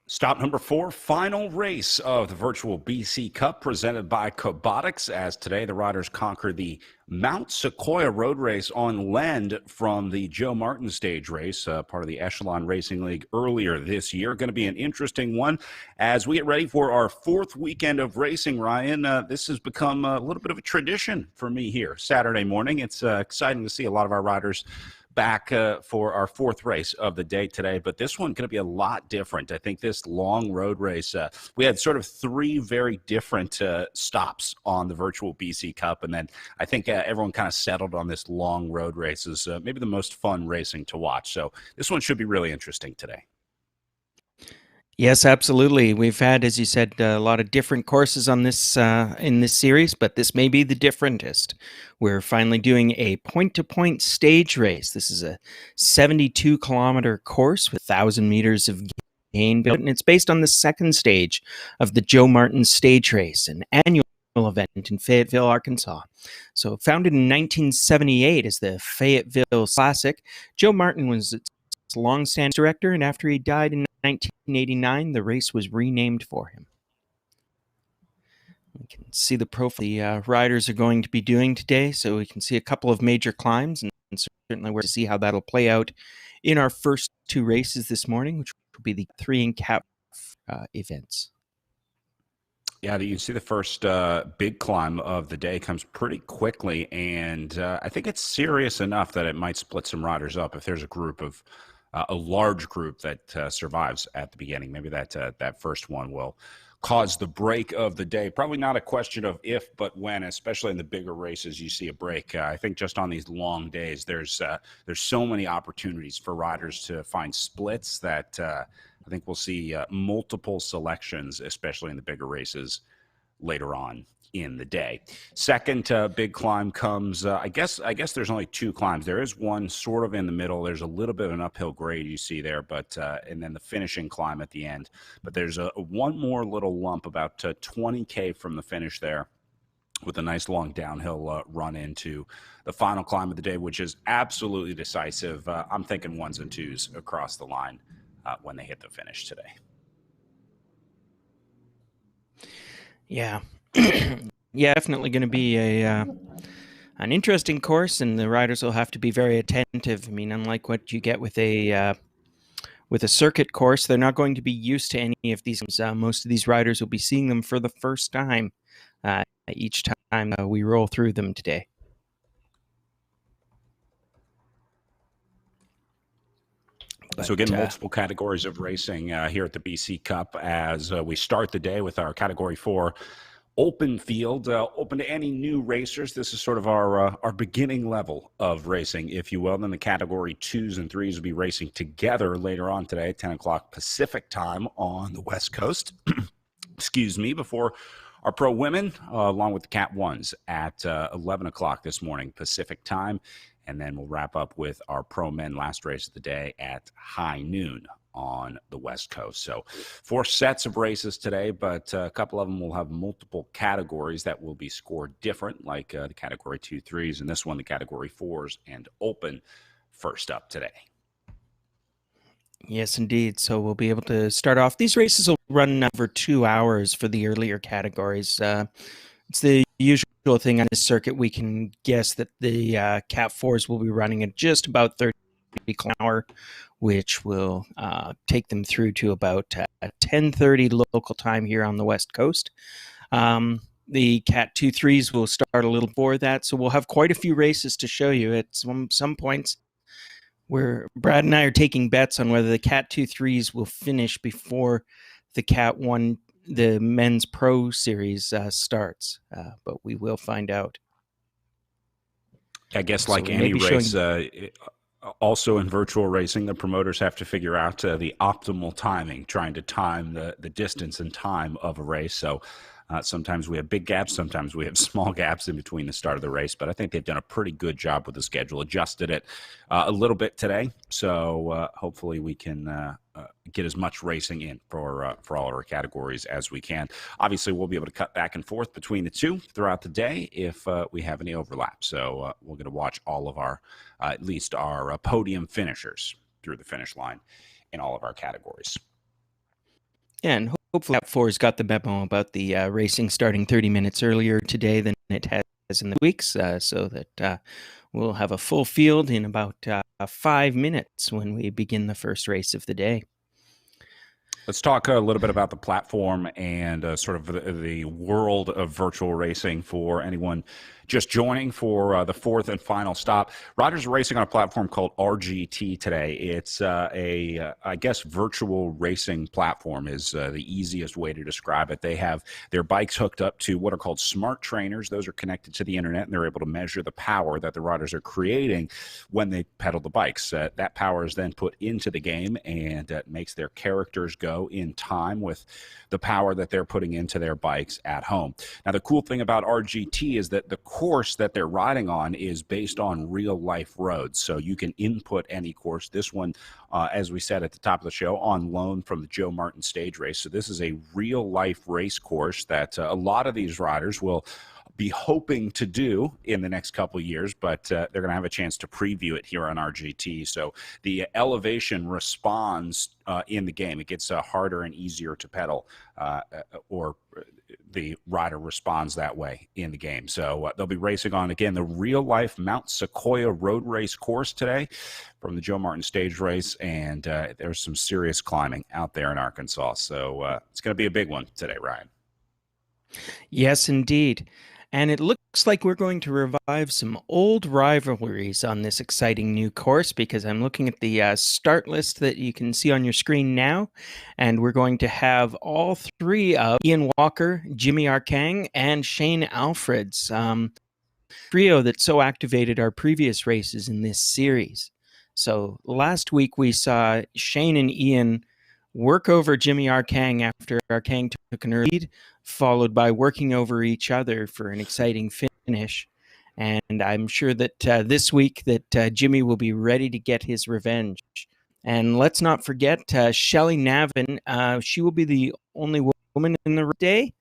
Stop number 4, final race of the virtual BC Cup presented by Cobotix, as today the riders conquer the Mount Sequoyah road race on land from the Joe Martin stage race, part of the Echelon Racing League earlier this year. Going to be an interesting one as we get ready for our 4th weekend of racing, Ryan. This has become a little bit of a tradition for me here Saturday morning. It's exciting to see a lot of our riders back for our 4th race of the day today, but this one going to be a lot different. I think this long road race, we had sort of 3 very different stops on the virtual BC Cup, and then I think everyone kind of settled on this long road race as maybe the most fun racing to watch. So this one should be really interesting today. Yes, absolutely. We've had, as you said, a lot of different courses on this in this series, but this may be the differentest. We're finally doing a point-to-point stage race. This is a 72-kilometer course with 1,000 meters of gain, and it's based on the 2nd stage of the Joe Martin stage race, an annual event in Fayetteville, Arkansas. So founded in 1978 as the Fayetteville Classic, Joe Martin was its long-standing director, and after he died in 1989, the race was renamed for him. We can see the profile the riders are going to be doing today, so we can see a couple of major climbs, and certainly we're to see how that'll play out in our first 2 races this morning, which will be the 3 and cap events. Yeah, you see the first big climb of the day comes pretty quickly, and I think it's serious enough that it might split some riders up if there's a group of a large group that survives at the beginning. Maybe that first one will cause the break of the day. Probably not a question of if, but when, especially in the bigger races, you see a break. I think just on these long days, there's so many opportunities for riders to find splits that I think we'll see multiple selections, especially in the bigger races later on in the day. Second big climb comes, I guess there's only two climbs. There is one sort of in the middle. There's a little bit of an uphill grade you see there, but and then the finishing climb at the end. But there's one more little lump about 20K from the finish there, with a nice long downhill run into the final climb of the day, which is absolutely decisive. I'm thinking ones and twos across the line when they hit the finish today. Yeah. Yeah, definitely going to be an interesting course, and the riders will have to be very attentive. I mean, unlike what you get with a circuit course, they're not going to be used to any of these. Most of these riders will be seeing them for the first time each time we roll through them today. So again, multiple categories of racing here at the BC Cup as we start the day with our Category 4 open field, open to any new racers. This is sort of our beginning level of racing, if you will. Then the Category 2s and 3s will be racing together later on today, 10 o'clock Pacific time on the West Coast. Excuse me, before our pro women, along with the Cat 1s at 11 o'clock this morning Pacific time. And then we'll wrap up with our pro men last race of the day at high noon on the West Coast. So 4 sets of races today, but a couple of them will have multiple categories that will be scored different, like the Category 2, 3s, and this one, the Category 4s and open first up today. Yes, indeed. So we'll be able to start off. These races will run over 2 hours for the earlier categories. It's the usual thing on this circuit. We can guess that the Cat 4s will be running at just about 30 an hour, which will take them through to about 10:30 local time here on the West Coast. The Cat 2 3s will start a little before that, so we'll have quite a few races to show you at some points where Brad and I are taking bets on whether the Cat 2 3s will finish before the Cat 1, the men's pro series starts, but we will find out. I guess like any race, also in virtual racing, the promoters have to figure out the optimal timing, trying to time the distance and time of a race. So sometimes we have big gaps, sometimes we have small gaps in between the start of the race, but I think they've done a pretty good job with the schedule, adjusted it a little bit today. So hopefully we can get as much racing in for all of our categories as we can. Obviously, we'll be able to cut back and forth between the two throughout the day if we have any overlap. So we're going to watch all of our, at least our podium finishers through the finish line in all of our categories. And hopefully Cat 4's got the memo about the racing starting 30 minutes earlier today than it has in the weeks, so that we'll have a full field in about 5 minutes when we begin the first race of the day. Let's talk a little bit about the platform and sort of the world of virtual racing for anyone just joining for the fourth and final stop. Riders are racing on a platform called RGT today. It's I guess, virtual racing platform is the easiest way to describe it. They have their bikes hooked up to what are called smart trainers. Those are connected to the internet, and they're able to measure the power that the riders are creating when they pedal the bikes. That power is then put into the game and makes their characters go in time with the power that they're putting into their bikes at home. Now, the cool thing about RGT is that the course that they're riding on is based on real life roads. So you can input any course. This one, as we said at the top of the show, on loan from the Joe Martin stage race. So this is a real life race course that a lot of these riders will be hoping to do in the next couple of years, but they're going to have a chance to preview it here on RGT. So the elevation responds in the game. It gets harder and easier to pedal, or the rider responds that way in the game. So they'll be racing on, again, the real-life Mount Sequoyah road race course today from the Joe Martin stage race, and there's some serious climbing out there in Arkansas. So it's going to be a big one today, Ryan. Yes, indeed. And it looks like we're going to revive some old rivalries on this exciting new course, because I'm looking at the start list that you can see on your screen now, and we're going to have all three of Ian Walker, Jimmy Arkang, and Shane Alfred's trio that so activated our previous races in this series. So last week we saw Shane and Ian work over Jimmy Arkang after Arkang took an early lead, followed by working over each other for an exciting finish. And I'm sure that this week that Jimmy will be ready to get his revenge. And let's not forget Shelley Navin. She will be the only woman in the day.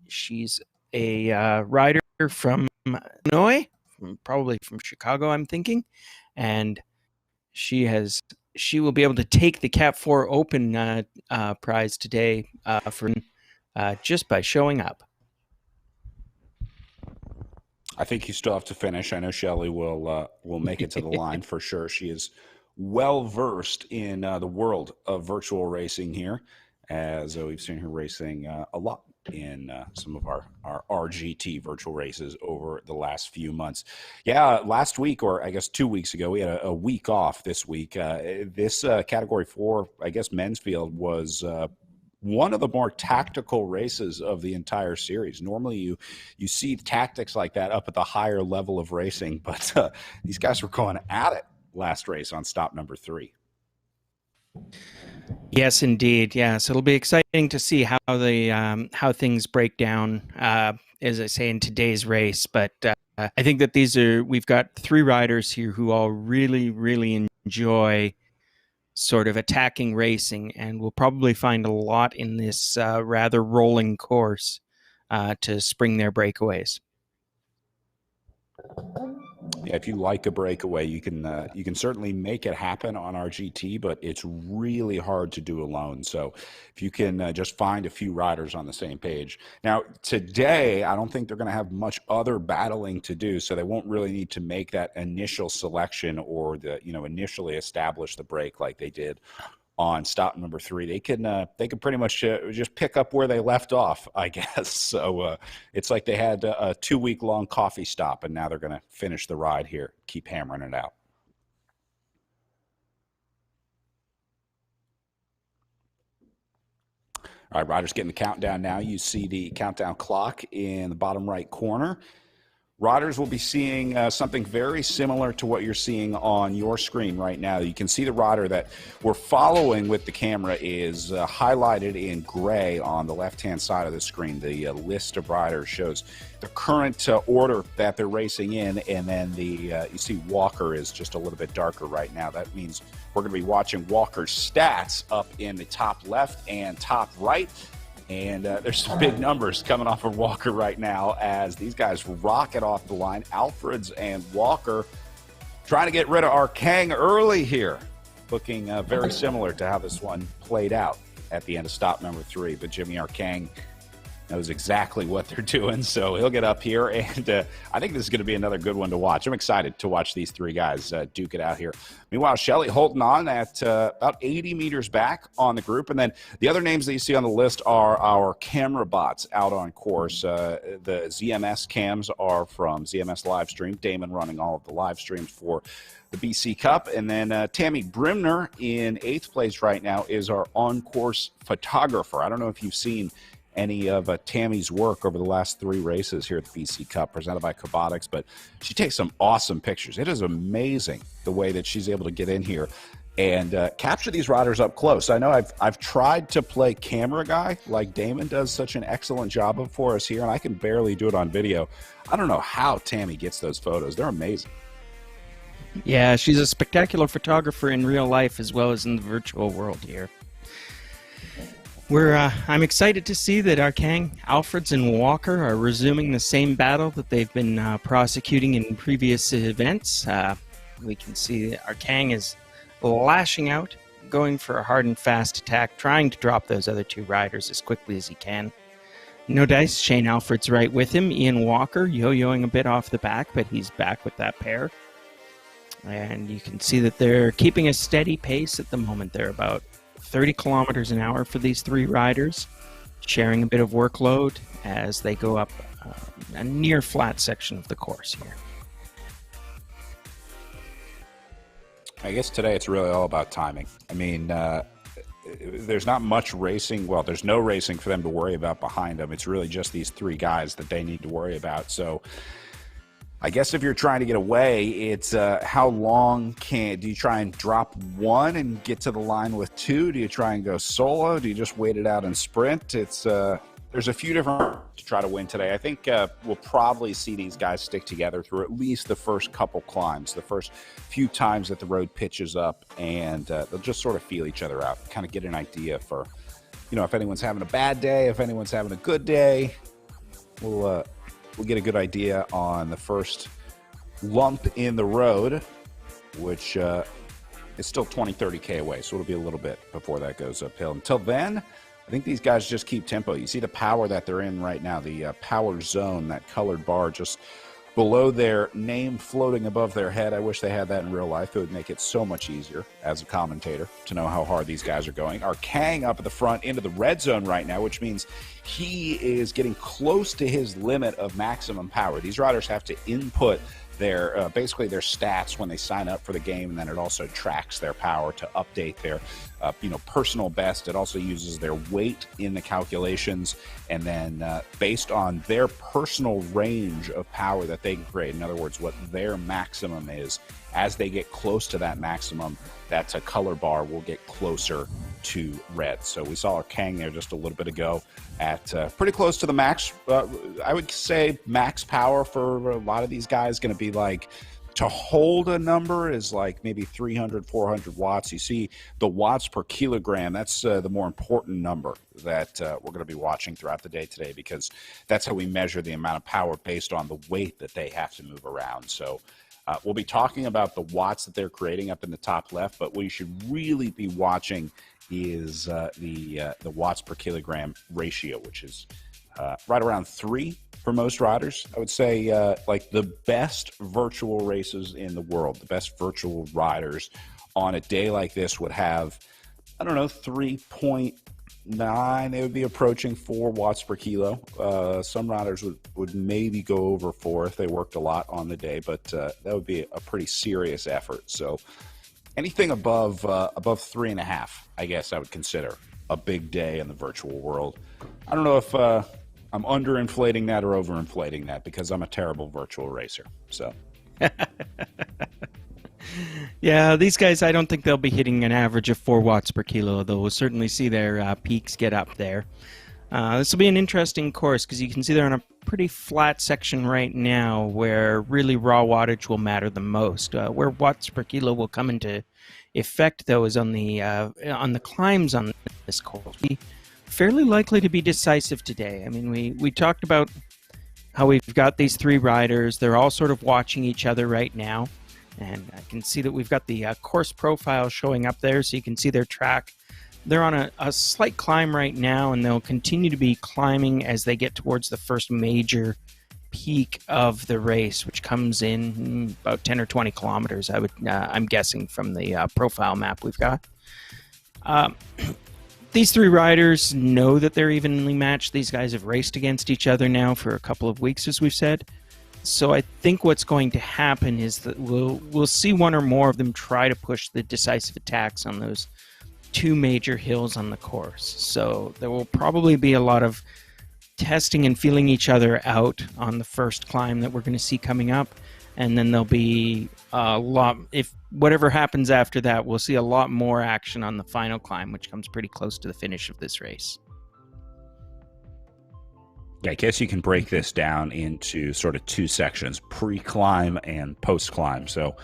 She's a rider from Illinois, probably from Chicago, I'm thinking. And she will be able to take the Cat 4 Open prize today for just by showing up. I think you still have to finish. I know Shelley will make it to the line for sure. She is well versed in the world of virtual racing here, as we've seen her racing a lot in some of our RGT virtual races over the last few months. Yeah, last week, or I guess 2 weeks ago, we had a week off this week. This Category 4, I guess, men's field was one of the more tactical races of the entire series. Normally you see tactics like that up at the higher level of racing, but these guys were going at it last race on stop number 3. Yes, indeed. Yes, it'll be exciting to see how things break down, as I say, in today's race. But I think that we've got 3 riders here who all really, really enjoy sort of attacking racing, and we'll probably find a lot in this rather rolling course to spring their breakaways. Yeah, if you like a breakaway, you can certainly make it happen on RGT, but it's really hard to do alone. So if you can just find a few riders on the same page. Now, today, I don't think they're going to have much other battling to do, so they won't really need to make that initial selection or initially establish the break like they did on stop number 3. They can pretty much just pick up where they left off, I guess. So it's like they had a 2-week-long coffee stop, and now they're going to finish the ride here, keep hammering it out. All right, riders getting the countdown now. You see the countdown clock in the bottom right corner. Riders will be seeing something very similar to what you're seeing on your screen right now. You can see the rider that we're following with the camera is highlighted in gray on the left-hand side of the screen. The list of riders shows the current order that they're racing in, and then you see Walker is just a little bit darker right now. That means we're going to be watching Walker's stats up in the top left and top right. And there's some big numbers coming off of Walker right now as these guys rocket off the line. Alfreds and Walker trying to get rid of Arkang early here. Looking very similar to how this one played out at the end of stop number 3. But Jimmy Arkang knows exactly what they're doing, so he'll get up here. And I think this is going to be another good one to watch. I'm excited to watch these 3 guys duke it out here. Meanwhile, Shelley holding on at about 80 meters back on the group. And then the other names that you see on the list are our camera bots out on course. The ZMS cams are from ZMS Livestream. Damon running all of the live streams for the BC Cup. And then Tammy Brimner in 8th place right now is our on-course photographer. I don't know if you've seen any of Tammy's work over the last 3 races here at the BC Cup presented by Cobotix, but she takes some awesome pictures. It is amazing the way that she's able to get in here and capture these riders up close. I know I've tried to play camera guy like Damon does such an excellent job of for us here, and I can barely do it on video. I don't know how Tammy gets those photos. They're amazing. Yeah, she's a spectacular photographer in real life as well as in the virtual world here. I'm excited to see that Arkang, Alfreds, and Walker are resuming the same battle that they've been prosecuting in previous events. We can see that Arkang is lashing out, going for a hard and fast attack, trying to drop those other 2 riders as quickly as he can. No dice, Shane Alfred's right with him. Ian Walker yo-yoing a bit off the back, but he's back with that pair. And you can see that they're keeping a steady pace at the moment. They're about 30 kilometers an hour for these 3 riders, sharing a bit of workload as they go up a near flat section of the course here. I guess today it's really all about timing. I mean, there's not much racing. Well, there's no racing for them to worry about behind them. It's really just these 3 guys that they need to worry about. So I guess if you're trying to get away, it's how long do you try and drop one and get to the line with two? Do you try and go solo? Do you just wait it out and sprint? It's there's a few different to try to win today. I think we'll probably see these guys stick together through at least the first couple climbs, the first few times that the road pitches up, and they'll just sort of feel each other out, kind of get an idea for, if anyone's having a bad day, if anyone's having a good day. We'll get a good idea on the first lump in the road, which is still 20, 30K away, so it'll be a little bit before that goes uphill. Until then, I think these guys just keep tempo. You see the power that they're in right now, the power zone, that colored bar just below their name floating above their head. I wish they had that in real life. It would make it so much easier as a commentator to know how hard these guys are going. Our Kang up at the front into the red zone right now, which means he is getting close to his limit of maximum power. These riders have to input their basically their stats when they sign up for the game, and then it also tracks their power to update their personal best. It also uses their weight in the calculations, and then based on their personal range of power that they can create, in other words, what their maximum is, as they get close to that maximum, that's a color bar will get closer to red. So we saw our Kang there just a little bit ago at pretty close to the max. I would say max power for a lot of these guys going to be like, to hold a number is like maybe 300, 400 watts. You see the watts per kilogram, that's the more important number that we're going to be watching throughout the day today, because that's how we measure the amount of power based on the weight that they have to move around. So we'll be talking about the watts that they're creating up in the top left, but what you should really be watching is the watts per kilogram ratio, which is right around 3 for most riders. I would say like the best virtual races in the world, the best virtual riders on a day like this would have, 3.9. They would be approaching 4 watts per kilo. Some riders would maybe go over 4 if they worked a lot on the day, but that would be a pretty serious effort. So anything above 3.5, I guess I would consider a big day in the virtual world. I don't know if I'm underinflating that or overinflating that, because I'm a terrible virtual racer. So, yeah, these guys, I don't think they'll be hitting an average of 4 watts per kilo, though. We'll certainly see their peaks get up there. This will be an interesting course, because you can see they're on a pretty flat section right now where really raw wattage will matter the most. Where watts per kilo will come into effect, though, is on the climbs on this course. Fairly likely to be decisive today. I mean, we talked about how we've got these 3 riders. They're all sort of watching each other right now. And I can see that we've got the course profile showing up there, so you can see their track. They're on a slight climb right now, and they'll continue to be climbing as they get towards the first major peak of the race, which comes in about 10 or 20 kilometers, I'm guessing, from the profile map we've got. These 3 riders know that they're evenly matched. These guys have raced against each other now for a couple of weeks, as we've said. So I think what's going to happen is that we'll see one or more of them try to push the decisive attacks on those 2 major hills on the course. So there will probably be a lot of testing and feeling each other out on the first climb that we're going to see coming up. And then there'll be a lot, if whatever happens after that, we'll see a lot more action on the final climb, which comes pretty close to the finish of this race. Yeah, I guess you can break this down into sort of 2 sections, pre-climb and post-climb. So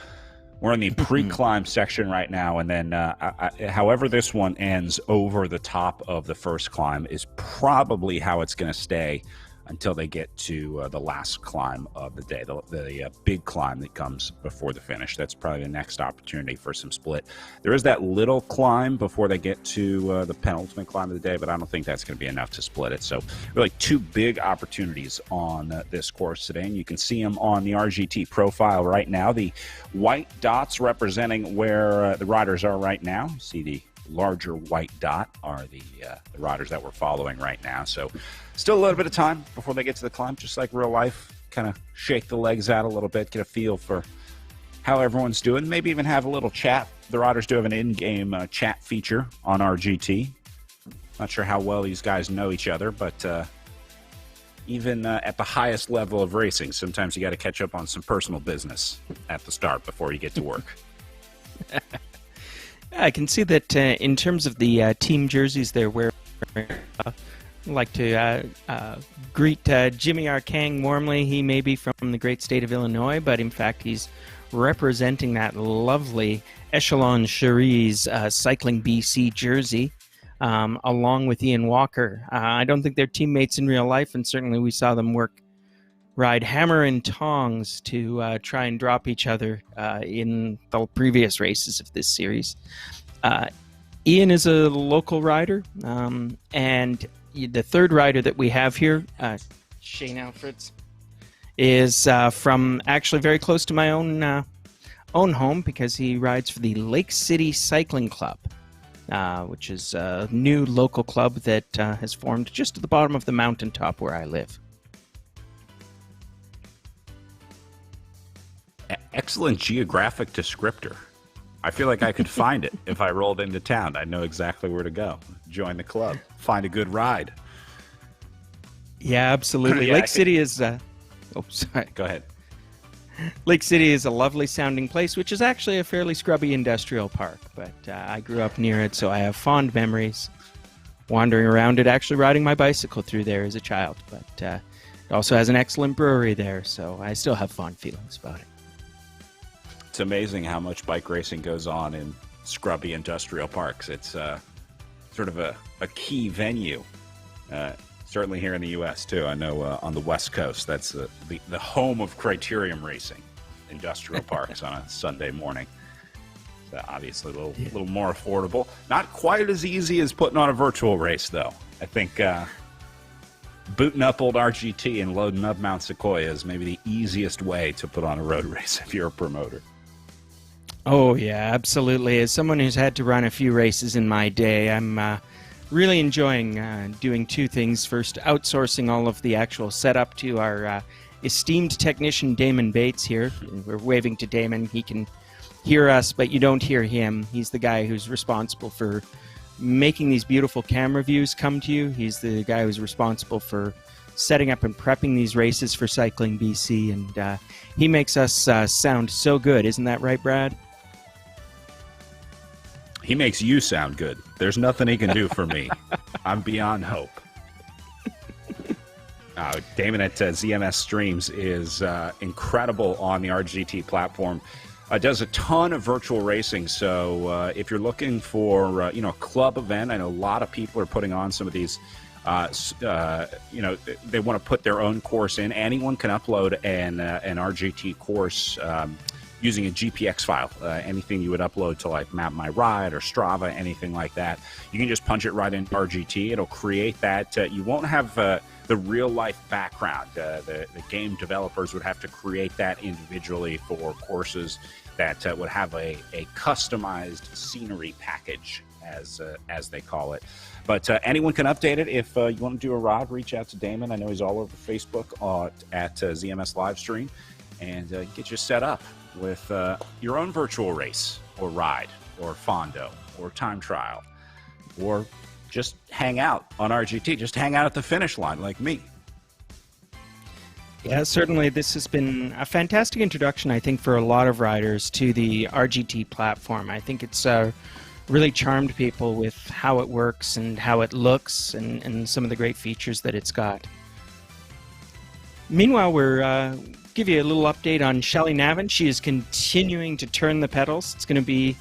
we're in the pre-climb section right now, and then however this one ends over the top of the first climb is probably how it's going to stay until they get to the last climb of the day, the big climb that comes before the finish. That's probably the next opportunity for some split. There is that little climb before they get to the penultimate climb of the day, but I don't think that's going to be enough to split it. So really 2 big opportunities on this course today, and you can see them on the RGT profile right now. The white dots representing where the riders are right now. See the larger white dot are the riders that we're following right now. So still a little bit of time before they get to the climb, just like real life. Kind of shake the legs out a little bit, get a feel for how everyone's doing, maybe even have a little chat. The riders do have an in-game chat feature on RGT. Not sure how well these guys know each other, but even at the highest level of racing. Sometimes you got to catch up on some personal business at the start before you get to work. I can see that in terms of the team jerseys they're wearing. I'd like to greet Jimmy Arkang warmly. He may be from the great state of Illinois, but in fact he's representing that lovely Echelon Cycling BC jersey, along with Ian Walker. I don't think they're teammates in real life, and certainly we saw them ride hammer and tongs to try and drop each other in the previous races of this series. Ian is a local rider, and the third rider that we have here, Shane Alfreds, is from actually very close to my own home, because he rides for the Lake City Cycling Club, which is a new local club that has formed just at the bottom of the mountaintop where I live. Excellent geographic descriptor. I feel like I could find it if I rolled into town. I know exactly where to go. Join the club. Find a good ride. Yeah, absolutely. Yeah, Lake City is... sorry. Go ahead. Lake City is a lovely sounding place, which is actually a fairly scrubby industrial park, but I grew up near it, so I have fond memories wandering around it, actually riding my bicycle through there as a child. But it also has an excellent brewery there, so I still have fond feelings about it. It's amazing how much bike racing goes on in scrubby industrial parks. It's sort of a key venue, certainly here in the U.S. too. I know on the West Coast, that's the home of criterium racing, industrial parks on a Sunday morning. So obviously a little more affordable. Not quite as easy as putting on a virtual race, though. I think booting up old RGT and loading up Mount Sequoyah is maybe the easiest way to put on a road race if you're a promoter. Oh, yeah, absolutely. As someone who's had to run a few races in my day, I'm really enjoying doing two things. First, outsourcing all of the actual setup to our esteemed technician, Damon Bates, here. We're waving to Damon. He can hear us, but you don't hear him. He's the guy who's responsible for making these beautiful camera views come to you. He's the guy who's responsible for setting up and prepping these races for Cycling BC, and he makes us sound so good. Isn't that right, Brad? He makes you sound good. There's nothing he can do for me. I'm beyond hope. Damon at ZMS Streams is incredible on the RGT platform. Does a ton of virtual racing. So if you're looking for a club event, I know a lot of people are putting on some of these. They want to put their own course in. Anyone can upload an RGT course. Using a GPX file, anything you would upload to like Map My Ride or Strava, anything like that. You can just punch it right into RGT. It'll create that. You won't have the real life background. The game developers would have to create that individually for courses that would have a customized scenery package, as they call it. But anyone can update it. If you want to do a ride, reach out to Damon. I know he's all over Facebook at ZMS Livestream, and get you set up with your own virtual race or ride or fondo or time trial, or just hang out on RGT. Just hang out at the finish line like me. Yeah, certainly this has been a fantastic introduction, I think, for a lot of riders to the RGT platform. I think it's really charmed people with how it works and how it looks and some of the great features that it's got. Meanwhile, we're give you a little update on Shelley Navin. She is continuing to turn the pedals. It's going to be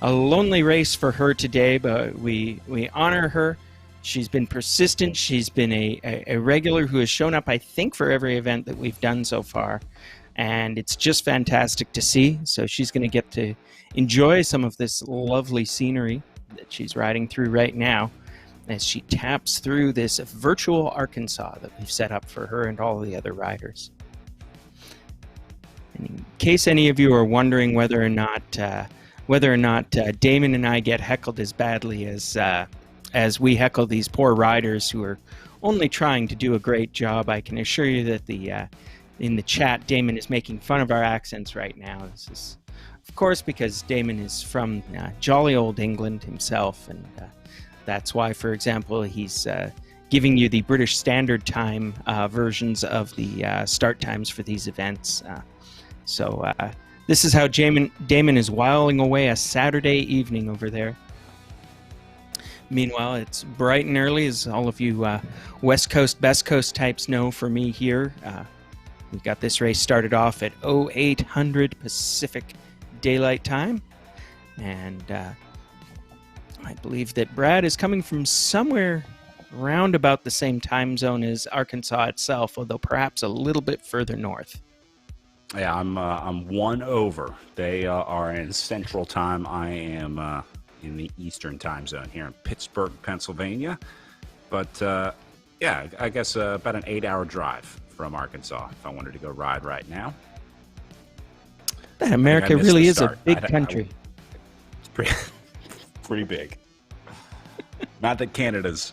a lonely race for her today, but we honor her. She's been persistent. She's been a regular who has shown up, I think, for every event that we've done so far. And it's just fantastic to see. So she's going to get to enjoy some of this lovely scenery that she's riding through right now as she taps through this virtual Arkansas that we've set up for her and all the other riders. In case any of you are wondering whether or not Damon and I get heckled as badly as we heckle these poor riders who are only trying to do a great job, I can assure you that in the chat, Damon is making fun of our accents right now. This is, of course, because Damon is from jolly old England himself, and that's why, for example, he's giving you the British Standard Time versions of the start times for these events. So this is how Damon is whiling away a Saturday evening over there. Meanwhile, it's bright and early, as all of you West Coast, Best Coast types know for me here. We've got this race started off at 0800 Pacific Daylight Time. And I believe that Brad is coming from somewhere around about the same time zone as Arkansas itself, although perhaps a little bit further north. Yeah, I'm 1 over. They are in Central Time. I am in the Eastern Time Zone here in Pittsburgh, Pennsylvania. But yeah, I guess about an 8-hour drive from Arkansas if I wanted to go ride right now. That America really is a big country. It's pretty big. Not that Canada's,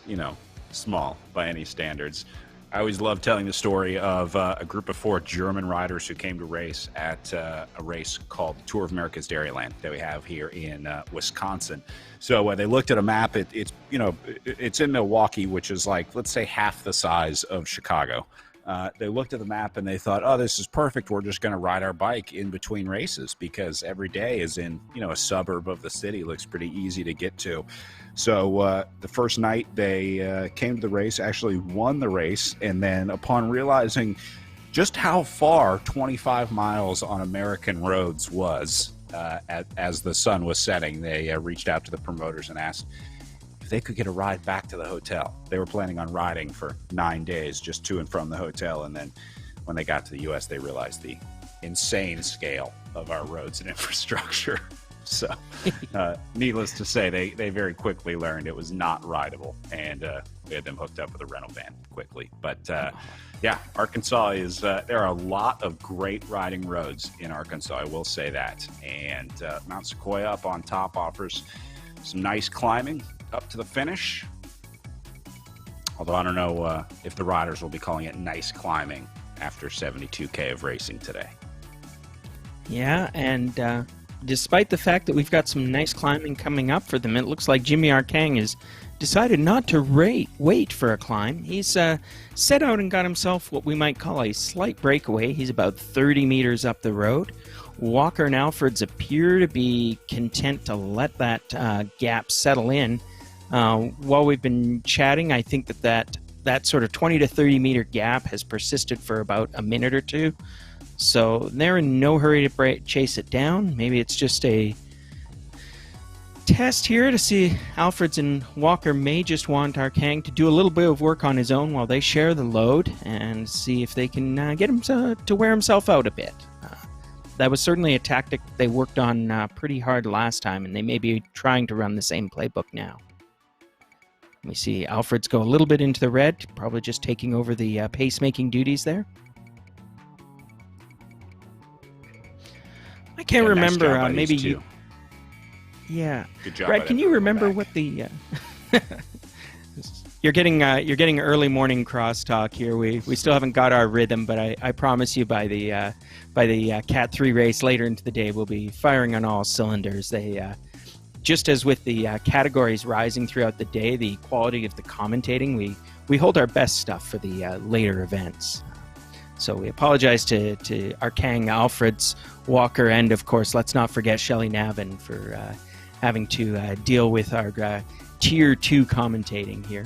small by any standards. I always love telling the story of a group of 4 German riders who came to race at a race called Tour of America's Dairyland that we have here in Wisconsin. So they looked at a map. It's in Milwaukee, which is like, let's say, half the size of Chicago. They looked at the map and they thought, oh, this is perfect. We're just going to ride our bike in between races because every day is in, a suburb of the city. Looks pretty easy to get to. So the first night they came to the race, actually won the race. And then upon realizing just how far 25 miles on American roads was as the sun was setting, they reached out to the promoters and asked if they could get a ride back to the hotel. They were planning on riding for 9 days just to and from the hotel. And then when they got to the U.S., they realized the insane scale of our roads and infrastructure. So needless to say, they very quickly learned it was not rideable. And we had them hooked up with a rental van quickly. But yeah, Arkansas is, there are a lot of great riding roads in Arkansas, I will say that. And Mount Sequoyah up on top offers some nice climbing up to the finish. Although I don't know if the riders will be calling it nice climbing after 72K of racing today. Yeah, and despite the fact that we've got some nice climbing coming up for them, it looks like Jimmy Arkang has decided not to wait for a climb. He's set out and got himself what we might call a slight breakaway. He's about 30 meters up the road. Walker and Alfreds appear to be content to let that gap settle in. While we've been chatting, I think that sort of 20 to 30 meter gap has persisted for about a minute or two. So they're in no hurry to chase it down. Maybe it's just a test here to see Alfreds and Walker may just want Arkang to do a little bit of work on his own while they share the load and see if they can get him to wear himself out a bit. That was certainly a tactic they worked on pretty hard last time, and they may be trying to run the same playbook now. We see Alfreds go a little bit into the red, probably just taking over the pacemaking duties there. I can't remember. Nice Maybe you. Yeah. Good job. Brad, can you remember what the? You're getting early morning crosstalk here. We still haven't got our rhythm, but I promise you by the Cat 3 race later into the day, we'll be firing on all cylinders. They just as with the categories rising throughout the day, the quality of the commentating, we hold our best stuff for the later events. So we apologize to Arkang, Alfreds, Walker, and of course, let's not forget Shelley Navin for having to deal with our Tier 2 commentating here.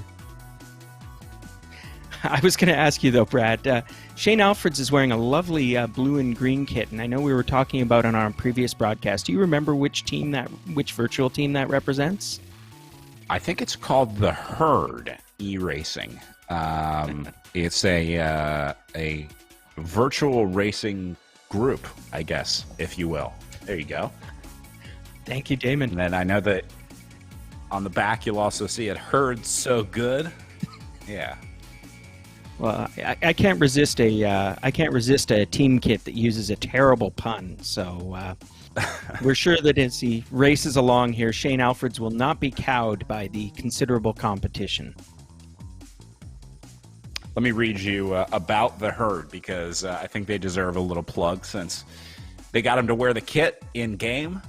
I was going to ask you, though, Brad, Shane Alfreds is wearing a lovely blue and green kit, and I know we were talking about it on our previous broadcast. Do you remember which virtual team that represents? I think it's called the Herd e-racing. It's a virtual racing group, I guess, if you will. There you go. Thank you, Damon. And then I know that on the back you'll also see it, Herd So Good. Yeah. Well, I can't resist a team kit that uses a terrible pun. So we're sure that as he races along here, Shane Alfreds will not be cowed by the considerable competition. Let me read you about the Herd because I think they deserve a little plug since they got him to wear the kit in game.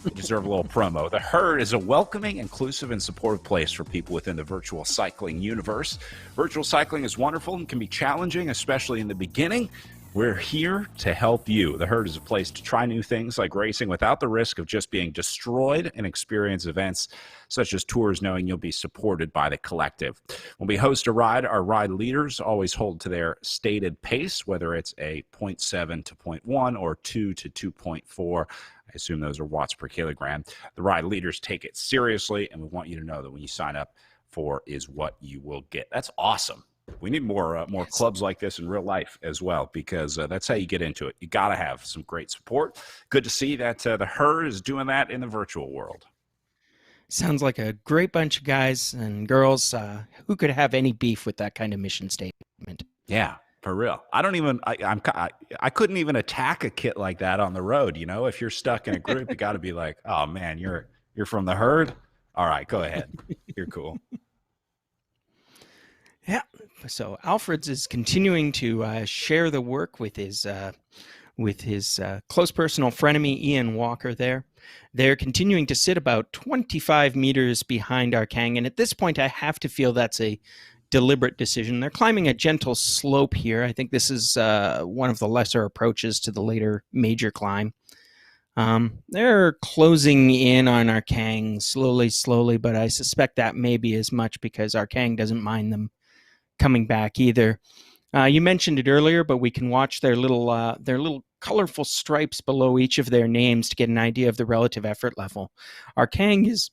You deserve a little promo. The Herd is a welcoming, inclusive, and supportive place for people within the virtual cycling universe. Virtual cycling is wonderful and can be challenging, especially in the beginning. We're here to help you. The Herd is a place to try new things like racing without the risk of just being destroyed, and experience events such as tours knowing you'll be supported by the collective. When we host a ride, our ride leaders always hold to their stated pace, whether it's a 0.7 to 0.1 or 2 to 2.4. I assume those are watts per kilogram. The ride leaders take it seriously, and we want you to know that when you sign up for is what you will get. That's awesome. We need more clubs like this in real life as well, because that's how you get into it. You got to have some great support. Good to see that the Herd is doing that in the virtual world. Sounds like a great bunch of guys and girls who could have any beef with that kind of mission statement. Yeah, for real. I couldn't even attack a kit like that on the road. You know, if you're stuck in a group, you got to be like, oh man, you're from the Herd. All right, go ahead. You're cool. Yeah. So Alfred's is continuing to share the work with his close personal frenemy Ian Walker there. They're continuing to sit about 25 meters behind Arkang, and at this point I have to feel that's a deliberate decision. They're climbing a gentle slope here. I think this is one of the lesser approaches to the later major climb. They're closing in on Arkang slowly, but I suspect that may be as much because Arkang doesn't mind them coming back either. You mentioned it earlier, but we can watch their little colorful stripes below each of their names to get an idea of the relative effort level. Arkang is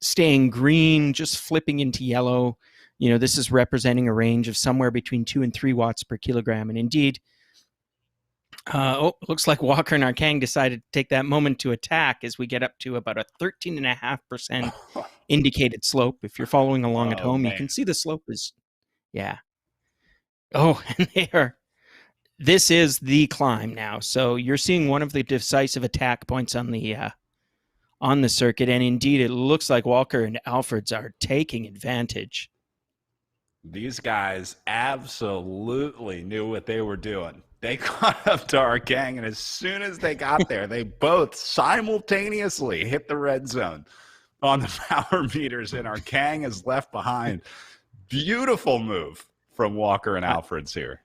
staying green, just flipping into yellow. You know, this is representing a range of somewhere between 2 and 3 watts per kilogram. And indeed, looks like Walker and Arkang decided to take that moment to attack as we get up to about a 13.5% indicated slope. If you're following along at home, man, you can see the slope is, yeah. Oh, and this is the climb now. So you're seeing one of the decisive attack points on the circuit. And indeed, it looks like Walker and Alfreds are taking advantage. These guys absolutely knew what they were doing. They caught up to Arkang, and as soon as they got there, they both simultaneously hit the red zone on the power meters, and Arkang is left behind. Beautiful move from Walker and Alfreds here.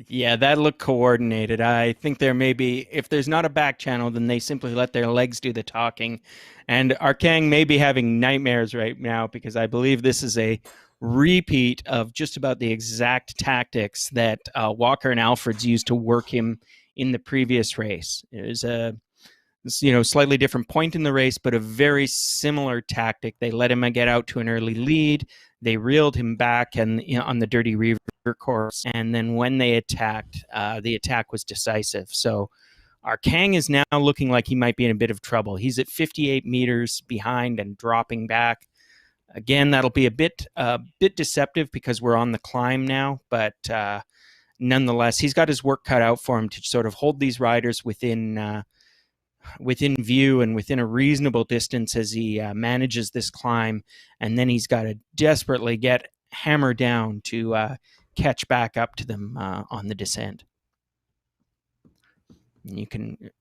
Yeah, that looked coordinated. I think there may be, if there's not a back channel, then they simply let their legs do the talking. And Arkang may be having nightmares right now, because I believe this is a repeat of just about the exact tactics that Walker and Alfreds used to work him in the previous race. It was a slightly different point in the race, but a very similar tactic. They let him get out to an early lead. They reeled him back and on the Dirty Reaver course, and then when they attacked, the attack was decisive. So Arkang is now looking like he might be in a bit of trouble. He's at 58 meters behind and dropping back. Again, that'll be a bit deceptive because we're on the climb now, but nonetheless, he's got his work cut out for him to sort of hold these riders within view and within a reasonable distance as he manages this climb. And then he's got to desperately get hammered down to catch back up to them on the descent.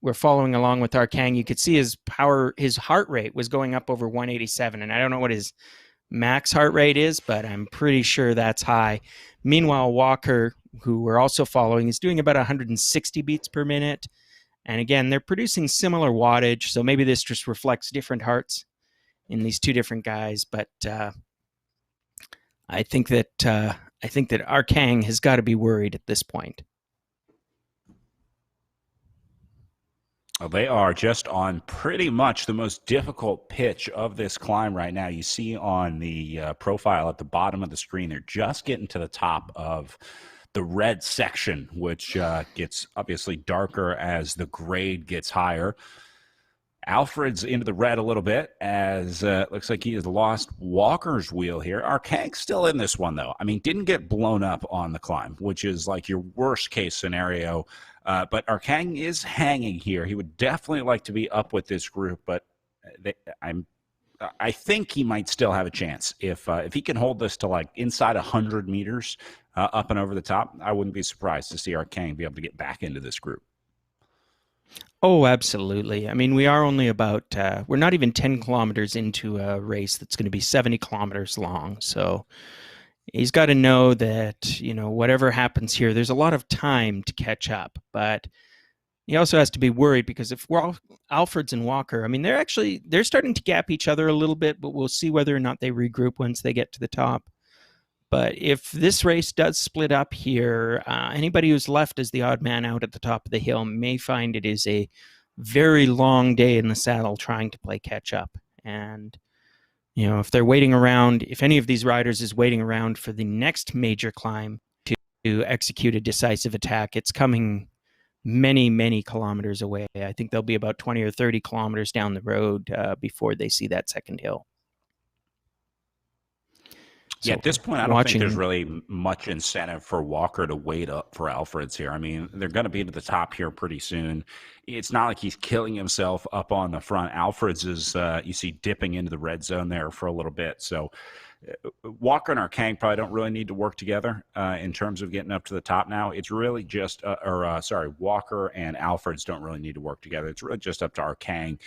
We're following along with Arkang. You could see his heart rate was going up over 187, and I don't know what his max heart rate is, but I'm pretty sure that's high. Meanwhile, Walker, who we're also following, is doing about 160 beats per minute. And again, they're producing similar wattage, so maybe this just reflects different hearts in these two different guys. But I think that Arkang has got to be worried at this point. They are just on pretty much the most difficult pitch of this climb right now. You see on the profile at the bottom of the screen, they're just getting to the top of the red section, which gets obviously darker as the grade gets higher. Alfred's into the red a little bit, as looks like he has lost Walker's wheel here. Arkang's still in this one, though. I mean, didn't get blown up on the climb, which is like your worst case scenario. But Arkang is hanging here. He would definitely like to be up with this group, but I think he might still have a chance if he can hold this to like inside 100 meters up and over the top. I wouldn't be surprised to see Arkang be able to get back into this group. Oh, absolutely. I mean, we are only about, we're not even 10 kilometers into a race that's going to be 70 kilometers long. So he's got to know that, whatever happens here, there's a lot of time to catch up. But he also has to be worried because if Alfred's and Walker, I mean, they're starting to gap each other a little bit, but we'll see whether or not they regroup once they get to the top. But if this race does split up here, anybody who's left as the odd man out at the top of the hill may find it is a very long day in the saddle trying to play catch up. And, if they're waiting around, if any of these riders is waiting around for the next major climb to execute a decisive attack, it's coming many, many kilometers away. I think they'll be about 20 or 30 kilometers down the road before they see that second hill. Yeah, at this point, I don't think there's really much incentive for Walker to wait up for Alfred's here. I mean, they're going to be to the top here pretty soon. It's not like he's killing himself up on the front. Alfred's is, you see, dipping into the red zone there for a little bit. So Walker and Arkang probably don't really need to work together in terms of getting up to the top now. It's really just, Walker and Alfred's don't really need to work together. It's really just up to Arkang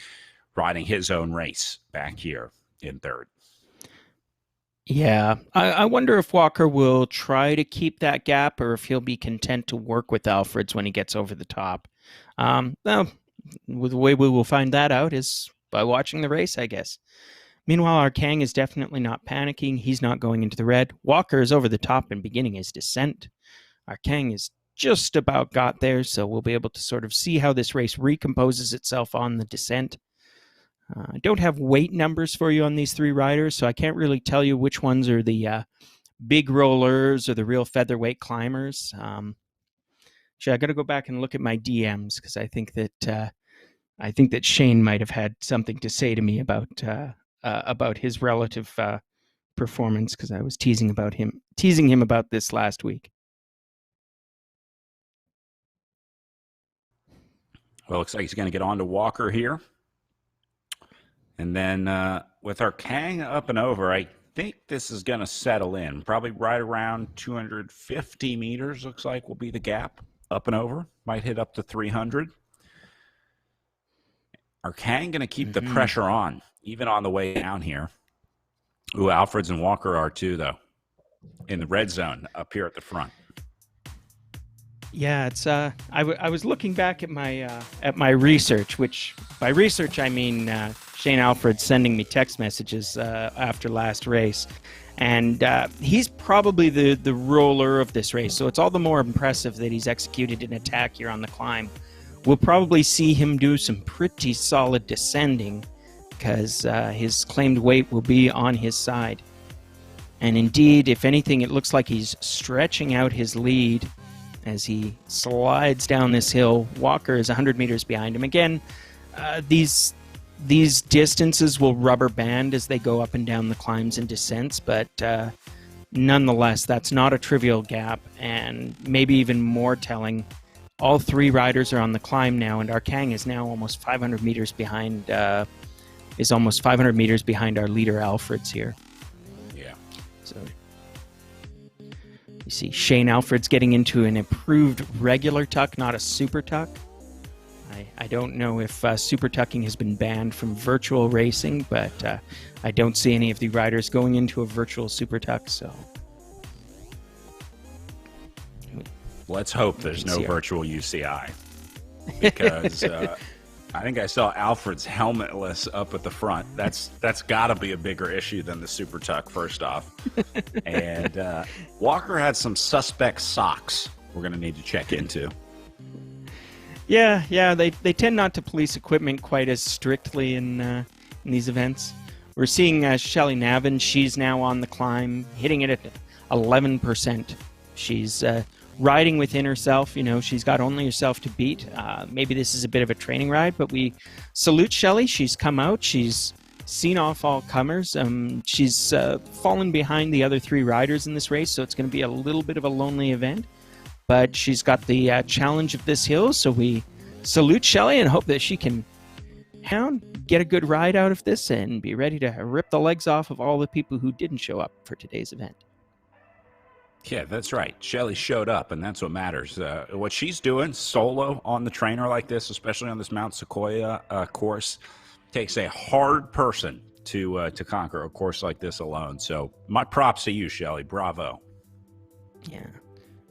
riding his own race back here in third. Yeah, I wonder if Walker will try to keep that gap or if he'll be content to work with Alfred's when he gets over the top. Well, the way we will find that out is by watching the race, I guess. Meanwhile, Arkang is definitely not panicking. He's not going into the red. Walker is over the top and beginning his descent. Arkang is just about got there, so we'll be able to sort of see how this race recomposes itself on the descent. I don't have weight numbers for you on these three riders, so I can't really tell you which ones are the big rollers or the real featherweight climbers. Actually, I got to go back and look at my DMs because I think that Shane might have had something to say to me about his relative performance because I was teasing him about this last week. Well, looks like he's going to get on to Walker here. And then with Arkang up and over, I think this is going to settle in. Probably right around 250 meters, looks like, will be the gap up and over. Might hit up to 300. Arkang going to keep the pressure on, even on the way down here. Ooh, Alfred's and Walker are too, though, in the red zone up here at the front. Yeah, it's I was looking back at my research, which by research I mean Shane Alfred sending me text messages after last race, and he's probably the roller of this race. So it's all the more impressive that he's executed an attack here on the climb. We'll probably see him do some pretty solid descending because his claimed weight will be on his side. And indeed, if anything, it looks like he's stretching out his lead as he slides down this hill. Walker is 100 meters behind him. Again, these distances will rubber band as they go up and down the climbs and descents, but nonetheless, that's not a trivial gap, and maybe even more telling, all three riders are on the climb now, and Arkang is now almost 500 meters behind our leader Alfred's here. Yeah. So you see Shane Alfred's getting into an improved regular tuck, not a super tuck. I don't know if super tucking has been banned from virtual racing, but I don't see any of the riders going into a virtual super tuck, so. Let's hope there's no virtual UCI, because I think I saw Alfred's helmetless up at the front. That's got to be a bigger issue than the super tuck, first off. And Walker had some suspect socks we're going to need to check into. Yeah, they tend not to police equipment quite as strictly in these events. We're seeing Shelley Navin. She's now on the climb, hitting it at 11%. She's riding within herself. She's got only herself to beat. Maybe this is a bit of a training ride, but we salute Shelley. She's come out. She's seen off all comers. She's fallen behind the other three riders in this race, so it's going to be a little bit of a lonely event. But she's got the challenge of this hill, so we salute Shelley and hope that she can get a good ride out of this and be ready to rip the legs off of all the people who didn't show up for today's event. Yeah, that's right. Shelly showed up, and that's what matters. What she's doing solo on the trainer like this, especially on this Mount Sequoyah course, takes a hard person to conquer a course like this alone. So my props to you, Shelly. Bravo. Yeah.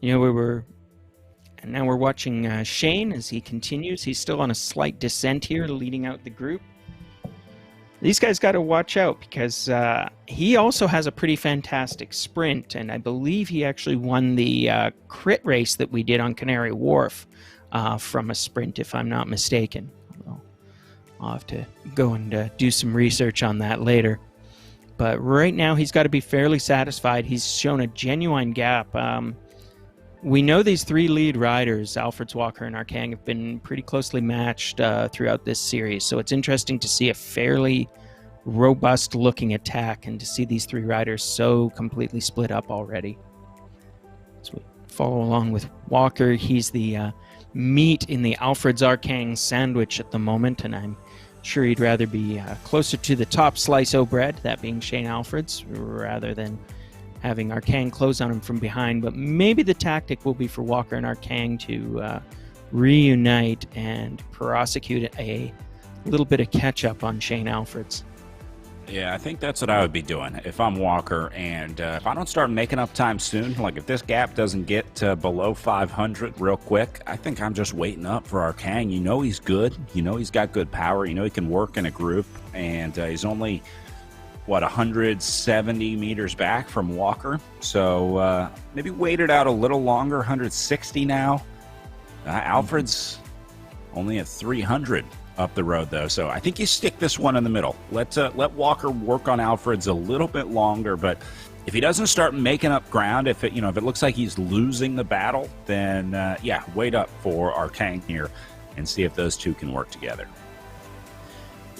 And now we're watching Shane as he continues. He's still on a slight descent here, leading out the group. These guys got to watch out because he also has a pretty fantastic sprint, and I believe he actually won the crit race that we did on Canary Wharf from a sprint, if I'm not mistaken. I'll have to go and do some research on that later. But right now, he's got to be fairly satisfied. He's shown a genuine gap. We know these three lead riders, Alfreds, Walker, and Arkang, have been pretty closely matched throughout this series. So it's interesting to see a fairly robust-looking attack and to see these three riders so completely split up already. As we follow along with Walker, he's the meat in the Alfreds Arkang sandwich at the moment, and I'm sure he'd rather be closer to the top slice o' bread, that being Shane Alfreds, rather than having Arkang close on him from behind. But maybe the tactic will be for Walker and Arkang to reunite and prosecute a little bit of catch-up on Shane Alfreds. Yeah, I think that's what I would be doing if I'm Walker. And if I don't start making up time soon, like if this gap doesn't get below 500 real quick, I think I'm just waiting up for Arkang. You know he's good. You know he's got good power. You know he can work in a group. And he's only, 170 meters back from Walker. So maybe wait it out a little longer, 160 now. Alfred's only at 300 up the road, though. So I think you stick this one in the middle. Let Walker work on Alfred's a little bit longer. But if he doesn't start making up ground, if it looks like he's losing the battle, then wait up for Arkang here and see if those two can work together.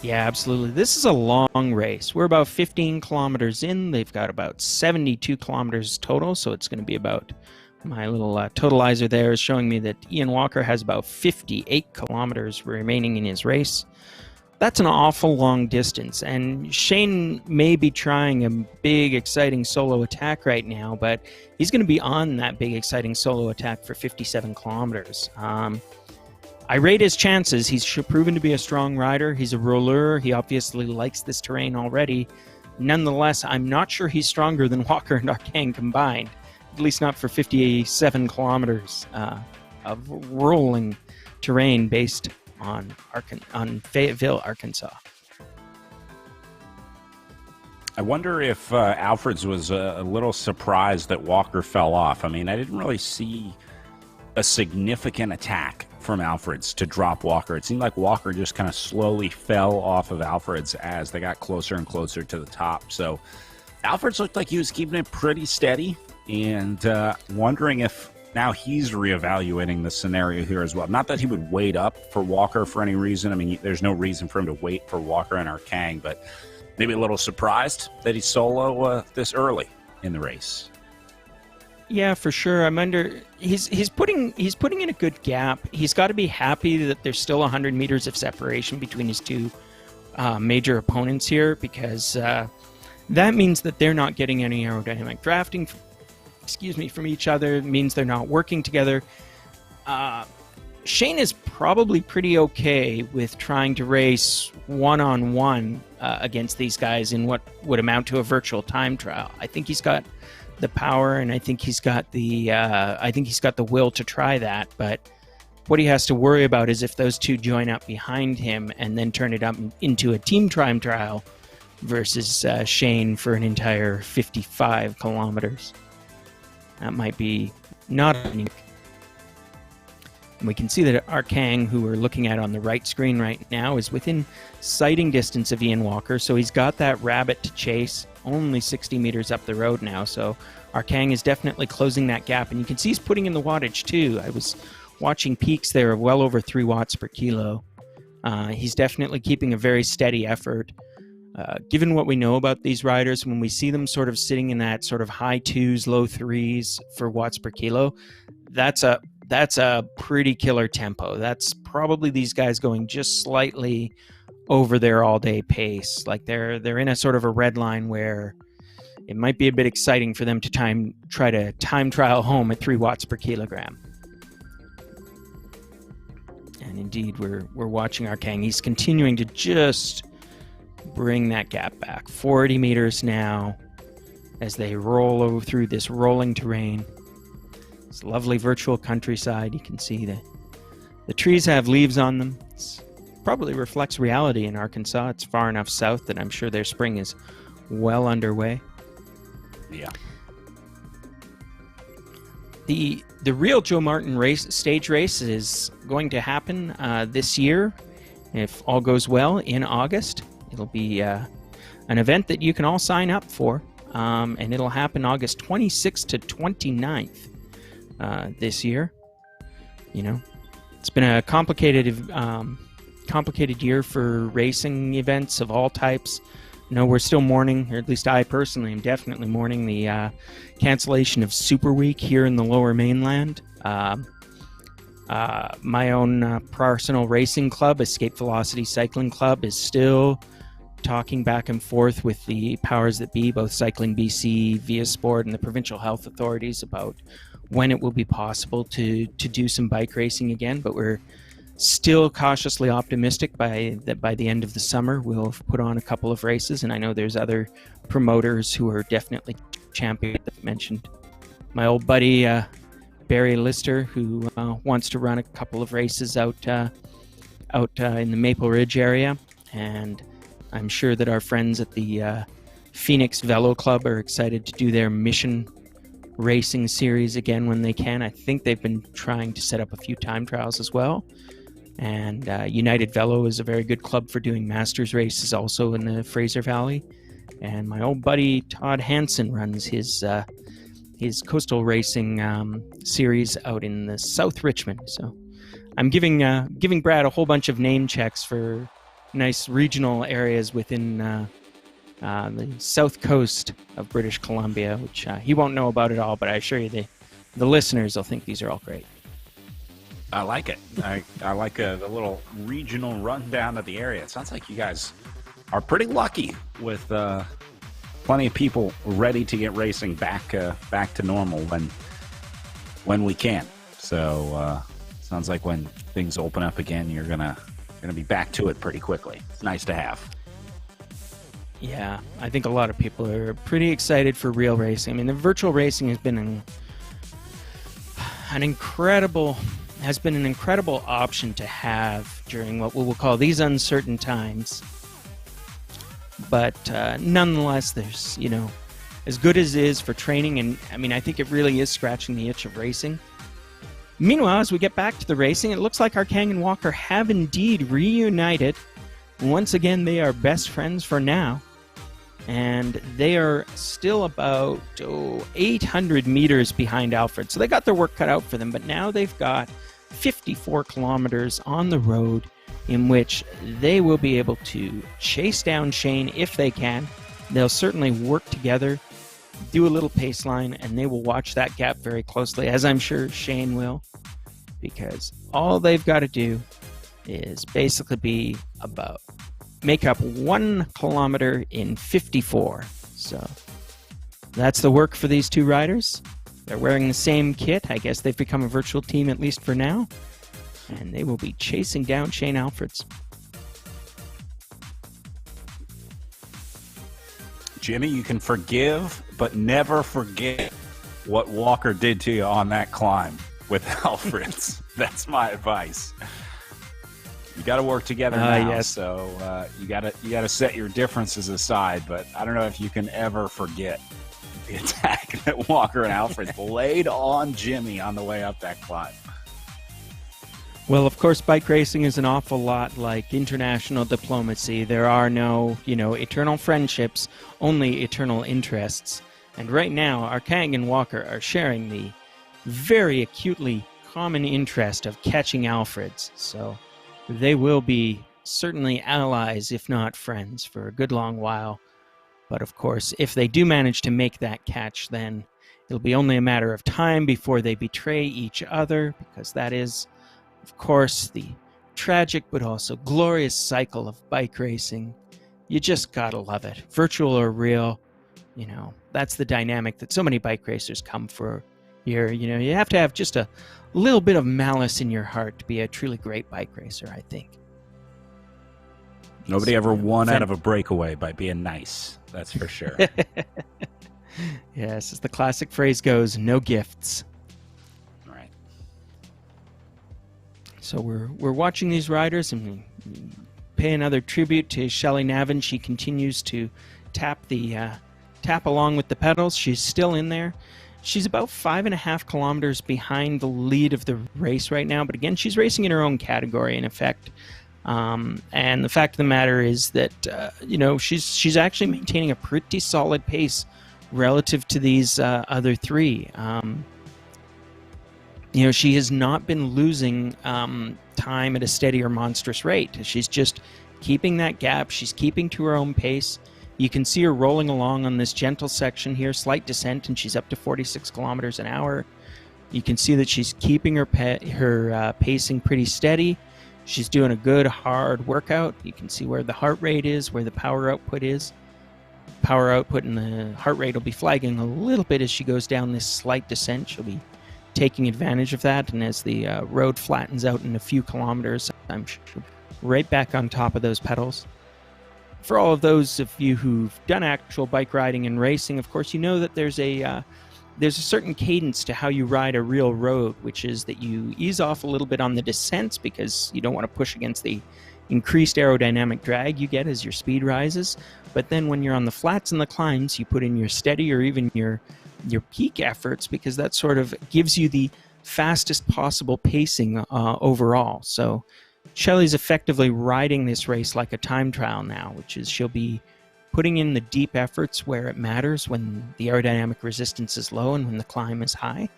Yeah, absolutely. This is a long race. We're about 15 kilometers in. They've got about 72 kilometers total, so it's going to be about, my little totalizer there is showing me that Ian Walker has about 58 kilometers remaining in his race. That's an awful long distance, and Shane may be trying a big, exciting solo attack right now, but he's going to be on that big, exciting solo attack for 57 kilometers. I rate his chances. He's proven to be a strong rider. He's a roller. He obviously likes this terrain already. Nonetheless, I'm not sure he's stronger than Walker and Arkang combined, at least not for 57 kilometers of rolling terrain based on Fayetteville, Arkansas. I wonder if Alfreds was a little surprised that Walker fell off. I mean, I didn't really see a significant attack from Alfreds to drop Walker. It seemed like Walker just kind of slowly fell off of Alfreds as they got closer and closer to the top. So Alfreds looked like he was keeping it pretty steady, and wondering if now he's reevaluating the scenario here as well. Not that he would wait up for Walker for any reason. I mean, there's no reason for him to wait for Walker and Arkang, but maybe a little surprised that he's solo this early in the race. Yeah, for sure. He's putting in a good gap. He's got to be happy that there's still 100 meters of separation between his two major opponents here, because that means that they're not getting any aerodynamic drafting from each other. It means they're not working together. Shane is probably pretty okay with trying to race one-on-one against these guys in what would amount to a virtual time trial. I think he's got the power, and I think he's got the will to try that. But what he has to worry about is if those two join up behind him and then turn it up into a team time trial versus Shane for an entire 55 kilometers. That might be not unique. And we can see that Arkang, who we're looking at on the right screen right now, is within sighting distance of Ian Walker, so he's got that rabbit to chase, only 60 meters up the road now, so Arkang is definitely closing that gap, and you can see he's putting in the wattage too. I was watching peaks there of well over 3 watts per kilo. He's definitely keeping a very steady effort. Given what we know about these riders, when we see them sort of sitting in that sort of high 2s, low 3s for watts per kilo, that's a pretty killer tempo. That's probably these guys going just slightly over their all-day pace. Like they're in a sort of a red line where it might be a bit exciting for them to try to time trial home at 3 watts per kilogram. And indeed, we're watching our Kang. He's continuing to just bring that gap back. 40 meters now as they roll over through this rolling terrain. This lovely virtual countryside. You can see the trees have leaves on them. It probably reflects reality in Arkansas. It's far enough south that I'm sure their spring is well underway. Yeah. The real Joe Martin stage race is going to happen this year, if all goes well, in August. It'll be an event that you can all sign up for, and it'll happen August 26th to 29th this year. You know, it's been a complicated year for racing events of all types. No, we're still mourning, or at least I personally am definitely mourning the cancellation of Super Week here in the Lower Mainland. My own personal racing club, Escape Velocity Cycling Club, is still talking back and forth with the powers that be, both Cycling BC, Via Sport, and the provincial health authorities about when it will be possible to do some bike racing again. But we're still cautiously optimistic that by the end of the summer we'll put on a couple of races, and I know there's other promoters who are definitely champions. That mentioned my old buddy Barry Lister, who wants to run a couple of races out in the Maple Ridge area, and I'm sure that our friends at the Phoenix Velo Club are excited to do their Mission Racing series again when they can. I think they've been trying to set up a few time trials as well. And United Velo is a very good club for doing masters races also in the Fraser Valley. And my old buddy Todd Hansen runs his coastal racing series out in the South Richmond. So I'm giving Brad a whole bunch of name checks for nice regional areas within the south coast of British Columbia, which he won't know about at all, but I assure you the listeners will think these are all great. I like it. I like the little regional rundown of the area. It sounds like you guys are pretty lucky with plenty of people ready to get racing back to normal when we can. So sounds like when things open up again, you're gonna be back to it pretty quickly. It's nice to have. Yeah, I think a lot of people are pretty excited for real racing. I mean, the virtual racing has been an incredible option to have during what we will call these uncertain times. But nonetheless, there's, as good as it is for training, and I mean, I think it really is scratching the itch of racing. Meanwhile, as we get back to the racing, it looks like our Kang and Walker have indeed reunited. Once again, they are best friends for now. And they are still about 800 meters behind Alfred. So they got their work cut out for them, but now they've got 54 kilometers on the road in which they will be able to chase down Shane if they can. They'll certainly work together, do a little pace line, and they will watch that gap very closely, as I'm sure Shane will, because all they've got to do is basically make up 1 kilometer in 54. So that's the work for these two riders. They're wearing the same kit. I guess they've become a virtual team, at least for now. And they will be chasing down Shane Alfreds. Jimmy, you can forgive, but never forget what Walker did to you on that climb with Alfreds. That's my advice. You got to work together now, yes. So you got to set your differences aside. But I don't know if you can ever forget the attack that Walker and Alfred laid on Jimmy on the way up that climb. Well, of course, bike racing is an awful lot like international diplomacy. There are no, eternal friendships, only eternal interests. And right now, our Kang and Walker are sharing the very acutely common interest of catching Alfreds. So they will be certainly allies, if not friends, for a good long while. But of course, if they do manage to make that catch, then it'll be only a matter of time before they betray each other, because that is, of course, the tragic but also glorious cycle of bike racing. You just gotta love it. Virtual or real, You know, that's the dynamic that so many bike racers come for here. You know, you have to have just a little bit of malice in your heart to be a truly great bike racer, I think. Nobody ever won out of a breakaway by being nice. That's for sure. Yes, as the classic phrase goes, no gifts. Right. So we're watching these riders, and we pay another tribute to Shelley Navin. She continues to tap along with the pedals. She's still in there. She's about 5.5 kilometers behind the lead of the race right now, but again, she's racing in her own category, in effect. And the fact of the matter is that you know, she's actually maintaining a pretty solid pace relative to these other three. You know, she has not been losing time at a steady or monstrous rate. She's just keeping that gap. She's keeping to her own pace. You can see her rolling along on this gentle section here, slight descent, and she's up to 46 kilometers an hour. You can see that she's keeping her pacing pretty steady. She's doing a good, hard workout. You can see where the heart rate is, where the power output is. Power output and the heart rate will be flagging a little bit as she goes down this slight descent. She'll be taking advantage of that, and as the road flattens out in a few kilometers, I'm right back on top of those pedals. For all of those of you who've done actual bike riding and racing, of course, you know that there's a certain cadence to how you ride a real road, which is that you ease off a little bit on the descents because you don't want to push against the increased aerodynamic drag you get as your speed rises. But then when you're on the flats and the climbs, you put in your steady or even your peak efforts, because that sort of gives you the fastest possible pacing overall. So Shelley's effectively riding this race like a time trial now, which is she'll be putting in the deep efforts where it matters, when the aerodynamic resistance is low and when the climb is high.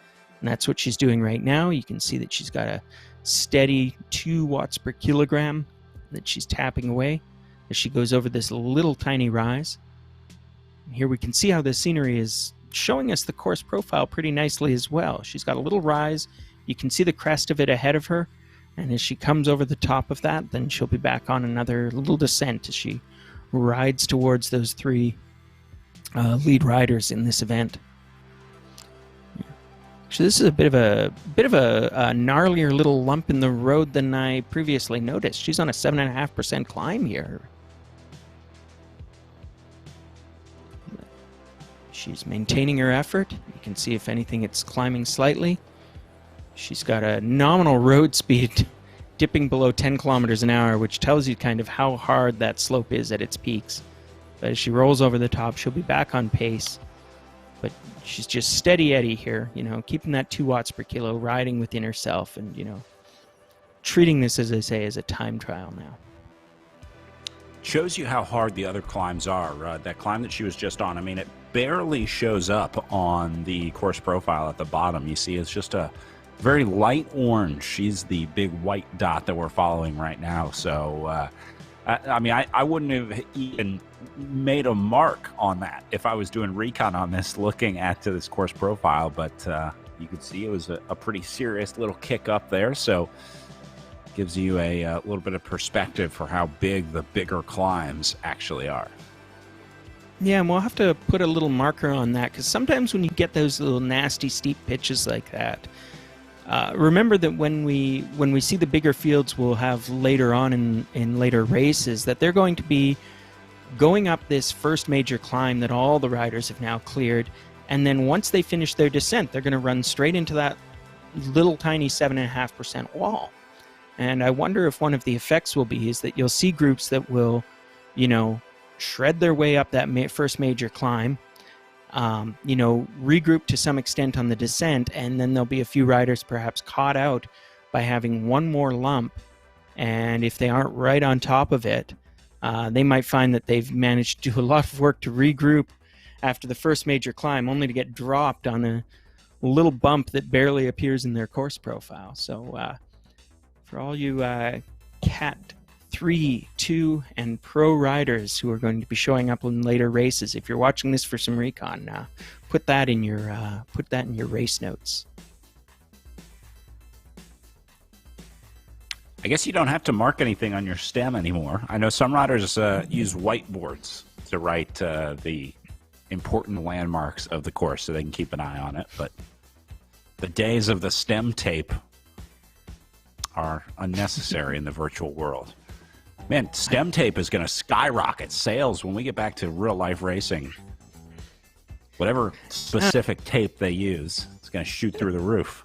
And that's what she's doing right now. You can see that she's got a steady 2 watts per kilogram that she's tapping away as she goes over this little tiny rise. And here we can see how the scenery is showing us the course profile pretty nicely as well. She's got a little rise. You can see the crest of it ahead of her. And as she comes over the top of that, then she'll be back on another little descent as she rides towards those 3 lead riders in this event. So this is a bit of a gnarlier little lump in the road than I previously noticed. She's on a 7.5% climb here. She's maintaining her effort. You can see, if anything, it's climbing slightly. She's got a nominal road speed dipping below 10 kilometers an hour, which tells you kind of how hard that slope is at its peaks. But as she rolls over the top, she'll be back on pace. But she's just steady Eddie here, you know, keeping that 2 watts per kilo, riding within herself, and, you know, treating this, as I say, as a time trial now. Shows you how hard the other climbs are. That climb that she was just on, I mean, it barely shows up on the course profile at the bottom. You see, it's just a very light orange. She's the big white dot that we're following right now. So, I mean, I wouldn't have even made a mark on that if I was doing recon on this, looking at this course profile. But you could see it was a pretty serious little kick up there. So, gives you a little bit of perspective for how big the bigger climbs actually are. Yeah, and we'll have to put a little marker on that, because sometimes when you get those little nasty steep pitches like that, remember that when we see the bigger fields we'll have later on in later races, that they're going to be going up this first major climb that all the riders have now cleared, and then once they finish their descent, they're going to run straight into that little tiny 7.5% wall. And I wonder if one of the effects will be is that you'll see groups that will, you know, shred their way up that first major climb, you know, regroup to some extent on the descent, and then there'll be a few riders perhaps caught out by having one more lump, and if they aren't right on top of it, they might find that they've managed to do a lot of work to regroup after the first major climb, only to get dropped on a little bump that barely appears in their course profile. So for all you Cat 3, 2, and Pro riders who are going to be showing up in later races, if you're watching this for some recon, put that in your race notes. I guess you don't have to mark anything on your stem anymore. I know some riders use whiteboards to write the important landmarks of the course so they can keep an eye on it. But the days of the stem tape are unnecessary in the virtual world. Man, stem tape is going to skyrocket sales when we get back to real life racing. Whatever specific tape they use, it's going to shoot through the roof.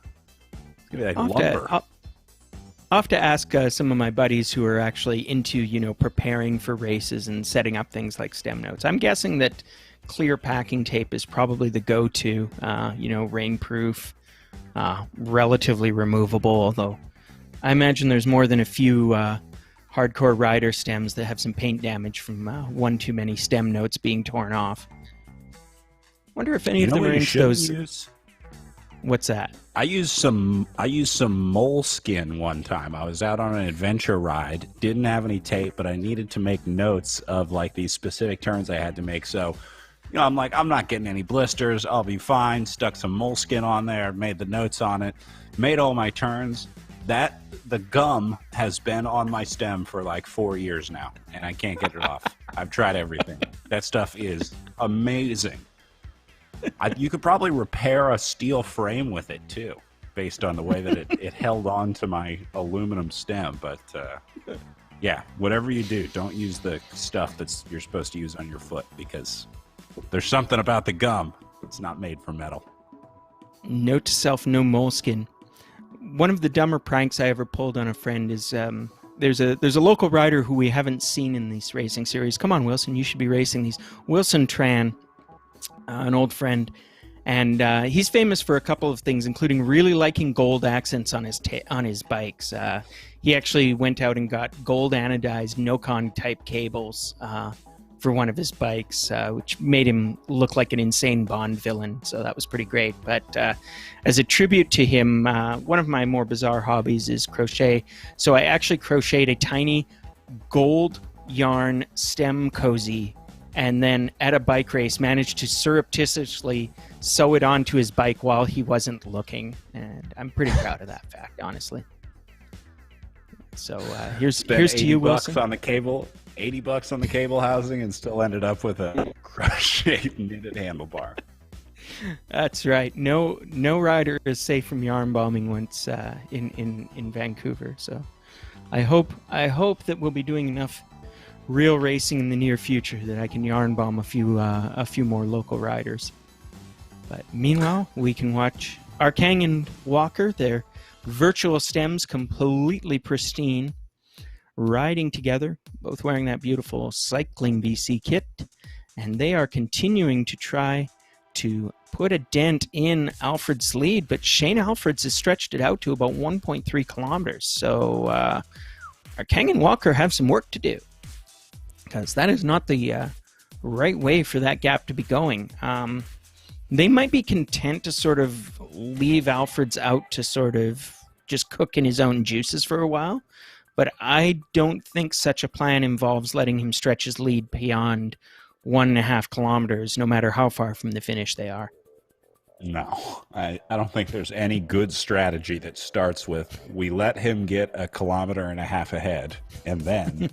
It's going to be like lumber. I'll have to ask some of my buddies who are actually into, preparing for races and setting up things like stem notes. I'm guessing that clear packing tape is probably the go-to, rainproof, relatively removable, although I imagine there's more than a few hardcore rider stems that have some paint damage from one too many stem notes being torn off. Wonder if any of them arrange those. Use? What's that? I used some moleskin one time. I was out on an adventure ride, didn't have any tape, but I needed to make notes of like these specific turns I had to make. So, I'm like, I'm not getting any blisters. I'll be fine. Stuck some moleskin on there, made the notes on it, made all my turns. The gum has been on my stem for like 4 years now, and I can't get it off. I've tried everything. That stuff is amazing. You could probably repair a steel frame with it too, based on the way that it held on to my aluminum stem. But yeah, whatever you do, don't use the stuff you're supposed to use on your foot, because there's something about the gum. It's not made from metal. Note to self, no moleskin. One of the dumber pranks I ever pulled on a friend is there's a local rider who we haven't seen in these racing series. Come on, Wilson, you should be racing these. Wilson Tran, an old friend, and he's famous for a couple of things, including really liking gold accents on his bikes. He actually went out and got gold anodized Nocon type cables for one of his bikes, which made him look like an insane Bond villain. So that was pretty great. But as a tribute to him, one of my more bizarre hobbies is crochet. So I actually crocheted a tiny gold yarn stem cozy, and then at a bike race managed to surreptitiously sew it onto his bike while he wasn't looking. And I'm pretty proud of that fact, honestly. So here's to you, Wilson. On the cable. $80 on the cable housing, and still ended up with a crocheted knitted handlebar. That's right. No rider is safe from yarn bombing once in Vancouver. So I hope that we'll be doing enough real racing in the near future that I can yarn bomb a few more local riders. But meanwhile, we can watch Arkang and Walker, their virtual stems completely pristine, riding together, both wearing that beautiful Cycling BC kit, and they are continuing to try to put a dent in Alfred's lead, but Shane Alfred's has stretched it out to about 1.3 kilometers. So Arkang and Walker have some work to do, because that is not the right way for that gap to be going. They might be content to sort of leave Alfred's out to sort of just cook in his own juices for a while, but I don't think such a plan involves letting him stretch his lead beyond 1.5 kilometers, no matter how far from the finish they are. No, I don't think there's any good strategy that starts with, we let him get 1.5 kilometers ahead, and then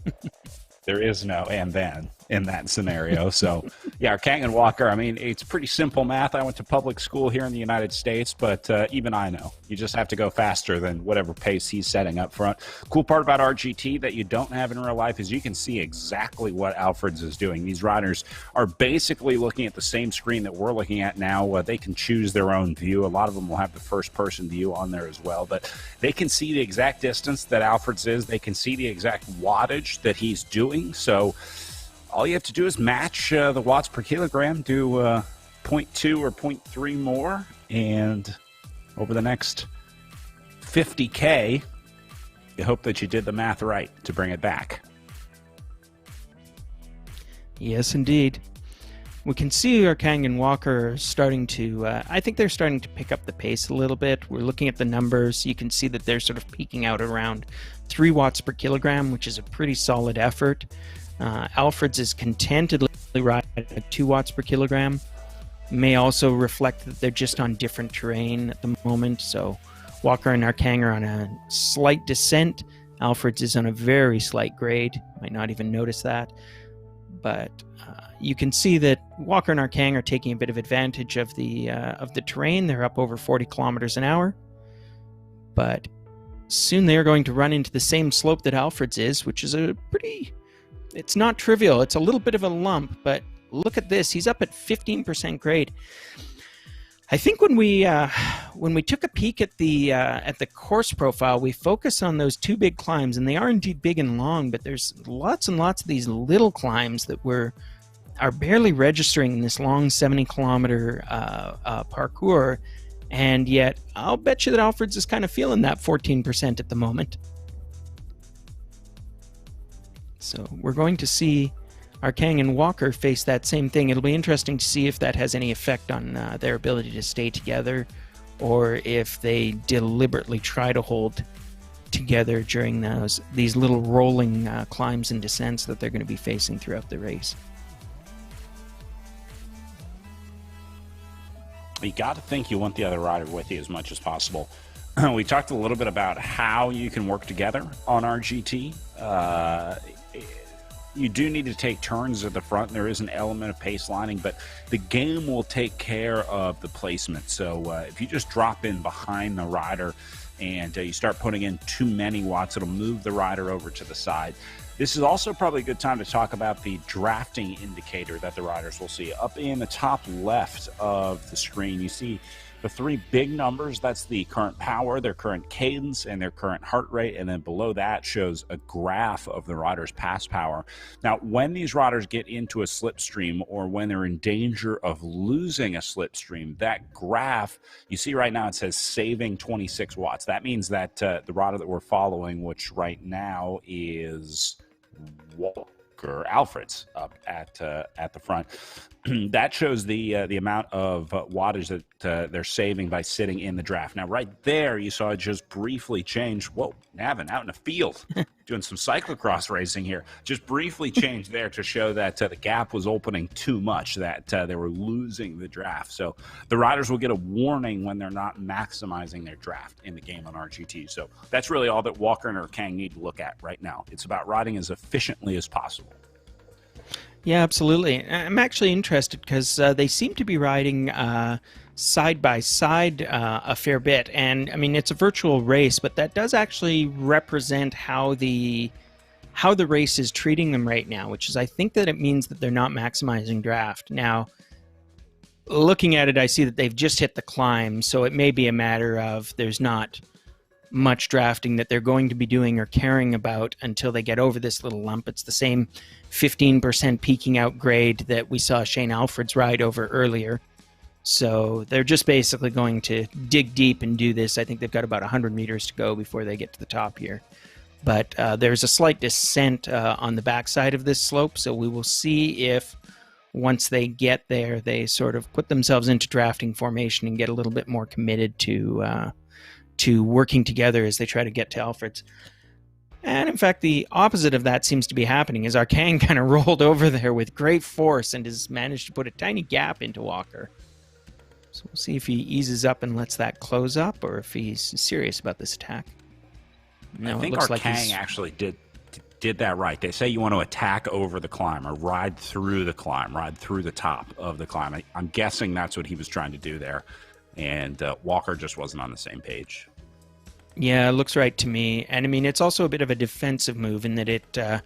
there is no and then in that scenario. So, yeah, Arkang and Walker, I mean, it's pretty simple math. I went to public school here in the United States, but even I know you just have to go faster than whatever pace he's setting up front. Cool part about RGT that you don't have in real life is you can see exactly what Alfred's is doing. These riders are basically looking at the same screen that we're looking at now. They can choose their own view. A lot of them will have the first-person view on there as well, but they can see the exact distance that Alfred's is. They can see the exact wattage that he's doing. So all you have to do is match the watts per kilogram, do 0.2 or 0.3 more, and over the next 50K, you hope that you did the math right to bring it back. Yes, indeed. We can see Arkang and Walker starting to, I think they're starting to pick up the pace a little bit. We're looking at the numbers. You can see that they're sort of peaking out around 3 watts per kilogram, which is a pretty solid effort. Alfred's is contentedly riding at 2 watts per kilogram. May also reflect that they're just on different terrain at the moment. So Walker and Arkang are on a slight descent. Alfred's is on a very slight grade. Might not even notice that. But you can see that Walker and Arkang are taking a bit of advantage of the terrain. They're up over 40 kilometers an hour. But soon they are going to run into the same slope that Alfred's is, which is it's not trivial. It's a little bit of a lump, but look at this. He's up at 15% grade. I think when we took a peek at the course profile, we focus on those two big climbs, and they are indeed big and long, but there's lots and lots of these little climbs that are barely registering in this long 70-kilometer parcours, and yet I'll bet you that Alfred's is kind of feeling that 14% at the moment. So we're going to see Arkang and Walker face that same thing. It'll be interesting to see if that has any effect on their ability to stay together, or if they deliberately try to hold together during these little rolling climbs and descents that they're going to be facing throughout the race. You got to think you want the other rider with you as much as possible. We talked a little bit about how you can work together on RGT. You do need to take turns at the front. There is an element of pace lining, but the game will take care of the placement. So if you just drop in behind the rider and you start putting in too many watts, it'll move the rider over to the side. This is also probably a good time to talk about the drafting indicator that the riders will see. Up in the top left of the screen, you see the three big numbers. That's the current power, their current cadence, and their current heart rate. And then below that shows a graph of the rider's pass power. Now, when these riders get into a slipstream, or when they're in danger of losing a slipstream, that graph, you see right now it says saving 26 watts. That means that the rider that we're following, which right now is Alfred's up at the front, that shows the amount of wattage that they're saving by sitting in the draft. Now, right there, you saw it just briefly change. Whoa, Navin out in the field doing some cyclocross racing here. Just briefly changed there to show that the gap was opening too much, that they were losing the draft. So the riders will get a warning when they're not maximizing their draft in the game on RGT. So that's really all that Walker and Arkang need to look at right now. It's about riding as efficiently as possible. Yeah, absolutely. I'm actually interested because they seem to be riding side by side a fair bit. And I mean, it's a virtual race, but that does actually represent how the race is treating them right now, which is, I think that it means that they're not maximizing draft. Now, looking at it, I see that they've just hit the climb, so it may be a matter of there's not much drafting that they're going to be doing or caring about until they get over this little lump. It's the same 15% peaking out grade that we saw Shane Alfred's ride over earlier. So they're just basically going to dig deep and do this. I think they've got about 100 meters to go before they get to the top here. But there's a slight descent on the backside of this slope, so we will see if once they get there, they sort of put themselves into drafting formation and get a little bit more committed to working together as they try to get to Alfred's. And in fact, the opposite of that seems to be happening, as Arkang kind of rolled over there with great force and has managed to put a tiny gap into Walker. So we'll see if he eases up and lets that close up, or if he's serious about this attack. No, I think Arkang actually did that right. They say you want to attack over the climb, or ride through the climb, ride through the top of the climb. I'm guessing that's what he was trying to do there. And Walker just wasn't on the same page. Yeah, it looks right to me. And I mean, it's also a bit of a defensive move in that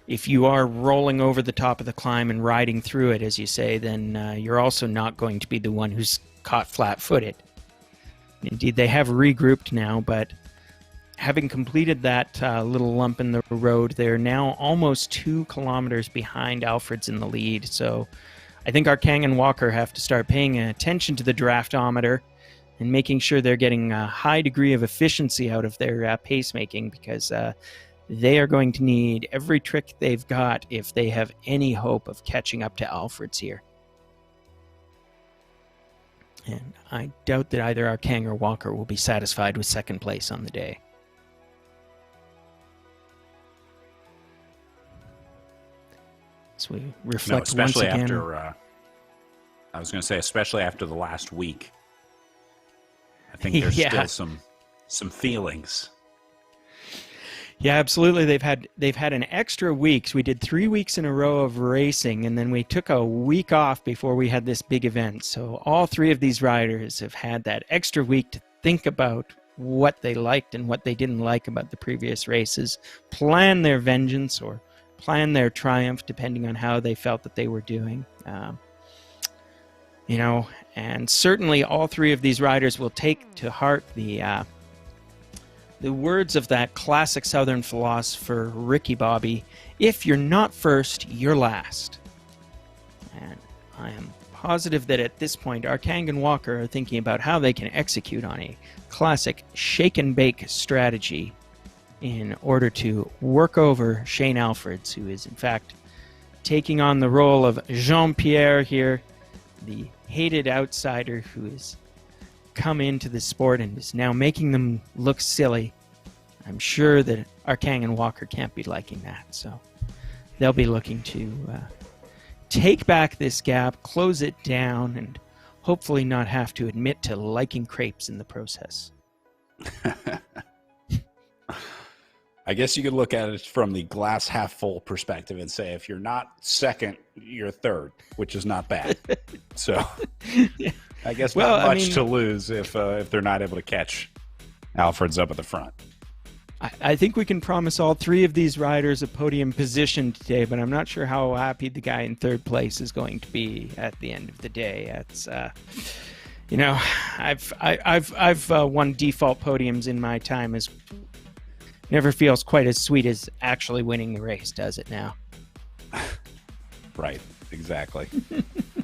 if you are rolling over the top of the climb and riding through it, as you say, then you're also not going to be the one who's caught flat-footed. Indeed, they have regrouped now, but having completed that little lump in the road, they're now almost 2 kilometers behind Alfred's in the lead. So I think Arkang and Walker have to start paying attention to the draftometer and making sure they're getting a high degree of efficiency out of their pacemaking, because they are going to need every trick they've got if they have any hope of catching up to Alfred's here. And I doubt that either Arkang or Walker will be satisfied with second place on the day. So we reflect especially once again. After, I was going to say, especially after the last week. I think there's still some feelings. Yeah, absolutely. They've had an extra week. So we did 3 weeks in a row of racing, and then we took a week off before we had this big event. So all three of these riders have had that extra week to think about what they liked and what they didn't like about the previous races, plan their vengeance or plan their triumph, depending on how they felt that they were doing. And certainly all three of these riders will take to heart the words of that classic Southern philosopher, Ricky Bobby: if you're not first, you're last. And I am positive that at this point, Arkang and Walker are thinking about how they can execute on a classic shake-and-bake strategy in order to work over Shane Alfreds, who is, in fact, taking on the role of Jean-Pierre here, the hated outsider who has come into the sport and is now making them look silly. I'm sure that Arkang and Walker can't be liking that, so they'll be looking to take back this gap, close it down, and hopefully not have to admit to liking crepes in the process. I guess you could look at it from the glass half full perspective and say, if you're not second, you're third, which is not bad. So Yeah. I guess not much to lose if they're not able to catch Alfred's up at the front. I think we can promise all three of these riders a podium position today, but I'm not sure how happy the guy in third place is going to be at the end of the day. It's I've won default podiums in my time. As never feels quite as sweet as actually winning the race, does it now? Right, exactly.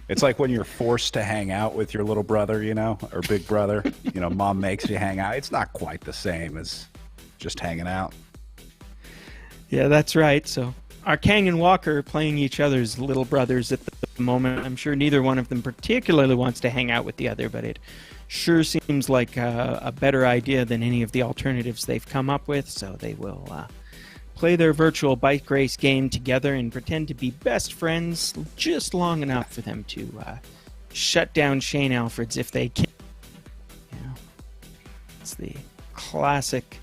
It's like when you're forced to hang out with your little brother, or big brother. Mom makes you hang out. It's not quite the same as just hanging out. Yeah, that's right. So Arkang and Walker are playing each other's little brothers at the moment. I'm sure neither one of them particularly wants to hang out with the other, but it sure seems like a better idea than any of the alternatives they've come up with. So they will play their virtual bike race game together and pretend to be best friends just long enough for them to shut down Shane Alfreds if they can. It's the classic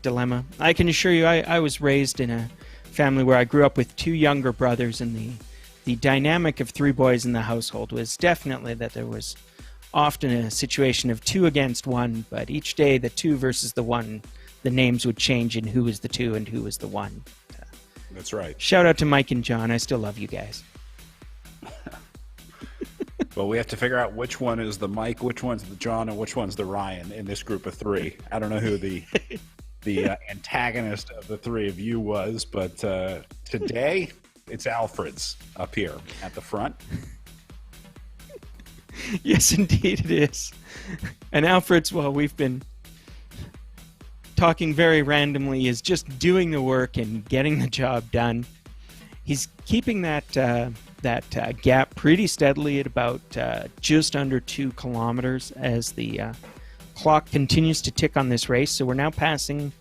dilemma. I can assure you, I was raised in a family where I grew up with two younger brothers, and the dynamic of three boys in the household was definitely that there was often a situation of two against one, but each day the two versus the one, the names would change in who was the two and who was the one. That's right. Shout out to Mike and John. I still love you guys. Well, we have to figure out which one is the Mike, which one's the John, and which one's the Ryan in this group of three. I don't know who the antagonist of the three of you was, but today it's Alfred's up here at the front. Yes, indeed it is. And Alfred's, well, we've been talking very randomly, is just doing the work and getting the job done. He's keeping that gap pretty steadily at about just under 2 kilometers as the clock continues to tick on this race. So we're now passing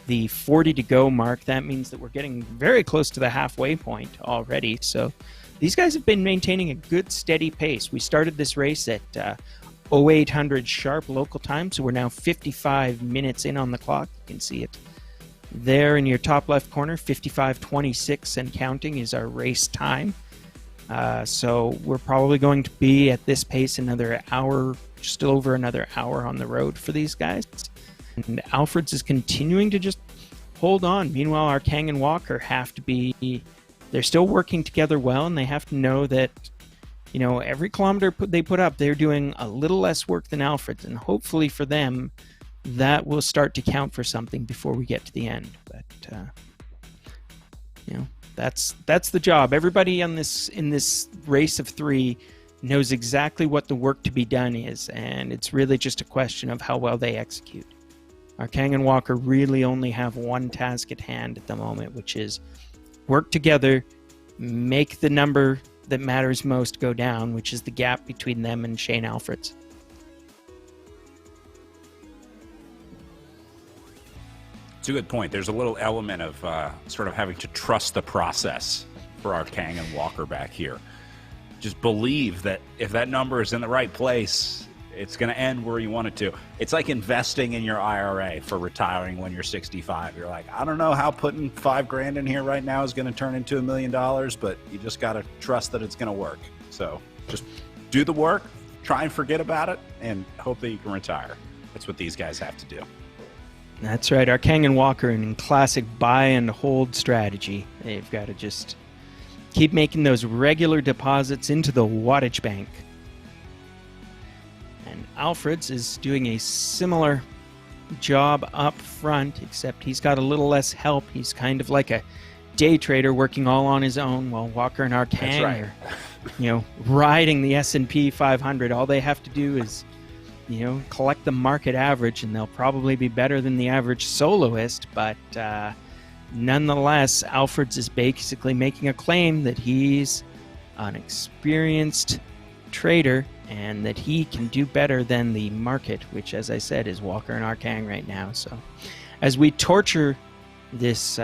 the 40 to go mark. That means that we're getting very close to the halfway point already. So these guys have been maintaining a good steady pace. We started this race at 0800 sharp local time, so we're now 55 minutes in on the clock. You can see it there in your top left corner. 55:26 and counting is our race time. So we're probably going to be at this pace another hour, just over another hour on the road for these guys. And Alfreds is continuing to just hold on. Meanwhile, Arkang and Walker have to be, they're still working together well, and they have to know that, every kilometer they put up, they're doing a little less work than Alfreds. And hopefully for them, that will start to count for something before we get to the end. But, that's the job. Everybody in this race of three knows exactly what the work to be done is, and it's really just a question of how well they execute. Arkang and Walker really only have one task at hand at the moment, which is work together, make the number that matters most go down, which is the gap between them and Shane Alfreds. It's a good point. There's a little element of sort of having to trust the process for Arkang and Walker back here. Just believe that if that number is in the right place, It's going to end where you want it to. It's like investing in your IRA for retiring when you're 65. You're like, I don't know how putting $5,000 in here right now is going to turn into $1 million, but you just got to trust that it's going to work. So just do the work, try and forget about it, and hope that you can retire. That's what these guys have to do. That's right. Arkang and Walker in classic buy and hold strategy. They've got to just keep making those regular deposits into the wattage bank. And Alfred's is doing a similar job up front, except he's got a little less help. He's kind of like a day trader working all on his own, while Walker and Arkang are, riding the S&P 500. All they have to do is collect the market average, and they'll probably be better than the average soloist. But nonetheless, Alfred's is basically making a claim that he's an experienced trader and that he can do better than the market, which, as I said, is Walker and Arkang right now. So as we torture this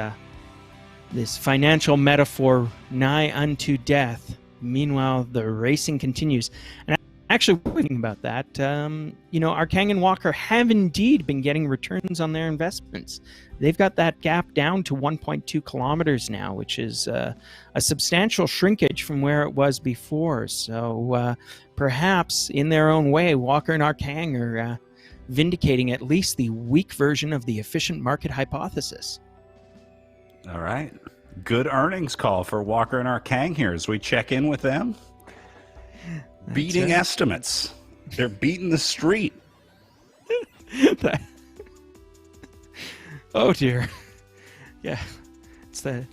financial metaphor nigh unto death, meanwhile, the racing continues. And actually, thinking about that, Arkang and Walker have indeed been getting returns on their investments. They've got that gap down to 1.2 kilometers now, which is a substantial shrinkage from where it was before. So perhaps, in their own way, Walker and Arkang are vindicating at least the weak version of the efficient market hypothesis. All right. Good earnings call for Walker and Arkang here as we check in with them. Beating estimates. They're beating the street. Oh dear. Yeah, it's the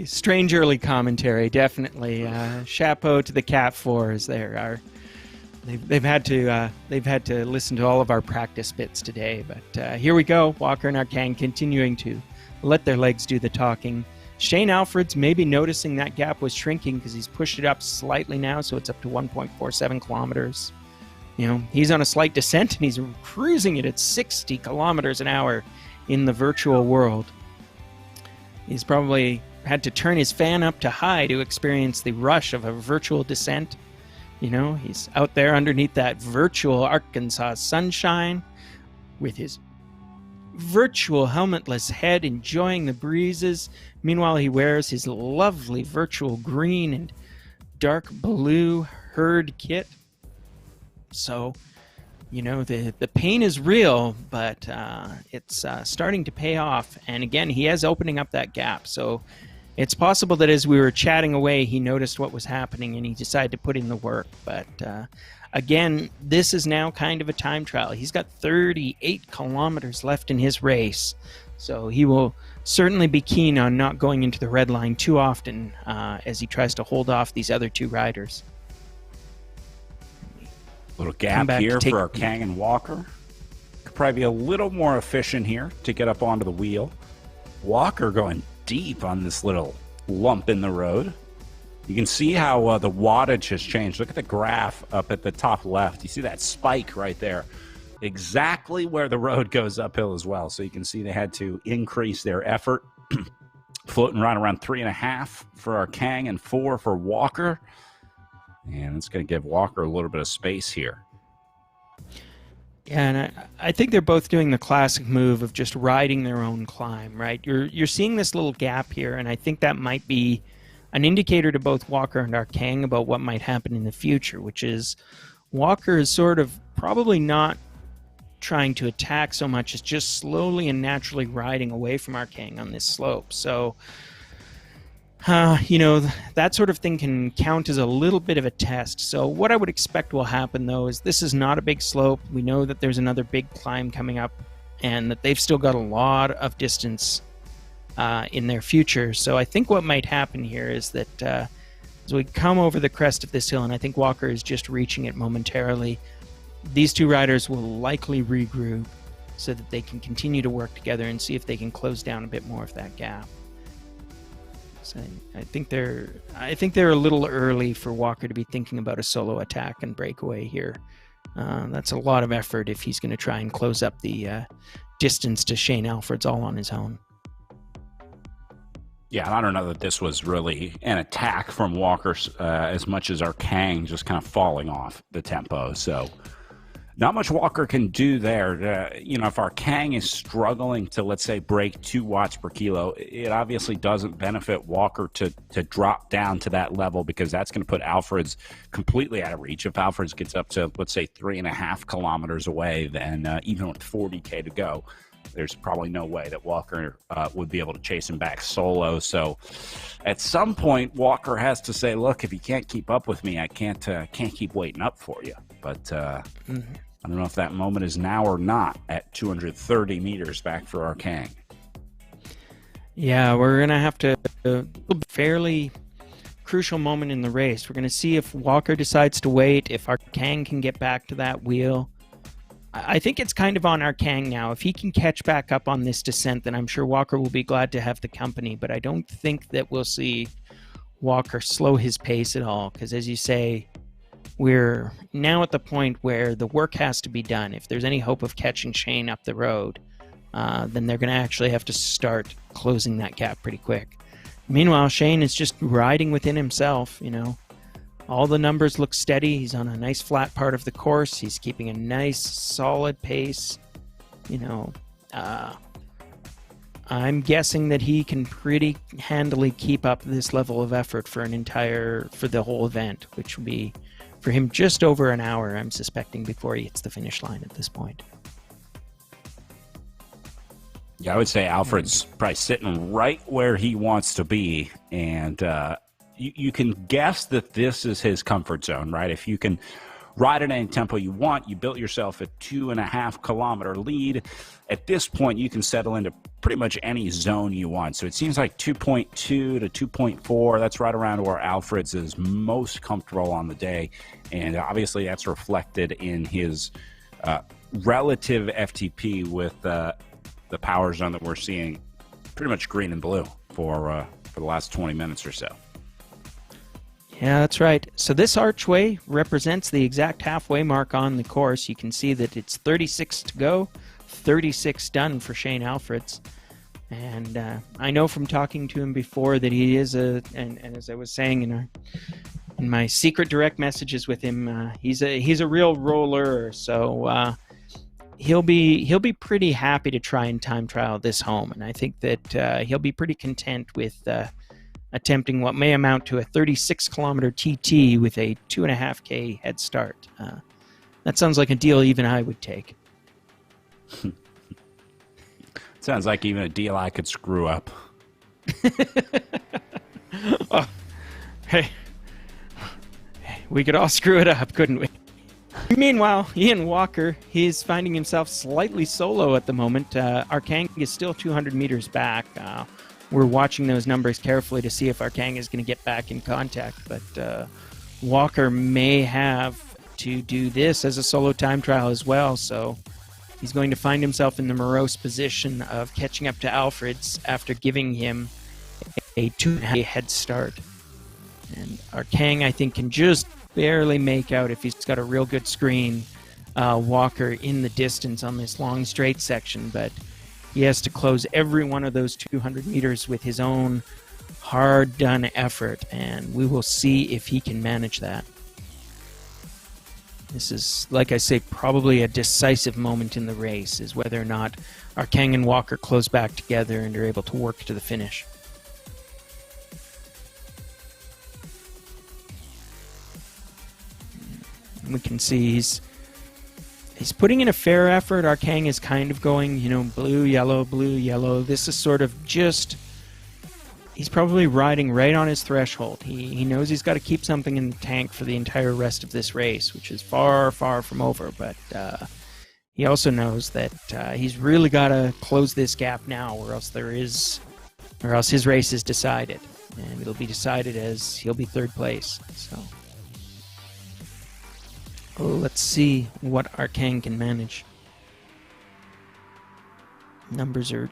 strange early commentary. Definitely. Chapeau to the Cat Fours. They've had to listen to all of our practice bits today. But here we go. Walker and Arkang continuing to let their legs do the talking. Shane Alfred's maybe noticing that gap was shrinking because he's pushed it up slightly now, so it's up to 1.47 kilometers. He's on a slight descent, and he's cruising it at 60 kilometers an hour in the virtual world. He's probably had to turn his fan up to high to experience the rush of a virtual descent. He's out there underneath that virtual Arkansas sunshine with his virtual helmetless head, enjoying the breezes. Meanwhile, he wears his lovely virtual green and dark blue herd kit. So, the pain is real, but it's starting to pay off. And again, he is opening up that gap. So it's possible that as we were chatting away, he noticed what was happening and he decided to put in the work. But again, this is now kind of a time trial. He's got 38 kilometers left in his race, so he will certainly be keen on not going into the red line too often as he tries to hold off these other two riders. Little gap here for Arkang and Walker. Could probably be a little more efficient here to get up onto the wheel. Walker going deep on this little lump in the road. You can see how the wattage has changed. Look at the graph up at the top left. You see that spike right there. Exactly where the road goes uphill as well. So you can see they had to increase their effort. Floating right around 3.5 for Arkang and 4 for Walker. And it's going to give Walker a little bit of space here. Yeah, and I think they're both doing the classic move of just riding their own climb, right? You're seeing this little gap here, and I think that might be an indicator to both Walker and Arkang about what might happen in the future, which is Walker is sort of probably not trying to attack so much as just slowly and naturally riding away from Arkang on this slope. So, that sort of thing can count as a little bit of a test. So what I would expect will happen, though, is this is not a big slope. We know that there's another big climb coming up and that they've still got a lot of distance in their future. So I think what might happen here is that as we come over the crest of this hill, and I think Walker is just reaching it momentarily, these two riders will likely regroup so that they can continue to work together and see if they can close down a bit more of that gap. So I think they're a little early for Walker to be thinking about a solo attack and breakaway here. That's a lot of effort if he's going to try and close up the distance to Shane Alfred's all on his own. Yeah, and I don't know that this was really an attack from Walker as much as Arkang just kind of falling off the tempo. So Not much Walker can do there. If our Kang is struggling to, let's say, break 2 watts per kilo, it obviously doesn't benefit Walker to drop down to that level, because that's going to put Alfred's completely out of reach. If Alfred's gets up to, let's say, 3.5 kilometers away, then even with 40K to go, there's probably no way that Walker would be able to chase him back solo. So at some point, Walker has to say, look, if you can't keep up with me, I can't keep waiting up for you. But I don't know if that moment is now or not at 230 meters back for our Kang. Yeah, we're going to have to a fairly crucial moment in the race. We're going to see if Walker decides to wait, if our Kang can get back to that wheel. I think it's kind of on our Kang now. If he can catch back up on this descent, then I'm sure Walker will be glad to have the company. But I don't think that we'll see Walker slow his pace at all, because as you say, we're now at the point where the work has to be done. If there's any hope of catching Shane up the road, then they're going to actually have to start closing that gap pretty quick. Meanwhile, Shane is just riding within himself, All the numbers look steady. He's on a nice flat part of the course. He's keeping a nice solid pace. I'm guessing that he can pretty handily keep up this level of effort for the whole event, which would be for him just over an hour, I'm suspecting, before he hits the finish line at this point. Yeah, I would say Alfred's probably sitting right where he wants to be, and you can guess that this is his comfort zone, right? If you can ride at any tempo you want, you built yourself a 2.5 kilometer lead. At this point, you can settle into pretty much any zone you want. So it seems like 2.2 to 2.4, that's right around where Alfred's is most comfortable on the day. And obviously that's reflected in his relative FTP with the power zone that we're seeing pretty much green and blue for the last 20 minutes or so. Yeah, that's right. So this archway represents the exact halfway mark on the course. You can see that it's 36 to go, 36 done for Shane Alfreds. And I know from talking to him before that he is and as I was saying in my secret direct messages with him, he's a real roller. So he'll be pretty happy to try and time trial this home. And I think that he'll be pretty content with attempting what may amount to a 36-kilometer TT with a 2.5K head start. That sounds like a deal even I would take. Sounds like even a deal I could screw up. Oh, hey, we could all screw it up, couldn't we? Meanwhile, Ian Walker, he's finding himself slightly solo at the moment. Our Kang is still 200 meters back. We're watching those numbers carefully to see if our Kang is going to get back in contact, but Walker may have to do this as a solo time trial as well, so he's going to find himself in the morose position of catching up to Alfred's after giving him a 2.5 head start. And our Kang, I think, can just barely make out, if he's got a real good screen, Walker in the distance on this long straight section, but he has to close every one of those 200 meters with his own hard-done effort, and we will see if he can manage that. This is, like I say, probably a decisive moment in the race, is whether or not our Kang and Walker close back together and are able to work to the finish. And we can see he's putting in a fair effort. Our Kang is kind of going, blue, yellow, blue, yellow. This is sort of just, he's probably riding right on his threshold. He knows he's got to keep something in the tank for the entire rest of this race, which is far, far from over. But he also knows that he's really got to close this gap now, or else his race is decided. And it'll be decided as he'll be third place. So let's see what our Kang can manage. Numbers are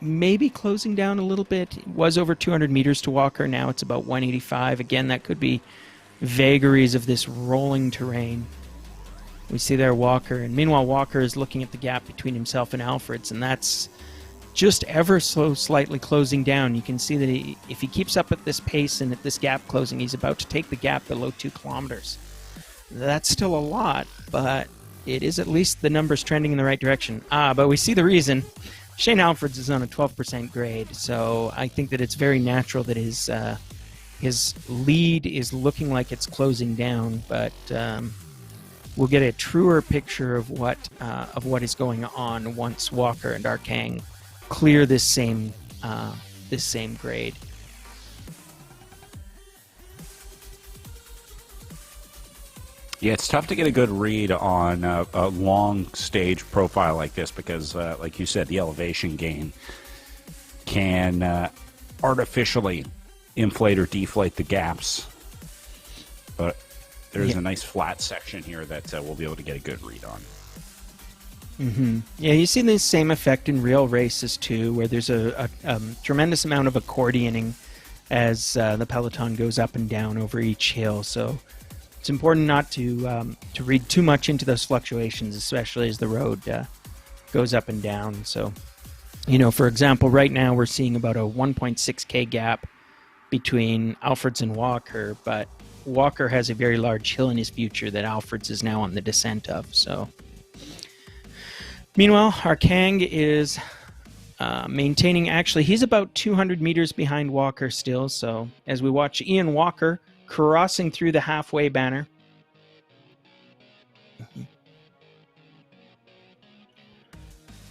maybe closing down a little bit. It was over 200 meters to Walker. Now it's about 185. Again, that could be vagaries of this rolling terrain. We see there Walker, and meanwhile Walker is looking at the gap between himself and Alfred's, and that's just ever so slightly closing down. You can see that if he keeps up at this pace and at this gap closing, he's about to take the gap below 2 kilometers. That's still a lot, but it is at least the numbers trending in the right direction. But we see the reason. Shane Alfred's is on a 12% grade, so I think that it's very natural that his lead is looking like it's closing down, but we'll get a truer picture of what is going on once Walker and Arkang clear this same grade. Yeah, it's tough to get a good read on a long stage profile like this because, like you said, the elevation gain can artificially inflate or deflate the gaps. But there's a nice flat section here that we'll be able to get a good read on. Mm-hmm. Yeah, you see the same effect in real races too, where there's a tremendous amount of accordioning as the peloton goes up and down over each hill. So it's important not to read too much into those fluctuations, especially as the road goes up and down. So, for example, right now we're seeing about a 1.6K gap between Alfred's and Walker, but Walker has a very large hill in his future that Alfred's is now on the descent of. So, meanwhile, Arkang is maintaining. Actually, he's about 200 meters behind Walker still. So, as we watch Ian Walker crossing through the halfway banner. And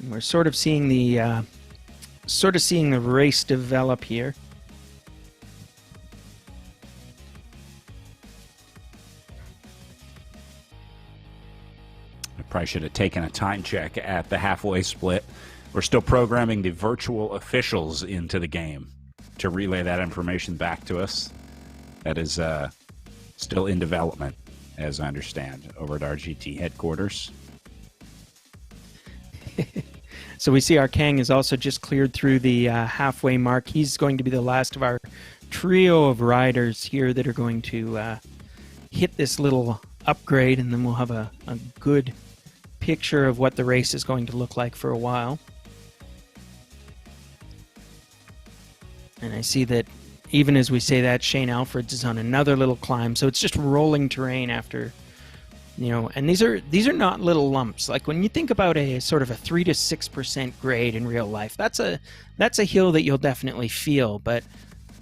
we're sort of seeing the race develop here. I probably should have taken a time check at the halfway split. We're still programming the virtual officials into the game to relay that information back to us. That is still in development, as I understand, over at RGT headquarters. So we see Arkang is also just cleared through the halfway mark. He's going to be the last of our trio of riders here that are going to hit this little upgrade, and then we'll have a good picture of what the race is going to look like for a while. And I see that even as we say that, Shane Alfred's is on another little climb, so it's just rolling terrain after, and these are not little lumps. Like when you think about a sort of a 3 to 6% grade in real life, that's a hill that you'll definitely feel. But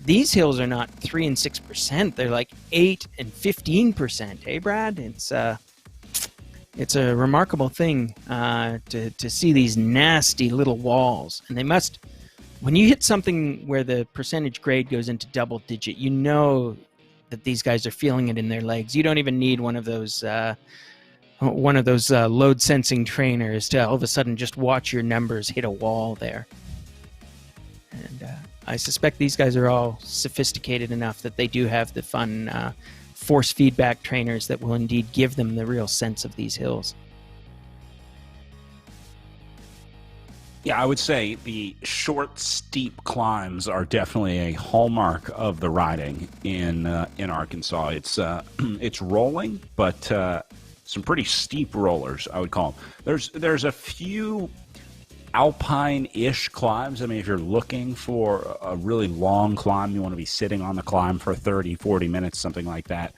these hills are not 3 and 6%; they're like 8 and 15%. Hey, Brad, it's a remarkable thing to see these nasty little walls, and they must. When you hit something where the percentage grade goes into double digit, you know that these guys are feeling it in their legs. You don't even need one of those load sensing trainers to all of a sudden just watch your numbers hit a wall there. And I suspect these guys are all sophisticated enough that they do have the fun force feedback trainers that will indeed give them the real sense of these hills. Yeah, I would say the short, steep climbs are definitely a hallmark of the riding in Arkansas. It's rolling, but some pretty steep rollers, I would call them. There's a few alpine-ish climbs. I mean, if you're looking for a really long climb, you want to be sitting on the climb for 30, 40 minutes, something like that.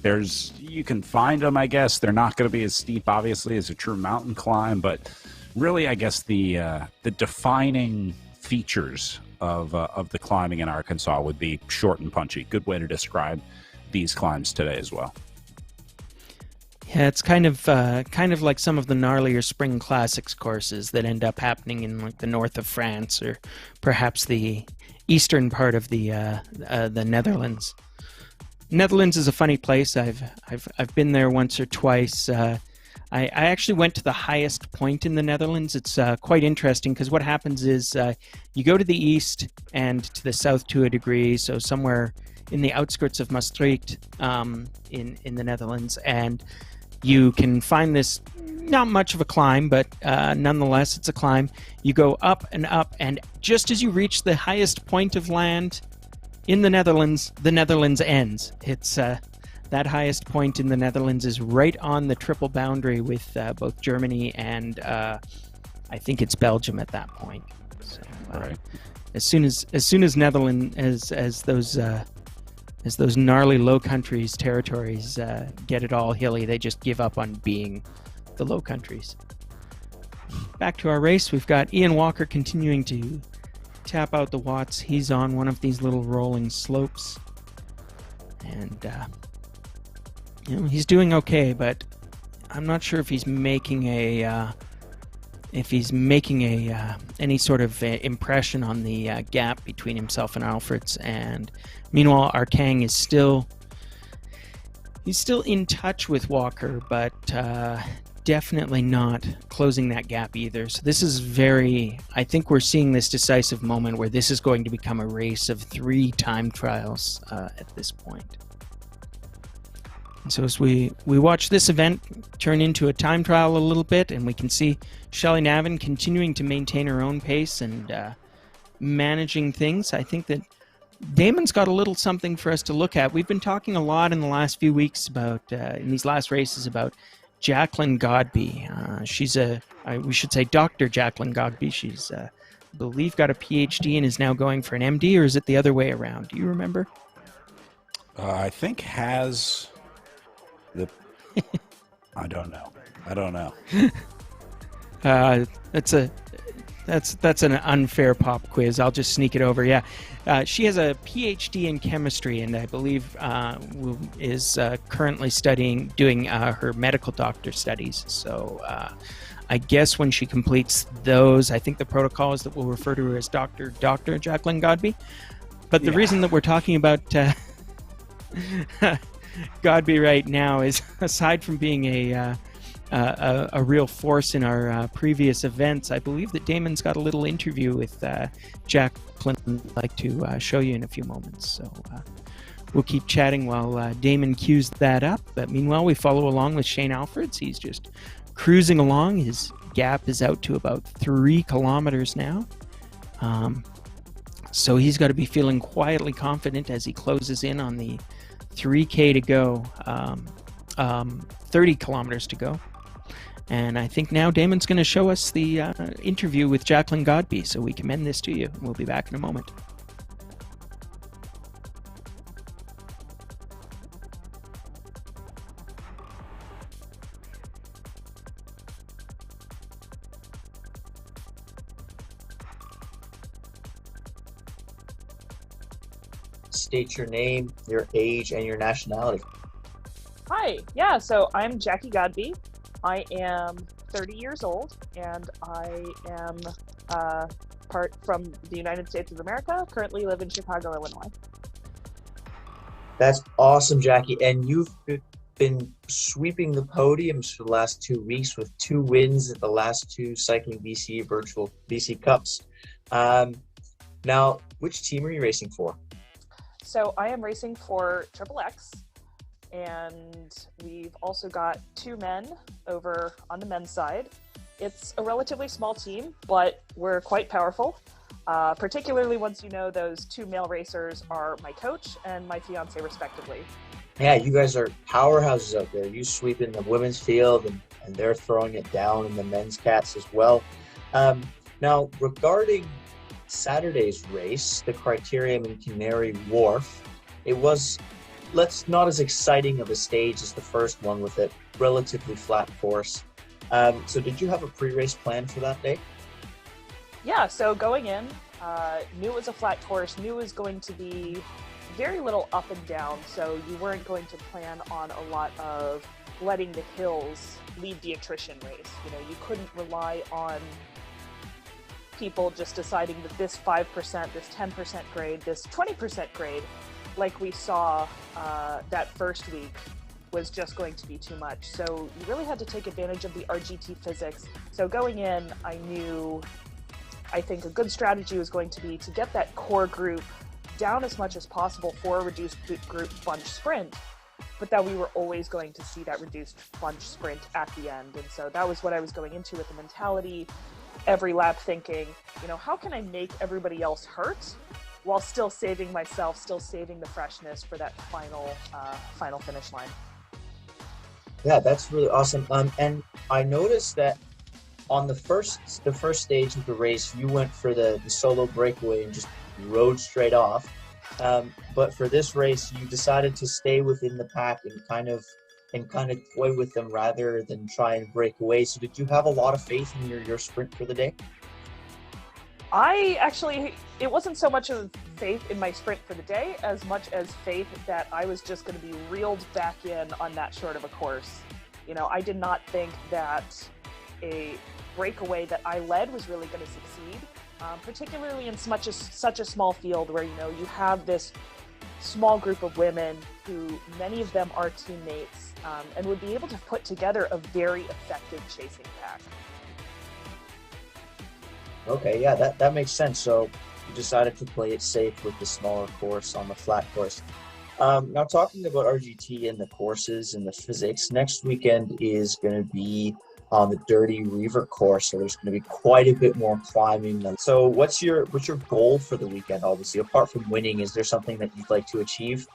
You can find them, I guess. They're not going to be as steep, obviously, as a true mountain climb, but really, I guess the defining features of the climbing in Arkansas would be short and punchy. Good way to describe these climbs today as well. Yeah, it's kind of like some of the gnarlier spring classics courses that end up happening in like the north of France or perhaps the eastern part of the Netherlands. Netherlands is a funny place. I've been there once or twice. I actually went to the highest point in the Netherlands. It's quite interesting because what happens is you go to the east and to the south to a degree, so somewhere in the outskirts of Maastricht in the Netherlands, and you can find this not much of a climb, but nonetheless it's a climb. You go up, and just as you reach the highest point of land in the Netherlands ends. It's that highest point in the Netherlands is right on the triple boundary with both Germany and I think it's Belgium at that point. So, right. As soon as Netherlands as those as those gnarly Low Countries territories get it all hilly, they just give up on being the Low Countries. Back to our race, we've got Ian Walker continuing to tap out the watts. He's on one of these little rolling slopes, and he's doing okay, but I'm not sure if he's making any sort of impression on the gap between himself and Alfred's. And meanwhile, Arkang is still in touch with Walker, but definitely not closing that gap either. So this is I think we're seeing this decisive moment where this is going to become a race of 3 time trials at this point. And so as we watch this event turn into a time trial a little bit, and we can see Shelley Navin continuing to maintain her own pace and managing things, I think that Damon's got a little something for us to look at. We've been talking a lot in the last few weeks about, in these last races, about Jacqueline Godby. We should say Dr. Jacqueline Godby. She's, I believe, got a PhD and is now going for an MD, or is it the other way around? Do you remember? I think has the... I don't know. That's an unfair pop quiz. I'll just sneak it over. Yeah, she has a PhD in chemistry, and I believe is currently doing her medical doctor studies. So I guess when she completes those, I think the protocol is that we'll refer to her as Dr. Jacqueline Godby. But the reason that we're talking about Godby right now is, aside from being a real force in our previous events, I believe that Damon's got a little interview with Jacqueline I'd like to show you in a few moments. So we'll keep chatting while Damon cues that up. But meanwhile, we follow along with Shane Alfreds. He's just cruising along. His gap is out to about 3 kilometers now. So he's got to be feeling quietly confident as he closes in on the 3K to go, 30 kilometers to go. And I think now Damon's going to show us the interview with Jacqueline Godby, so we commend this to you. We'll be back in a moment. State your name, your age, and your nationality. Hi, yeah, so I'm Jackie Godby. I am 30 years old, and I am part from the United States of America. Currently live in Chicago, Illinois. That's awesome, Jackie. And you've been sweeping the podiums for the last 2 weeks with 2 wins at the last 2 Cycling BC virtual BC Cups. Now, which team are you racing for? So I am racing for X, and we've also got 2 men over on the men's side. It's a relatively small team, but we're quite powerful, particularly once you know those 2 male racers are my coach and my fiance, respectively. Yeah, you guys are powerhouses out there. You sweep in the women's field, and they're throwing it down in the men's cats as well. Now, regarding Saturday's race, the Criterium in Canary Wharf, it was not as exciting of a stage as the first one with a relatively flat course. So did you have a pre-race plan for that day? Yeah, so going in, knew it was a flat course, knew it was going to be very little up and down, so you weren't going to plan on a lot of letting the hills lead the attrition race. You know, you couldn't rely on people just deciding that this 5%, this 10% grade, this 20% grade, like we saw that first week, was just going to be too much. So you really had to take advantage of the RGT physics. So going in, I think a good strategy was going to be to get that core group down as much as possible for a reduced group bunch sprint, but that we were always going to see that reduced bunch sprint at the end. And so that was what I was going into with the mentality, every lap thinking, you know, how can I make everybody else hurt while still saving myself, still saving the freshness for that final finish line. Yeah, that's really awesome. And I noticed that on the first stage of the race, you went for the solo breakaway and just rode straight off. But for this race, you decided to stay within the pack and kind of toy with them rather than try and break away. So did you have a lot of faith in your sprint for the day? It wasn't so much of faith in my sprint for the day as much as faith that I was just going to be reeled back in on that short of a course. You know, I did not think that a breakaway that I led was really going to succeed, particularly in such a small field where, you know, you have this small group of women who many of them are teammates, and would be able to put together a very effective chasing pack. Okay, yeah, that makes sense. So you decided to play it safe with the smaller course on the flat course. Now, talking about RGT and the courses and the physics, next weekend is going to be on the Dirty Reaver course, so there's going to be quite a bit more climbing. So what's your goal for the weekend, obviously? Apart from winning, is there something that you'd like to achieve?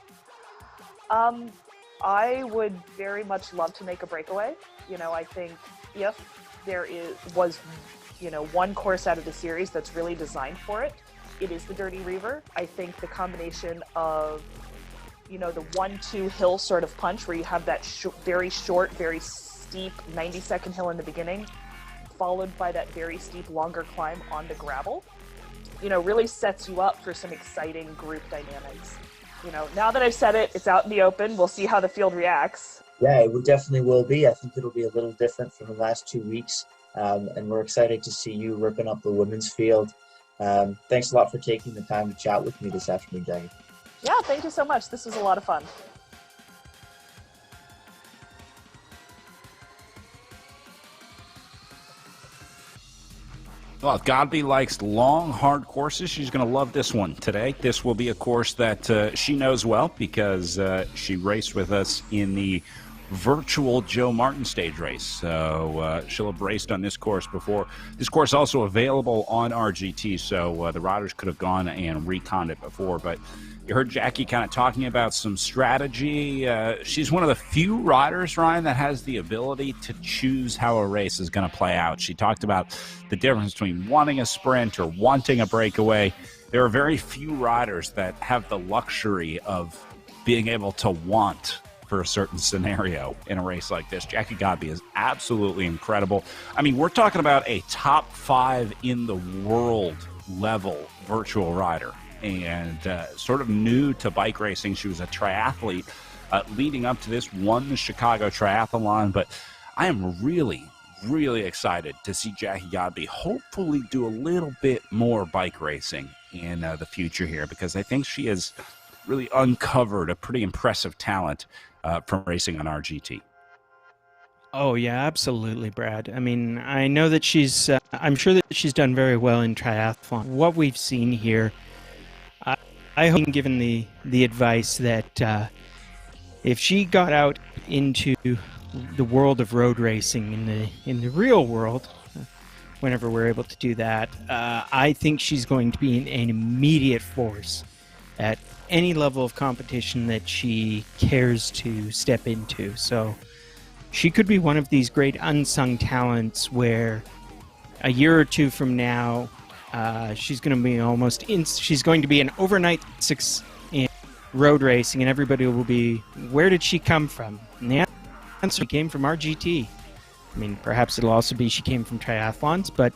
I would very much love to make a breakaway. You know, I think if there was one course out of the series that's really designed for it, it is the Dirty Reaver. I think the combination of, you know, the 1-2 hill sort of punch where you have that very short, very steep 90-second hill in the beginning, followed by that very steep, longer climb on the gravel, you know, really sets you up for some exciting group dynamics. You know, now that I've said it, it's out in the open. We'll see how the field reacts. Yeah, it definitely will be. I think it'll be a little different from the last 2 weeks. And we're excited to see you ripping up the women's field. Thanks a lot for taking the time to chat with me this afternoon, Jackie. Yeah, thank you so much. This was a lot of fun. Well, if Godby likes long, hard courses, she's going to love this one today. This will be a course that she knows well because she raced with us in the virtual Joe Martin stage race. So she'll have raced on this course before. This course also available on RGT, so the riders could have gone and reconned it before. But you heard Jackie kind of talking about some strategy. She's one of the few riders, Ryan, that has the ability to choose how a race is going to play out. She talked about the difference between wanting a sprint or wanting a breakaway. There are very few riders that have the luxury of being able to want for a certain scenario in a race like this. Jackie Godby is absolutely incredible. I mean, we're talking about a top 5 in the world level virtual rider, and sort of new to bike racing. She was a triathlete leading up to this, won the Chicago Triathlon, but I am really, really excited to see Jackie Godby hopefully do a little bit more bike racing in the future here, because I think she has really uncovered a pretty impressive talent from racing on RGT. Oh, yeah, absolutely, Brad. I mean, I know that I'm sure that she's done very well in triathlon. What we've seen here, I hope, given the advice that if she got out into the world of road racing in the real world, whenever we're able to do that, I think she's going to be an immediate force at any level of competition that she cares to step into. So she could be one of these great unsung talents where a year or two from now, she's going to be an overnight success in road racing, and everybody will be, where did she come from? And the answer came from RGT. I mean, perhaps it'll also be she came from triathlons, but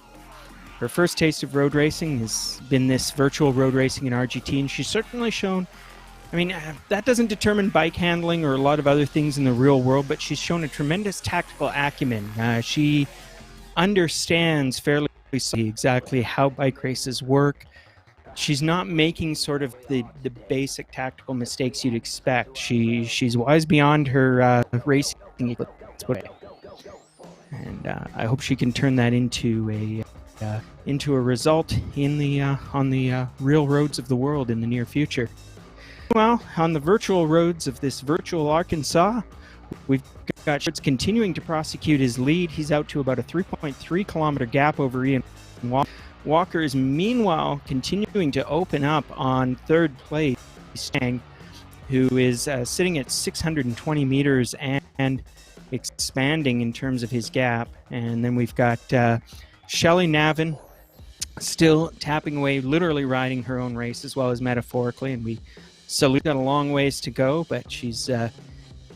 her first taste of road racing has been this virtual road racing in RGT, and she's certainly shown, I mean, that doesn't determine bike handling or a lot of other things in the real world, but she's shown a tremendous tactical acumen. She understands fairly exactly how bike races work. She's not making sort of the basic tactical mistakes you'd expect. She's wise beyond her racing, and I hope she can turn that into a result on the real roads of the world in the near future. Well, on the virtual roads of this virtual Arkansas, we've got Schwartz continuing to prosecute his lead. He's out to about a 3.3 kilometer gap over Ian Walker. Walker is meanwhile continuing to open up on third place, who is sitting at 620 meters and expanding in terms of his gap. And then we've got Shelley Navin still tapping away, literally riding her own race as well as metaphorically, and we salute. Got a long ways to go, but she's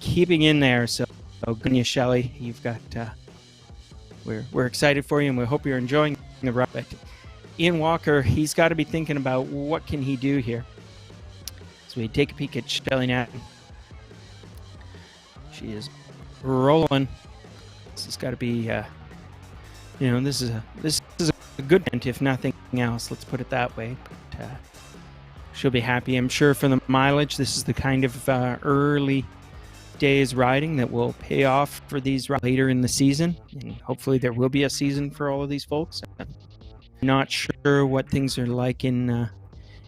keeping in there. So good on you, Shelley. You've got we're excited for you, and we hope you're enjoying the ride. But Ian Walker, he's got to be thinking about what can he do here. So we take a peek at Shelley Nathan. She is rolling. This has got to be, this is a good event, if nothing else. Let's put it that way. But she'll be happy, I'm sure, for the mileage. This is the kind of early days riding that will pay off for these later in the season, and hopefully there will be a season for all of these folks. I'm not sure what things are like in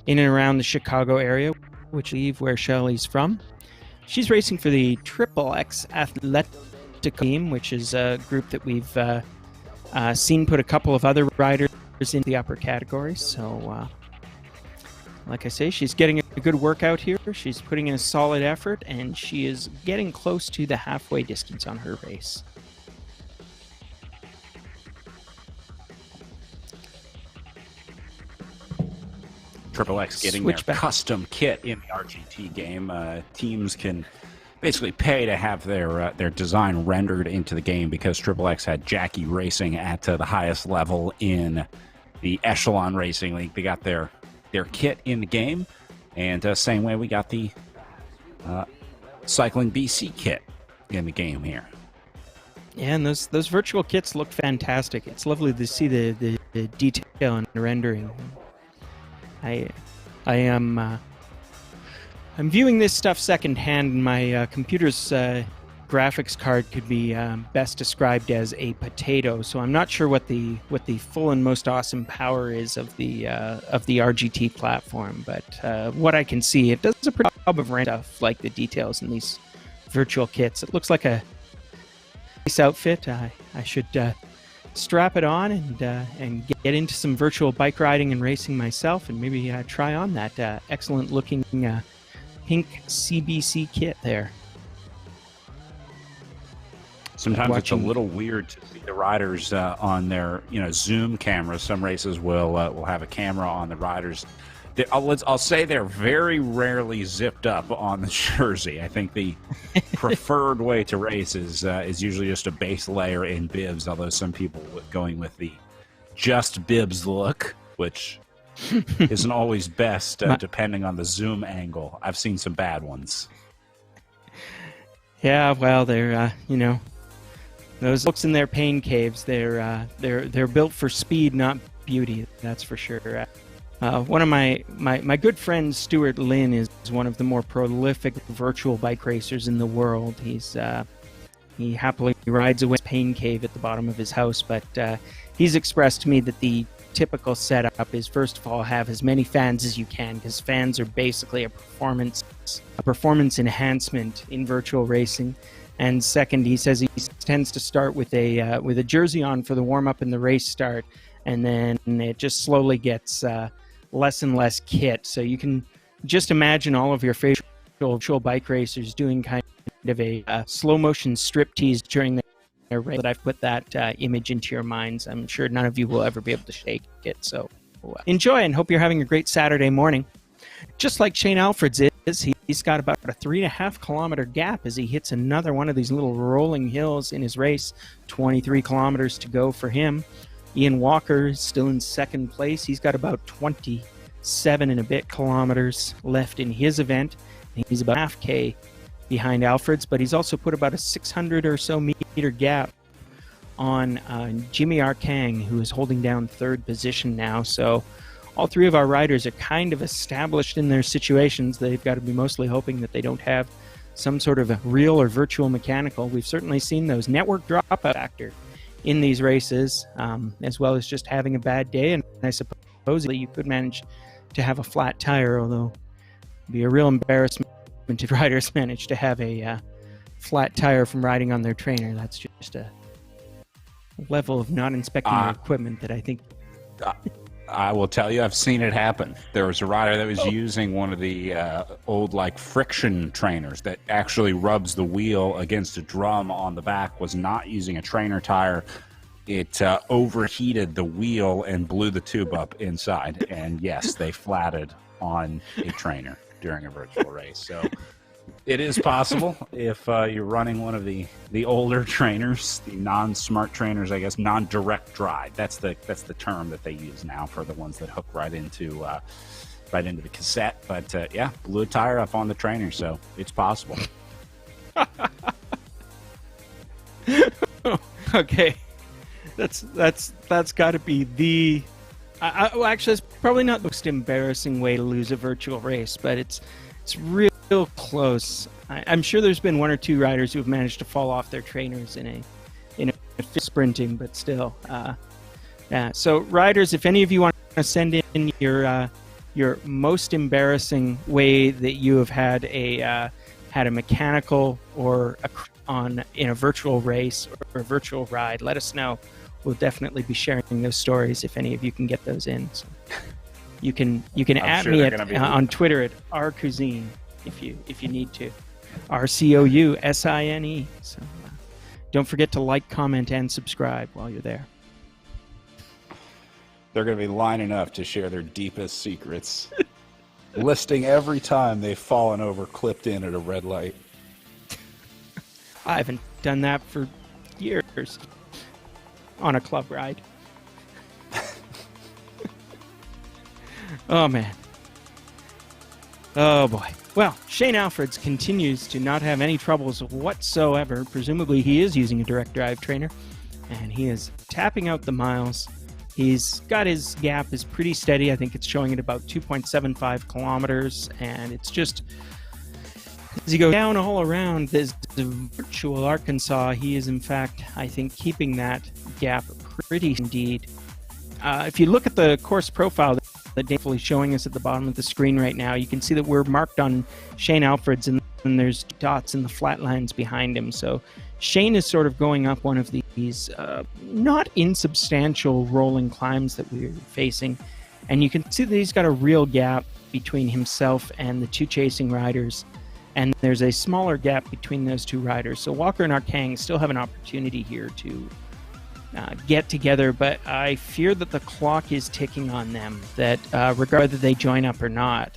and around the Chicago area, which leave where Shelley's from. She's racing for the X Athletic team, which is a group that we've seen put a couple of other riders in the upper categories. So, like I say, she's getting a good workout here. She's putting in a solid effort, and she is getting close to the halfway distance on her race. X getting Switch their back. custom kit in the RGT game. Teams can basically pay to have their design rendered into the game because X had Jackie Racing at the highest level in the Echelon Racing League. They got their kit in the game, and same way we got the Cycling BC kit in the game here. Yeah, and those virtual kits look fantastic. It's lovely to see the detail and the rendering. I'm viewing this stuff secondhand, and my computer's graphics card could be best described as a potato. So I'm not sure what the full and most awesome power is of the RGT platform, but what I can see, it does a pretty good job of rendering stuff like the details in these virtual kits. It looks like a nice outfit. I should strap it on and get into some virtual bike riding and racing myself, and maybe try on that excellent looking pink CBC kit there. Sometimes it's a little weird to see the riders on their Zoom cameras. Some races will have a camera on the riders. I'll say they're very rarely zipped up on the jersey. I think the preferred way to race is usually just a base layer in bibs, although some people going with the just bibs look, which isn't always best depending on the zoom angle. I've seen some bad ones. Yeah, well, they're those folks in their pain caves. They're built for speed, not beauty. That's for sure. One of my good friends, Stuart Lynn, is one of the more prolific virtual bike racers in the world. He happily rides away his pain cave at the bottom of his house, but he's expressed to me that the typical setup is, first of all, have as many fans as you can, because fans are basically a performance enhancement in virtual racing. And second, he says he tends to start with a jersey on for the warm up and the race start, and then it just slowly gets less and less kit. So you can just imagine all of your favorite virtual bike racers doing kind of a slow motion striptease during their race. That I've put that image into your minds. I'm sure none of you will ever be able to shake it. So enjoy, and hope you're having a great Saturday morning. Just like Shane Alfred's is, he's got about a 3.5 kilometer gap as he hits another one of these little rolling hills in his race. 23 kilometers to go for him. Ian Walker is still in second place. He's got about 27 and a bit kilometers left in his event. He's about half K behind Alfred's, but he's also put about a 600 or so meter gap on Jimmy R. Kang, who is holding down third position now. So all three of our riders are kind of established in their situations. They've got to be mostly hoping that they don't have some sort of a real or virtual mechanical. We've certainly seen those network dropout factor in these races, as well as just having a bad day. And I suppose you could manage to have a flat tire, although it'd be a real embarrassment if riders manage to have a flat tire from riding on their trainer. That's just a level of not inspecting your equipment that I think... I will tell you, I've seen it happen. There was a rider that was using one of the old friction trainers that actually rubs the wheel against a drum on the back, was not using a trainer tire, it overheated the wheel and blew the tube up inside. And yes, they flatted on a trainer during a virtual race. So it is possible if you're running one of the older trainers, the non-smart trainers, I guess, non-direct drive. That's the term that they use now for the ones that hook right into the cassette. But yeah, blew a tire up on the trainer, so it's possible. Okay, that's got to be the. Well, actually, it's probably not the most embarrassing way to lose a virtual race, but it's real close. I'm sure there's been one or two riders who have managed to fall off their trainers in a sprinting, but still. Yeah. So, riders, if any of you want to send in your most embarrassing way that you have had a mechanical or in a virtual race or a virtual ride, let us know. We'll definitely be sharing those stories if any of you can get those in. So you can add me on Twitter at rcousine if you need to, RCOUSINE. So don't forget to like, comment, and subscribe while you're there. They're going to be lining up to share their deepest secrets, listing every time they've fallen over, clipped in at a red light. I haven't done that for years. On a club ride. Oh, man. Oh, boy. Well, Shane Alfreds continues to not have any troubles whatsoever. Presumably, he is using a direct drive trainer, and he is tapping out the miles. He's got his gap is pretty steady. I think it's showing at about 2.75 kilometers, and it's just... As you go down all around this virtual Arkansas, he is, in fact, I think, keeping that gap pretty indeed. If you look at the course profile that Dave's showing us at the bottom of the screen right now, you can see that we're marked on Shane Alfreds, and there's dots in the flat lines behind him. So Shane is sort of going up one of these not insubstantial rolling climbs that we're facing. And you can see that he's got a real gap between himself and the two chasing riders. And there's a smaller gap between those two riders. So Walker and Arkang still have an opportunity here to get together, but I fear that the clock is ticking on them, that regardless whether they join up or not,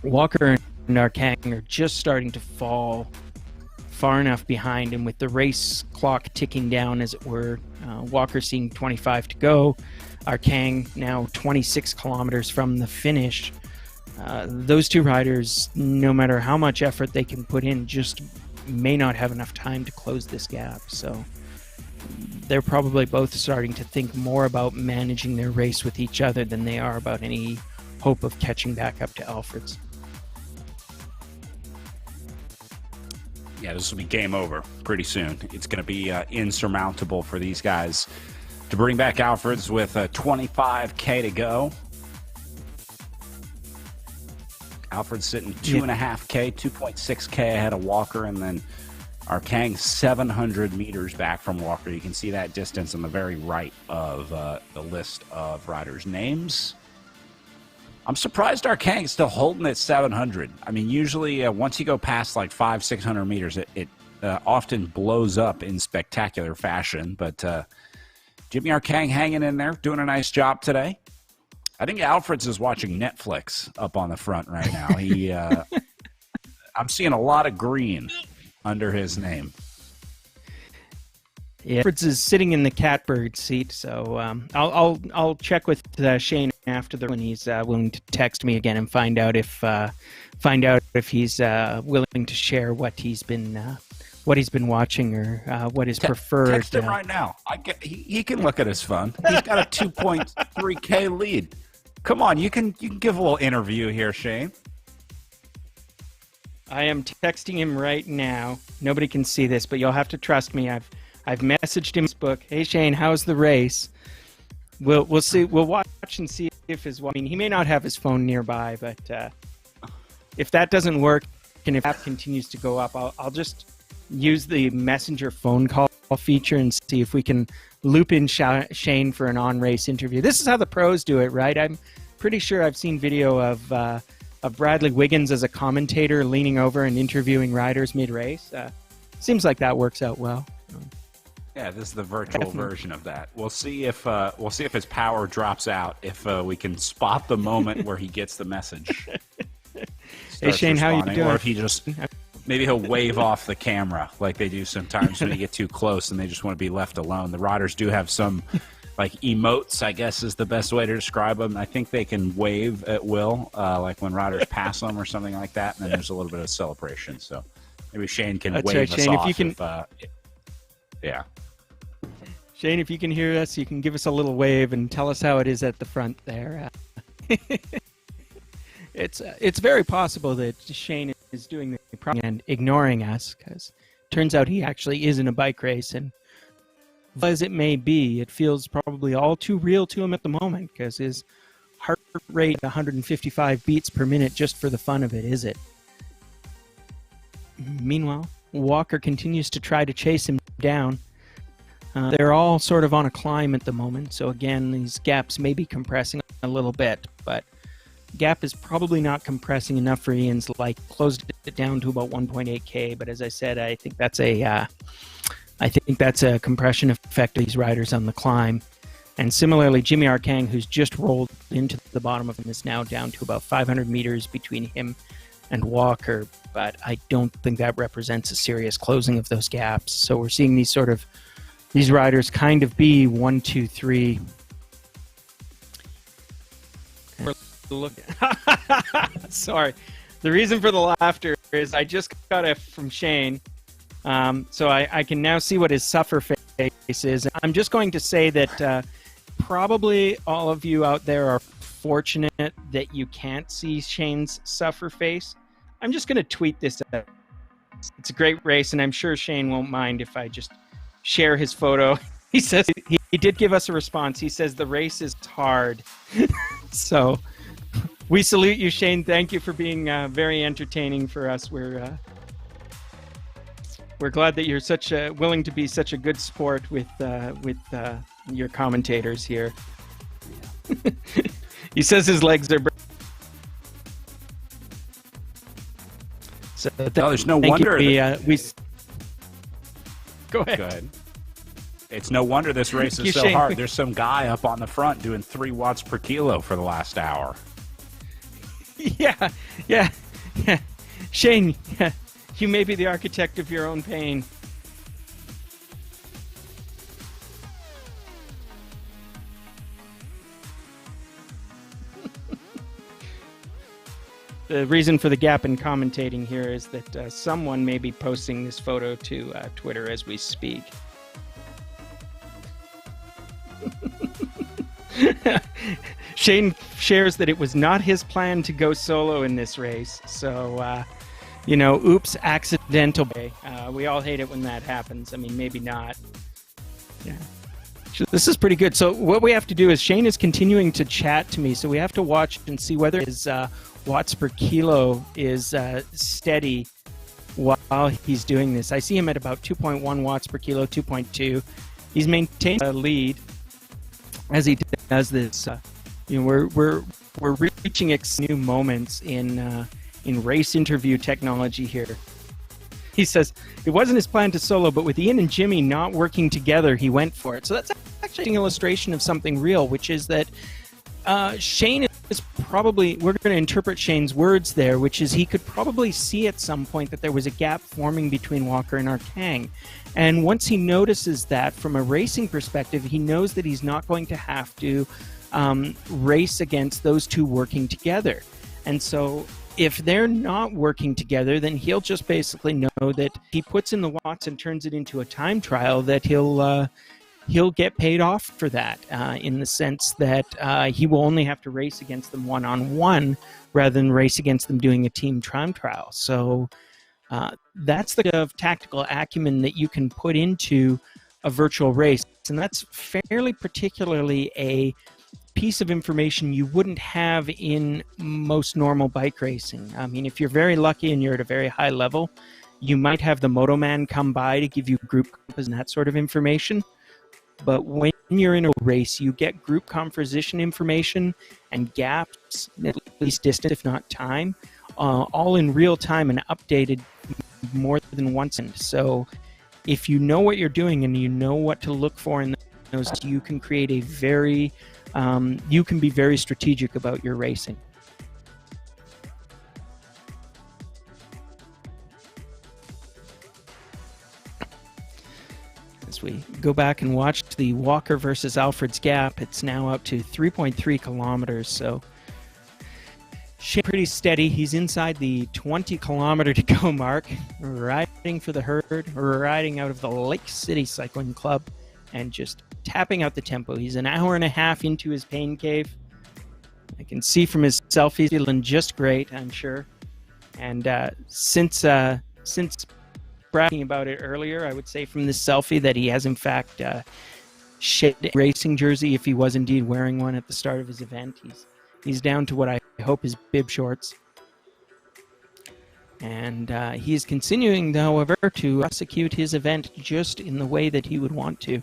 Walker and Arkang are just starting to fall far enough behind, and with the race clock ticking down, as it were, Walker seeing 25 to go, Arkang now 26 kilometers from the finish. Those two riders, no matter how much effort they can put in, just may not have enough time to close this gap. So they're probably both starting to think more about managing their race with each other than they are about any hope of catching back up to Alfreds. Yeah, this will be game over pretty soon. It's going to be insurmountable for these guys to bring back Alfreds with 25K to go. Alfred's sitting 2.5K, 2.6K ahead of Walker, and then Arkang 700 meters back from Walker. You can see that distance on the very right of the list of riders' names. I'm surprised Arkang's still holding at 700. I mean, usually once you go past like 500-600 meters, it often blows up in spectacular fashion. But Jimmy Arkang hanging in there, doing a nice job today. I think Alfreds is watching Netflix up on the front right now. He, I'm seeing a lot of green under his name. Yeah, Alfreds is sitting in the catbird seat, so I'll check with Shane after when he's willing to text me again and find out if he's willing to share what he's been watching or what his preferred. Text him right now. He can look at his phone. He's got a 2.3K lead. Come on, you can give a little interview here, Shane. I am texting him right now. Nobody can see this, but you'll have to trust me. I've messaged him on Facebook. Hey Shane, how's the race? We'll see. We'll watch and see if his. I mean, he may not have his phone nearby, but if that doesn't work, and if that continues to go up, I'll just use the messenger phone call feature and see if we can loop in Shane for an on-race interview. This is how the pros do it, right? I'm pretty sure I've seen video of Bradley Wiggins as a commentator leaning over and interviewing riders mid-race. Seems like that works out well. Yeah, this is the virtual version of that. We'll see if his power drops out. If we can spot the moment where he gets the message. Hey Shane, how you doing? Or if he just maybe he'll wave off the camera like they do sometimes when they get too close and they just want to be left alone. The riders do have some like emotes, I guess is the best way to describe them. I think they can wave at will, like when riders pass them or something like that, and then there's a little bit of celebration. So maybe Shane can wave us off. If you can, yeah. Shane, if you can hear us, you can give us a little wave and tell us how it is at the front there. It's very possible that Shane is doing the and ignoring us, because it turns out he actually is in a bike race, and as it may be, it feels probably all too real to him at the moment, because his heart rate 155 beats per minute just for the fun of it, is it? Meanwhile, Walker continues to try to chase him down. They're all sort of on a climb at the moment, so again, these gaps may be compressing a little bit, but gap is probably not compressing enough for Ian's like closed it down to about 1.8k. But as I said, I think that's a compression effect of these riders on the climb. And similarly, Jimmy Arkang, who's just rolled into the bottom of him, is now down to about 500 meters between him and Walker. But I don't think that represents a serious closing of those gaps. So we're seeing these riders kind of be 1, 2, 3. Look, sorry. The reason for the laughter is I just got it from Shane, so I can now see what his suffer face is. I'm just going to say that probably all of you out there are fortunate that you can't see Shane's suffer face. I'm just going to tweet this out. It's a great race, and I'm sure Shane won't mind if I just share his photo. He says he did give us a response. He says the race is hard. So we salute you, Shane. Thank you for being very entertaining for us. We're glad that you're willing to be such a good sport with your commentators here. He says his legs are. So there's no wonder. Go ahead. Go ahead. It's no wonder this race is so hard. There's some guy up on the front doing 3 watts per kilo for the last hour. Yeah. Shane, you may be the architect of your own pain. The reason for the gap in commentating here is that someone may be posting this photo to Twitter as we speak. Shane shares that it was not his plan to go solo in this race, so oops, accidental. We all hate it when that happens. I mean, maybe not. Yeah, this is pretty good. So what we have to do is Shane is continuing to chat to me, so we have to watch and see whether his watts per kilo is steady while he's doing this. I see him at about 2.1 watts per kilo, 2.2. He's maintained a lead as he does this. We're reaching new moments in race interview technology here. He says it wasn't his plan to solo, but with Ian and Jimmy not working together, he went for it. So that's actually an illustration of something real, which is that Shane is probably, we're going to interpret Shane's words there, which is he could probably see at some point that there was a gap forming between Walker and Arkang. And once he notices that from a racing perspective, he knows that he's not going to have to race against those two working together. And so if they're not working together, then he'll just basically know that he puts in the watts and turns it into a time trial, that he'll get paid off for that, in the sense that he will only have to race against them one-on-one rather than race against them doing a team time trial. So that's the kind of tactical acumen that you can put into a virtual race. And that's fairly particularly a piece of information you wouldn't have in most normal bike racing. I mean, if you're very lucky and you're at a very high level, you might have the Moto Man come by to give you group compass and that sort of information. But when you're in a race, you get group composition information and gaps, at least distance, if not time, all in real time and updated more than once. And so if you know what you're doing and you know what to look for in those, you can create a very, you can be very strategic about your racing. As we go back and watch the Walker versus Alfred's gap, it's now up to 3.3 kilometers. So Shane pretty steady. He's inside the 20-kilometer to go mark, riding for the herd, riding out of the Lake City Cycling Club, and just tapping out the tempo. He's an hour and a half into his pain cave. I can see from his selfies feeling just great, I'm sure. And since bragging about it earlier, I would say from this selfie that he has in fact shed a racing jersey if he was indeed wearing one at the start of his event. He's down to what I hope is bib shorts. And he is continuing, however, to prosecute his event just in the way that he would want to.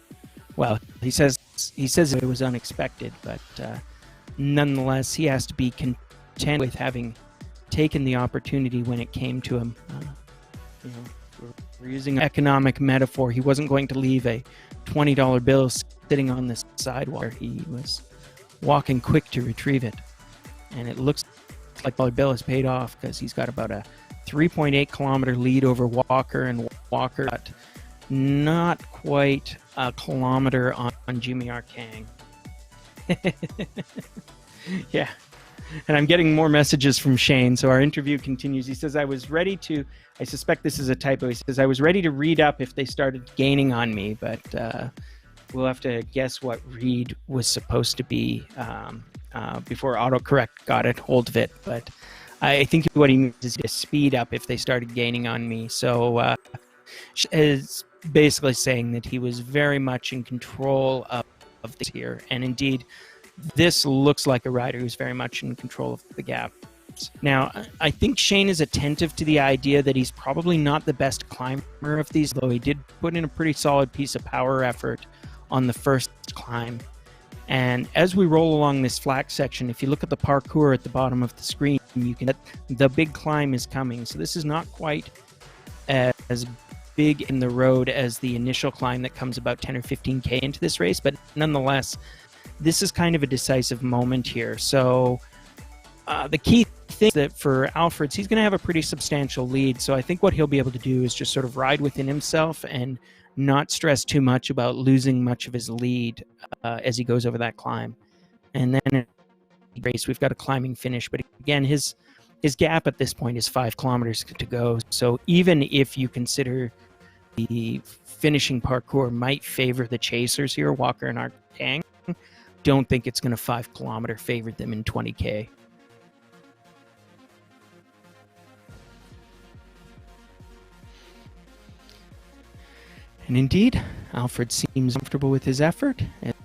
Well, he says it was unexpected, but nonetheless, he has to be content with having taken the opportunity when it came to him. We're using an economic metaphor. He wasn't going to leave a $20 bill sitting on the sidewalk. He was walking quick to retrieve it. And it looks like the bill has paid off because he's got about a 3.8 kilometer lead over Walker, and Walker got not quite a kilometer on Jimmy Arcang. Yeah. And I'm getting more messages from Shane, so our interview continues. He says, I suspect this is a typo. He says, I was ready to read up if they started gaining on me, but we'll have to guess what read was supposed to be before autocorrect got a hold of it. But I think what he means is to speed up if they started gaining on me. So is basically saying that he was very much in control of this here. And indeed, this looks like a rider who's very much in control of the gap. Now, I think Shane is attentive to the idea that he's probably not the best climber of these, though he did put in a pretty solid piece of power effort on the first climb. And as we roll along this flat section, if you look at the parkour at the bottom of the screen, you can the big climb is coming. So this is not quite as big in the road as the initial climb that comes about 10 or 15K into this race, but nonetheless, this is kind of a decisive moment here. So the key thing that for Alfred's, he's going to have a pretty substantial lead. So I think what he'll be able to do is just sort of ride within himself and not stress too much about losing much of his lead as he goes over that climb. And then in the race, we've got a climbing finish. But again, his gap at this point is 5 kilometers to go. So even if you consider the finishing parkour might favor the chasers here, Walker and Arcang, don't think it's going to 5 kilometer favor them in 20K. And indeed, Alfred seems comfortable with his effort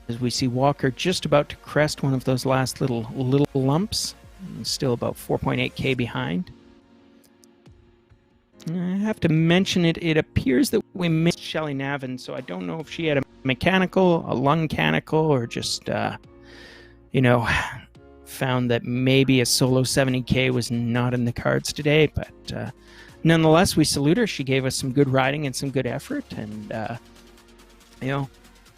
as we see Walker just about to crest one of those last little lumps. Still about 4.8K behind. I have to mention it appears that we missed Shelley Navin, so I don't know if she had a mechanical, a lung-canical, or just, found that maybe a solo 70K was not in the cards today, but nonetheless, we salute her. She gave us some good riding and some good effort, and,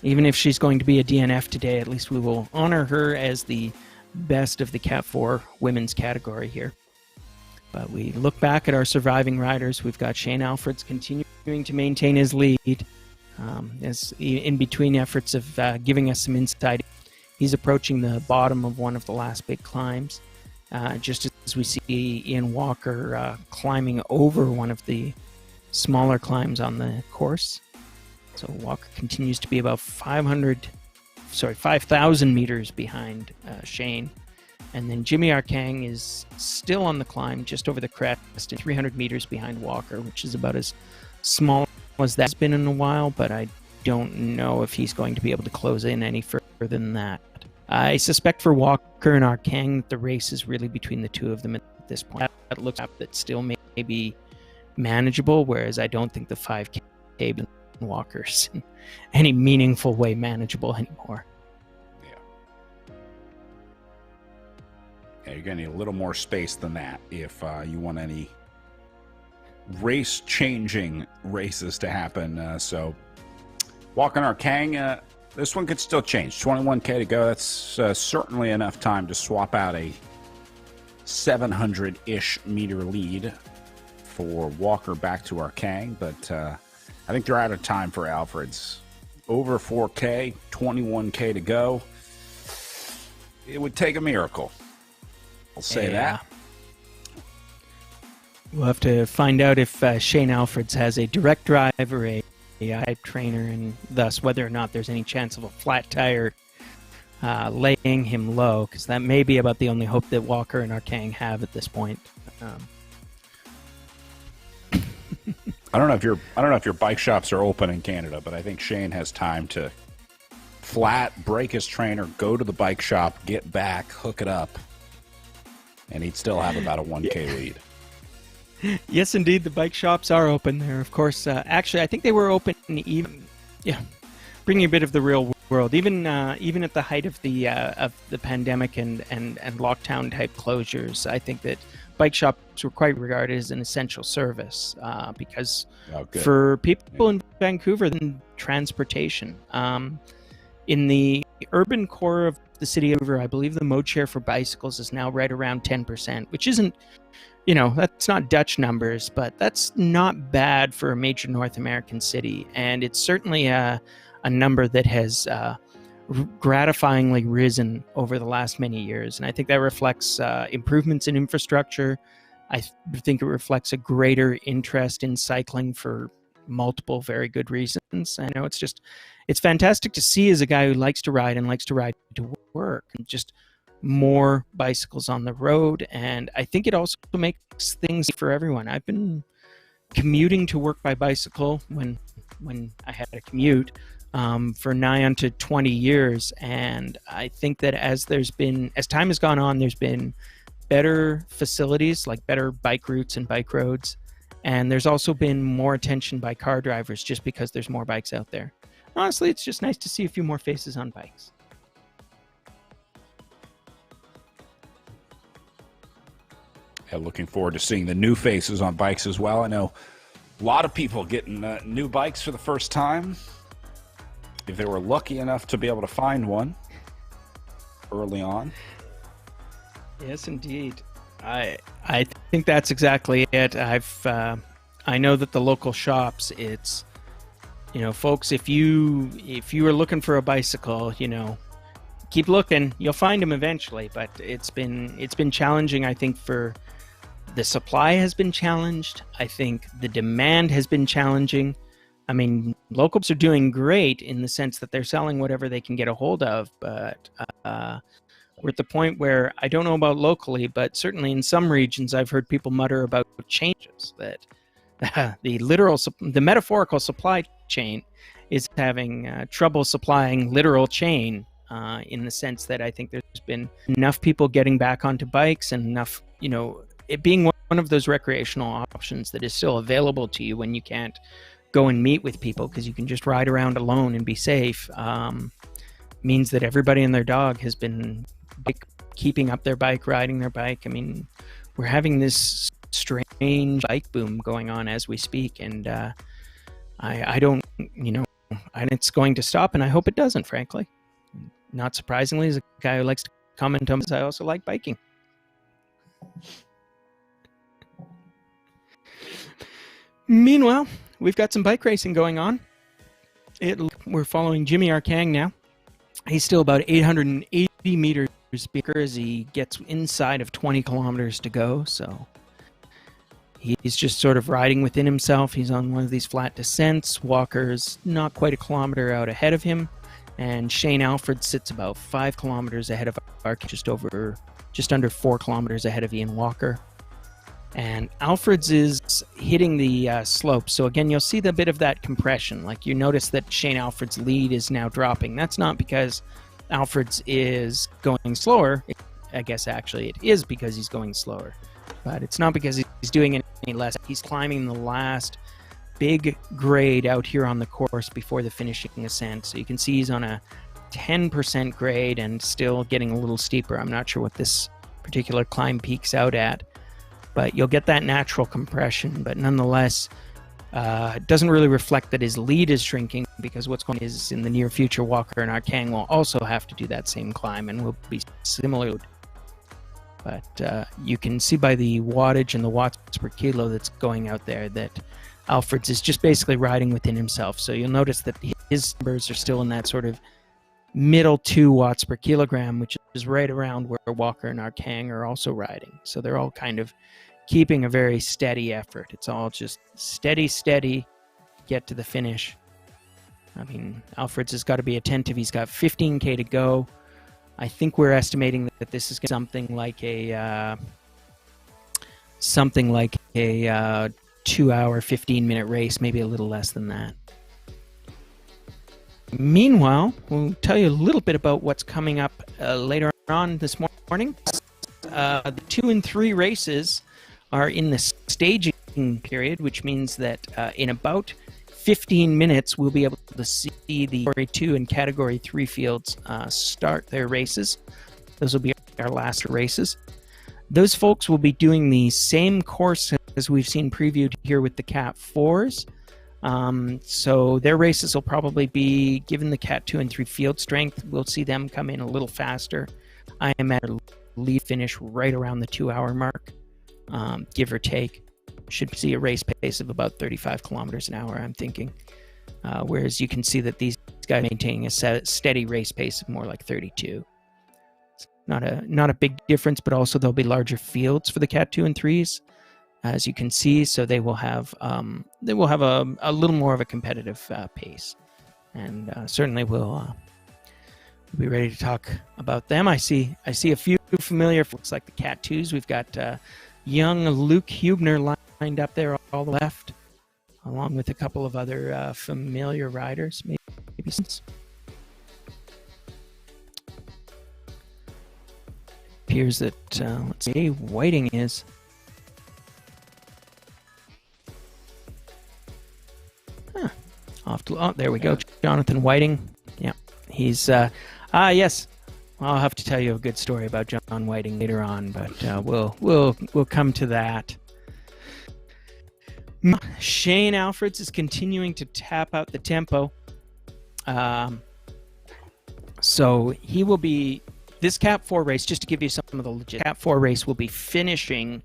even if she's going to be a DNF today, at least we will honor her as the best of the Cat 4 women's category here. But we look back at our surviving riders. We've got Shane Alfred's continuing to maintain his lead as in between efforts of giving us some insight. He's approaching the bottom of one of the last big climbs, just as we see Ian Walker climbing over one of the smaller climbs on the course. So Walker continues to be about 5,000 meters behind Shane. And then Jimmy Arcang is still on the climb, just over the crest, and 300 meters behind Walker, which is about as small as that's been in a while, but I don't know if he's going to be able to close in any further than that. I suspect for Walker and Arcang that the race is really between the two of them at this point. That looks like that still may be manageable, whereas I don't think the 5K and Walker's in any meaningful way manageable anymore. Yeah, you're going to need a little more space than that if you want any race-changing races to happen. So walking our Kang, this one could still change. 21K to go. That's certainly enough time to swap out a 700-ish meter lead for Walker back to our Kang, but I think they're out of time for Alfred's. Over 4K, 21K to go. It would take a miracle. I'll say that. We'll have to find out if Shane Alfreds has a direct drive or a hype trainer, and thus whether or not there's any chance of a flat tire laying him low, because that may be about the only hope that Walker and Arkang have at this point. I don't know if your bike shops are open in Canada, but I think Shane has time to flat break his trainer, go to the bike shop, get back, hook it up, and he'd still have about a 1K lead. Yes, indeed, the bike shops are open there. Of course, actually, I think they were open even, bringing a bit of the real world, even at the height of the pandemic and lockdown type closures. I think that bike shops were quite regarded as an essential service because for people in Vancouver, then transportation. In the urban core of the city of Vancouver, I believe the mode share for bicycles is now right around 10%, which isn't, that's not Dutch numbers, but that's not bad for a major North American city. And it's certainly a number that has gratifyingly risen over the last many years. And I think that reflects improvements in infrastructure. I think it reflects a greater interest in cycling for multiple very good reasons. I know it's fantastic to see as a guy who likes to ride and likes to ride to work, and just more bicycles on the road. And I think it also makes things for everyone. I've been commuting to work by bicycle when I had a commute for nigh onto 20 years. And I think that as time has gone on, there's been better facilities, like better bike routes and bike roads. And there's also been more attention by car drivers just because there's more bikes out there. Honestly, it's just nice to see a few more faces on bikes. Yeah, looking forward to seeing the new faces on bikes as well. I know a lot of people getting new bikes for the first time, if they were lucky enough to be able to find one early on. Yes, indeed. I think that's exactly it. I know that the local shops, it's, folks, if you are looking for a bicycle, keep looking, you'll find them eventually. But it's been challenging. I think for the supply has been challenged. I think the demand has been challenging. I mean, locals are doing great in the sense that they're selling whatever they can get a hold of, but we're at the point where I don't know about locally, but certainly in some regions, I've heard people mutter about changes, that the metaphorical supply chain is having trouble supplying literal chain in the sense that I think there's been enough people getting back onto bikes and enough, it being one of those recreational options that is still available to you when you can't go and meet with people because you can just ride around alone and be safe, means that everybody and their dog has been keeping up their bike, riding their bike. I mean, we're having this strange bike boom going on as we speak, and I don't, and it's going to stop, and I hope it doesn't, frankly. Not surprisingly, as a guy who likes to comment on this, I also like biking. Meanwhile, we've got some bike racing going on. We're following Jimmy Arkang now. He's still about 880 meters speaker as he gets inside of 20 kilometers to go. So he's just sort of riding within himself. He's on one of these flat descents. Walker's not quite a kilometer out ahead of him. And Shane Alfred sits about 5 kilometers ahead of Ark, just under 4 kilometers ahead of Ian Walker. And Alfred's is hitting the slope. So again, you'll see the bit of that compression. Like you notice that Shane Alfred's lead is now dropping. That's not because Alfred's is going slower. I guess actually it is because he's going slower. But it's not because he's doing any less. He's climbing the last big grade out here on the course before the finishing ascent. So you can see he's on a 10% grade and still getting a little steeper. I'm not sure what this particular climb peaks out at. but you'll get that natural compression. But nonetheless, it doesn't really reflect that his lead is shrinking, because what's going on is in the near future, Walker and Arkang will also have to do that same climb and will be similar. But you can see by the wattage and the watts per kilo that's going out there that Alfred's is just basically riding within himself. So you'll notice that his numbers are still in that sort of middle 2 watts per kilogram, which is right around where Walker and Arkang are also riding. So they're all kind of keeping a very steady effort. It's all just steady, get to the finish. I mean, Alfred's has got to be attentive. He's got 15K to go. I think we're estimating that this is something like a 2 hour, 15-minute race, maybe a little less than that. Meanwhile, we'll tell you a little bit about what's coming up later on this morning. The 2 and 3 races are in the staging period, which means that in about 15 minutes, we'll be able to see the Category 2 and Category 3 fields start their races. Those will be our last races. Those folks will be doing the same course as we've seen previewed here with the Cat 4s. So their races will probably be, given the Cat 2 and 3 field strength, we'll see them come in a little faster. I am at a lead finish right around the 2-hour mark, give or take. Should see a race pace of about 35 kilometers an hour, I'm thinking. Whereas you can see that these guys are maintaining a steady race pace of more like 32. It's not a big difference, but also there'll be larger fields for the Cat 2 and 3s, as you can see. So they will have a little more of a competitive pace, and certainly we'll be ready to talk about them. I see a few familiar. Looks like the Cat 2s. We've got young Luke Hubner lined up there all the left, along with a couple of other familiar riders. Maybe appears that let's see, Whiting is. Oh, there we go. Jonathan Whiting. Yeah, he's yes. I'll have to tell you a good story about John Whiting later on, but we'll come to that. Shane Alfreds is continuing to tap out the tempo. So he will be, this Cat 4 race, just to give you some of the legit, Cat 4 race will be finishing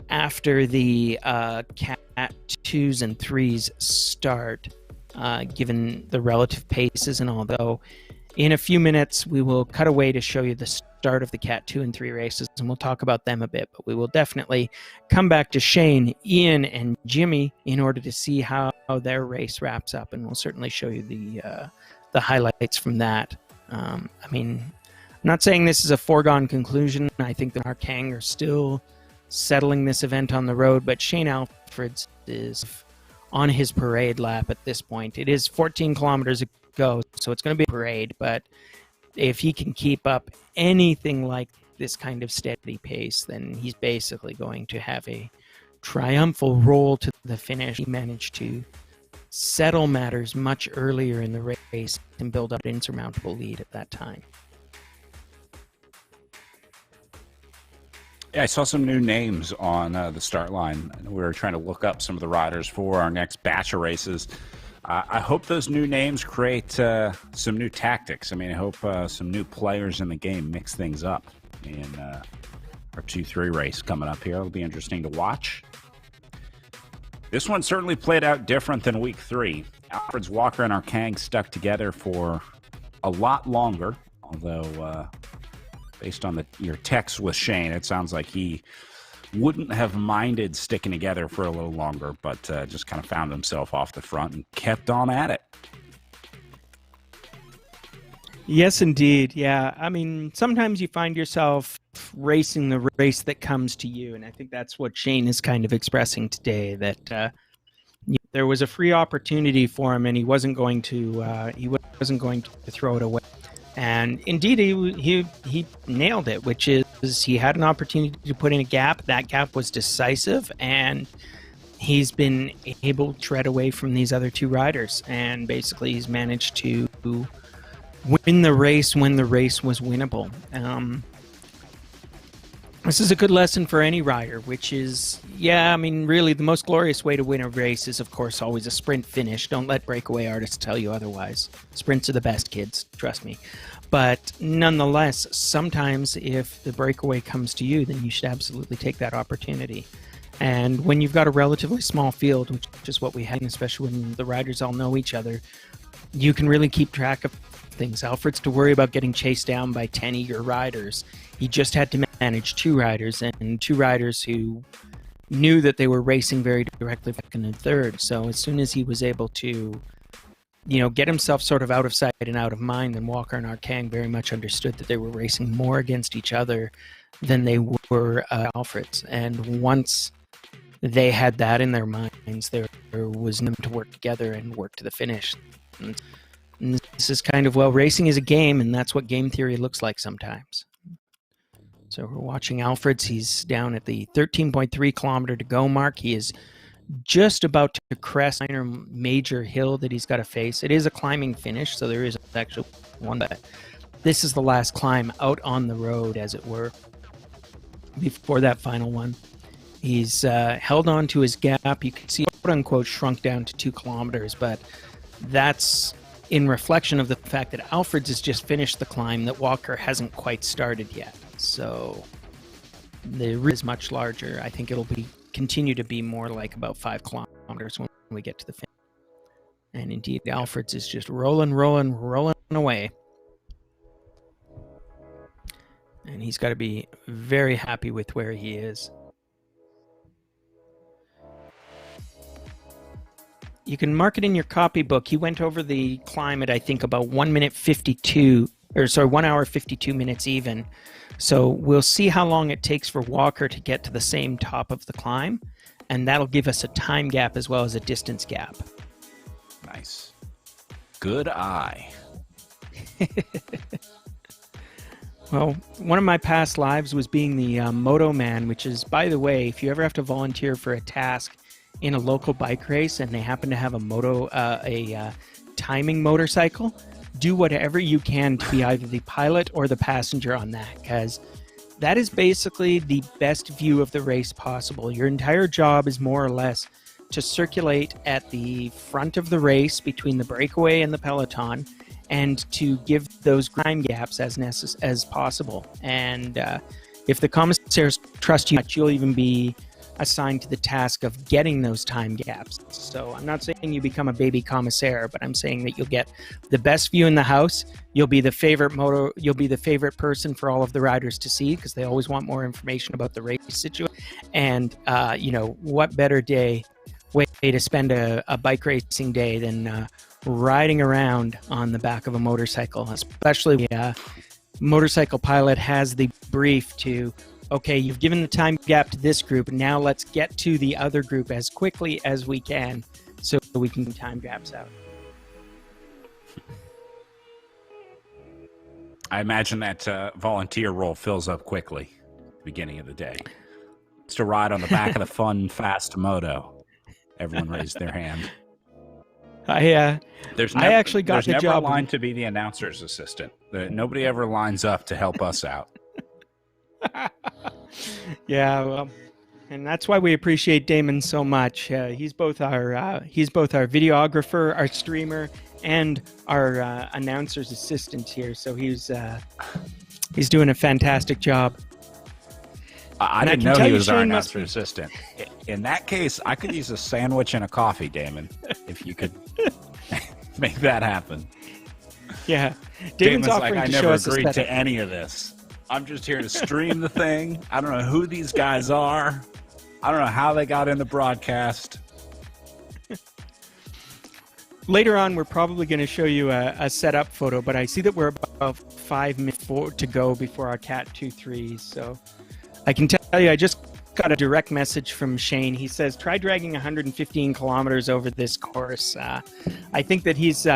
after the Cat 2s and 3s start, given the relative paces. And although in a few minutes we will cut away to show you the start of the Cat 2 and 3 races, and we'll talk about them a bit, but we will definitely come back to Shane, Ian, and Jimmy in order to see how their race wraps up, and we'll certainly show you the highlights from that. I mean, I'm not saying this is a foregone conclusion. I think that Arkang are still settling this event on the road, but Shane Alfreds is on his parade lap at this point. It is 14 kilometers to go, so it's going to be a parade, but if he can keep up anything like this kind of steady pace, then he's basically going to have a triumphal roll to the finish. He managed to settle matters much earlier in the race and build up an insurmountable lead at that time. Yeah, I saw some new names on the start line. We were trying to look up some of the riders for our next batch of races. I hope those new names create some new tactics. I mean, I hope some new players in the game mix things up in our 2-3 race coming up here. It'll be interesting to watch. This one certainly played out different than week 3. Alfred's, Walker, and Arkang stuck together for a lot longer, although based on your text with Shane, it sounds like he wouldn't have minded sticking together for a little longer, but just kind of found himself off the front and kept on at it. Yes, indeed. Yeah. I mean, sometimes you find yourself racing the race that comes to you, and I think that's what Shane is kind of expressing today, that there was a free opportunity for him, and he wasn't going to throw it away. And indeed, he nailed it, which is he had an opportunity to put in a gap. That gap was decisive, and he's been able to tread away from these other 2 riders. And basically, he's managed to win the race when the race was winnable. This is a good lesson for any rider, which is, really the most glorious way to win a race is, of course, always a sprint finish. Don't let breakaway artists tell you otherwise. Sprints are the best, kids. Trust me. But nonetheless, sometimes if the breakaway comes to you, then you should absolutely take that opportunity. And when you've got a relatively small field, which is what we had, especially when the riders all know each other, you can really keep track of things. Alfred's to worry about getting chased down by 10 eager riders. He just had to manage 2 riders, and 2 riders who knew that they were racing very directly second and third. So as soon as he was able to, get himself sort of out of sight and out of mind, then Walker and Arkang very much understood that they were racing more against each other than they were Alfred's. And once they had that in their minds, there was no to work together and work to the finish. And this is kind of, racing is a game, and that's what game theory looks like sometimes. So we're watching Alfred's. He's down at the 13.3 kilometer to go mark. He is just about to crest a minor major hill that he's got to face. It is a climbing finish, so there is actually one, but this is the last climb out on the road, as it were, before that final one. He's held on to his gap. You can see, quote-unquote, shrunk down to 2 kilometers, but that's in reflection of the fact that Alfred's has just finished the climb that Walker hasn't quite started yet. So the risk is much larger. I think it'll continue to be more like about 5 kilometers when we get to the finish. And indeed, Alfred's is just rolling away. And he's got to be very happy with where he is. You can mark it in your copybook. He went over the climb at, I think, about 1 hour 52 minutes even. So we'll see how long it takes for Walker to get to the same top of the climb, and that'll give us a time gap as well as a distance gap. Nice. Good eye. Well, one of my past lives was being the Moto Man, which is, by the way, if you ever have to volunteer for a task in a local bike race and they happen to have a timing motorcycle, do whatever you can to be either the pilot or the passenger on that, because that is basically the best view of the race possible. Your entire job is more or less to circulate at the front of the race between the breakaway and the peloton, and to give those time gaps as possible. And if the commissaires trust you, you'll even be assigned to the task of getting those time gaps. So I'm not saying you become a baby commissaire, but I'm saying that you'll get the best view in the house. You'll be the favorite person for all of the riders to see, because they always want more information about the race situation. And what better way to spend a bike racing day than riding around on the back of a motorcycle, especially when motorcycle pilot has the brief to, okay, you've given the time gap to this group, now let's get to the other group as quickly as we can so we can time gaps out. I imagine that volunteer role fills up quickly at the beginning of the day. It's to ride on the back of the fun, fast moto. Everyone raised their hand. I actually got the job. There's never a line to be the announcer's assistant. Nobody ever lines up to help us out. Yeah, well, and that's why we appreciate Damon so much. He's both our videographer, our streamer, and our announcer's assistant here. So he's doing a fantastic job. I didn't know he was our announcer's assistant. In that case, I could use a sandwich and a coffee, Damon, if you could make that happen. Yeah, Damon's offering like, to I show never us agreed to any of this. I'm just here to stream the thing. I don't know who these guys are. I don't know how they got in the broadcast. Later on, we're probably going to show you a setup photo, but I see that we're about 5 minutes to go before our Cat 2-3. So I can tell you, I just got a direct message from Shane. He says, try dragging 115 kilometers over this course. I think that he's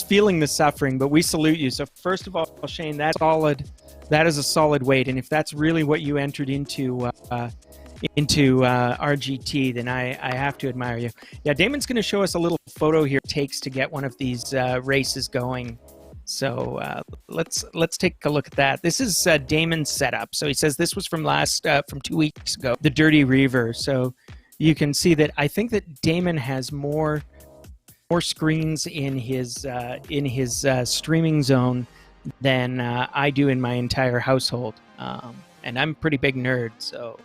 feeling the suffering, but we salute you. So first of all, Shane, that's solid. That is a solid weight, and if that's really what you entered into RGT, then I have to admire you. Yeah, Damon's going to show us a little photo here it takes to get one of these races going. So let's take a look at that. This is Damon's setup. So he says this was from 2 weeks ago, the Dirty Reaver. So you can see that I think that Damon has more screens in his streaming zone than I do in my entire household. And I'm a pretty big nerd, so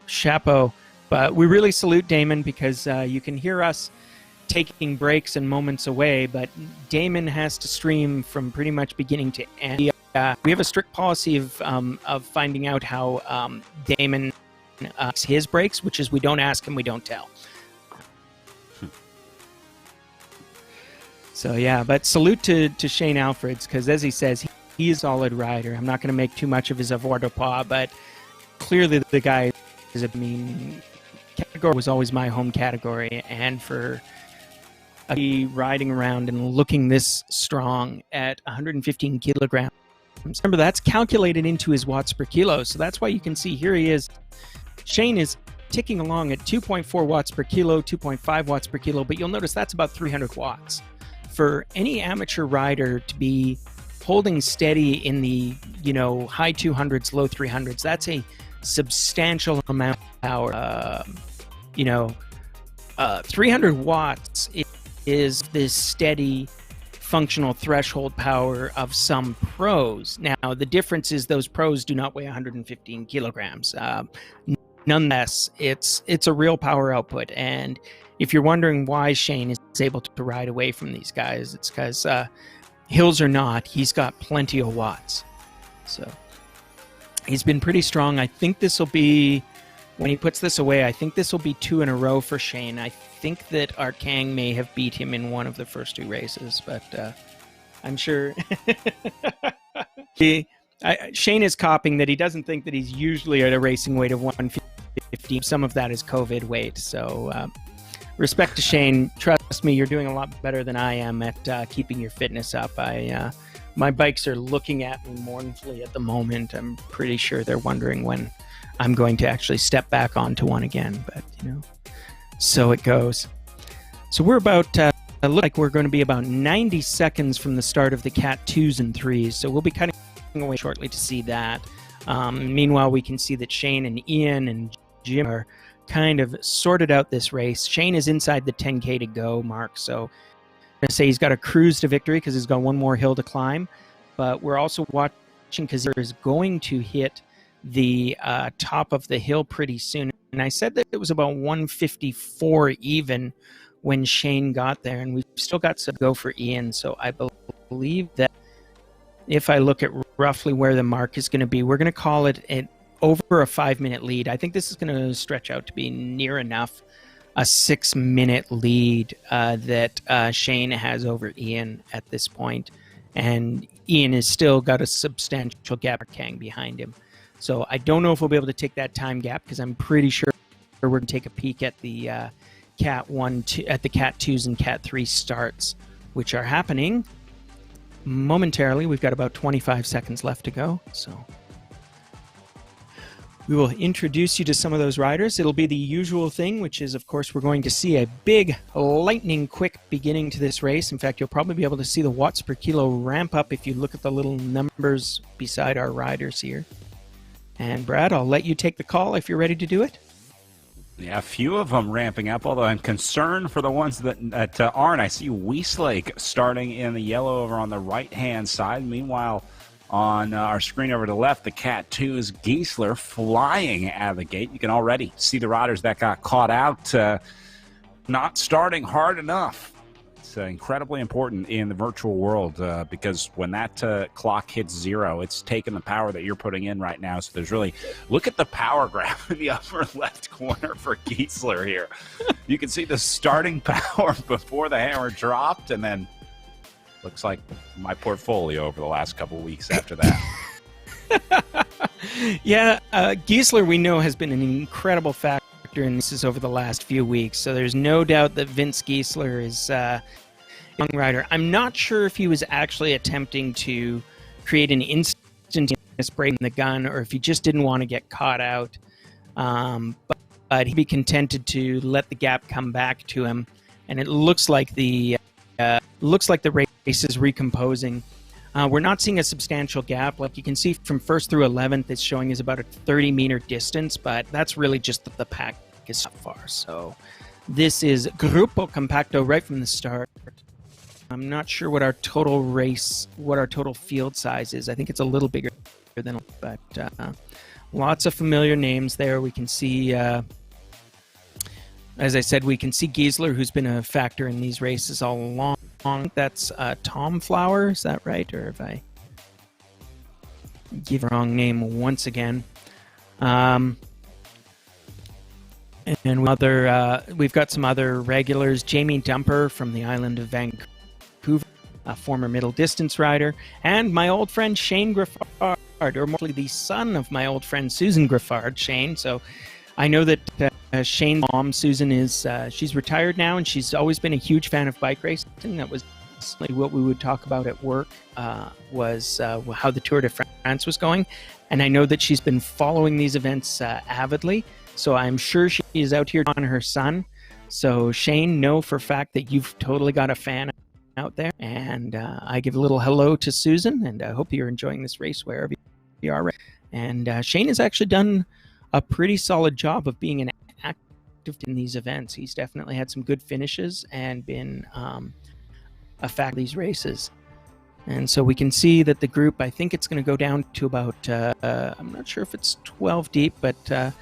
chapeau. But we really salute Damon because you can hear us taking breaks and moments away, but Damon has to stream from pretty much beginning to end. We have a strict policy of finding out how Damon his breaks, which is we don't ask him, we don't tell. So yeah, but salute to Shane Alfreds, because as he says, he is a solid rider. I'm not going to make too much of his avoirdupois, but clearly the guy is, category was always my home category, and for riding around and looking this strong at 115 kilograms. Remember, that's calculated into his watts per kilo, so that's why you can see here he is. Shane is ticking along at 2.4 watts per kilo, 2.5 watts per kilo, but you'll notice that's about 300 watts. For any amateur rider to be holding steady in the high 200s, low 300s, that's a substantial amount of power. 300 watts is this steady functional threshold power of some pros. Now, the difference is those pros do not weigh 115 kilograms. Nonetheless, it's a real power output. And if you're wondering why Shane is able to ride away from these guys, it's because hills or not, he's got plenty of watts. So he's been pretty strong. I think this will be, when he puts this away, I think this will be 2 in a row for Shane. I think that Arkang may have beat him in one of the first 2 races, but I'm sure Shane is copying that he doesn't think that he's usually at a racing weight of 150. Some of that is COVID weight. So respect to Shane. Trust me, you're doing a lot better than I am at keeping your fitness up. My bikes are looking at me mournfully at the moment. I'm pretty sure they're wondering when I'm going to actually step back onto one again, but so it goes. So we're about, look like we're going to be about 90 seconds from the start of the Cat 2s and 3s, so we'll be cutting away shortly to see that. Meanwhile, we can see that Shane and Ian and Jim are kind of sorted out this race. Shane is inside the 10K to go mark, so I'm going to say he's got a cruise to victory because he's got one more hill to climb, but we're also watching because he is going to hit the top of the hill pretty soon. And I said that it was about 154 even when Shane got there, and we've still got some go for Ian. So I believe that if I look at roughly where the mark is going to be, we're going to call it over a 5-minute lead. I think this is going to stretch out to be near enough a 6-minute lead that Shane has over Ian at this point. And Ian has still got a substantial gap Kang behind him. So I don't know if we'll be able to take that time gap because I'm pretty sure we're going to take a peek at the Cat 2s and Cat 3 starts, which are happening momentarily. We've got about 25 seconds left to go. So we will introduce you to some of those riders. It'll be the usual thing, which is, of course, we're going to see a big lightning quick beginning to this race. In fact, you'll probably be able to see the watts per kilo ramp up if you look at the little numbers beside our riders here. And Brad, I'll let you take the call if you're ready to do it. Yeah, a few of them ramping up, although I'm concerned for the ones that aren't. I see Westlake starting in the yellow over on the right-hand side. Meanwhile, on our screen over to the left, the Cat 2's Giesler flying out of the gate. You can already see the riders that got caught out not starting hard enough. It's incredibly important in the virtual world because when that clock hits 0, it's taking the power that you're putting in right now. So there's really, look at the power graph in the upper left corner for Giesler here. You can see the starting power before the hammer dropped, and then looks like my portfolio over the last couple of weeks after that. Yeah, Giesler we know has been an incredible factor in this over the last few weeks, so there's no doubt that Vince Giesler is a young rider. I'm not sure if he was actually attempting to create an instantaneous break in the gun or if he just didn't want to get caught out, but he'd be contented to let the gap come back to him, and it looks like the race is recomposing. We're not seeing a substantial gap. Like you can see from 1st through 11th, it's showing is about a 30-meter distance, but that's really just that the pack is so far. So this is Gruppo Compacto right from the start. I'm not sure what our total field size is. I think it's a little bigger than, but lots of familiar names there. We can see, as I said, we can see Giesler, who's been a factor in these races all along. That's Tom Flower, is that right? Or if I give the wrong name once again. And we've got some other regulars. Jamie Dumper from the island of Vancouver, a former middle distance rider, and my old friend Shane Griffard, or mostly the son of my old friend Susan Griffard, Shane. So I know that Shane's mom, Susan, is she's retired now, and she's always been a huge fan of bike racing. That was what we would talk about at work, was how the Tour de France was going. And I know that she's been following these events avidly, so I'm sure she is out here on her son. So Shane, know for a fact that you've totally got a fan out there. And I give a little hello to Susan, and I hope you're enjoying this race wherever you are. And Shane has actually done a pretty solid job of being an active in these events. He's definitely had some good finishes and been a factor in these races. And so we can see that the group, I think it's going to go down to about, I'm not sure if it's 12 deep, but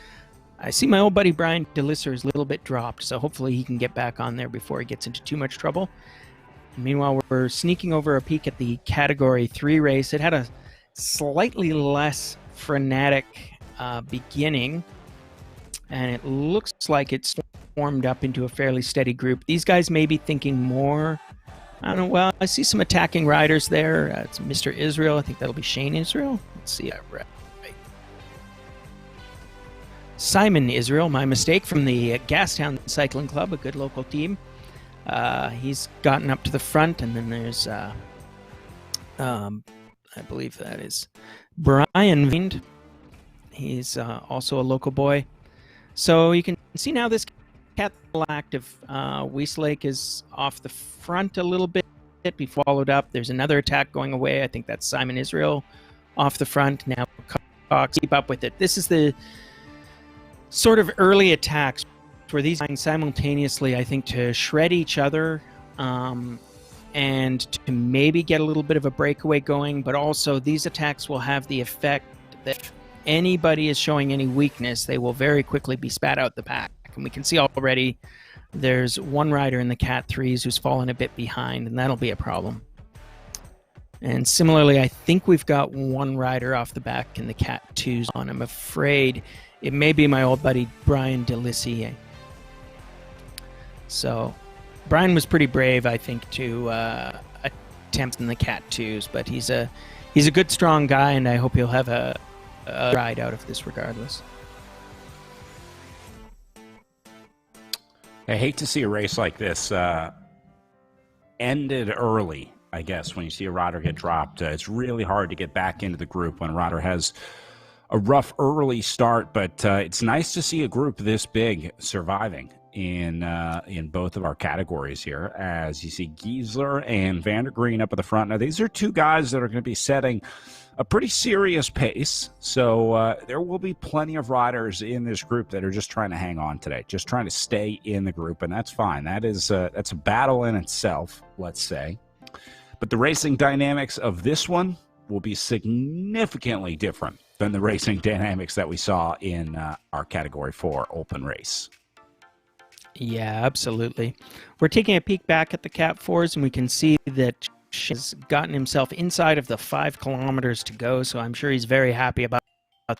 I see my old buddy Brian DeLisser is a little bit dropped, so hopefully he can get back on there before he gets into too much trouble. And meanwhile, we're sneaking over a peek at the Category 3 race. It had a slightly less frenetic beginning, and it looks like it's formed up into a fairly steady group. These guys may be thinking more, I don't know, well, I see some attacking riders there. It's Mr. Israel. I think that'll be Shane Israel. Let's see. Right. Simon Israel, my mistake, from the Gastown Cycling Club, a good local team. He's gotten up to the front, and then there's, I believe that is Brian Vind. He's also a local boy. So you can see now this cat active. Westlake is off the front a little bit. Be followed up. There's another attack going away. I think that's Simon Israel off the front. Now Cox, keep up with it. This is the sort of early attacks where these simultaneously, I think, to shred each other and to maybe get a little bit of a breakaway going, but also these attacks will have the effect that if anybody is showing any weakness, they will very quickly be spat out the pack. And we can see already there's one rider in the Cat 3s who's fallen a bit behind, and that'll be a problem. And similarly, I think we've got one rider off the back in the Cat 2s on. I'm afraid it may be my old buddy Brian DeLissie. So Brian was pretty brave, I think, to attempt in the Cat 2s, but he's a good, strong guy, and I hope he'll have a ride out of this regardless. I hate to see a race like this ended early, I guess, when you see a rider get dropped. It's really hard to get back into the group when a rider has a rough early start, but it's nice to see a group this big surviving in both of our categories here, as you see Giesler and Vandergreen up at the front. Now, these are two guys that are going to be setting a pretty serious pace, so there will be plenty of riders in this group that are just trying to hang on today, just trying to stay in the group, and that's fine. That's a battle in itself, let's say. But the racing dynamics of this one will be significantly different than the racing dynamics that we saw in our Category 4 open race. Yeah, absolutely. We're taking a peek back at the Cat 4s, and we can see that has gotten himself inside of the 5 kilometers to go, so I'm sure he's very happy about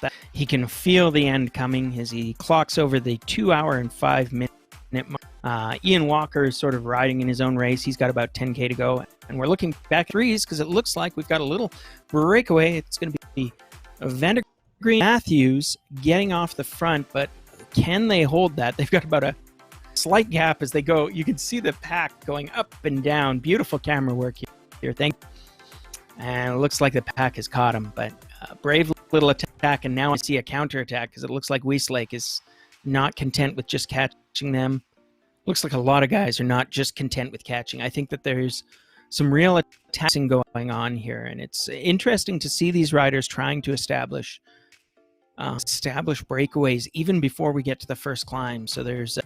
that. He can feel the end coming as he clocks over the 2 hour and 5 minute mark. Ian Walker is sort of riding in his own race. He's got about 10K to go, and we're looking back at 3s because it looks like we've got a little breakaway. It's going to be Vandergreen Matthews getting off the front, but can they hold that? They've got about a slight gap as they go. You can see the pack going up and down. Beautiful camera work here. Thank you. And it looks like the pack has caught him, but brave little attack, and now I see a counterattack because it looks like Westlake is not content with just catching them. Looks like a lot of guys are not just content with catching. I think that there's some real attacking going on here, and it's interesting to see these riders trying to establish breakaways even before we get to the first climb. So there's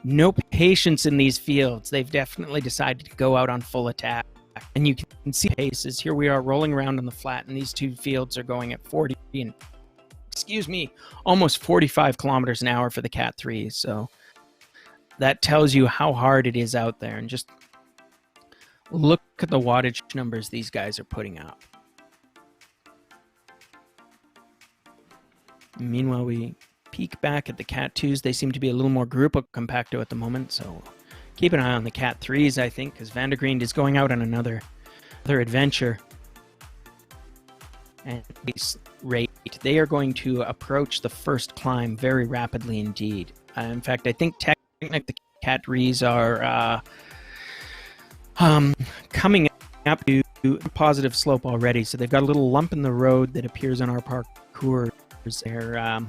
no patience in these fields. They've definitely decided to go out on full attack, and you can see paces. Here we are rolling around on the flat, and these two fields are going at 40 and almost 45 kilometers an hour for the Cat 3. So that tells you how hard it is out there, and just look at the wattage numbers these guys are putting up. Meanwhile, we peek back at the Cat 2s. They seem to be a little more Gruppo Compacto at the moment, so keep an eye on the Cat 3s, I think, because Van der Green is going out on another adventure. And at this rate, they are going to approach the first climb very rapidly indeed. In fact, I think technically the Cat 3s are coming up to a positive slope already, so they've got a little lump in the road that appears on our parcours. They're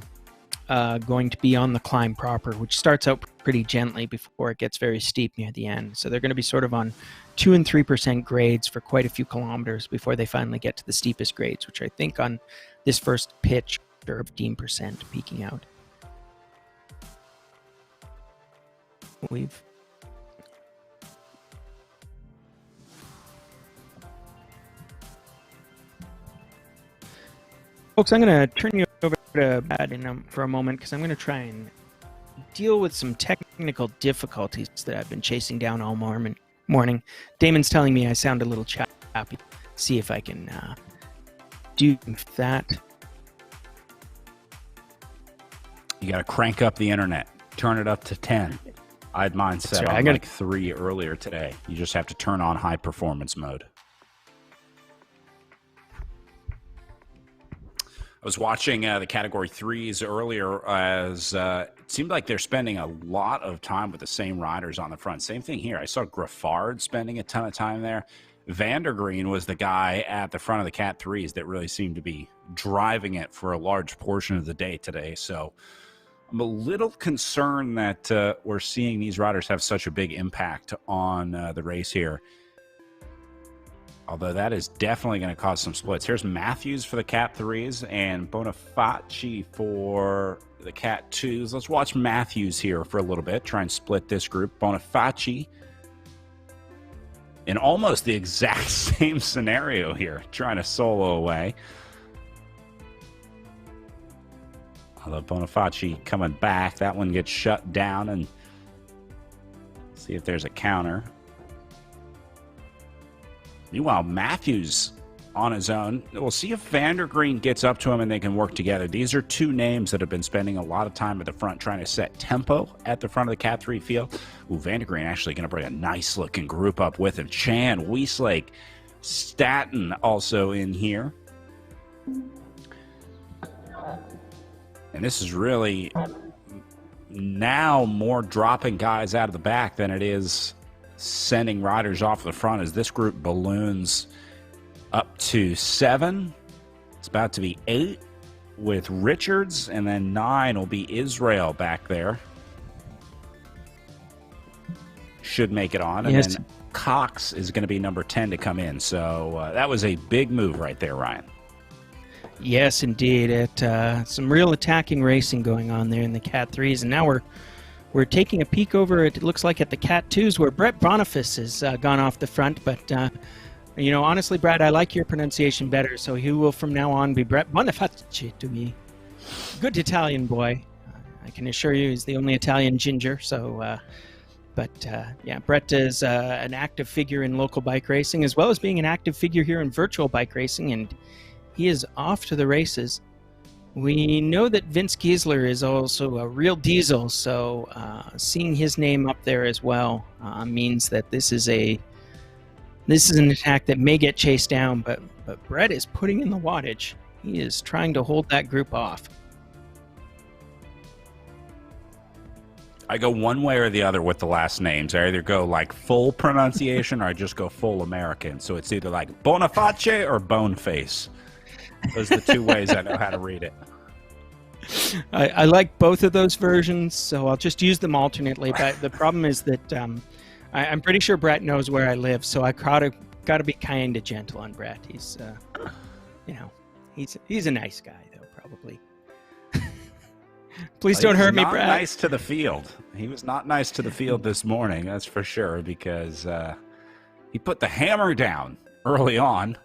going to be on the climb proper, which starts out pretty gently before it gets very steep near the end. So they're going to be sort of on 2 and 3% grades for quite a few kilometers before they finally get to the steepest grades, which I think on this first pitch are 15% peaking out. Folks, I'm going to turn you over to Brad for a moment, because I'm going to try and deal with some technical difficulties that I've been chasing down all morning. Damon's telling me I sound a little choppy. See if I can do that. You got to crank up the internet. Turn it up to 10. I had mine set on like 3 earlier today. You just have to turn on high performance mode. I was watching the Category 3s earlier as it seemed like they're spending a lot of time with the same riders on the front. Same thing here. I saw Griffard spending a ton of time there. Van der Green was the guy at the front of the Cat 3s that really seemed to be driving it for a large portion of the day today. So I'm a little concerned that we're seeing these riders have such a big impact on the race here. Although that is definitely going to cause some splits. Here's Matthews for the Cat 3s and Bonifaci for the Cat 2s. Let's watch Matthews here for a little bit. Try and split this group. Bonifaci in almost the exact same scenario here, trying to solo away. Although Bonifaci coming back. That one gets shut down, and see if there's a counter. Meanwhile, Matthews on his own. We'll see if Van der Green gets up to him and they can work together. These are two names that have been spending a lot of time at the front trying to set tempo at the front of the Cat 3 field. Ooh, Van der Green actually going to bring a nice-looking group up with him. Chan, Wieslake, Staten also in here. And this is really now more dropping guys out of the back than it is sending riders off the front, as this group balloons up to 7. It's about to be 8 with Richards, and then 9 will be Israel back there. Should make it on. And yes. Then Cox is going to be number 10 to come in. So that was a big move right there, Ryan. Yes, indeed. Some real attacking racing going on there in the Cat 3s, and now we're taking a peek over, it looks like, at the Cat 2s, where Brett Boniface has gone off the front. But, you know, honestly, Brad, I like your pronunciation better, so he will from now on be Brett Boniface to me. Good Italian boy. I can assure you he's the only Italian ginger. So, yeah, Brett is an active figure in local bike racing, as well as being an active figure here in virtual bike racing, and he is off to the races. We know that Vince Kiesler is also a real diesel, so seeing his name up there as well means that this is an attack that may get chased down, but Brett is putting in the wattage. He is trying to hold that group off. I go one way or the other with the last names. I either go like full pronunciation or I just go full American. So it's either like Boniface or Boneface. Those are the two ways I know how to read it. I like both of those versions, so I'll just use them alternately. But the problem is that I'm pretty sure Brett knows where I live, so I gotta be kind of gentle on Brett. He's, he's a nice guy though, probably. Please don't hurt me, Brett. Nice to the field. He was not nice to the field this morning, that's for sure, because he put the hammer down early on.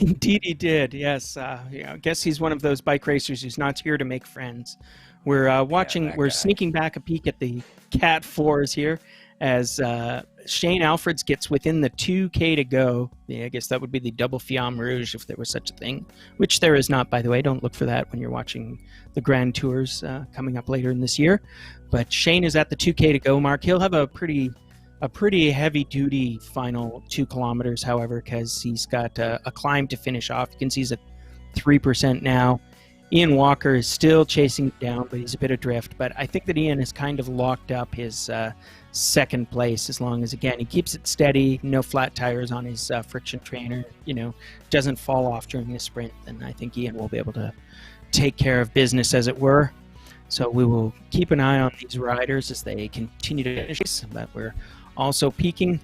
Indeed he did, yes. I guess he's one of those bike racers who's not here to make friends. We're we're sneaking back a peek at the Cat 4s here as Shane Alfreds gets within the 2K to go. Yeah, I guess that would be the double Fiamme Rouge if there was such a thing, which there is not, by the way. Don't look for that when you're watching the Grand Tours coming up later in this year. But Shane is at the 2K to go mark. He'll have a pretty heavy-duty final 2 kilometers, however, because he's got a climb to finish off. You can see he's at 3% now. Ian Walker is still chasing it down, but he's a bit adrift. But I think that Ian has kind of locked up his second place as long as, again, he keeps it steady, no flat tires on his friction trainer, doesn't fall off during the sprint, then I think Ian will be able to take care of business, as it were. So we will keep an eye on these riders as they continue to finish, but we're also peaking.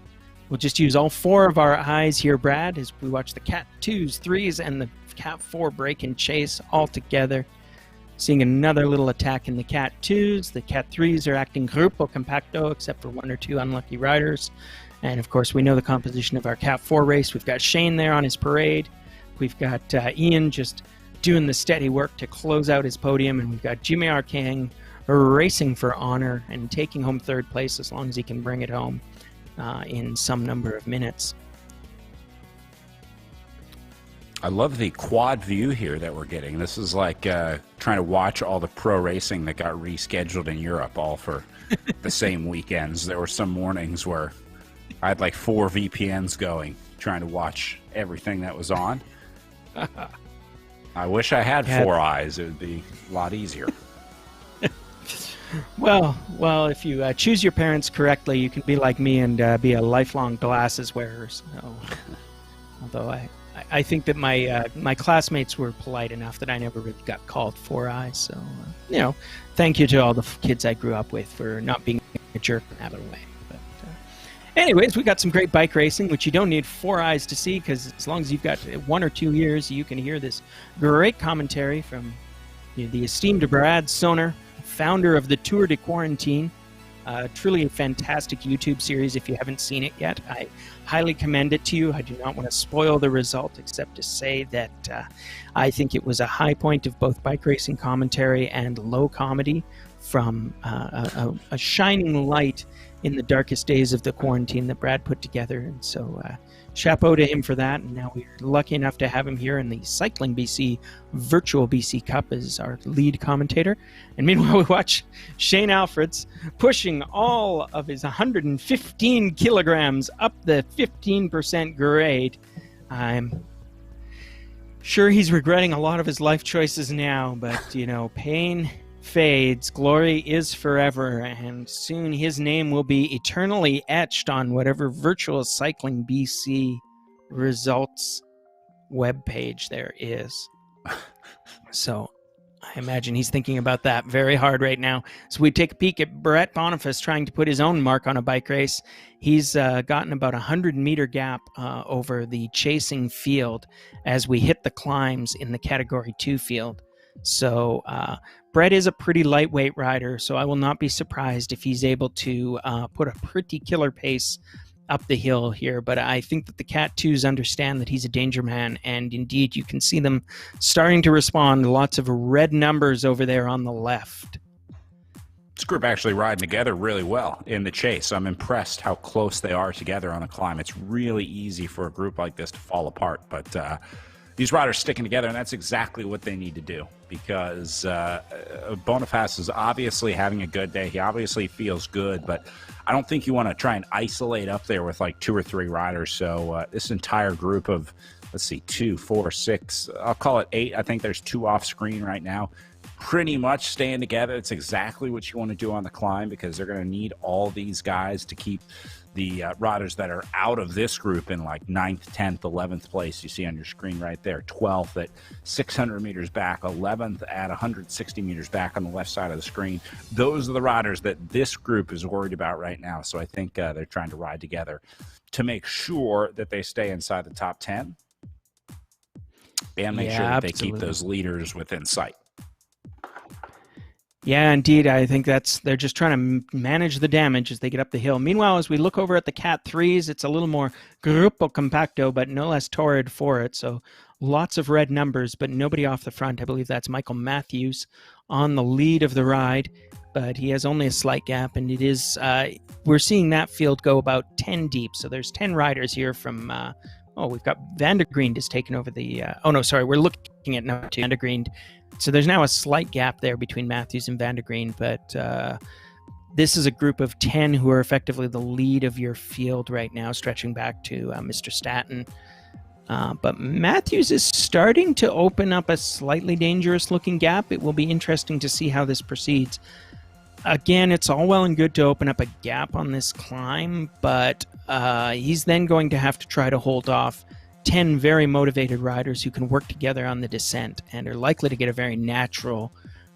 We'll just use all 4 of our eyes here, Brad, as we watch the Cat 2s, 3s, and the Cat 4 break and chase all together. Seeing another little attack in the Cat 2s. The Cat 3s are acting Grupo Compacto, except for 1 or 2 unlucky riders. And, of course, we know the composition of our Cat 4 race. We've got Shane there on his parade. We've got Ian just doing the steady work to close out his podium. And we've got Jimmy Arcang racing for honor and taking home 3rd place as long as he can bring it home in some number of minutes. I love the quad view here that we're getting. This is like trying to watch all the pro racing that got rescheduled in Europe, all for the same weekends. There were some mornings where I had like 4 VPNs going, trying to watch everything that was on. I wish I had 4 eyes. It would be a lot easier. Well, if you choose your parents correctly, you can be like me and be a lifelong glasses wearer. So, although I think that my classmates were polite enough that I never really got called 4 eyes. So, thank you to all the kids I grew up with for not being a jerk in that way. But anyways, we got some great bike racing, which you don't need 4 eyes to see, because as long as you've got 1 or 2 ears, you can hear this great commentary from the esteemed Brad Soner, founder of the Tour de Quarantine. Truly a fantastic YouTube series. If you haven't seen it yet, I highly commend it to you. I do not want to spoil the result, except to say that I think it was a high point of both bike racing commentary and low comedy, from a shining light in the darkest days of the quarantine that Brad put together. And so chapeau to him for that. And now we're lucky enough to have him here in the Cycling BC Virtual BC Cup as our lead commentator. And meanwhile, we watch Shane Alfreds pushing all of his 115 kilograms up the 15% grade. I'm sure he's regretting a lot of his life choices now, but, pain fades, glory is forever, and soon his name will be eternally etched on whatever Virtual Cycling BC results webpage there is. So I imagine he's thinking about that very hard right now. So we take a peek at Brett Boniface trying to put his own mark on a bike race. He's gotten about 100-meter gap over the chasing field as we hit the climbs in the Category 2 field. So Brett is a pretty lightweight rider, so I will not be surprised if he's able to put a pretty killer pace up the hill here. But I think that the Cat 2s understand that he's a danger man, and indeed you can see them starting to respond. Lots of red numbers over there on the left. This group actually riding together really well in the chase. I'm impressed how close they are together on the climb. It's really easy for a group like this to fall apart, but these riders sticking together, and that's exactly what they need to do, because Boniface is obviously having a good day. He obviously feels good, but I don't think you want to try and isolate up there with like 2 or 3 riders. So this entire group of, 2, 4, 6, I'll call it 8. I think there's 2 off screen right now. pretty much staying together. It's exactly what you want to do on the climb, because they're going to need all these guys to keep the riders that are out of this group in like 9th, 10th, 11th place. You see on your screen right there, 12th at 600 meters back, 11th at 160 meters back on the left side of the screen. Those are the riders that this group is worried about right now. So I think they're trying to ride together to make sure that they stay inside the top 10 and make sure that they keep those leaders within sight. Yeah, indeed. I think they're just trying to manage the damage as they get up the hill. Meanwhile, as we look over at the Cat 3s, it's a little more gruppo compacto, but no less torrid for it. So lots of red numbers, but nobody off the front. I believe that's Michael Matthews on the lead of the ride, but he has only a slight gap, and it is we're seeing that field go about 10 deep. So there's 10 riders here from we've got Vandergreen has taken over the we're looking at number 2, Vandergreen. So there's now a slight gap there between Matthews and Vandergreen, but this is a group of 10 who are effectively the lead of your field right now, stretching back to Mr. Staton. But Matthews is starting to open up a slightly dangerous-looking gap. It will be interesting to see how this proceeds. Again, it's all well and good to open up a gap on this climb, but he's then going to have to try to hold off 10 very motivated riders who can work together on the descent and are likely to get a very natural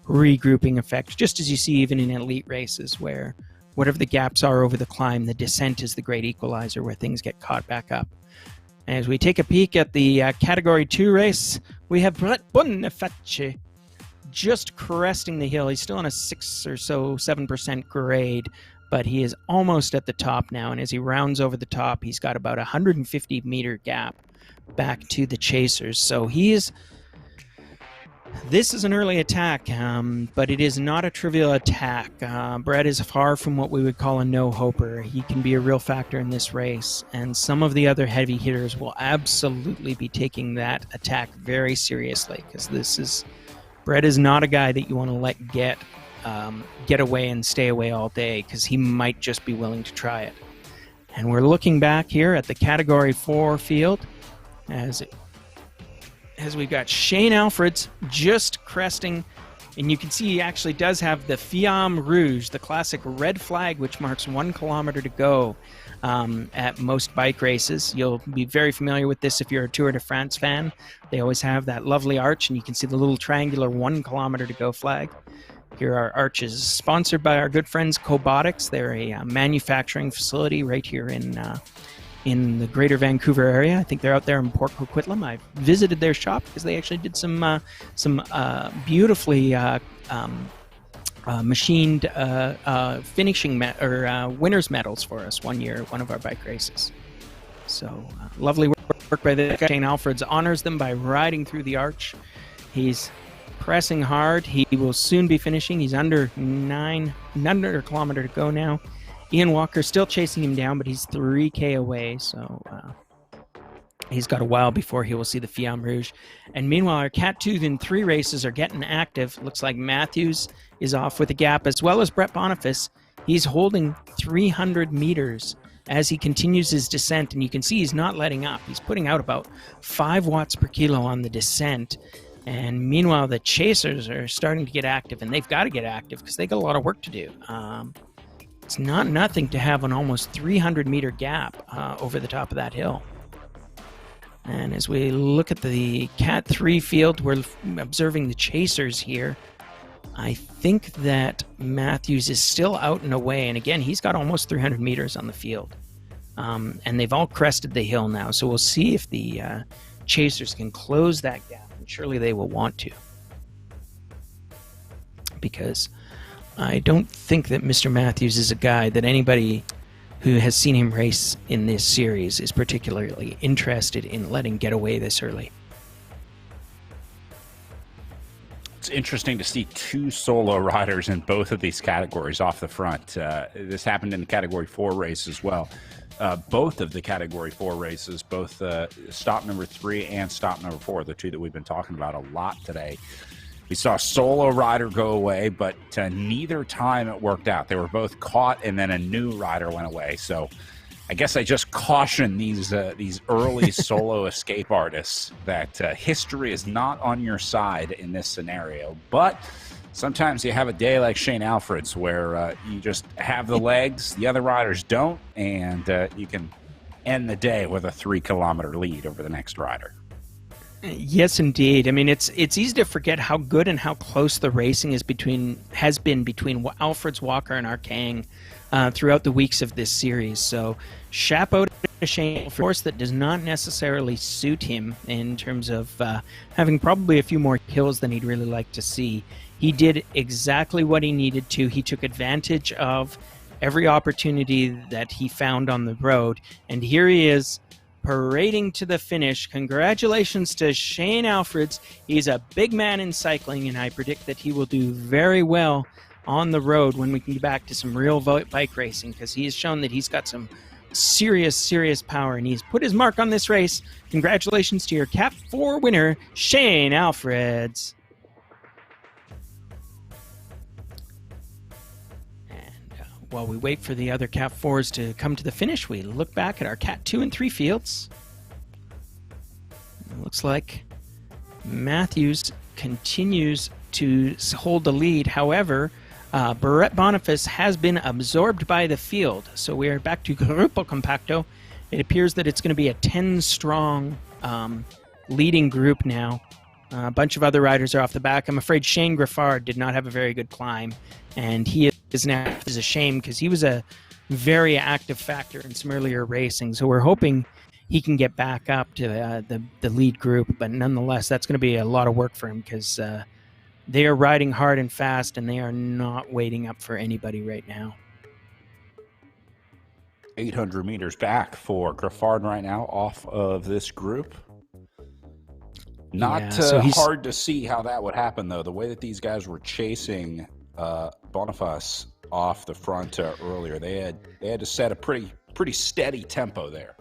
regrouping effect, just as you see even in elite races, where whatever the gaps are over the climb, the descent is the great equalizer where things get caught back up. As we take a peek at the Category 2 race, we have Brett Boniface just cresting the hill. He's still on a 6 or so 7% grade, but he is almost at the top now, and as he rounds over the top, he's got about a 150-meter gap back to the chasers. So this is an early attack, but it is not a trivial attack. Brett is far from what we would call a no-hoper. He can be a real factor in this race, and some of the other heavy hitters will absolutely be taking that attack very seriously, because Brett is not a guy that you want to let get away and stay away all day, because he might just be willing to try it. And we're looking back here at the Category 4 field as we've got Shane Alfreds just cresting, and you can see he actually does have the Fiamme Rouge, the classic red flag, which marks 1 kilometer to go at most bike races. You'll be very familiar with this if you're a Tour de France fan. They always have that lovely arch, and you can see the little triangular 1 kilometer to go flag. Here are arches sponsored by our good friends Cobotix. They're a manufacturing facility right here in the greater Vancouver area. I think they're out there in Port Coquitlam. I've visited their shop because they actually did some beautifully machined finishing winners medals for us one year at one of our bike races. So lovely work by the Shane Alfreds honors them by riding through the arch. He's pressing hard. He will soon be finishing. He's under a kilometer to go now. Ian Walker still chasing him down, but he's 3K away, so he's got a while before he will see the Fiamme Rouge. And meanwhile, our Cat 2 in 3 races are getting active. Looks like Matthews is off with a gap, as well as Brett Boniface. He's holding 300 meters as he continues his descent, and you can see he's not letting up. He's putting out about 5 watts per kilo on the descent. And meanwhile, the chasers are starting to get active, and they've got to get active because they got a lot of work to do. It's not nothing to have an almost 300-meter gap over the top of that hill. And as we look at the Cat 3 field, we're observing the chasers here. I think that Matthews is still out and away, and again, he's got almost 300 meters on the field. And they've all crested the hill now, so we'll see if the chasers can close that gap, and surely they will want to. Because I don't think that Mr. Matthews is a guy that anybody who has seen him race in this series is particularly interested in letting get away this early. It's interesting to see 2 solo riders in both of these categories off the front. This happened in the Category 4 race as well. Both of the Category 4 races, both stop number 3 and stop number 4, the 2 that we've been talking about a lot today. We saw a solo rider go away, but neither time it worked out. They were both caught, and then a new rider went away. So I guess I just caution these early solo escape artists that history is not on your side in this scenario. But sometimes you have a day like Shane Alfred's where you just have the legs, the other riders don't, and you can end the day with a 3-kilometer lead over the next rider. Yes, indeed. I mean, it's easy to forget how good and how close the racing has been between Alfred's Walker and Arkang throughout the weeks of this series. So, chapeau to Shane for a course that does not necessarily suit him in terms of having probably a few more kills than he'd really like to see. He did exactly what he needed to. He took advantage of every opportunity that he found on the road, and here he is, parading to the finish. Congratulations to Shane Alfreds. He's a big man in cycling, and I predict that he will do very well on the road when we can get back to some real bike racing, because he has shown that he's got some serious power, and he's put his mark on this race. Congratulations to your Cat 4 winner, Shane Alfreds. While we wait for the other Cat 4s to come to the finish, we look back at our Cat 2 and 3 fields. It looks like Matthews continues to hold the lead. However, Barrett Boniface has been absorbed by the field. So we are back to Gruppo Compacto. It appears that it's going to be a 10-strong leading group now. A bunch of other riders are off the back. I'm afraid Shane Griffard did not have a very good climb, and he is now is a shame because he was a very active factor in some earlier racing. So we're hoping he can get back up to the lead group, but nonetheless, that's going to be a lot of work for him because they are riding hard and fast, and they are not waiting up for anybody right now. 800 meters back for Griffard right now off of this group. Not hard to see how that would happen, though. The way that these guys were chasing Boniface off the front earlier, they had to set a pretty steady tempo there.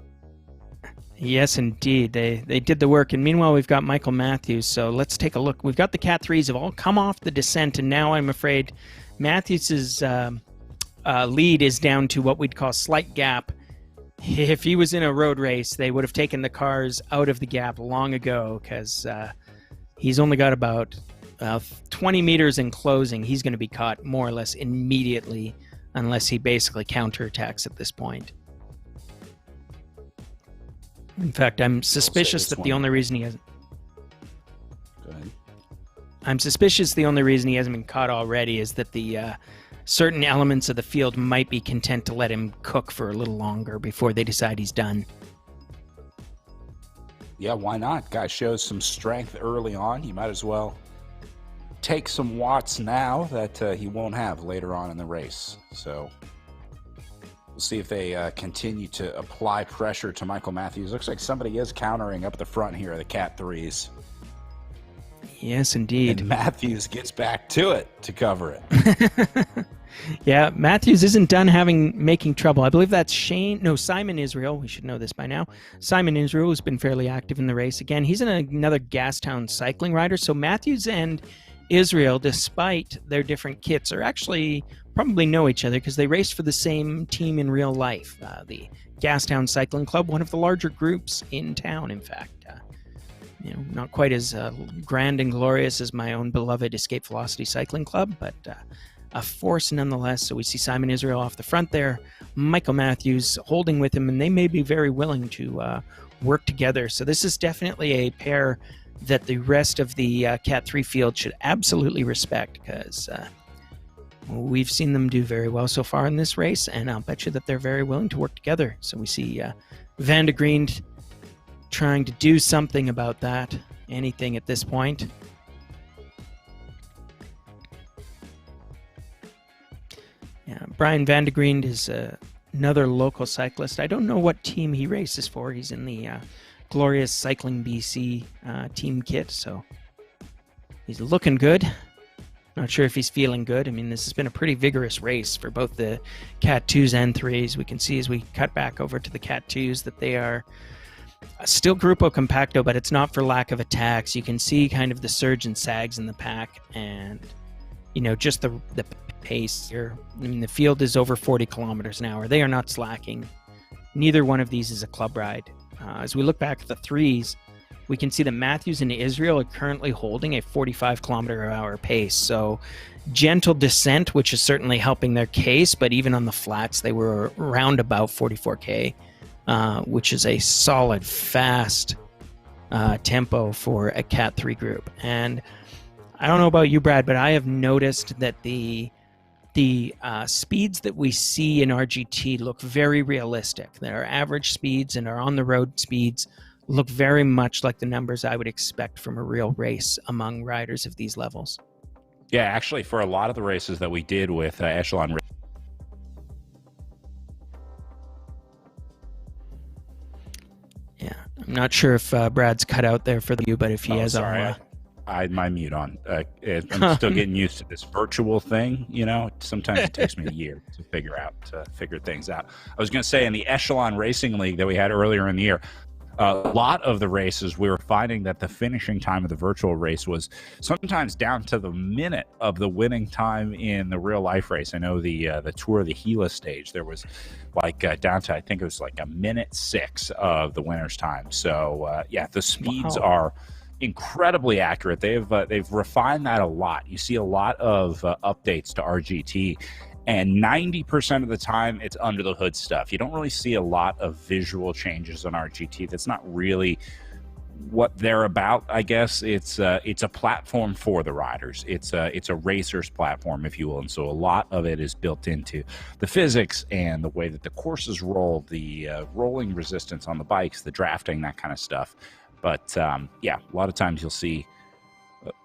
Yes, indeed. They did the work. And meanwhile, we've got Michael Matthews. So let's take a look. We've got the Cat 3s have all come off the descent, and now I'm afraid Matthews' lead is down to what we'd call slight gap. If he was in a road race, they would have taken the cars out of the gap long ago because he's only got about 20 meters in closing. He's going to be caught more or less immediately unless he basically counterattacks at this point. In fact, I'm suspicious that the only reason he hasn't... Go ahead. I'm suspicious the only reason he hasn't been caught already is that the certain elements of the field might be content to let him cook for a little longer before they decide he's done. Yeah, why not? Guy shows some strength early on. He might as well take some watts now that he won't have later on in the race. So we'll see if they continue to apply pressure to Michael Matthews. Looks like somebody is countering up the front here, the Cat 3s. Yes, indeed. And Matthews gets back to it to cover it. Yeah, Matthews isn't done making trouble. I believe that's Simon Israel. We should know this by now. Simon Israel has been fairly active in the race. Again, he's another Gastown cycling rider. So Matthews and Israel, despite their different kits, are actually probably know each other because they race for the same team in real life. The Gastown Cycling Club, one of the larger groups in town, in fact. Not quite as grand and glorious as my own beloved Escape Velocity Cycling Club, but a force nonetheless. So we see Simon Israel off the front there, Michael Matthews holding with him, and they may be very willing to work together. So this is definitely a pair that the rest of the Cat 3 field should absolutely respect because we've seen them do very well so far in this race, and I'll bet you that they're very willing to work together. So we see Van de Green trying to do something about that, anything at this point. Yeah, Brian Van de Green is another local cyclist. I don't know what team he races for. He's in the Glorious Cycling BC team kit, so he's looking good. Not sure if he's feeling good. I mean, this has been a pretty vigorous race for both the Cat 2s and 3s. We can see as we cut back over to the Cat 2s that they are still Gruppo Compacto, but it's not for lack of attacks. You can see kind of the surge and sags in the pack, and just the pace here. I mean, the field is over 40 kilometers an hour. They are not slacking. neither one of these is a club ride. As we look back at the threes, we can see that Matthews and Israel are currently holding a 45-kilometer-per-hour pace. So gentle descent, which is certainly helping their case, but even on the flats, they were around about 44K, which is a solid, fast tempo for a Cat 3 group. And I don't know about you, Brad, but I have noticed that the speeds that we see in RGT look very realistic. Their average speeds and our on-the-road speeds look very much like the numbers I would expect from a real race among riders of these levels. Yeah, actually, for a lot of the races that we did with Echelon Racing. Yeah, I'm not sure if Brad's cut out there for you, but if he has, sorry. I had my mute on. I'm still getting used to this virtual thing. You know, sometimes it takes me a year to figure things out. I was going to say, in the Echelon Racing League that we had earlier in the year, a lot of the races, we were finding that the finishing time of the virtual race was sometimes down to the minute of the winning time in the real life race. I know the Tour of the Gila stage, there was like down to, I think it was like a minute 6 of the winner's time. So yeah, the speeds are incredibly accurate. They've refined that a lot. You see a lot of updates to RGT, and 90% of the time it's under the hood stuff. You don't really see a lot of visual changes on RGT. That's not really what they're about, I guess. It's a platform for the riders. It's a racer's platform, if you will. And so a lot of it is built into the physics and the way that the courses roll, the rolling resistance on the bikes, the drafting, that kind of stuff. But yeah, a lot of times you'll see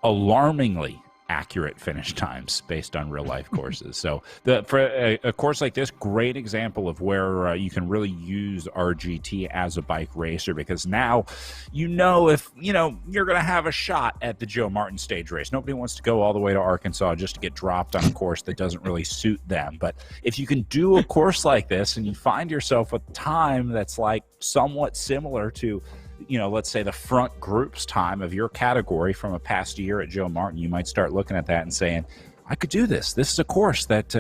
alarmingly accurate finish times based on real life courses. So for a course like this, great example of where you can really use RGT as a bike racer, because now if you're going to have a shot at the Joe Martin stage race. Nobody wants to go all the way to Arkansas just to get dropped on a course that doesn't really suit them. But if you can do a course like this and you find yourself a time that's like somewhat similar to, let's say the front group's time of your category from a past year at Joe Martin, you might start looking at that and saying, I could do this. This is a course that,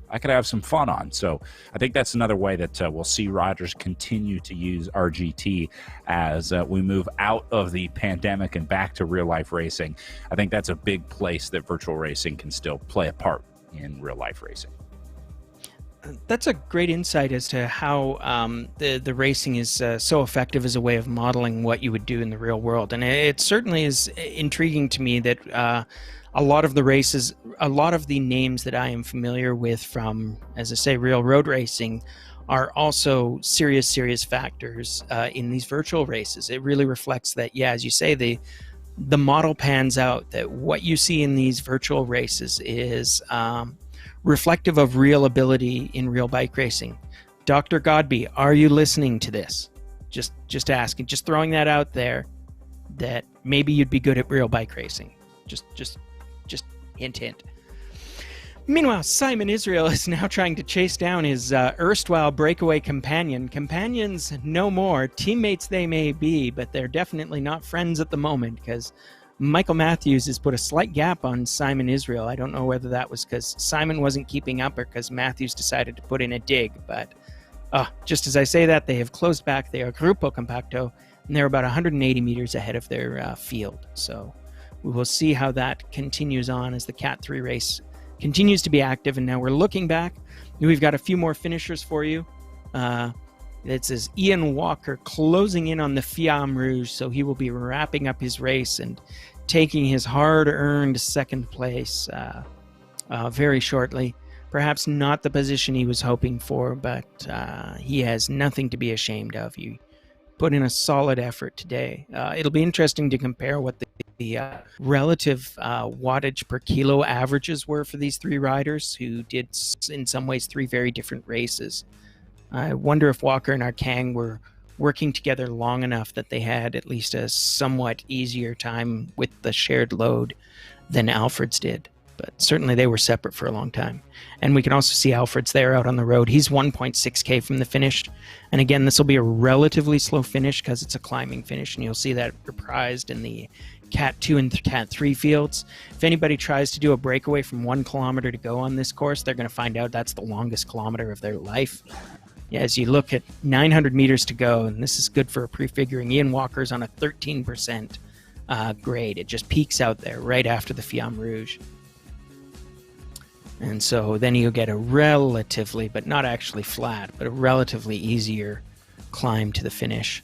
I could have some fun on. So I think that's another way that we'll see riders continue to use RGT as we move out of the pandemic and back to real life racing. I think that's a big place that virtual racing can still play a part in real life racing. That's a great insight as to how the racing is so effective as a way of modeling what you would do in the real world. And it certainly is intriguing to me that a lot of the races, a lot of the names that I am familiar with from, as I say, real road racing, are also serious factors in these virtual races. It really reflects that, yeah, as you say, the model pans out, that what you see in these virtual races is reflective of real ability in real bike racing. Dr. Godby, are you listening to this? Just asking, just throwing that out there, that maybe you'd be good at real bike racing. Just hint. Meanwhile, Simon Israel is now trying to chase down his erstwhile breakaway companion. Companions no more, teammates they may be, but they're definitely not friends at the moment, because Michael Matthews has put a slight gap on Simon Israel. I don't know whether that was because Simon wasn't keeping up or because Matthews decided to put in a dig. But just as I say that, they have closed back. They are Grupo Compacto, and they're about 180 meters ahead of their field. So we will see how that continues on as the Cat 3 race continues to be active. And now we're looking back. We've got a few more finishers for you. It says Ian Walker closing in on the Fiamme Rouge, so he will be wrapping up his race and taking his hard-earned second place very shortly. Perhaps not the position he was hoping for, but he has nothing to be ashamed of. He put in a solid effort today. It'll be interesting to compare what the relative wattage per kilo averages were for these three riders who did, in some ways, three very different races. I wonder if Walker and Arkang were working together long enough that they had at least a somewhat easier time with the shared load than Alfred's did. But certainly they were separate for a long time. And we can also see Alfred's there out on the road. He's 1.6K from the finish. And again, this will be a relatively slow finish because it's a climbing finish, and you'll see that reprised in the Cat 2 and Cat 3 fields. If anybody tries to do a breakaway from 1 kilometer to go on this course, they're going to find out that's the longest kilometer of their life. as you look at 900 meters to go, and this is good for prefiguring, Ian Walker's on a 13% grade. It just peaks out there right after the Fiamme Rouge. And so then you'll get a relatively, but not actually flat, but a relatively easier climb to the finish.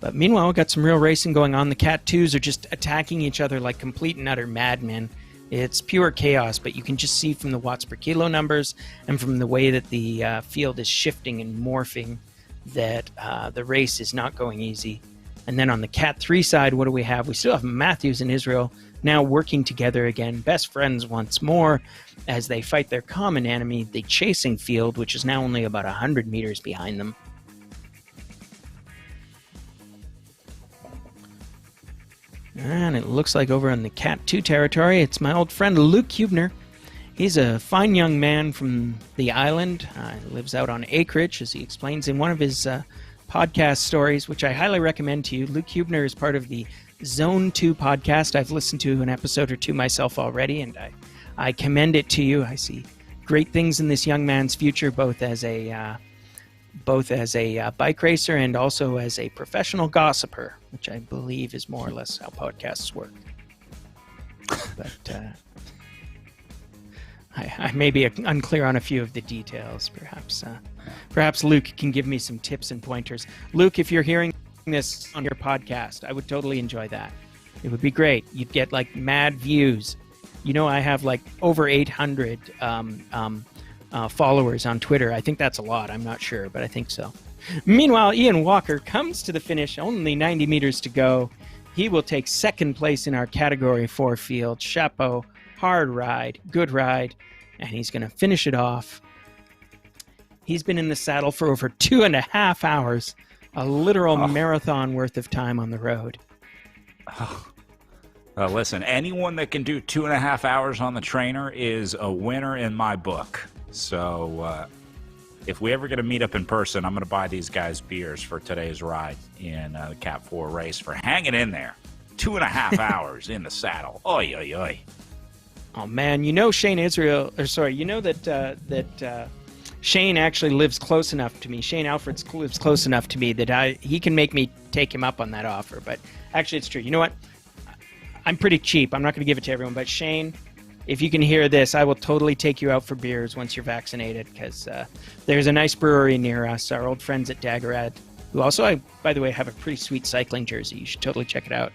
But meanwhile, we've got some real racing going on. The Cat 2s are just attacking each other like complete and utter madmen. It's pure chaos, but you can just see from the watts per kilo numbers and from the way that the field is shifting and morphing that the race is not going easy. And then on the Cat 3 side, what do we have? We still have Matthews and Israel now working together again, best friends once more, as they fight their common enemy, the chasing field, which is now only about 100 meters behind them. And it looks like over on the Cat 2 territory, it's my old friend Luke Hubner. He's a fine young man from the island. Lives out on acreage, as he explains in one of his podcast stories, which I highly recommend to you. Luke Hubner is part of the Zone 2 podcast. I've listened to an episode or two myself already, and I commend it to you. I see great things in this young man's future, both as a bike racer and also as a professional gossiper, which I believe is more or less how podcasts work. But I may be unclear on a few of the details. Perhaps Luke can give me some tips and pointers. Luke, if you're hearing this on your podcast, I would totally enjoy that. It would be great. You'd get like mad views. You know, I have like over 800 followers on Twitter. I think that's a lot. I'm not sure, but I think so. Meanwhile, Ian Walker comes to the finish. Only 90 meters to go. He will take second place in our Category 4 field. Chapeau, hard ride, good ride, and he's going to finish it off. He's been in the saddle for over 2.5 hours, a literal marathon worth of time on the road. Listen, anyone that can do 2.5 hours on the trainer is a winner in my book. So if we ever get to meet up in person, I'm going to buy these guys beers for today's ride in the Cat 4 race for hanging in there. 2.5 hours in the saddle. Oy, oy, oy. Oh, man, you know that Shane actually lives close enough to me. Shane Alfreds lives close enough to me that he can make me take him up on that offer. But actually, it's true. You know what? I'm pretty cheap. I'm not going to give it to everyone. But Shane, if you can hear this, I will totally take you out for beers once you're vaccinated, because there's a nice brewery near us, our old friends at Daggerad, who also, by the way, have a pretty sweet cycling jersey. You should totally check it out.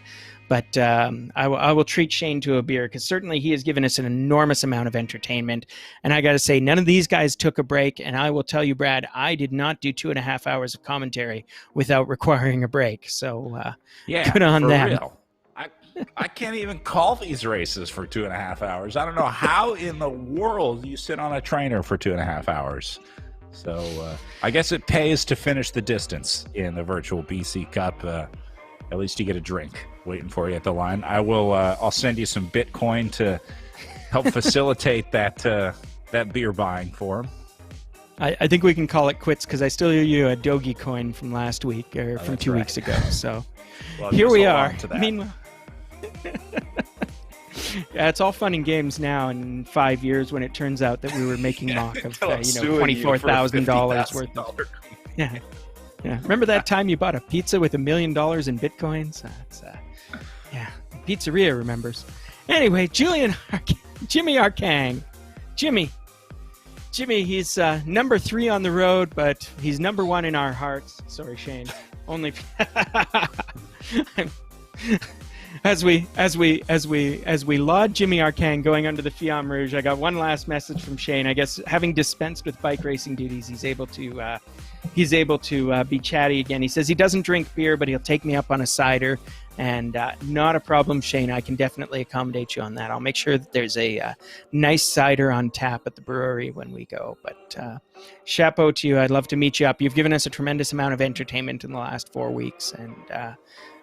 But I will treat Shane to a beer, because certainly he has given us an enormous amount of entertainment. And I got to say, none of these guys took a break. And I will tell you, Brad, I did not do 2.5 hours of commentary without requiring a break. So good on them. Real. I can't even call these races for 2.5 hours. I don't know how in the world you sit on a trainer for 2.5 hours. So I guess it pays to finish the distance in the virtual BC Cup. At least you get a drink waiting for you at the line. I'll send you some Bitcoin to help facilitate that beer buying for him. I think we can call it quits, because I still owe you a Doge coin from last week, or from 2 weeks ago. So here we are. Meanwhile, yeah, it's all fun and games now. In 5 years, when it turns out that we were making mock of $24,000 worth of. Yeah. Remember that time you bought a pizza with $1 million in Bitcoins? Pizzeria remembers. Anyway, Jimmy Arcang. Jimmy, he's number 3 on the road, but he's number 1 in our hearts. Sorry, Shane. Only as we laud Jimmy Arcang going under the Fiamme Rouge, I got one last message from Shane. I guess having dispensed with bike racing duties, he's able to be chatty again. He says he doesn't drink beer, but he'll take me up on a cider. And not a problem, Shane. I can definitely accommodate you on that. I'll make sure that there's a nice cider on tap at the brewery when we go. But chapeau to you. I'd love to meet you up. You've given us a tremendous amount of entertainment in the last 4 weeks. And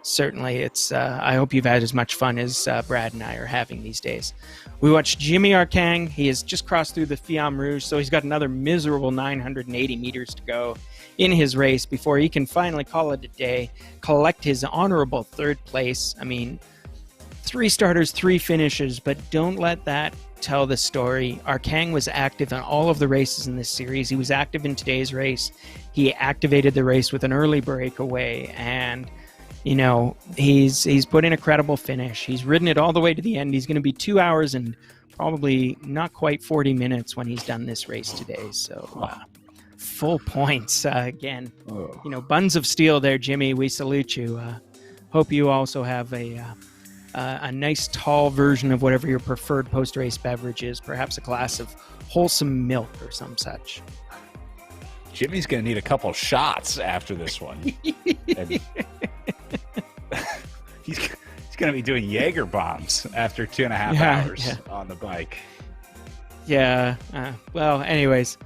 certainly it's I hope you've had as much fun as Brad and I are having these days. We watched Jimmy Arcang. He has just crossed through the Fiamme Rouge, so he's got another miserable 980 meters to go in his race before he can finally call it a day, collect his honorable 3rd place. I mean, 3 starters, 3 finishes, but don't let that tell the story. Arkang was active in all of the races in this series. He was active in today's race. He activated the race with an early breakaway, and he's put in a credible finish. He's ridden it all the way to the end. He's going to be 2 hours and probably not quite 40 minutes when he's done this race today. So full points again. Buns of steel there, Jimmy. We salute you. Hope you also have a nice tall version of whatever your preferred post-race beverage is, perhaps a glass of wholesome milk or some such. Jimmy's going to need a couple shots after this one. He's going to be doing Jaeger bombs after 2.5 hours on the bike. Yeah. Well, anyways,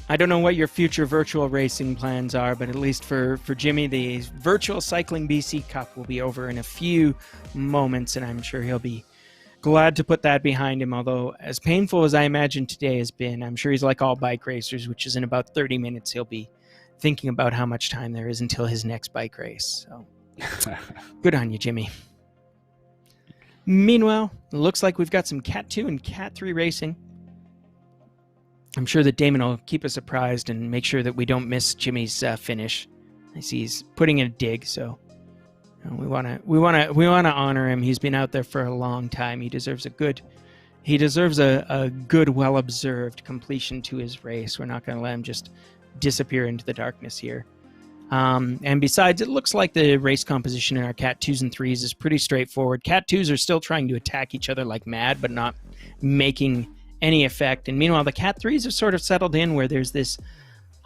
I don't know what your future virtual racing plans are, but at least for Jimmy, the Virtual Cycling BC Cup will be over in a few moments, and I'm sure he'll be glad to put that behind him. Although, as painful as I imagine today has been, I'm sure he's like all bike racers, which is in about 30 minutes he'll be thinking about how much time there is until his next bike race. So, good on you, Jimmy. Meanwhile, it looks like we've got some Cat 2 and Cat 3 racing. I'm sure that Damon will keep us apprised and make sure that we don't miss Jimmy's finish. I see he's putting in a dig, so we want to honor him. He's been out there for a long time. He deserves a good, well observed completion to his race. We're not going to let him just disappear into the darkness here. And besides, it looks like the race composition in our Cat 2s and 3s is pretty straightforward. Cat 2s are still trying to attack each other like mad, but not making any effect. And meanwhile, the Cat 3s have sort of settled in where there's this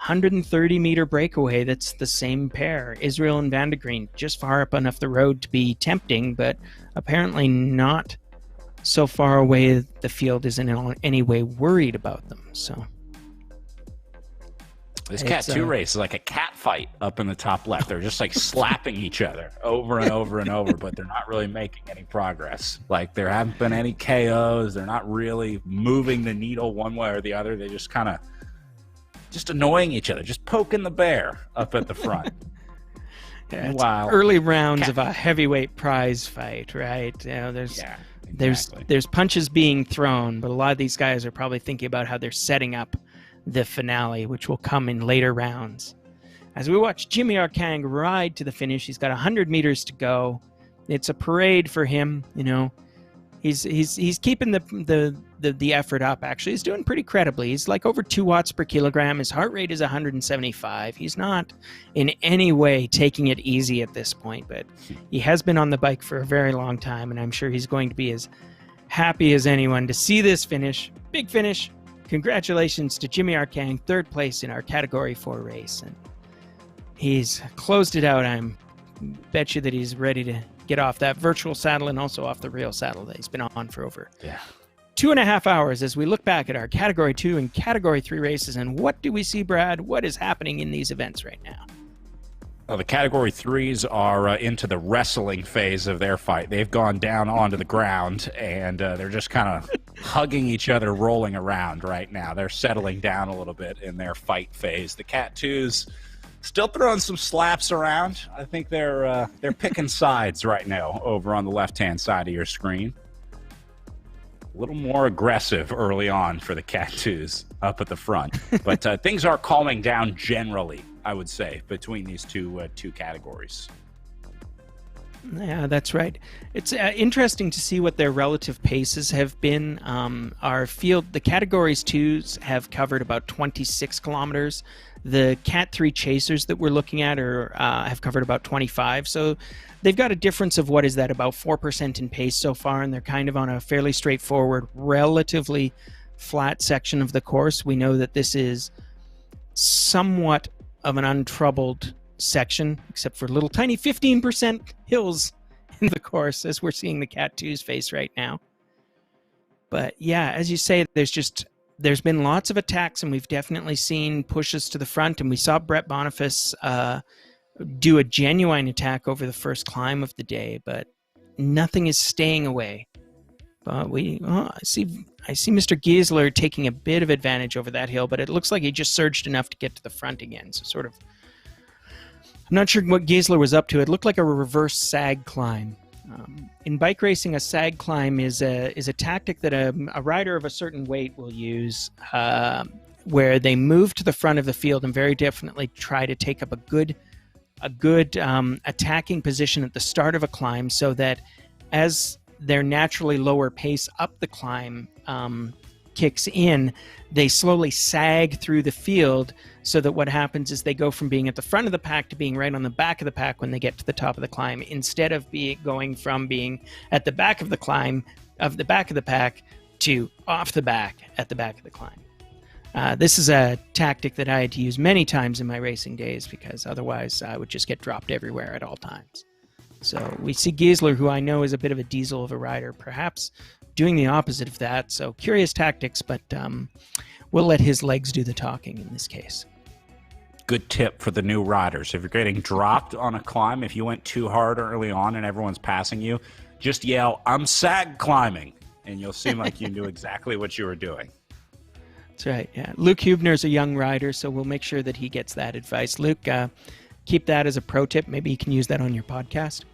130-meter breakaway that's the same pair, Israel and Van de Green, just far up enough the road to be tempting, but apparently not so far away the field isn't in any way worried about them. So this Cat 2 race is like a cat fight up in the top left. They're just like slapping each other over and over and over, but they're not really making any progress. Like there haven't been any KOs. They're not really moving the needle one way or the other. They just kind of just annoying each other, just poking the bear up at the front. Wow. Early rounds of a heavyweight prize fight, right? There's punches being thrown, but a lot of these guys are probably thinking about how they're setting up the finale, which will come in later rounds. As we watch Jimmy Arkang ride to the finish, he's got 100 meters to go. It's a parade for him, He's keeping the effort up. Actually, he's doing pretty credibly. He's like over 2 watts per kilogram. His heart rate is 175. He's not in any way taking it easy at this point, but he has been on the bike for a very long time, and I'm sure he's going to be as happy as anyone to see this finish. Big finish. Congratulations to Jimmy Arkang, 3rd place in our Category 4 race. And he's closed it out. I bet you that he's ready to get off that virtual saddle and also off the real saddle that he's been on for over 2.5 hours as we look back at our Category 2 and Category 3 races. And what do we see, Brad? What is happening in these events right now? Well, the Category 3s are into the wrestling phase of their fight. They've gone down onto the ground, and they're just kind of hugging each other, rolling around right now. They're settling down a little bit in their fight phase. The Cat 2s still throwing some slaps around. I think they're picking sides right now over on the left-hand side of your screen. A little more aggressive early on for the Cat 2s up at the front. But things are calming down generally, I would say, between these two categories. Yeah, that's right. It's interesting to see what their relative paces have been. Our field, the Categories 2s have covered about 26 kilometers. The Cat 3 chasers that we're looking at have covered about 25. So they've got a difference of, what is that, about 4% in pace so far, and they're kind of on a fairly straightforward, relatively flat section of the course. We know that this is somewhat of an untroubled section, except for little tiny 15% hills in the course, as we're seeing the Cat 2s face right now. But yeah, as you say, there's been lots of attacks, and we've definitely seen pushes to the front, and we saw Brett Boniface do a genuine attack over the first climb of the day, but nothing is staying away. But I see Mr. Giesler taking a bit of advantage over that hill, but it looks like he just surged enough to get to the front again. So I'm not sure what Giesler was up to. It looked like a reverse sag climb. In bike racing, a sag climb is a tactic that a rider of a certain weight will use, where they move to the front of the field and very definitely try to take up a good attacking position at the start of a climb, so that as their naturally lower pace up the climb kicks in, they slowly sag through the field, so that what happens is they go from being at the front of the pack to being right on the back of the pack when they get to the top of the climb, instead of going from being at the back of the climb of the back of the pack to off the back at the back of the climb. This is a tactic that I had to use many times in my racing days, because otherwise I would just get dropped everywhere at all times. So we see Giesler, who I know is a bit of a diesel of a rider, perhaps doing the opposite of that. So curious tactics, but we'll let his legs do the talking in this case. Good tip for the new riders. If you're getting dropped on a climb, if you went too hard early on and everyone's passing you, just yell, "I'm sag climbing," and you'll seem like you knew exactly what you were doing. That's right, yeah. Luke Hubner's a young rider, so we'll make sure that he gets that advice. Luke, keep that as a pro tip. Maybe you can use that on your podcast.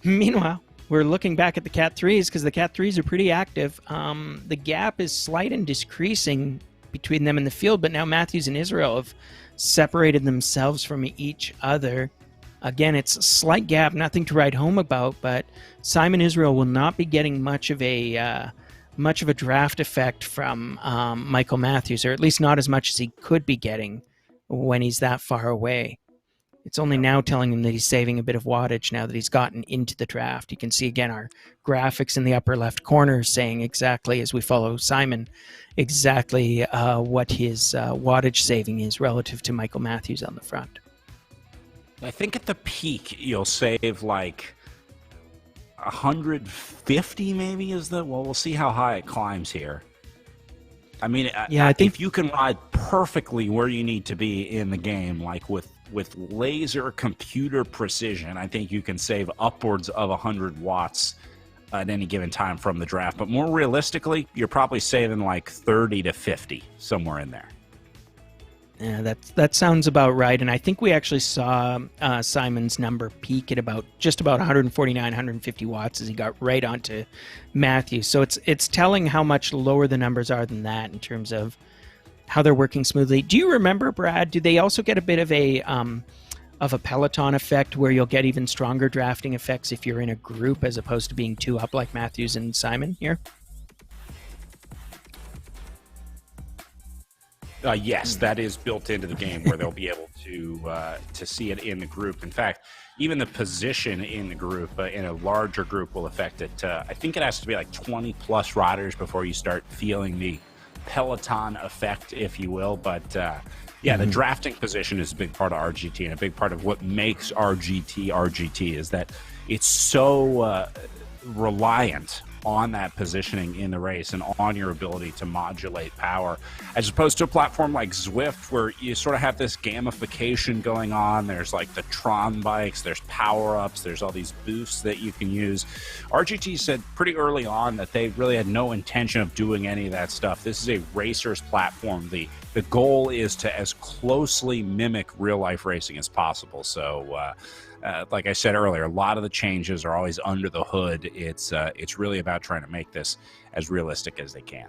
Meanwhile, we're looking back at the Cat 3s, because the Cat 3s are pretty active. The gap is slight and decreasing between them and the field, but now Matthews and Israel have separated themselves from each other. Again, it's a slight gap, nothing to write home about, but Simon Israel will not be getting much of a draft effect from Michael Matthews, or at least not as much as he could be getting when he's that far away. It's only now telling him that he's saving a bit of wattage now that he's gotten into the draft. You can see again our graphics in the upper left corner saying exactly, as we follow Simon, exactly what his wattage saving is relative to Michael Matthews on the front. I think at the peak you'll save like 150 maybe is the, well, we'll see how high it climbs here. I mean, yeah, I think if you can ride perfectly where you need to be in the game, like with laser computer precision, I think you can save upwards of 100 watts at any given time from the draft. But more realistically, you're probably saving like 30 to 50, somewhere in there. Yeah, that sounds about right. And I think we actually saw Simon's number peak at just about 149, 150 watts as he got right onto Matthews. So it's telling how much lower the numbers are than that in terms of how they're working smoothly. Do you remember, Brad, do they also get a bit of a peloton effect where you'll get even stronger drafting effects if you're in a group as opposed to being two up like Matthews and Simon here? Yes, that is built into the game where they'll be able to see it in the group. In fact, even the position in the group, in a larger group, will affect it. I think it has to be like 20 plus riders before you start feeling the peloton effect, if you will. But yeah, the drafting position is a big part of RGT, and a big part of what makes RGT is that it's so reliant on that positioning in the race and on your ability to modulate power, as opposed to a platform like Zwift where you sort of have this gamification going on. There's like the Tron bikes, there's power-ups, there's all these boosts that you can use. RGT said pretty early on that they really had no intention of doing any of that stuff. This is a racer's platform. The goal is to as closely mimic real-life racing as possible. So like I said earlier, a lot of the changes are always under the hood. It's really about trying to make this as realistic as they can.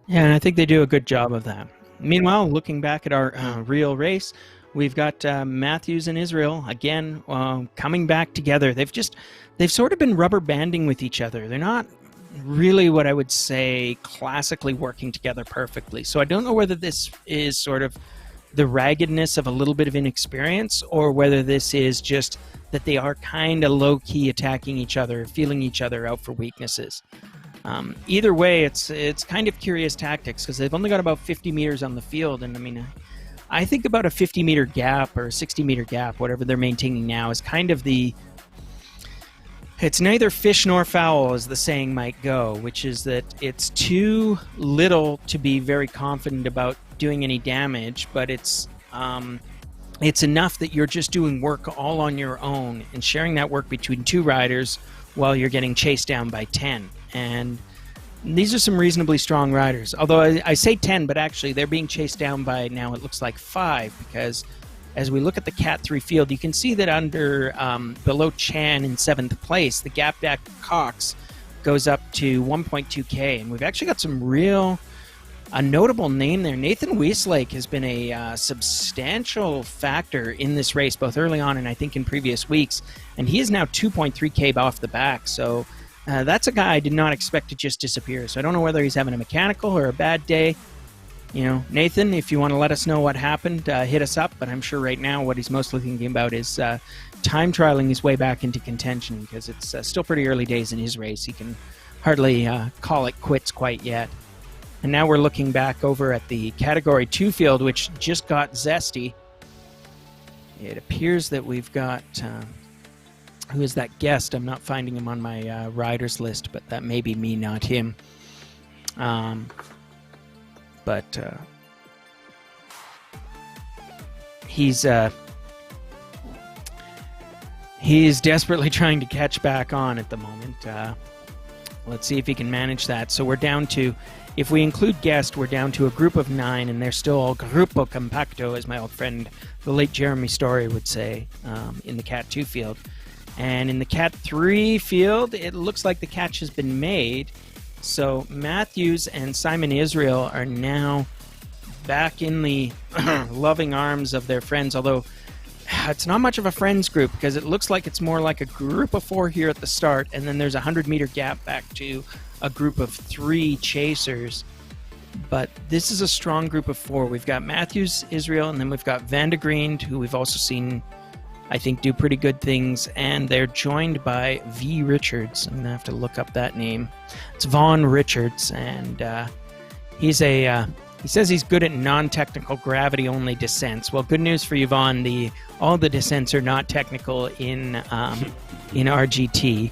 Yeah, and I think they do a good job of that. Meanwhile, looking back at our real race, we've got Matthews and Israel again coming back together. They've sort of been rubber banding with each other. They're not really what I would say classically working together perfectly. So I don't know whether this is sort of the raggedness of a little bit of inexperience, or whether this is just that they are kind of low-key attacking each other, feeling each other out for weaknesses. Either way, it's kind of curious tactics, because they've only got about 50 meters on the field, and I mean, I think about a 50-meter gap or a 60-meter gap, whatever they're maintaining now, is kind of it's neither fish nor fowl, as the saying might go, which is that it's too little to be very confident about doing any damage, but it's enough that you're just doing work all on your own and sharing that work between two riders while you're getting chased down by 10. And these are some reasonably strong riders. Although I say 10, but actually they're being chased down by, now it looks like 5, because as we look at the Cat 3 field, you can see that under below Chan in 7th place, the gap back Cox goes up to 1.2K, and we've actually got a notable name there. Nathan Wieslake has been a substantial factor in this race, both early on and I think in previous weeks, and he is now 2.3K off the back, so that's a guy I did not expect to just disappear. So I don't know whether he's having a mechanical or a bad day. You know, Nathan, if you want to let us know what happened, hit us up, but I'm sure right now what he's mostly thinking about is time trialing his way back into contention, because it's still pretty early days in his race. He can hardly call it quits quite yet. And now we're looking back over at the Category 2 field, which just got zesty. It appears that we've got... who is that guest? I'm not finding him on my riders list, but that may be me, not him. He's desperately trying to catch back on at the moment. Let's see if he can manage that. So we're down to... If we include guest, we're down to a group of 9, and they're still all Gruppo Compacto, as my old friend, the late Jeremy Story, would say, in the Cat 2 field. And in the Cat 3 field, it looks like the catch has been made. So Matthews and Simon Israel are now back in the loving arms of their friends, although it's not much of a friends group, because it looks like it's more like a group of 4 here at the start, and then there's a 100-meter gap back to a group of 3 chasers. But this is a strong group of 4. We've got Matthews, Israel, and then we've got Van de Green, who we've also seen, I think, do pretty good things, and they're joined by V. Richards. I'm going to have to look up that name. It's Vaughn Richards, and he says he's good at non-technical gravity-only descents. Well, good news for you, Vaughn. All the descents are not technical in RGT.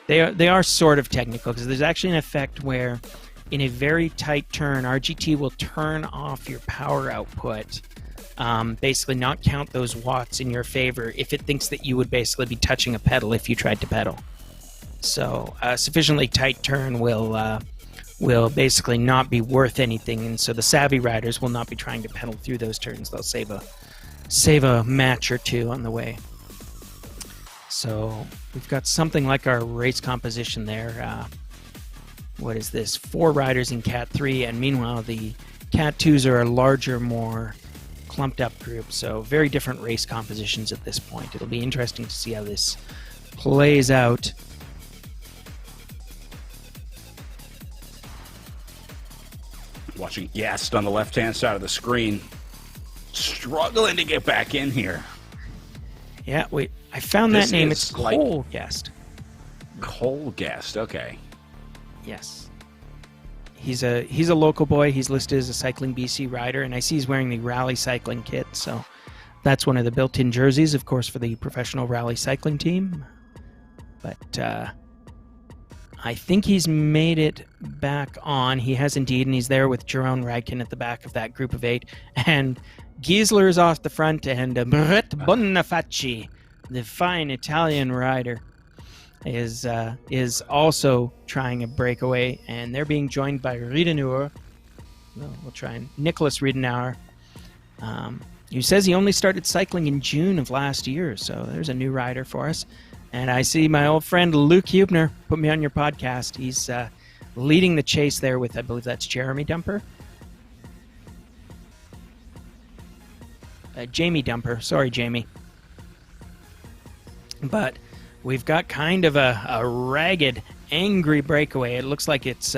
They are sort of technical, because there's actually an effect where in a very tight turn, RGT will turn off your power output, basically not count those watts in your favor if it thinks that you would basically be touching a pedal if you tried to pedal. So a sufficiently tight turn will basically not be worth anything, and so the savvy riders will not be trying to pedal through those turns. They'll save a match or 2 on the way. So we've got something like our race composition there. What is this? 4 riders in Cat 3, and meanwhile the Cat 2s are a larger, more clumped up group. So very different race compositions at this point. It'll be interesting to see how this plays out. Watching Guest on the left-hand side of the screen, struggling to get back in here. Yeah, I found that name. It's Cole Guest. Cole Guest, okay. Yes. He's a local boy. He's listed as a Cycling BC rider, and I see he's wearing the Rally Cycling kit, so that's one of the built-in jerseys, of course, for the professional Rally Cycling team. But I think he's made it back on. He has indeed, and he's there with Jerome Radkin at the back of that group of 8. And Giesler is off the front, and Brett Bonifaci, the fine Italian rider, is also trying a breakaway, and they're being joined by Riedenauer. We'll try and Nicholas Riedenauer, who says he only started cycling in June of last year, so there's a new rider for us. And I see my old friend Luke Hubner, put me on your podcast. He's leading the chase there with, I believe that's Jeremy Dumper. Jamie Dumper. Sorry, Jamie. But we've got kind of a ragged, angry breakaway. It looks like it's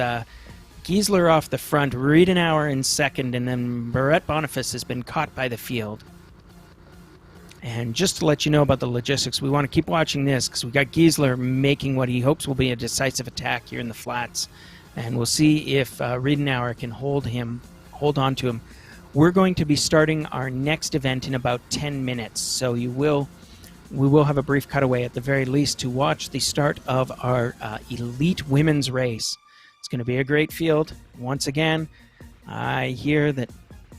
Giesler off the front, Riedenauer in second, and then Barrett Boniface has been caught by the field. And just to let you know about the logistics, we want to keep watching this, because we got Giesler making what he hopes will be a decisive attack here in the flats. And we'll see if Riedenauer can hold on to him. We're going to be starting our next event in about 10 minutes, so we will have a brief cutaway at the very least to watch the start of our elite women's race. It's going to be a great field. Once again, I hear that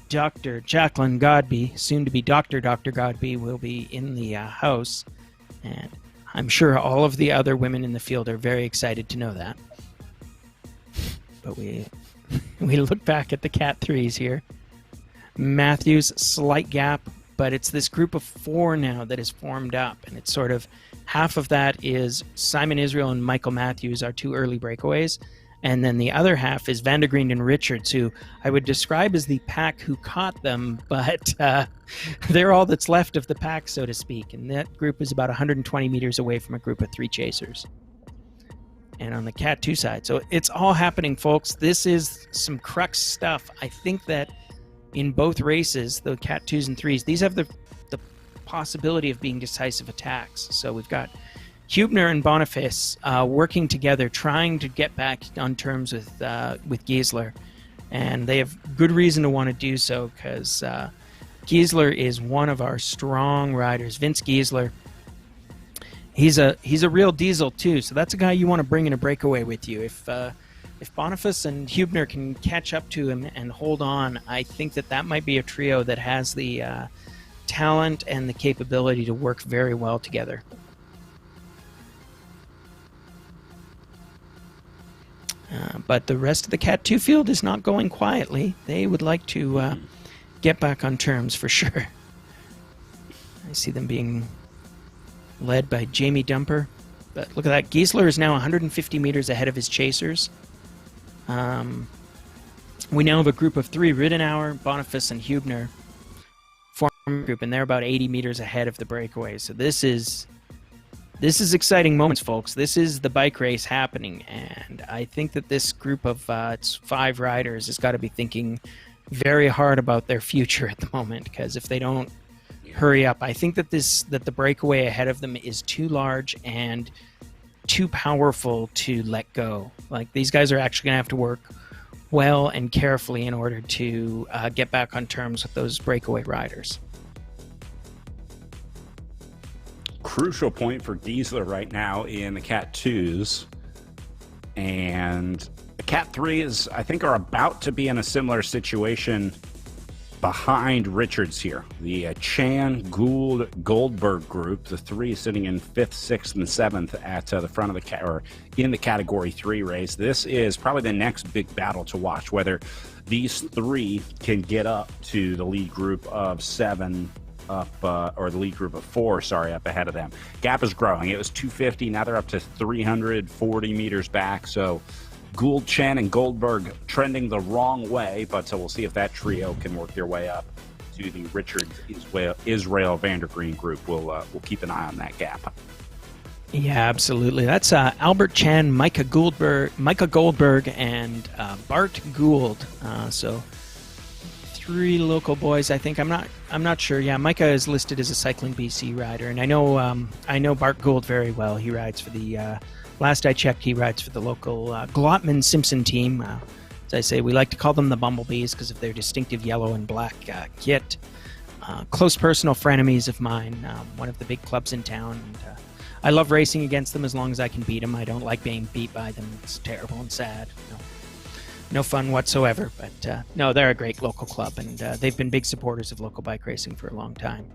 Dr. Jacqueline Godby, soon to be Dr. Godby, will be in the house, and I'm sure all of the other women in the field are very excited to know that. But we look back at the Cat 3s here. Matthews, slight gap, but it's this group of 4 now that is formed up, and it's sort of half of that is Simon Israel and Michael Matthews, our 2 early breakaways, and then the other half is Vandergreen and Richards, who I would describe as the pack who caught them, but they're all that's left of the pack, so to speak, and that group is about 120 meters away from a group of 3 chasers. And on the Cat 2 side, so it's all happening, folks. This is some crux stuff. I think that in both races, the Cat 2s and 3s, these have the possibility of being decisive attacks. So we've got Hubner and Boniface working together, trying to get back on terms with Giesler, and they have good reason to want to do so, because Giesler is one of our strong riders. Vince Giesler, he's a real diesel too, so that's a guy you want to bring in a breakaway with you. If Boniface and Hubner can catch up to him and hold on, I think that might be a trio that has the talent and the capability to work very well together. But the rest of the Cat 2 field is not going quietly. They would like to get back on terms for sure. I see them being led by Jamie Dumper. But look at that. Giesler is now 150 meters ahead of his chasers. We now have a group of 3, Riddenauer, Boniface, and Hubner, form a group, and they're about 80 meters ahead of the breakaway. So this is exciting moments, folks. This is the bike race happening, and I think that this group of it's 5 riders has got to be thinking very hard about their future at the moment, because if they don't hurry up, I think that the breakaway ahead of them is too large and too powerful to let go. Like, these guys are actually going to have to work well and carefully in order to get back on terms with those breakaway riders. Crucial point for Giesler right now in the Cat 2s, and the Cat 3s, I think, are about to be in a similar situation behind Richards here. The Chan, Gould, Goldberg group, the 3 sitting in 5th, 6th, and 7th at the front of the in the Category 3 race. This is probably the next big battle to watch, whether these 3 can get up to the lead group of 7 or the lead group of 4, up ahead of them. Gap is growing. It was 250, now they're up to 340 meters back, so Gould, Chan, and Goldberg trending the wrong way, but we'll see if that trio can work their way up to the Richards, Israel, Vandergreen group. We'll keep an eye on that gap. Yeah, absolutely. That's Albert Chan, Micah Goldberg, and Bart Gould. So 3 local boys, I think. I'm not sure. Yeah, Micah is listed as a Cycling BC rider, and I know Bart Gould very well. He rides for the last I checked, he rides for the local Glotman Simpson team. As I say, we like to call them the Bumblebees because of their distinctive yellow and black kit. Close personal frenemies of mine, one of the big clubs in town. And, I love racing against them as long as I can beat them. I don't like being beat by them. It's terrible and sad. No fun whatsoever. But no, they're a great local club, and they've been big supporters of local bike racing for a long time.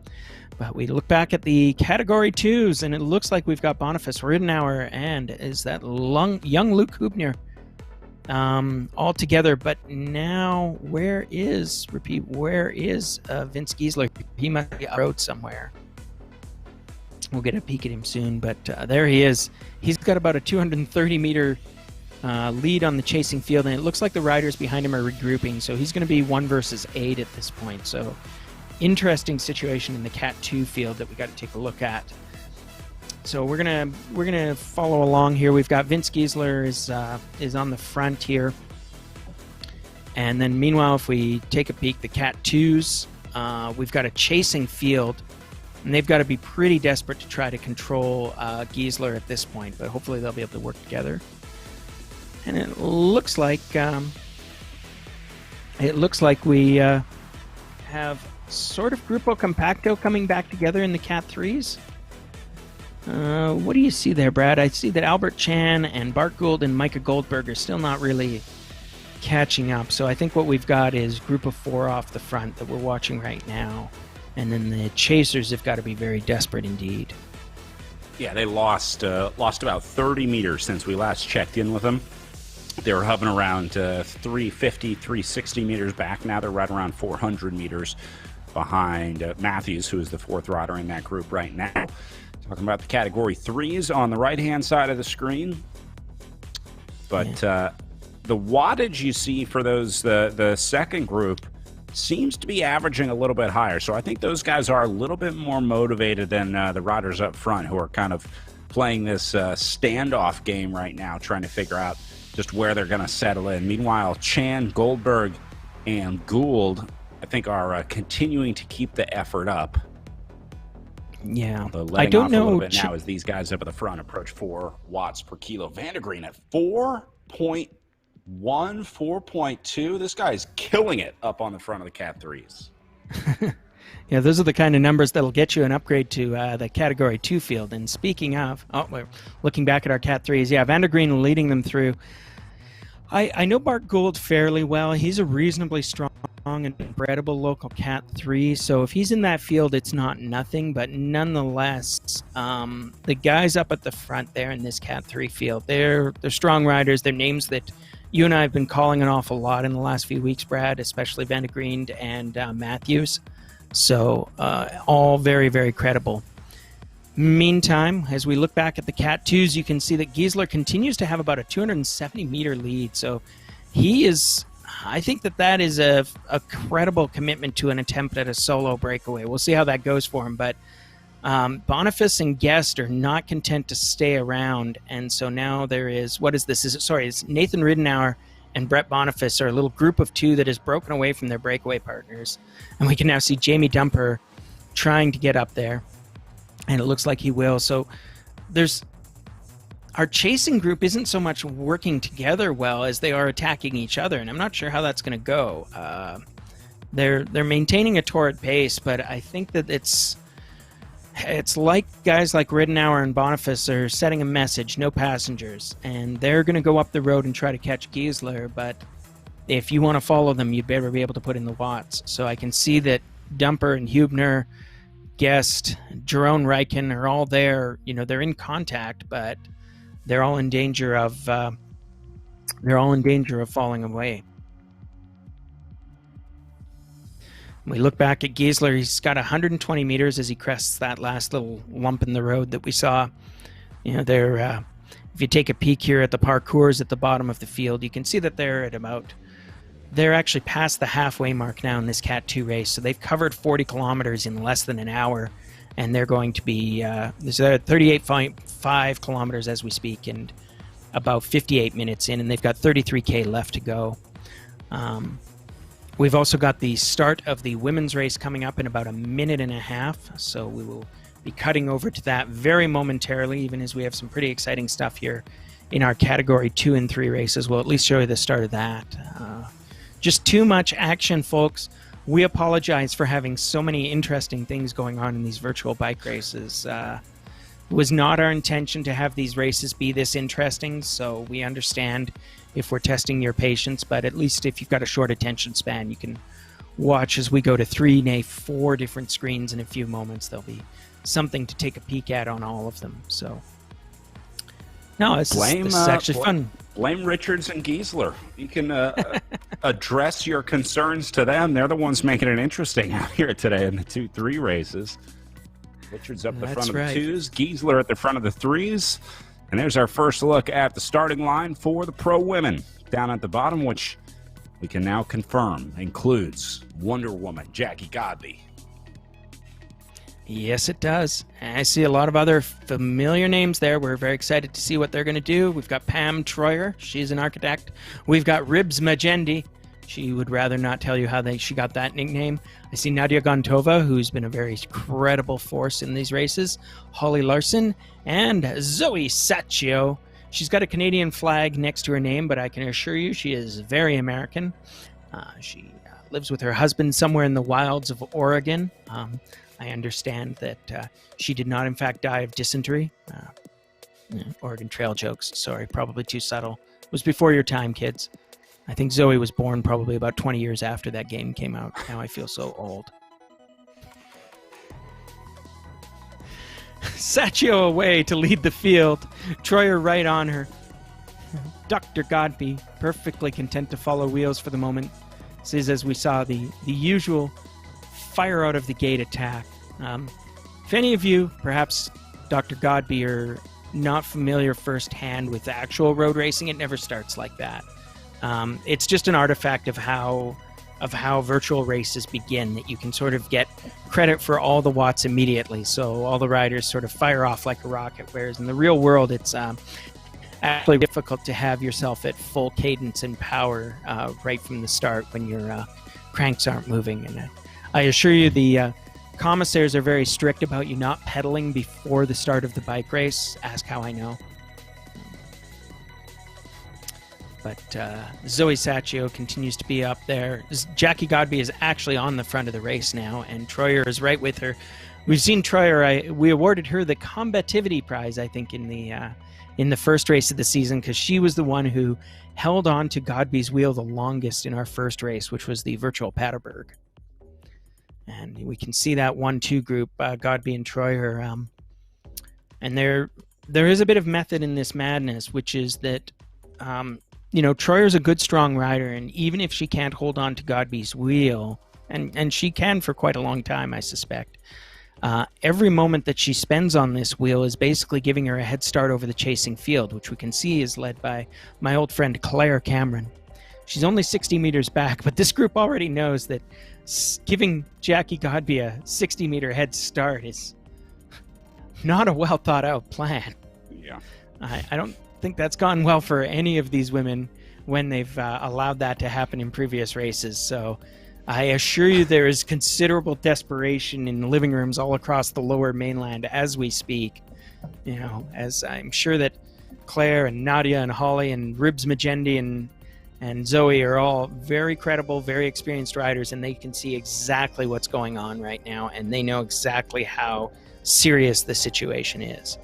But we look back at the Category 2s, and it looks like we've got Boniface, Riddenauer, and is that young Luke Hubner all together. But now, where is Vince Giesler? He must be on the road somewhere. We'll get a peek at him soon, but there he is. He's got about a 230-meter lead on the chasing field, and it looks like the riders behind him are regrouping, so he's going to be 1 versus 8 at this point. So interesting situation in the Cat 2 field that we got to take a look at. So we're gonna follow along here. We've got Vince Giesler is on the front here, and then meanwhile, if we take a peek, the Cat 2s, we've got a chasing field, and they've got to be pretty desperate to try to control Giesler at this point, but hopefully they'll be able to work together. And it looks like we have sort of Grupo Compacto coming back together in the Cat 3s. What do you see there, Brad? I see that Albert Chan and Bart Gould and Micah Goldberg are still not really catching up. So I think what we've got is group of 4 off the front that we're watching right now. And then the chasers have got to be very desperate indeed. Yeah, they lost about 30 meters since we last checked in with them. They were hovering around 350, 360 meters back. Now they're right around 400 meters behind Matthews, who is the fourth rider in that group right now. Talking about the Category 3s on the right-hand side of the screen. But the wattage you see for those the second group seems to be averaging a little bit higher. So I think those guys are a little bit more motivated than the riders up front, who are kind of playing this standoff game right now, trying to figure out just where they're going to settle in. Meanwhile, Chan, Goldberg, and Gould, I think, are continuing to keep the effort up. Yeah, I don't know a little bit now as these guys up at the front approach 4 watts per kilo. Vandergreen at 4.1, 4.2. This guy's killing it up on the front of the Cat 3s. Yeah, those are the kind of numbers that'll get you an upgrade to the Category 2 field. And speaking of, we're looking back at our Cat 3s. Yeah, Vandergreen leading them through. I know Bart Gould fairly well. He's a reasonably strong and credible local Cat 3, so if he's in that field, it's not nothing. But nonetheless, the guys up at the front there in this Cat 3 field, they're strong riders. They're names that you and I have been calling an awful lot in the last few weeks, Brad, especially Vandergreen and Matthews. So all very, very credible. Meantime, as we look back at the Cat 2s, you can see that Giesler continues to have about a 270-meter lead. So he is, I think that is a credible commitment to an attempt at a solo breakaway. We'll see how that goes for him. But Boniface and Guest are not content to stay around. And so now there is, it's Nathan Ridenour and Brett Boniface are a little group of 2 that has broken away from their breakaway partners. And we can now see Jamie Dumper trying to get up there. And it looks like he will. So our chasing group isn't so much working together well as they are attacking each other, and I'm not sure how that's going to go. They're maintaining a torrid pace, but I think that it's like guys like Ridenour and Boniface are setting a message: no passengers, and they're going to go up the road and try to catch Giesler. But if you want to follow them, you'd better be able to put in the watts. So I can see that Dumper and Hubner, Guest, Jerome Reichen are all there. They're in contact, but they're all in danger of falling away. We look back at Giesler. He's got 120 meters as he crests that last little lump in the road that we saw. If you take a peek here at the parcours at the bottom of the field, you can see that they're actually past the halfway mark now in this Cat 2 race. So they've covered 40 kilometers in less than an hour, and they're going to be 38.5 kilometers as we speak, and about 58 minutes in, and they've got 33K left to go. We've also got the start of the women's race coming up in about a minute and a half, so we will be cutting over to that very momentarily, even as we have some pretty exciting stuff here in our Category 2 and 3 races. We'll at least show you the start of that. Just too much action, folks. We apologize for having so many interesting things going on in these virtual bike races. It was not our intention to have these races be this interesting, so we understand if we're testing your patience, but at least if you've got a short attention span, you can watch as we go to 3, nay 4 different screens in a few moments. There'll be something to take a peek at on all of them. So, no, this is actually fun. Blame Richards and Giesler. You can address your concerns to them. They're the ones making it interesting out here today in the 2-3 races. Richards up the front of the 2s, Giesler at the front of the 3s. And there's our first look at the starting line for the pro women. Down at the bottom, which we can now confirm includes Wonder Woman, Jackie Godby. Yes, it does. I see a lot of other familiar names there. We're very excited to see what they're going to do. We've got Pam Troyer. She's an architect. We've got Ribs Majendi. She would rather not tell you how she got that nickname. I see Nadia Gontova, who's been a very credible force in these races. Holly Larson and Zoe Sacchio. She's got a Canadian flag next to her name, but I can assure you she is very American. She lives with her husband somewhere in the wilds of Oregon. I understand that she did not, in fact, die of dysentery. Oregon Trail jokes. Sorry, probably too subtle. It was before your time, kids. I think Zoe was born probably about 20 years after that game came out. Now I feel so old. Sacchio away to lead the field. Troyer right on her. Dr. Godby, perfectly content to follow wheels for the moment. This is, as we saw, the usual fire out of the gate attack. If any of you, perhaps Dr. Godby, are not familiar firsthand with actual road racing, it never starts like that. It's just an artifact of how virtual races begin, that you can sort of get credit for all the watts immediately. So all the riders sort of fire off like a rocket, whereas in the real world, it's actually difficult to have yourself at full cadence and power right from the start when your cranks aren't moving. And I assure you, the commissaires are very strict about you not pedaling before the start of the bike race. Ask how I know. But Zoe Sacchio continues to be up there. Jackie Godby is actually on the front of the race now, and Troyer is right with her. We've seen Troyer. We awarded her the combativity prize, I think, in the first race of the season, because she was the one who held on to Godby's wheel the longest in our first race, which was the virtual Paterberg. And we can see that 1-2 group, Godby and Troyer. And there is a bit of method in this madness, which is that Troyer's a good, strong rider, and even if she can't hold on to Godby's wheel, and she can for quite a long time, I suspect, every moment that she spends on this wheel is basically giving her a head start over the chasing field, which we can see is led by my old friend Claire Cameron. She's only 60 meters back, but this group already knows that giving Jackie Godby a 60-meter head start is not a well-thought-out plan. Yeah. I don't think that's gone well for any of these women when they've allowed that to happen in previous races. So I assure you there is considerable desperation in living rooms all across the lower mainland as we speak. As I'm sure that Claire and Nadia and Holly and Ribs Majendi and Zoe are all very credible, very experienced riders, and they can see exactly what's going on right now, and they know exactly how serious the situation is.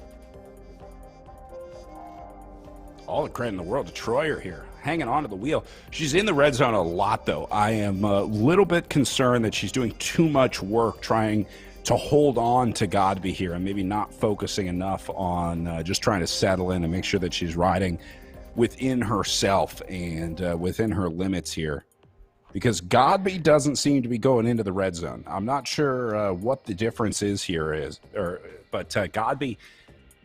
All the credit in the world to Troyer here, hanging on to the wheel. She's in the red zone a lot, though. I am a little bit concerned that she's doing too much work trying to hold on to Godby here and maybe not focusing enough on just trying to settle in and make sure that she's riding within herself and within her limits here. Because Godby doesn't seem to be going into the red zone. I'm not sure what the difference is here but Godby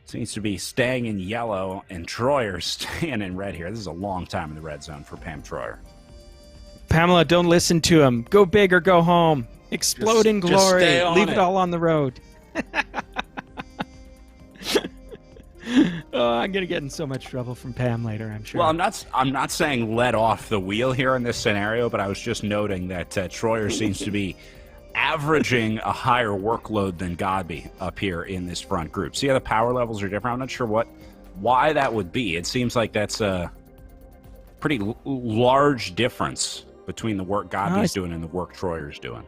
seems to be staying in yellow, and Troyer staying in red here. This is a long time in the red zone for Pam Troyer. Pamela, don't listen to him. Go big or go home. Explode in glory. Leave it all on the road. Oh, I'm gonna get in so much trouble from Pam later, I'm sure. Well, I'm not saying let off the wheel here in this scenario, but I was just noting that Troyer seems to be averaging a higher workload than Godby up here in this front group. See how the power levels are different? I'm not sure why that would be. It seems like that's a pretty large difference between the work Godby's doing and the work Troyer's doing.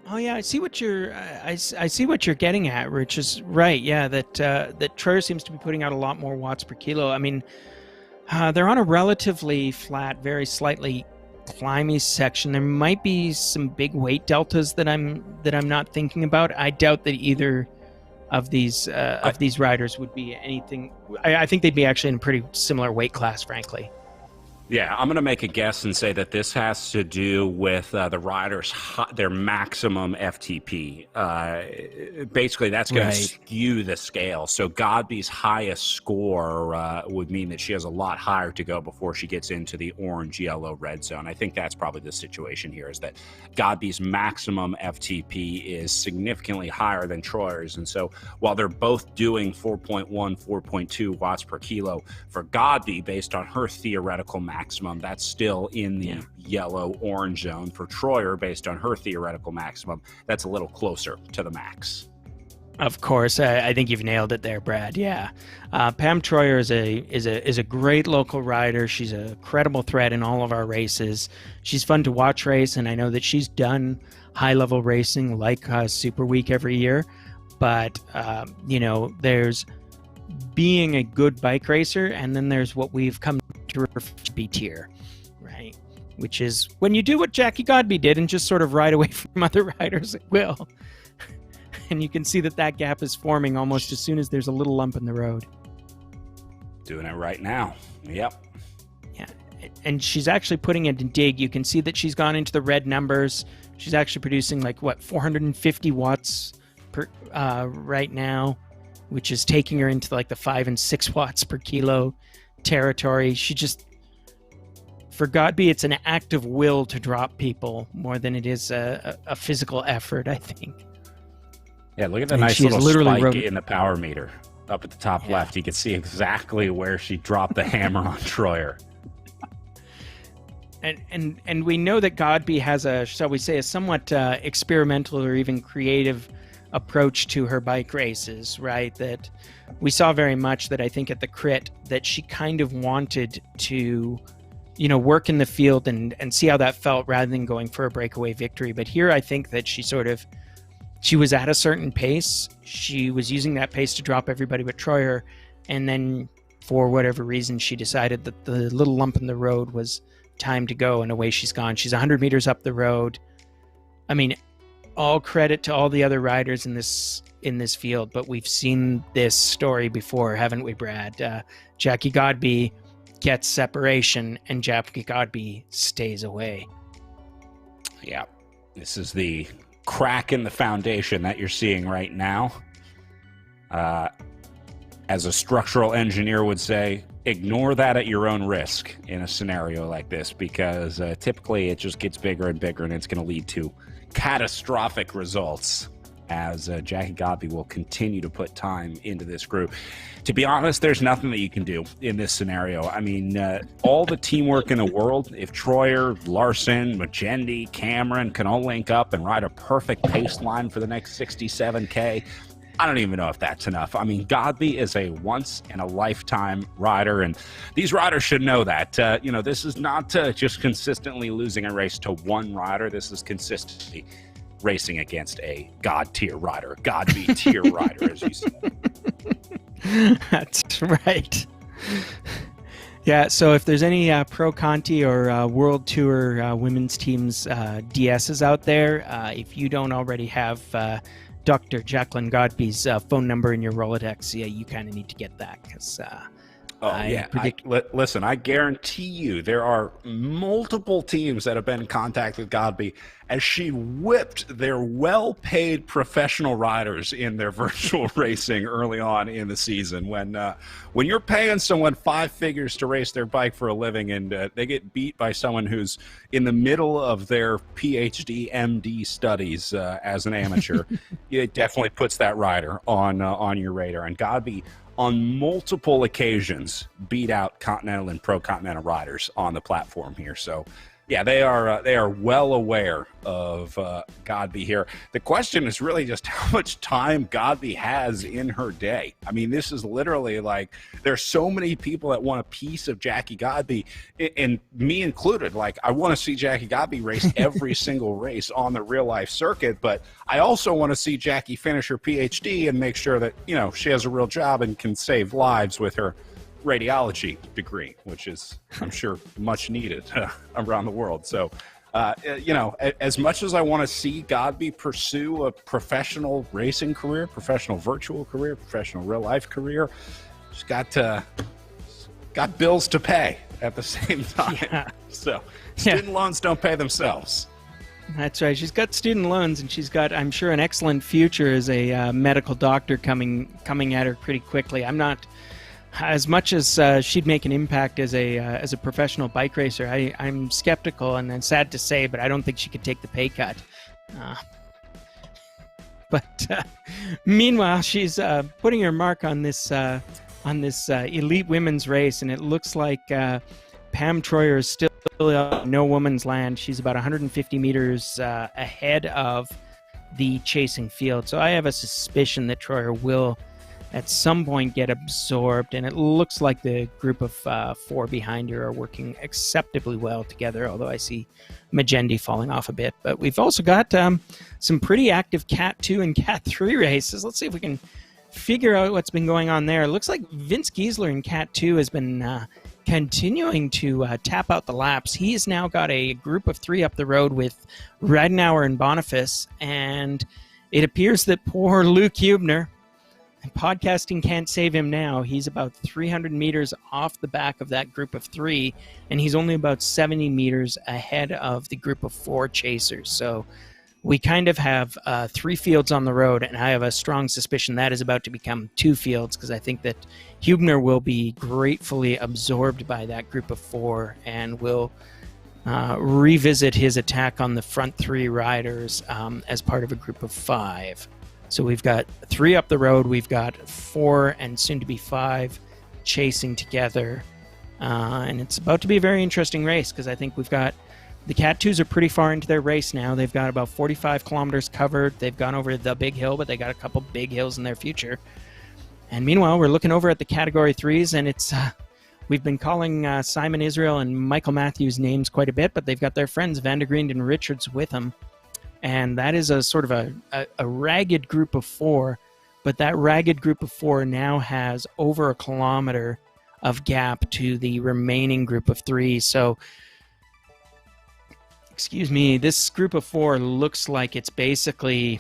Oh yeah, I see what you're getting at, Rich. Is right. Yeah, that Troyer seems to be putting out a lot more watts per kilo. I mean, they're on a relatively flat, very slightly climby section. There might be some big weight deltas that I'm not thinking about. I doubt that either of these riders would be anything. I think they'd be actually in a pretty similar weight class, frankly. Yeah, I'm going to make a guess and say that this has to do with the riders' their maximum FTP. Basically, that's going to skew the scale. So Godby's highest score would mean that she has a lot higher to go before she gets into the orange, yellow, red zone. I think that's probably the situation here, is that Godby's maximum FTP is significantly higher than Troyer's. And so while they're both doing 4.1, 4.2 watts per kilo for Godby based on her theoretical maximum, that's still in the yellow-orange zone. For Troyer, based on her theoretical maximum, that's a little closer to the max. Of course, I think you've nailed it there, Brad. Yeah, Pam Troyer is a great local rider. She's a credible threat in all of our races. She's fun to watch race, and I know that she's done high-level racing like Super Week every year. But there's being a good bike racer, and then there's what we've come to refer to B tier, right? Which is when you do what Jackie Godby did and just sort of ride away from other riders at will. And you can see that gap is forming almost as soon as there's a little lump in the road. Doing it right now. Yep. and she's actually putting it in dig. You can see that she's gone into the red numbers. She's actually producing 450 watts per right now, which is taking her into the 5 and 6 watts per kilo territory. She just, for Godby, it's an act of will to drop people more than it is a physical effort, I think. Yeah, look at the nice little spike in the power meter up at the top left. You can see exactly where she dropped the hammer on Troyer. And we know that Godby has a, shall we say, a somewhat experimental or even creative approach to her bike races, right? That we saw very much that I think at the crit that she kind of wanted to, work in the field and see how that felt rather than going for a breakaway victory. But here I think that she was at a certain pace. She was using that pace to drop everybody but Troyer. And then for whatever reason, she decided that the little lump in the road was time to go, and away she's gone. She's 100 meters up the road. I mean, all credit to all the other riders in this field, but we've seen this story before, haven't we, Brad? Jackie Godby gets separation, and Jackie Godby stays away. Yeah, this is the crack in the foundation that you're seeing right now. As a structural engineer would say, ignore that at your own risk in a scenario like this, because typically it just gets bigger and bigger, and it's going to lead to catastrophic results as Jackie Godby will continue to put time into this group. To be honest, there's nothing that you can do in this scenario. I mean, all the teamwork in the world, if Troyer, Larson, Majendi, Cameron can all link up and ride a perfect pace line for the next 67K, I don't even know if that's enough. I mean, Godby is a once-in-a-lifetime rider, and these riders should know that. This is not just consistently losing a race to one rider. This is consistently racing against a God-tier rider, Godby tier rider, as you said. That's right. Yeah, so if there's any Pro Conti or World Tour women's teams DSs out there, if you don't already have Dr. Jacqueline Godby's phone number in your Rolodex, you kind of need to get that, because listen, I guarantee you there are multiple teams that have been in contact with Godby as she whipped their well-paid professional riders in their virtual racing early on in the season. When you're paying someone 5 figures to race their bike for a living, and they get beat by someone who's in the middle of their PhD, MD studies as an amateur, it definitely puts that rider on your radar. And Godby, on multiple occasions, beat out Continental and Pro Continental riders on the platform here. So, yeah, they are well aware of Godby here. The question is really just how much time Godby has in her day. I mean, this is literally there's so many people that want a piece of Jackie Godby, and me included. I want to see Jackie Godby race every single race on the real life circuit, but I also want to see Jackie finish her PhD and make sure that she has a real job and can save lives with her radiology degree, which is, I'm sure, much needed around the world. So, as much as I want to see Godby pursue a professional racing career, professional virtual career, professional real life career, she's got bills to pay at the same time. Yeah. So, student loans don't pay themselves. That's right. She's got student loans, and she's got, I'm sure, an excellent future as a medical doctor coming at her pretty quickly. I'm not, as much as she'd make an impact as a professional bike racer, I'm skeptical, and then sad to say, but I don't think she could take the pay cut. But meanwhile, she's putting her mark on this elite women's race, and it looks like Pam Troyer is still no woman's land. She's about 150 meters ahead of the chasing field. So I have a suspicion that Troyer will at some point get absorbed, and it looks like the group of 4 behind her are working acceptably well together, although I see Majendi falling off a bit. But we've also got some pretty active Cat 2 and Cat 3 races. Let's see if we can figure out what's been going on there. It looks like Vince Giesler in Cat 2 has been continuing to tap out the laps. He's now got a group of 3 up the road with Radenauer and Boniface, and it appears that poor Luke Hubner, Podcasting can't save him now. He's about 300 meters off the back of that group of 3, and he's only about 70 meters ahead of the group of 4 chasers. So we kind of have 3 fields on the road, and I have a strong suspicion that is about to become 2 fields, because I think that Hubner will be gratefully absorbed by that group of 4 and will revisit his attack on the front 3 riders as part of a group of 5. So we've got 3 up the road, we've got 4 and soon to be 5 chasing together. And it's about to be a very interesting race, because I think we've got the Cat 2s are pretty far into their race now. They've got about 45 kilometers covered. They've gone over the big hill, but they got a couple big hills in their future. And meanwhile, we're looking over at the Category 3s, and it's we've been calling Simon Israel and Michael Matthews names quite a bit, but they've got their friends Van der Green and Richards with them. And that is a sort of a ragged group of 4, but that ragged group of 4 now has over a kilometer of gap to the remaining group of 3. So, excuse me, this group of 4 looks like it's basically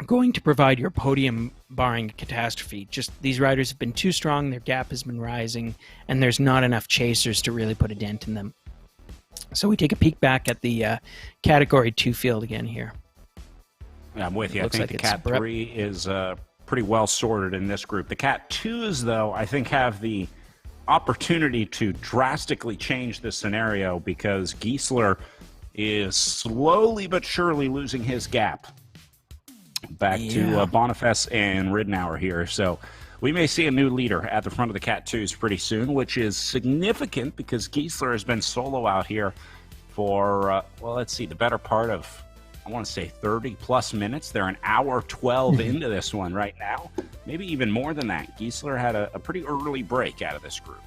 going to provide your podium barring catastrophe. Just these riders have been too strong, their gap has been rising, and there's not enough chasers to really put a dent in them. So we take a peek back at the Category 2 field again here. Yeah, I'm with you. I think the Cat 3 is pretty well sorted in this group. The Cat 2s, though, I think have the opportunity to drastically change the scenario, because Giesler is slowly but surely losing his gap back to Boniface and Ridenour here. So we may see a new leader at the front of the Cat 2s pretty soon, which is significant because Giesler has been solo out here for, well, let's see, the better part of, I want to say 30-plus minutes. They're an hour 12 into this one right now. Maybe even more than that. Giesler had a pretty early break out of this group.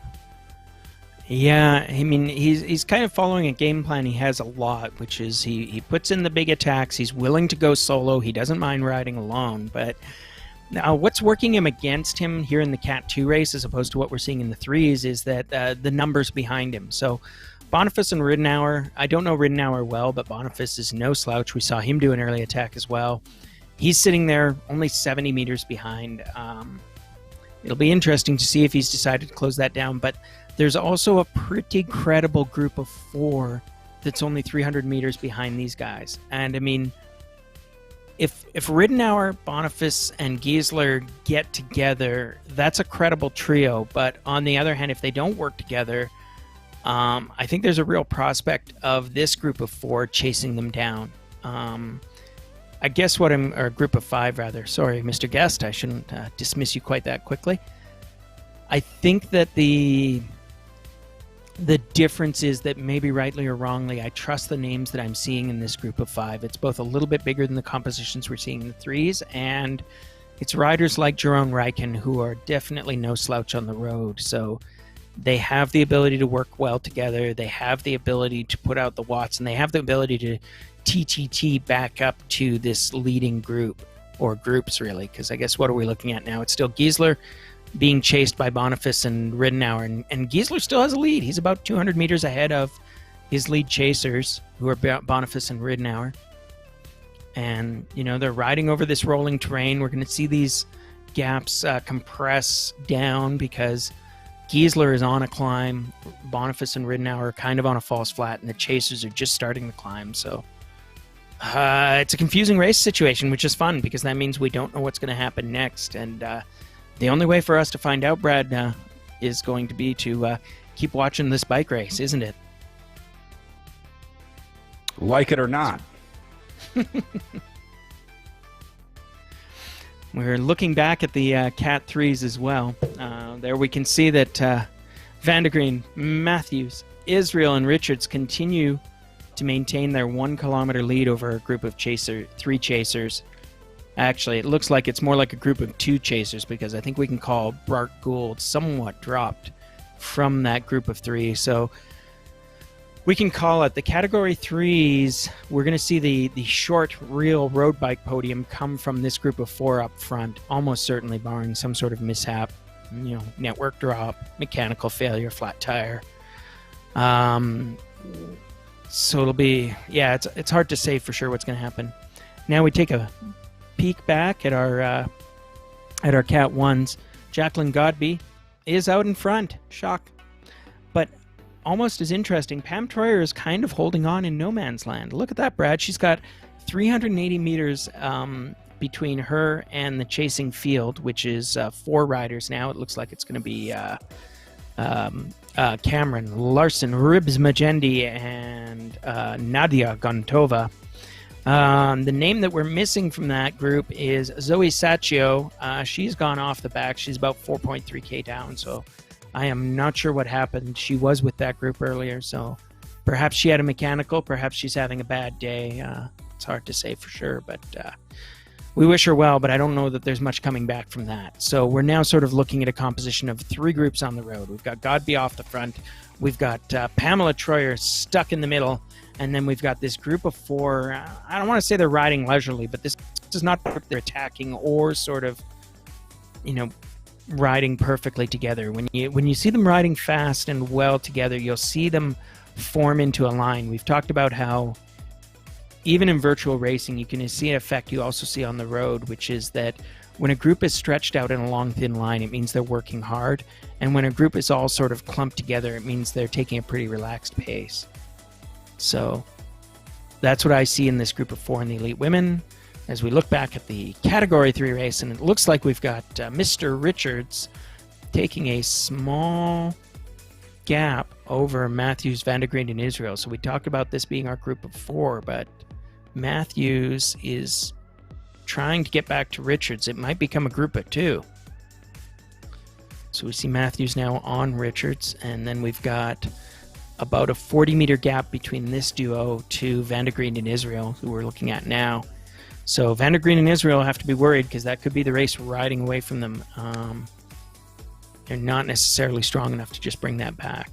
Yeah, I mean, he's kind of following a game plan he has a lot, which is he puts in the big attacks. He's willing to go solo. He doesn't mind riding alone, but now, what's working him against him here in the Cat 2 race, as opposed to what we're seeing in the 3s, is that the numbers behind him. So Boniface and Ridenour, I don't know Ridenour well, but Boniface is no slouch. We saw him do an early attack as well. He's sitting there only 70 meters behind. It'll be interesting to see if he's decided to close that down, but there's also a pretty credible group of 4 that's only 300 meters behind these guys. And I mean, if Ridenour, Boniface, and Giesler get together, that's a credible trio. But on the other hand, if they don't work together, I think there's a real prospect of this group of 4 chasing them down. I guess or a group of 5 rather. Sorry, Mr. Guest, I shouldn't dismiss you quite that quickly. I think that the difference is that, maybe rightly or wrongly, I trust the names that I'm seeing in this group of 5. It's both a little bit bigger than the compositions we're seeing in the 3s, and it's riders like Jeroen Rijken who are definitely no slouch on the road. So they have the ability to work well together. They have the ability to put out the watts, and they have the ability to TTT back up to this leading group, or groups really, because I guess what are we looking at now? It's still Giesler being chased by Boniface and Ridenour, and Giesler still has a lead. He's about 200 meters ahead of his lead chasers, who are Boniface and Ridenour. And, you know, they're riding over this rolling terrain. We're going to see these gaps compress down because Giesler is on a climb. Boniface and Ridenour are kind of on a false flat, and the chasers are just starting to climb. So it's a confusing race situation, which is fun because that means we don't know what's going to happen next. And the only way for us to find out, Brad, is going to be to keep watching this bike race, isn't it? Like it or not. We're looking back at the Cat 3s as well. There we can see that Van der Green, Matthews, Israel, and Richards continue to maintain their 1 kilometer lead over a group of 3 chasers. Actually, it looks like it's more like a group of 2 chasers, because I think we can call Bart Gould somewhat dropped from that group of 3. So we can call it the Category 3s. We're going to see the short, real road bike podium come from this group of 4 up front, almost certainly barring some sort of mishap, you know, network drop, mechanical failure, flat tire. So it'll be, yeah, it's hard to say for sure what's going to happen. Now we take a peek back at our at our Cat 1s. Jacqueline Godby is out in front. Shock. But almost as interesting, Pam Troyer is kind of holding on in no man's land. Look at that, Brad. She's got 380 meters between her and the chasing field, which is 4 riders now. It looks like it's going to be Cameron, Larson, Ribs Majendi, and Nadia Gontova. The name that we're missing from that group is Zoe Sacchio. She's gone off the back. She's about 4.3K down, so I am not sure what happened. She was with that group earlier, so perhaps she had a mechanical, perhaps she's having a bad day. It's hard to say for sure, but we wish her well, but I don't know that there's much coming back from that. So we're now sort of looking at a composition of 3 groups on the road. We've got Godby off the front. We've got Pamela Troyer stuck in the middle. And then we've got this group of 4. I don't want to say they're riding leisurely, but this is not they're attacking or sort of, riding perfectly together. When you see them riding fast and well together, you'll see them form into a line. We've talked about how even in virtual racing, you can see an effect you also see on the road, which is that when a group is stretched out in a long, thin line, it means they're working hard. And when a group is all sort of clumped together, it means they're taking a pretty relaxed pace. So that's what I see in this group of 4 in the elite women. As we look back at the Category 3 race, and it looks like we've got Mr. Richards taking a small gap over Matthews, Van der Green, and Israel. So we talked about this being our group of 4, but Matthews is trying to get back to Richards. It might become a group of 2. So we see Matthews now on Richards, and then we've got about a 40-meter gap between this duo to Van der Green and Israel, who we're looking at now. So Van der Green and Israel have to be worried because that could be the race riding away from them. They're not necessarily strong enough to just bring that back.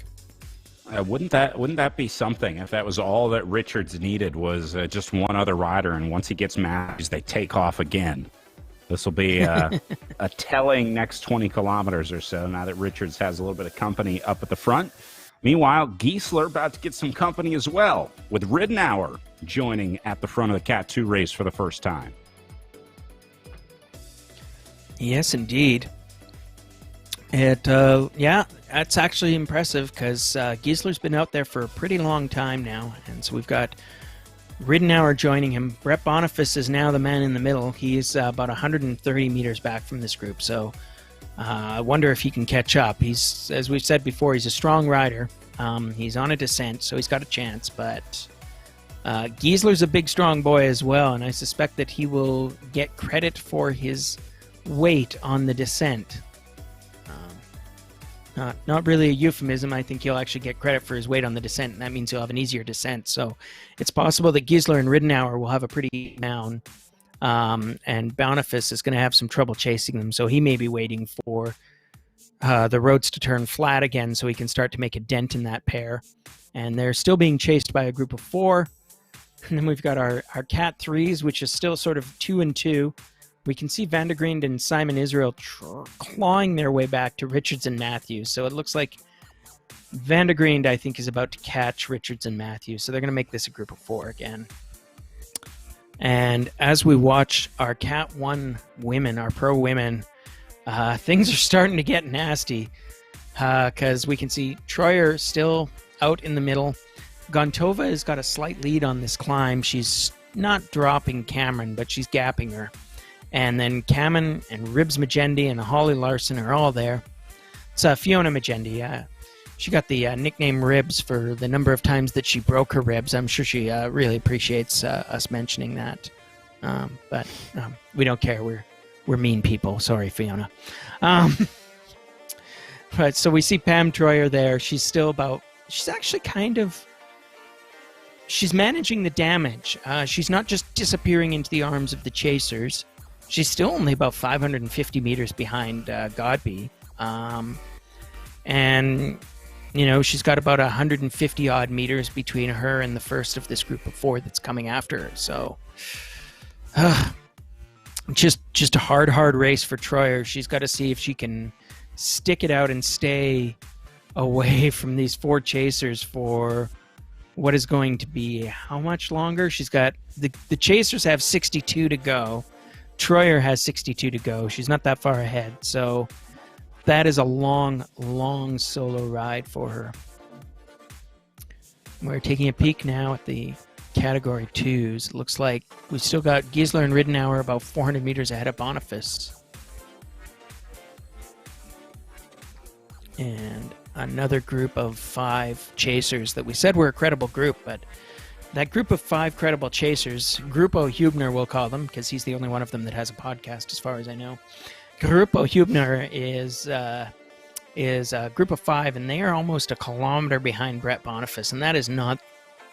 Wouldn't that be something if that was all that Richards needed was just one other rider, and once he gets Matthews, they take off again. This will be a telling next 20 kilometers or so now that Richards has a little bit of company up at the front. Meanwhile, Giesler about to get some company as well, with Ridenour joining at the front of the Cat 2 race for the first time. Yes, indeed. That's actually impressive because Giesler's been out there for a pretty long time now. And so we've got Ridenour joining him. Brett Boniface is now the man in the middle. He's about 130 meters back from this group. So I wonder if he can catch up. He's, as we've said before, he's a strong rider. He's on a descent, so he's got a chance. But Giesler's a big, strong boy as well. And I suspect that he will get credit for his weight on the descent. Not really a euphemism. I think he'll actually get credit for his weight on the descent, and that means he'll have an easier descent. So it's possible that Giesler and Ridenour will have a pretty down, and Boniface is going to have some trouble chasing them. So he may be waiting for the roads to turn flat again so he can start to make a dent in that pair. And they're still being chased by a group of 4. And then we've got our Cat 3s, which is still sort of 2 and 2. We can see Van der Green and Simon Israel clawing their way back to Richards and Matthews. So it looks like Van der Green, I think, is about to catch Richards and Matthews. So they're going to make this a group of 4 again. And as we watch our Cat 1 women, our pro women, things are starting to get nasty because we can see Troyer still out in the middle. Gontova has got a slight lead on this climb. She's not dropping Cameron, but she's gapping her. And then Cameron and Ribs Majendi and Holly Larson are all there. It's Fiona Majendi. She got the nickname Ribs for the number of times that she broke her ribs. I'm sure she really appreciates us mentioning that. But we don't care. We're mean people. Sorry, Fiona. But so we see Pam Troyer there. She's actually she's managing the damage. She's not just disappearing into the arms of the chasers. She's still only about 550 meters behind Godby. And, she's got about 150 odd meters between her and the first of this group of 4 that's coming after her. So, just a hard race for Troyer. She's got to see if she can stick it out and stay away from these 4 chasers for what is going to be how much longer? She's got the chasers have 62 to go. Troyer has 62 to go. She's not that far ahead. So that is a long, long solo ride for her. We're taking a peek now at the Category 2s. It looks like we still got Giesler and Riddenauer about 400 meters ahead of Boniface. And another group of 5 chasers that we said were a credible group, but that group of 5 credible chasers, Grupo Hubner we'll call them, because he's the only one of them that has a podcast as far as I know. Grupo Hubner is a group of 5, and they are almost a kilometer behind Brett Boniface, and that is not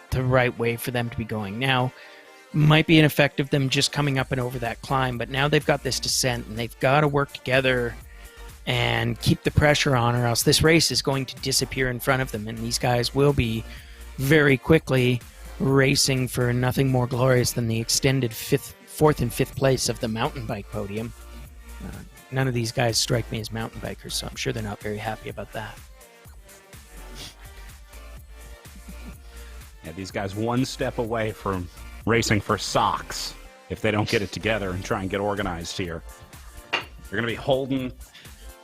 the right way for them to be going. Now, might be an effect of them just coming up and over that climb, but now they've got this descent, and they've got to work together and keep the pressure on, or else this race is going to disappear in front of them, and these guys will be very quickly racing for nothing more glorious than the extended 4th and 5th place of the mountain bike podium. None of these guys strike me as mountain bikers, so I'm sure they're not very happy about that. Yeah, these guys one step away from racing for socks if they don't get it together and try and get organized here. They're going to be holding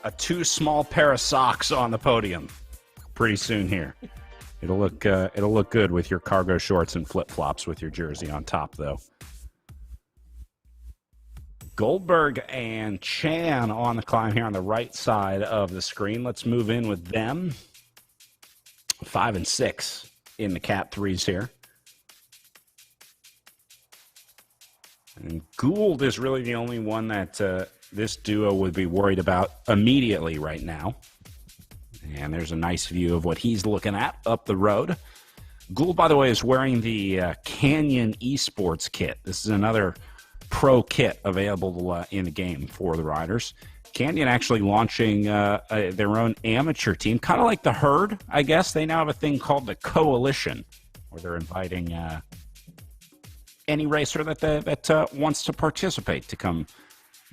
a too small pair of socks on the podium pretty soon here. It'll look good with your cargo shorts and flip-flops with your jersey on top, though. Goldberg and Chan on the climb here on the right side of the screen. Let's move in with them. 5 and 6 in the Cat 3s here. And Gould is really the only one that this duo would be worried about immediately right now. And there's a nice view of what he's looking at up the road. Gould, by the way, is wearing the Canyon Esports kit. This is another pro kit available in the game for the riders. Canyon actually launching their own amateur team, kind of like the Herd, I guess. They now have a thing called the Coalition, where they're inviting any racer that wants to participate to come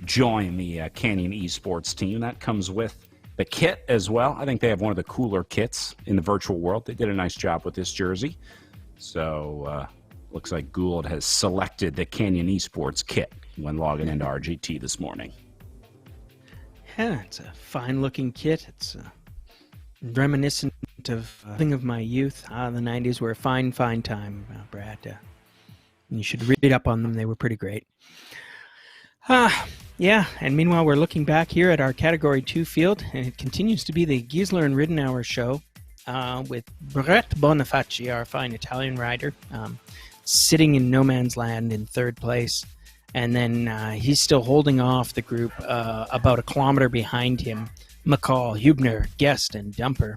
join the Canyon Esports team. That comes with the kit as well. I think they have one of the cooler kits in the virtual world. They did a nice job with this jersey. So looks like Gould has selected the Canyon Esports kit when logging into RGT this morning. Yeah, it's a fine-looking kit. It's reminiscent of a thing of my youth. The 90s were a fine, fine time, Brad. You should read up on them. They were pretty great. Yeah, and meanwhile, we're looking back here at our Category 2 field, and it continues to be the Giesler and Riddenauer show with Brett Bonifaci, our fine Italian rider, sitting in no man's land in 3rd place. And then he's still holding off the group about a kilometer behind him, McCall, Hubner, Guest, and Dumper.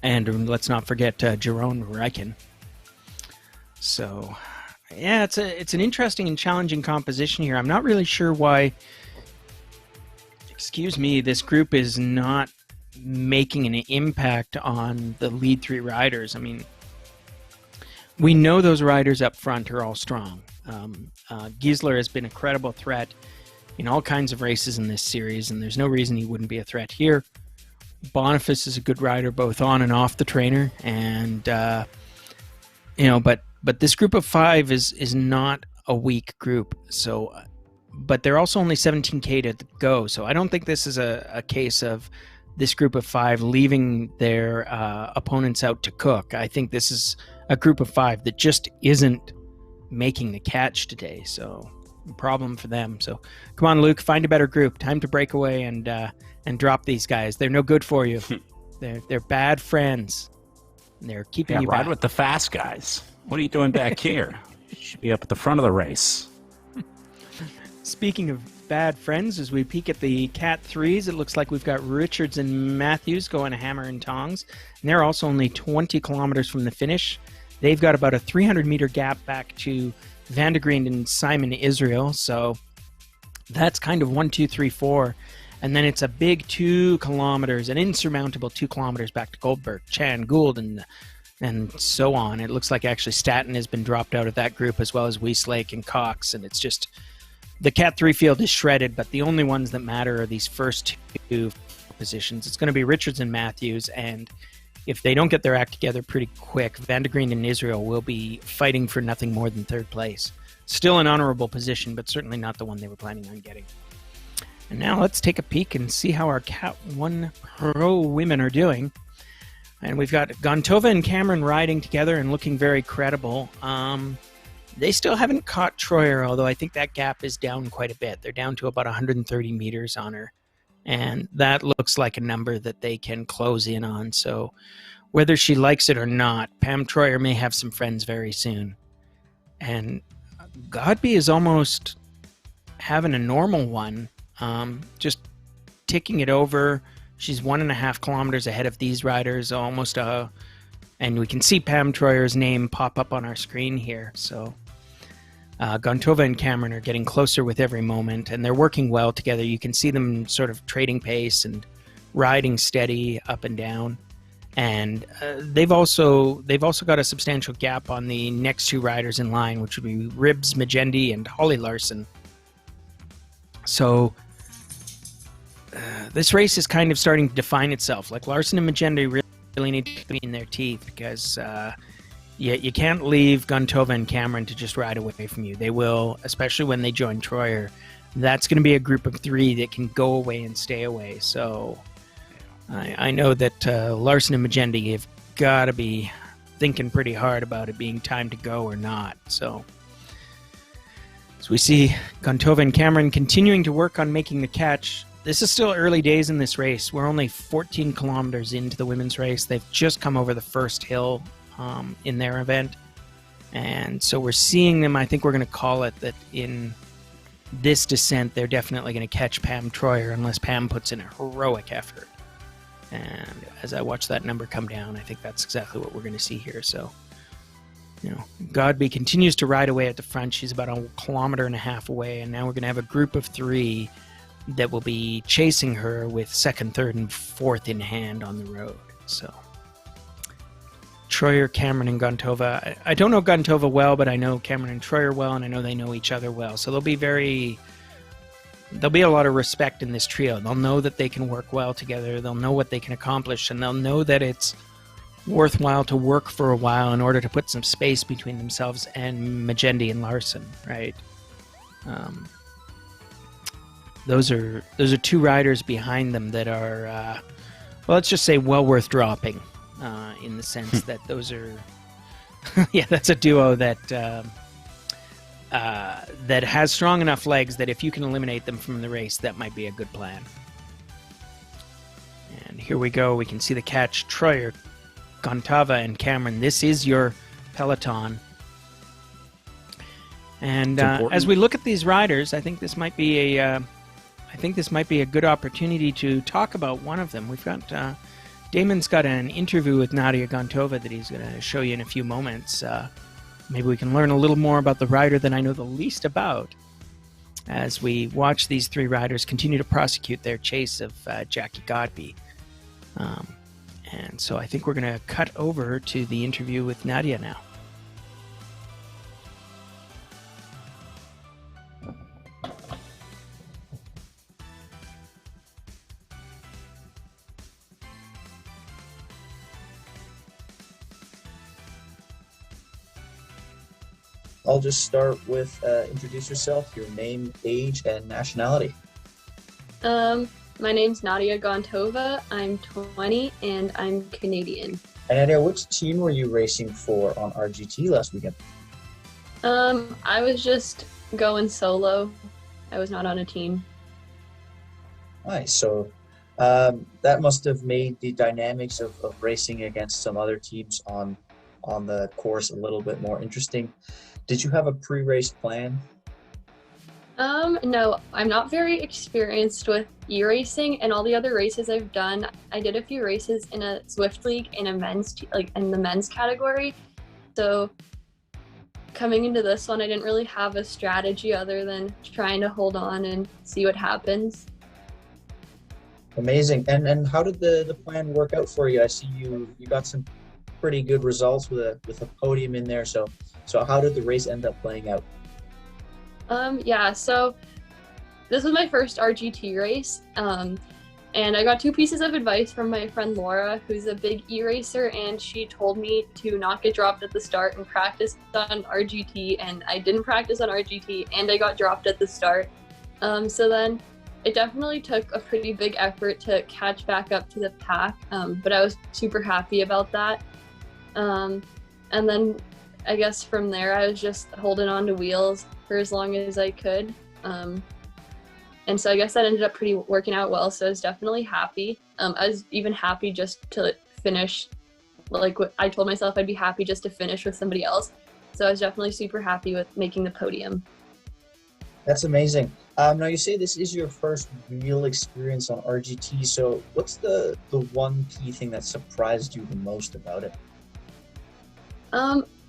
And let's not forget Jerome Reichen. So, yeah, it's an interesting and challenging composition here. I'm not really sure why, this group is not making an impact on the lead 3 riders. I mean, we know those riders up front are all strong. Giesler has been a credible threat in all kinds of races in this series, and there's no reason he wouldn't be a threat here. Boniface is a good rider both on and off the trainer, and but this group of 5 is not a weak group. So, but they're also only 17K to go. So I don't think this is a case of this group of 5 leaving their opponents out to cook. I think this is a group of 5 that just isn't making the catch today. So, problem for them. So, come on, Luke, find a better group. Time to break away and drop these guys. They're no good for you. They're bad friends. They're keeping you back. Ride with the fast guys. What are you doing back here? You should be up at the front of the race. Speaking of bad friends, as we peek at the Cat 3s, it looks like we've got Richards and Matthews going hammer and tongs. And they're also only 20 kilometers from the finish. They've got about a 300-meter gap back to Vandegreen and Simon Israel. So that's kind of 1, 2, 3, 4. And then it's a big 2 kilometers, an insurmountable 2 kilometers back to Goldberg, Chan, Gould, and so on. It looks like actually Staten has been dropped out of that group, as well as Wieslake and Cox. And it's just, the Cat 3 field is shredded, but the only ones that matter are these first 2 positions. It's going to be Richards and Matthews, and if they don't get their act together pretty quick, Vandegreen and Israel will be fighting for nothing more than 3rd place. Still an honorable position, but certainly not the one they were planning on getting. And now let's take a peek and see how our Cat 1 Pro women are doing. And we've got Gontova and Cameron riding together and looking very credible. They still haven't caught Troyer, although I think that gap is down quite a bit. They're down to about 130 meters on her. And that looks like a number that they can close in on. So whether she likes it or not, Pam Troyer may have some friends very soon. And Godby is almost having a normal one, just ticking it over. She's 1.5 kilometers ahead of these riders, almost. And we can see Pam Troyer's name pop up on our screen here. So Gontova and Cameron are getting closer with every moment, and they're working well together. You can see them sort of trading pace and riding steady up and down. And they've also got a substantial gap on the next two riders in line, which would be Ribs Majendi and Holly Larson. So this race is kind of starting to define itself. Like, Larson and Majendi really need to be in their teeth, because you can't leave Gontova and Cameron to just ride away from you. They will, especially when they join Troyer. That's going to be a group of 3 that can go away and stay away. So I know that Larson and Majendi have got to be thinking pretty hard about it being time to go or not. So we see Gontova and Cameron continuing to work on making the catch. This is still early days in this race. We're only 14 kilometers into the women's race. They've just come over the first hill in their event. And so we're seeing them. I think we're going to call it that in this descent, they're definitely going to catch Pam Troyer unless Pam puts in a heroic effort. And as I watch that number come down, I think that's exactly what we're going to see here. So, Godby continues to ride away at the front. She's about 1.5 kilometers away, and now we're going to have a group of 3 that will be chasing her with 2nd, 3rd, and 4th in hand on the road. So, Troyer, Cameron, and Gontova. I don't know Gontova well, but I know Cameron and Troyer well, and I know they know each other well. So there'll be a lot of respect in this trio. They'll know that they can work well together. They'll know what they can accomplish, and they'll know that it's worthwhile to work for a while in order to put some space between themselves and Majendi and Larson, right? Those are 2 riders behind them that are, well, let's just say well worth dropping, in the sense that those are, yeah, that's a duo that that has strong enough legs that if you can eliminate them from the race, that might be a good plan. And here we go. We can see the catch. Troyer, Gontova, and Cameron. This is your peloton. And as we look at these riders, I think this might be a good opportunity to talk about one of them. We've got Damon's got an interview with Nadia Gontova that he's going to show you in a few moments. Maybe we can learn a little more about the rider that I know the least about as we watch these 3 riders continue to prosecute their chase of Jackie Godby. And so I think we're going to cut over to the interview with Nadia now. I'll just start with introduce yourself, your name, age, and nationality. My name's Nadia Gontova. I'm 20 and I'm Canadian. And Nadia, which team were you racing for on RGT last weekend? I was just going solo. I was not on a team. Nice. So that must have made the dynamics of racing against some other teams on the course a little bit more interesting. Did you have a pre-race plan? No, I'm not very experienced with e-racing, and all the other races I've done, I did a few races in a Swift League in a in the men's category. So coming into this one, I didn't really have a strategy other than trying to hold on and see what happens. Amazing. And how did the plan work out for you? I see you got some pretty good results with a podium in there. So how did the race end up playing out? Yeah, so this was my first RGT race, and And I got 2 pieces of advice from my friend Laura, who's a big e-racer, and she told me to not get dropped at the start and practice on RGT, and I didn't practice on RGT, and I got dropped at the start. So then it definitely took a pretty big effort to catch back up to the pack, but I was super happy about that. And then I guess from there I was just holding on to wheels for as long as I could. And so I guess that ended up working out well. So I was definitely happy. I was even happy just to finish, like what I told myself I'd be happy just to finish with somebody else. So I was definitely super happy with making the podium. That's amazing. Now you say this is your first real experience on RGT. So what's the one key thing that surprised you the most about it?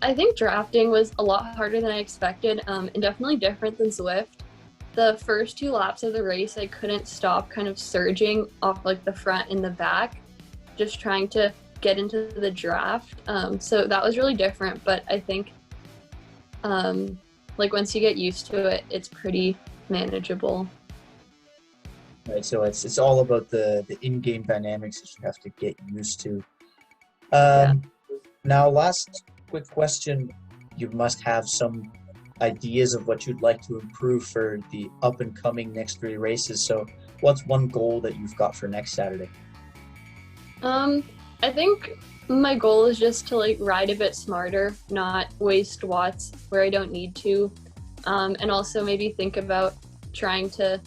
I think drafting was a lot harder than I expected, and definitely different than Zwift. The first 2 laps of the race, I couldn't stop kind of surging off like the front and the back, just trying to get into the draft. So that was really different, but I think like once you get used to it, it's pretty manageable. Right, so it's all about the in-game dynamics that you have to get used to. Now, last quick question. You must have some ideas of what you'd like to improve for the up-and-coming next 3 races. So what's one goal that you've got for next Saturday? I think my goal is just to like ride a bit smarter, not waste watts where I don't need to. And also maybe think about trying to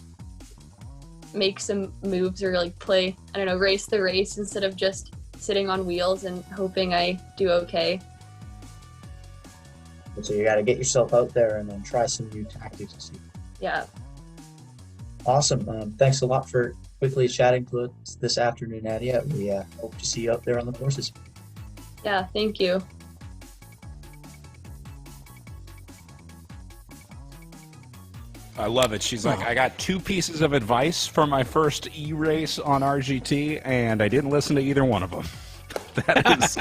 make some moves or like play, I don't know, race the race instead of just sitting on wheels and hoping I do okay. So you got to get yourself out there and then try some new tactics. Yeah. Awesome. Thanks a lot for quickly chatting to us this afternoon, Nadia. We hope to see you out there on the courses. Yeah, thank you. I love it. She's like, I got 2 pieces of advice for my first e-race on RGT, and I didn't listen to either one of them. That is,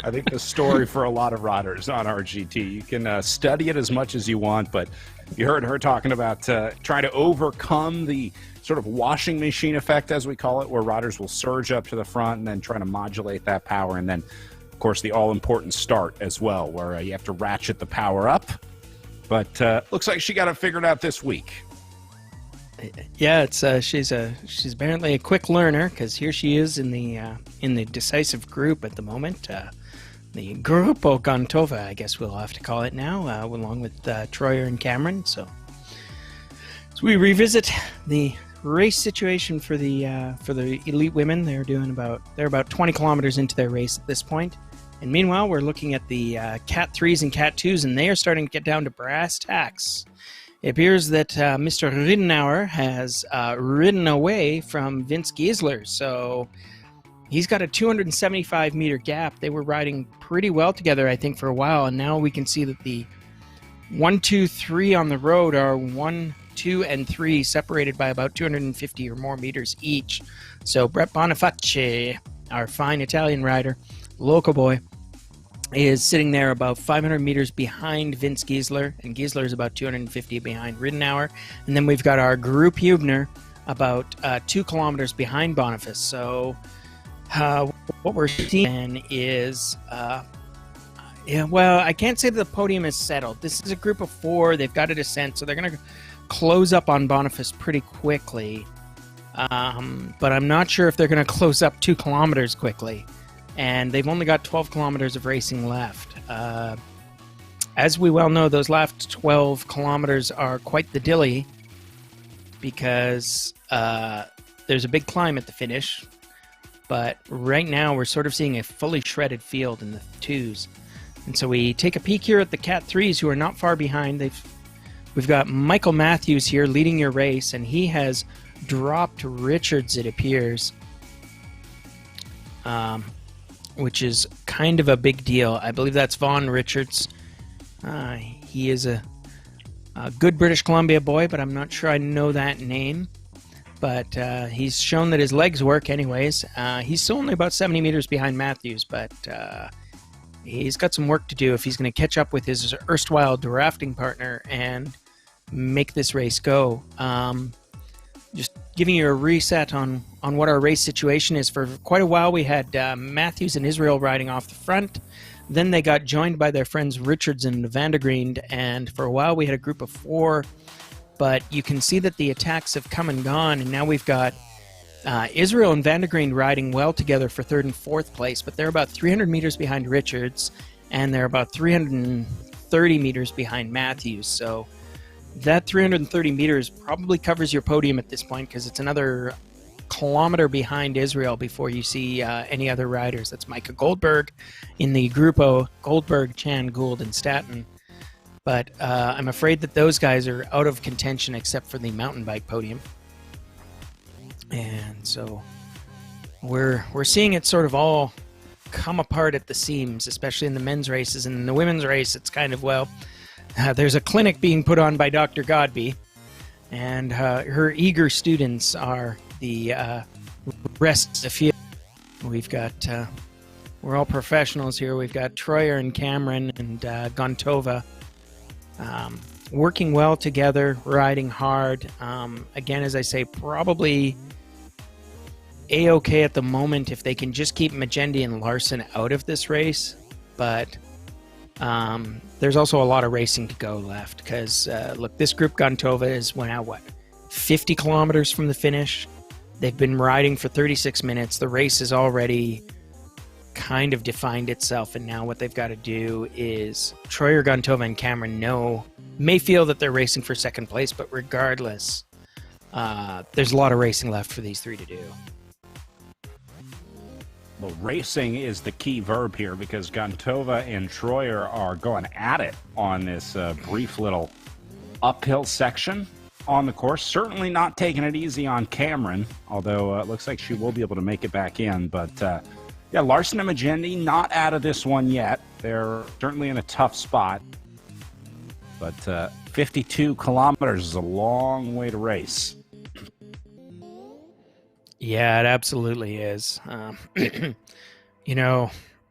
I think, the story for a lot of riders on RGT. You can study it as much as you want, but you heard her talking about trying to overcome the sort of washing machine effect, as we call it, where riders will surge up to the front and then trying to modulate that power. And then, of course, the all-important start as well, where you have to ratchet the power up. But looks like she got it figured out this week. Yeah, it's she's apparently a quick learner, because here she is in the decisive group at the moment, the Grupo Gontova, I guess we'll have to call it now, along with Troyer and Cameron. So we revisit the race situation for the elite women. They're about 20 kilometers into their race at this point. And meanwhile, we're looking at the Cat 3s and Cat 2s, and they are starting to get down to brass tacks. It appears that Mr. Riddenauer has ridden away from Vince Giesler, so he's got a 275-meter gap. They were riding pretty well together, I think, for a while, and now we can see that the 1, 2, 3 on the road are 1, 2, and 3 separated by about 250 or more meters each. So Brett Boniface, our fine Italian rider, local boy, is sitting there about 500 meters behind Vince Giesler, and Giesler is about 250 behind Riddenauer. And then we've got our group Hubner about 2 kilometers behind Boniface. So what we're seeing is, I can't say that the podium is settled. This is a group of 4. They've got a descent, so they're going to close up on Boniface pretty quickly. But I'm not sure if they're going to close up 2 kilometers quickly. And they've only got 12 kilometers of racing left. As we well know, those last 12 kilometers are quite the dilly, because there's a big climb at the finish. But right now, we're sort of seeing a fully shredded field in the 2s. And so we take a peek here at the Cat 3s, who are not far behind. We've got Michael Matthews here leading your race, and he has dropped Richards, it appears. Which is kind of a big deal. I believe that's Vaughn Richards. He is a good British Columbia boy, but I'm not sure I know that name. But he's shown that his legs work anyways. He's still only about 70 meters behind Matthews, but he's got some work to do if he's going to catch up with his erstwhile drafting partner and make this race go. just giving you a reset on what our race situation is. For quite a while, we had Matthews and Israel riding off the front. Then they got joined by their friends Richards and Vandergreen, and for a while we had a group of 4. But you can see that the attacks have come and gone, and now we've got Israel and Vandergreen riding well together for 3rd and 4th place, but they're about 300 meters behind Richards, and they're about 330 meters behind Matthews. So that 330 meters probably covers your podium at this point, because it's another kilometer behind Israel before you see any other riders. That's Micah Goldberg in the Grupo, Goldberg, Chan, Gould, and Staton. But I'm afraid that those guys are out of contention except for the mountain bike podium. And so we're seeing it sort of all come apart at the seams, especially in the men's races. And in the women's race, it's kind of, well, there's a clinic being put on by Dr. Godby, and her eager students are the rest of the field. We've got, we're all professionals here. We've got Troyer and Cameron and Gontova working well together, riding hard. Again, as I say, probably A-okay at the moment if they can just keep Majendi and Larson out of this race. But there's also a lot of racing to go left, because, look, this group Gontova is now, 50 kilometers from the finish. They've been riding for 36 minutes. The race has already kind of defined itself, and now what they've got to do is Troyer, Gontova, and Cameron may feel that they're racing for 2nd place, but regardless, there's a lot of racing left for these 3 to do. Well, racing is the key verb here, because Gontova and Troyer are going at it on this brief little uphill section on the course. Certainly not taking it easy on Cameron, although it looks like she will be able to make it back in. But yeah, Larson and Majendi not out of this one yet. They're certainly in a tough spot. But 52 kilometers is a long way to race. Yeah, it absolutely is. You know,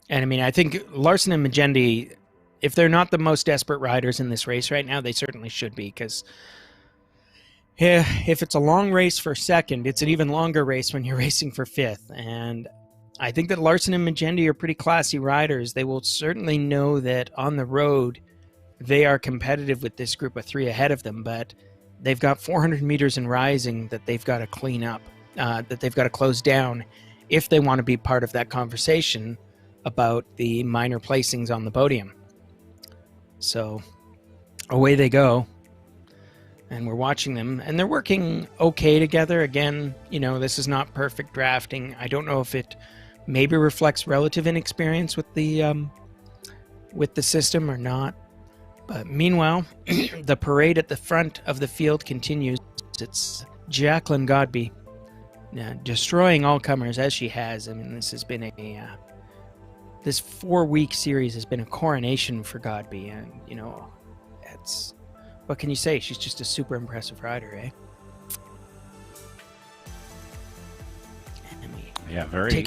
and I mean, I think Larson and Majendi, if they're not the most desperate riders in this race right now, they certainly should be, because if it's a long race for 2nd, it's an even longer race when you're racing for 5th. And I think that Larson and Majendi are pretty classy riders. They will certainly know that on the road they are competitive with this group of 3 ahead of them, but they've got 400 meters in rising that they've got to clean up, that they've got to close down if they want to be part of that conversation about the minor placings on the podium. So away they go. And we're watching them, and they're working okay together. Again, you know, this is not perfect drafting. I don't know if it maybe reflects relative inexperience with the system or not. But meanwhile, the parade at the front of the field continues. It's Jacqueline Godby destroying all comers, as she has. I mean, this has been this 4-week series has been a coronation for Godby, and you know, it's. What can you say? She's just a super impressive rider, eh? Yeah, very.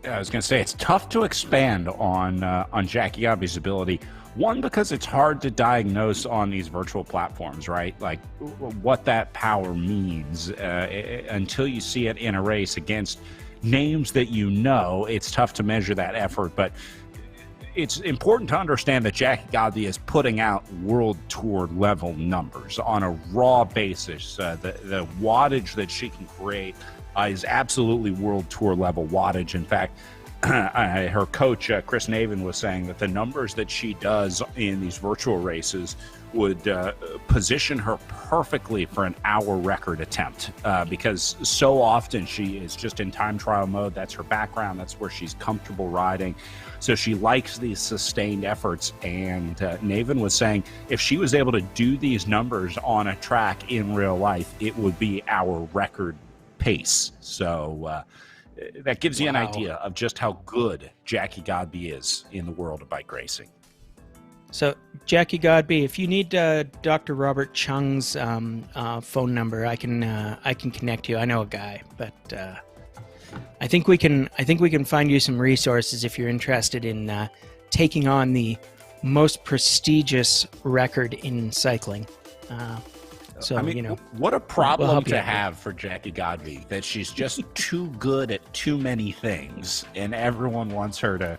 I was going to say, it's tough to expand on Jackie Godby's ability. One, because it's hard to diagnose on these virtual platforms, right? Like what that power means until you see it in a race against names that you know. It's tough to measure that effort, but it's important to understand that Jackie Godby is putting out World Tour level numbers on a raw basis. The wattage that she can create is absolutely World Tour level wattage. In fact, her coach, Chris Navin, was saying that the numbers that she does in these virtual races would position her perfectly for an hour record attempt because so often she is just in time trial mode. That's her background. That's where she's comfortable riding. So she likes these sustained efforts. And Navin was saying if she was able to do these numbers on a track in real life, it would be our record pace. So that gives you an idea of just how good Jackie Godby is in the world of bike racing. So, Jackie Godby, if you need Dr. Robert Chung's phone number, I can connect you. I know a guy, but I think we can find you some resources if you're interested in taking on the most prestigious record in cycling. So, I mean, you know, what a we'll problem help you to out here. have for Jackie Godby, that she's just too good at too many things, and everyone wants her to,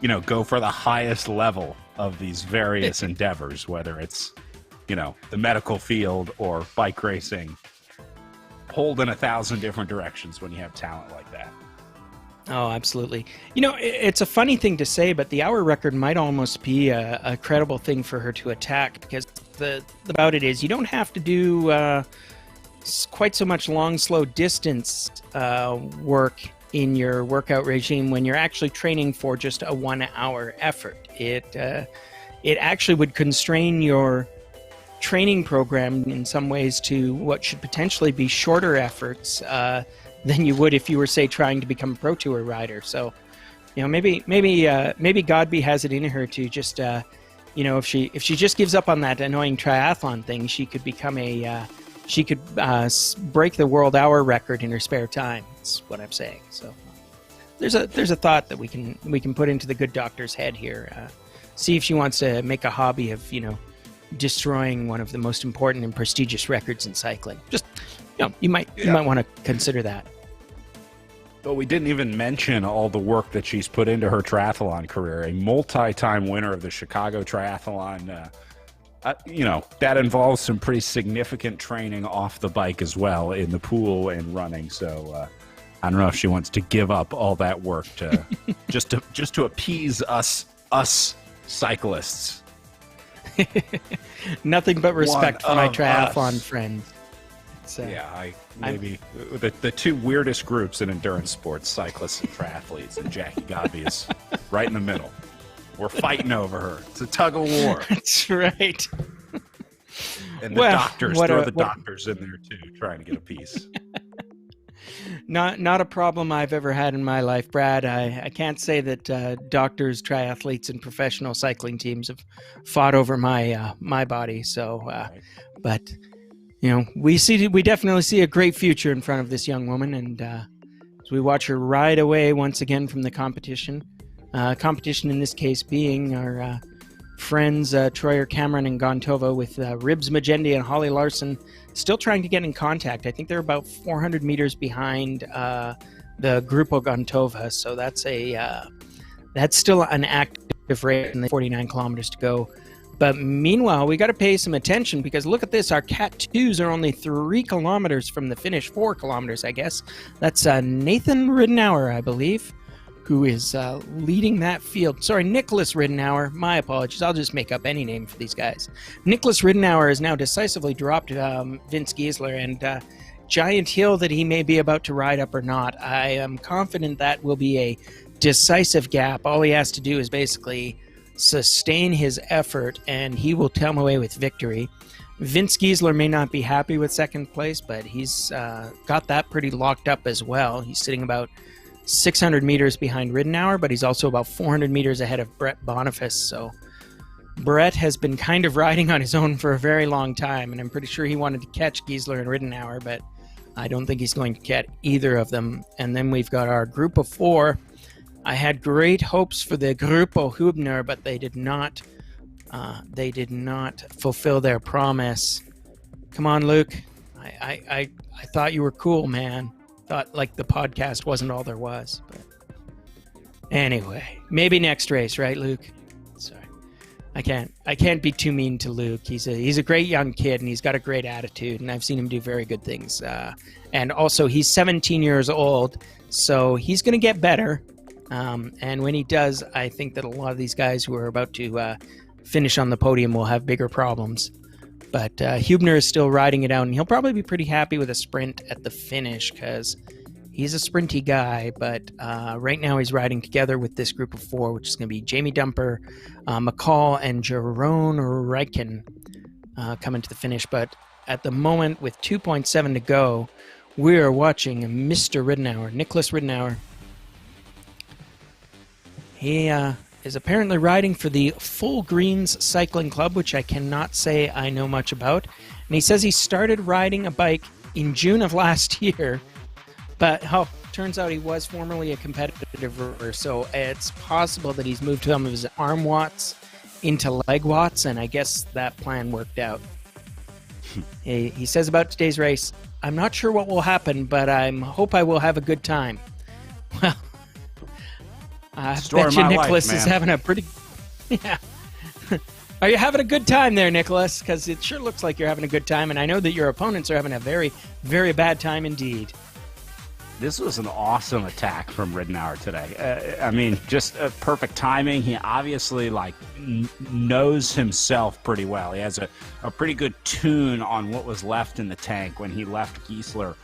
you know, go for the highest level of these various endeavors, whether it's, you know, the medical field or bike racing. Pulled in 1,000 different directions when you have talent like that. Oh, absolutely. You know, it's a funny thing to say, but the hour record might almost be a credible thing for her to attack, because the about it is you don't have to do quite so much long, slow distance work in your workout regime when you're actually training for just a 1 hour effort. It actually would constrain your training program in some ways to what should potentially be shorter efforts than you would if you were, say, trying to become a pro tour rider. So, you know, maybe Godby has it in her to just, you know, if she just gives up on that annoying triathlon thing, she could become break the world hour record in her spare time. That's what I'm saying. So, there's a thought that we can put into the good doctor's head here. See if she wants to make a hobby of, you know, destroying one of the most important and prestigious records in cycling. Just, you know, you might want to consider that. But we didn't even mention all the work that she's put into her triathlon career. A multi-time winner of the Chicago Triathlon. You know, that involves some pretty significant training off the bike as well, in the pool and running. So I don't know if she wants to give up all that work to just to appease us cyclists. Nothing but respect for my triathlon friends. Yeah, the two weirdest groups in endurance sports, cyclists and triathletes, and Jackie Godby is right in the middle. We're fighting over her. It's a tug of war. That's right. And the doctors, throw the doctors in there too, trying to get a piece. Not a problem I've ever had in my life, Brad. I can't say that doctors, triathletes, and professional cycling teams have fought over my body. So, but you know, we definitely see a great future in front of this young woman, and as we watch her ride away once again from the competition. Competition in this case being our friends Troyer Cameron and Gontova, with Ribs Magendi and Holly Larson still trying to get in contact. I think they're about 400 meters behind the Grupo Gontova, so that's still an active race and 49 kilometers to go. But meanwhile, we got to pay some attention, because look at this. Our Cat 2s are only 3 kilometers from the finish, 4 kilometers, I guess. That's Nathan Ridenour, I believe, who is leading that field. Sorry, Nicholas Ridenour. My apologies. I'll just make up any name for these guys. Nicholas Ridenour has now decisively dropped Vince Giesler, and giant hill that he may be about to ride up or not. I am confident that will be a decisive gap. All he has to do is basically sustain his effort, and he will come away with victory. Vince Giesler may not be happy with second place, but he's got that pretty locked up as well. He's sitting about 600 meters behind Ridenour, but he's also about 400 meters ahead of Brett Boniface. So Brett has been kind of riding on his own for a very long time, and I'm pretty sure he wanted to catch Giesler and Ridenour, but I don't think he's going to catch either of them. And then we've got our group of 4. I had great hopes for the Grupo Hübner, but they did not fulfill their promise. Come on, Luke. I thought you were cool, man. Thought like the podcast wasn't all there was. But anyway, maybe next race, right, Luke? Sorry, I can't be too mean to Luke. He's a great young kid, and he's got a great attitude, and I've seen him do very good things. And also, he's 17 years old, so he's going to get better. And when he does, I think that a lot of these guys who are about to finish on the podium will have bigger problems. But Hübner is still riding it out, and he'll probably be pretty happy with a sprint at the finish, because he's a sprinty guy. But right now he's riding together with this group of 4, which is going to be Jamie Dumper, McCall, and Jeroen Rijken coming to the finish. But at the moment, with 2.7 to go, we are watching Mr. Ridenour, Nicholas Ridenour. He is apparently riding for the Full Greens Cycling Club, which I cannot say I know much about. And he says he started riding a bike in June of last year, but turns out he was formerly a competitor, so it's possible that he's moved some of his arm watts into leg watts, and I guess that plan worked out. He says about today's race, "I'm not sure what will happen, but I hope I will have a good time." Well, I bet you Nicholas is having a pretty... Yeah. Are you having a good time there, Nicholas? Because it sure looks like you're having a good time, and I know that your opponents are having a very, very bad time indeed. This was an awesome attack from Ridenour today. I mean, just perfect timing. He obviously knows himself pretty well. He has a pretty good tune on what was left in the tank when he left Giesler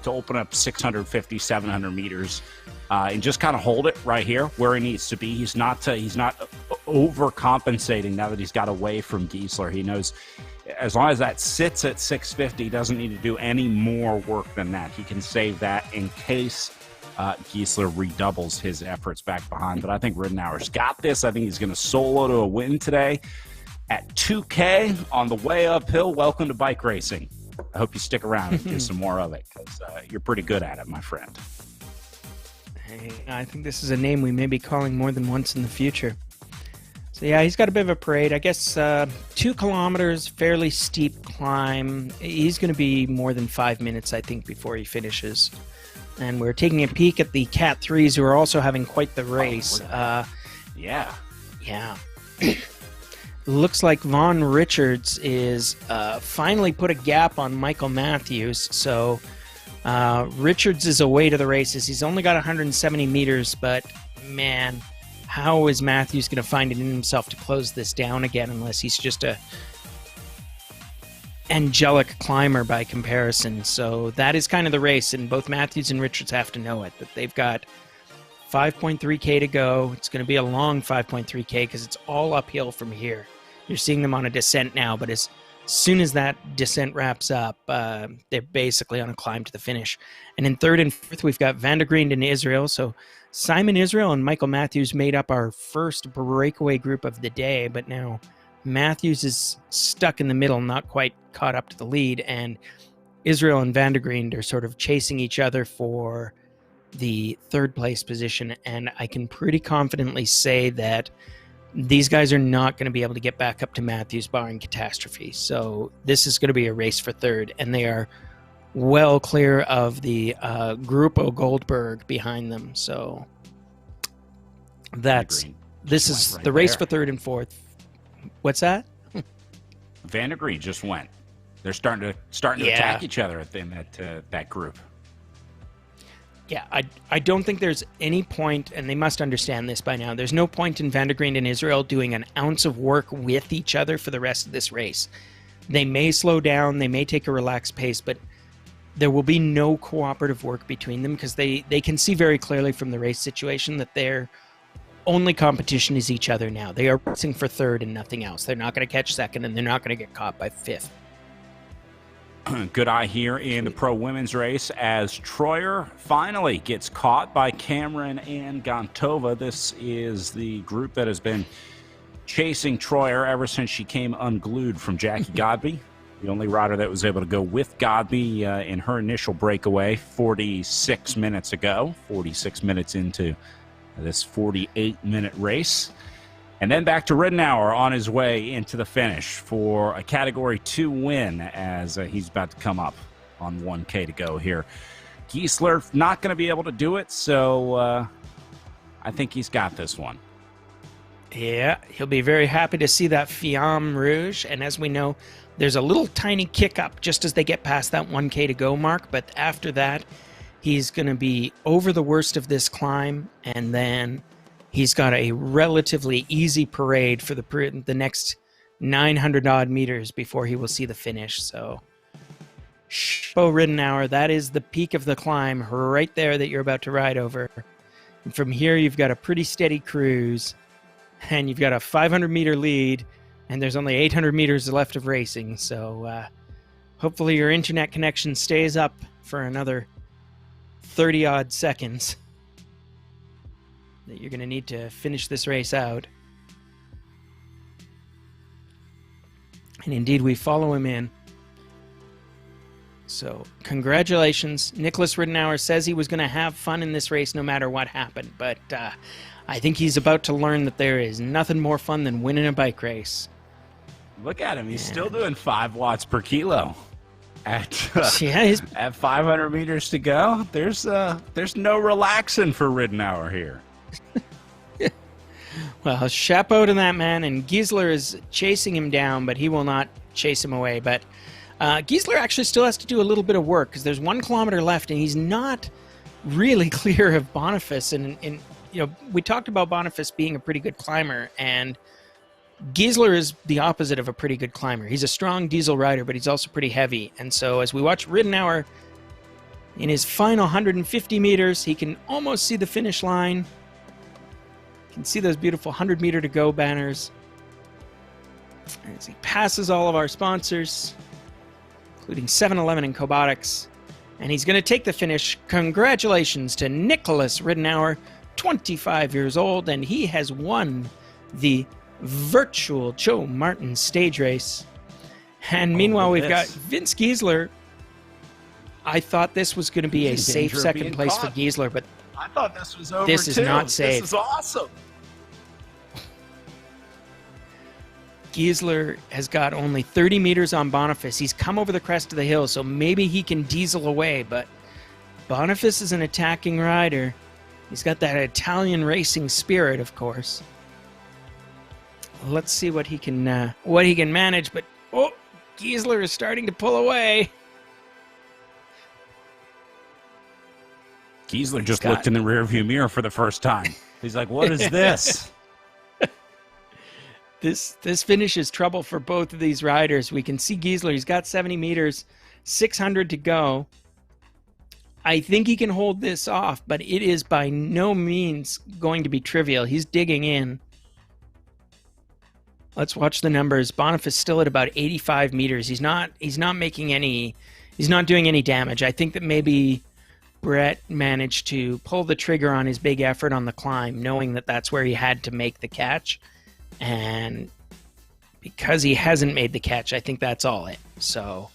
to open up 650, 700 meters and just kind of hold it right here where he needs to be. He's not overcompensating now that he's got away from Giesler. He knows as long as that sits at 650, he doesn't need to do any more work than that. He can save that in case Giesler redoubles his efforts back behind. But I think Ridenour's got this. I think he's going to solo to a win today at 2K on the way uphill. Welcome to bike racing. I hope you stick around and do some more of it because you're pretty good at it, my friend. Hey, I think this is a name we may be calling more than once in the future. So yeah, he's got a bit of a parade. I guess 2 kilometers, fairly steep climb. He's going to be more than 5 minutes, I think, before he finishes. And we're taking a peek at the Cat 3s, who are also having quite the race. Yeah. Looks like Vaughn Richards is finally put a gap on Michael Matthews. So Richards is away to the races. He's only got 170 meters, but man, how is Matthews going to find it in himself to close this down again unless he's just a angelic climber by comparison? So that is kind of the race, and both Matthews and Richards have to know it, that they've got 5.3K to go. It's going to be a long 5.3K because it's all uphill from here. You're seeing them on a descent now, but as soon as that descent wraps up, they're basically on a climb to the finish. And in third and fourth, we've got Van der Green and Israel. So Simon Israel and Michael Matthews made up our first breakaway group of the day, but now Matthews is stuck in the middle, not quite caught up to the lead, and Israel and Van der Green are sort of chasing each other for the third place position, and I can pretty confidently say that these guys are not going to be able to get back up to Matthews barring catastrophe. So this is going to be a race for third, and they are well clear of the Grupo Goldberg behind them. So this is the race for third and fourth. What's that? Van der Green just went. They're starting to attack each other in that group. Yeah, I don't think there's any point, and they must understand this by now, there's no point in Van der Green and Israel doing an ounce of work with each other for the rest of this race. They may slow down, they may take a relaxed pace, but there will be no cooperative work between them because they can see very clearly from the race situation that their only competition is each other now. They are racing for third and nothing else. They're not going to catch second, and they're not going to get caught by fifth. Good eye here in the pro women's race as Troyer finally gets caught by Cameron and Gontova. This is the group that has been chasing Troyer ever since she came unglued from Jackie Godby, the only rider that was able to go with Godby in her initial breakaway 46 minutes ago, 46 minutes into this 48-minute race. And then back to Ridenour on his way into the finish for a Category 2 win as he's about to come up on 1K to go here. Giesler not going to be able to do it, so I think he's got this one. Yeah, he'll be very happy to see that Fiamme Rouge. And as we know, there's a little tiny kick up just as they get past that 1K to go mark. But after that, he's going to be over the worst of this climb, and then he's got a relatively easy parade for the next 900 odd meters before he will see the finish. So, Chapeau Ridenour, that is the peak of the climb right there that you're about to ride over. And from here, you've got a pretty steady cruise, and you've got a 500 meter lead, and there's only 800 meters left of racing. So, hopefully your internet connection stays up for another 30 odd seconds that you're going to need to finish this race out. And indeed, we follow him in. So, congratulations. Nicholas Ridenour says he was going to have fun in this race no matter what happened, but I think he's about to learn that there is nothing more fun than winning a bike race. Look at him. He's still doing 5 watts per kilo. At Yeah, at 500 meters to go, there's no relaxing for Ridenour here. well, chapeau to that man, and Giesler is chasing him down, but he will not chase him away. But Giesler actually still has to do a little bit of work because there's 1 kilometer left, and he's not really clear of Boniface. And we talked about Boniface being a pretty good climber, and Giesler is the opposite of a pretty good climber. He's a strong diesel rider, but he's also pretty heavy. And so as we watch Ridenour in his final 150 meters, he can almost see the finish line. You can see those beautiful 100-meter to go banners. As he passes all of our sponsors, including 7-Eleven and Cobotix. And he's going to take the finish. Congratulations to Nicholas Ridenour, 25 years old, and he has won the virtual Joe Martin stage race. And meanwhile, we've got Vince Giesler. I thought this was going to be a safe second place for Giesler, but I thought this was over. This is not safe. This is awesome. Giesler has got only 30 meters on Boniface. He's come over the crest of the hill, so maybe he can diesel away, but Boniface is an attacking rider. He's got that Italian racing spirit, of course. Let's see what he can manage, but Giesler is starting to pull away. Giesler just looked in the rearview mirror for the first time. He's like, "What is this?" This finish is trouble for both of these riders. We can see Giesler. He's got 70 meters, 600 to go. I think he can hold this off, but it is by no means going to be trivial. He's digging in. Let's watch the numbers. Boniface still at about 85 meters. He's not doing any damage. I think that maybe Brett managed to pull the trigger on his big effort on the climb, knowing that that's where he had to make the catch. And because he hasn't made the catch, I think that's all it. So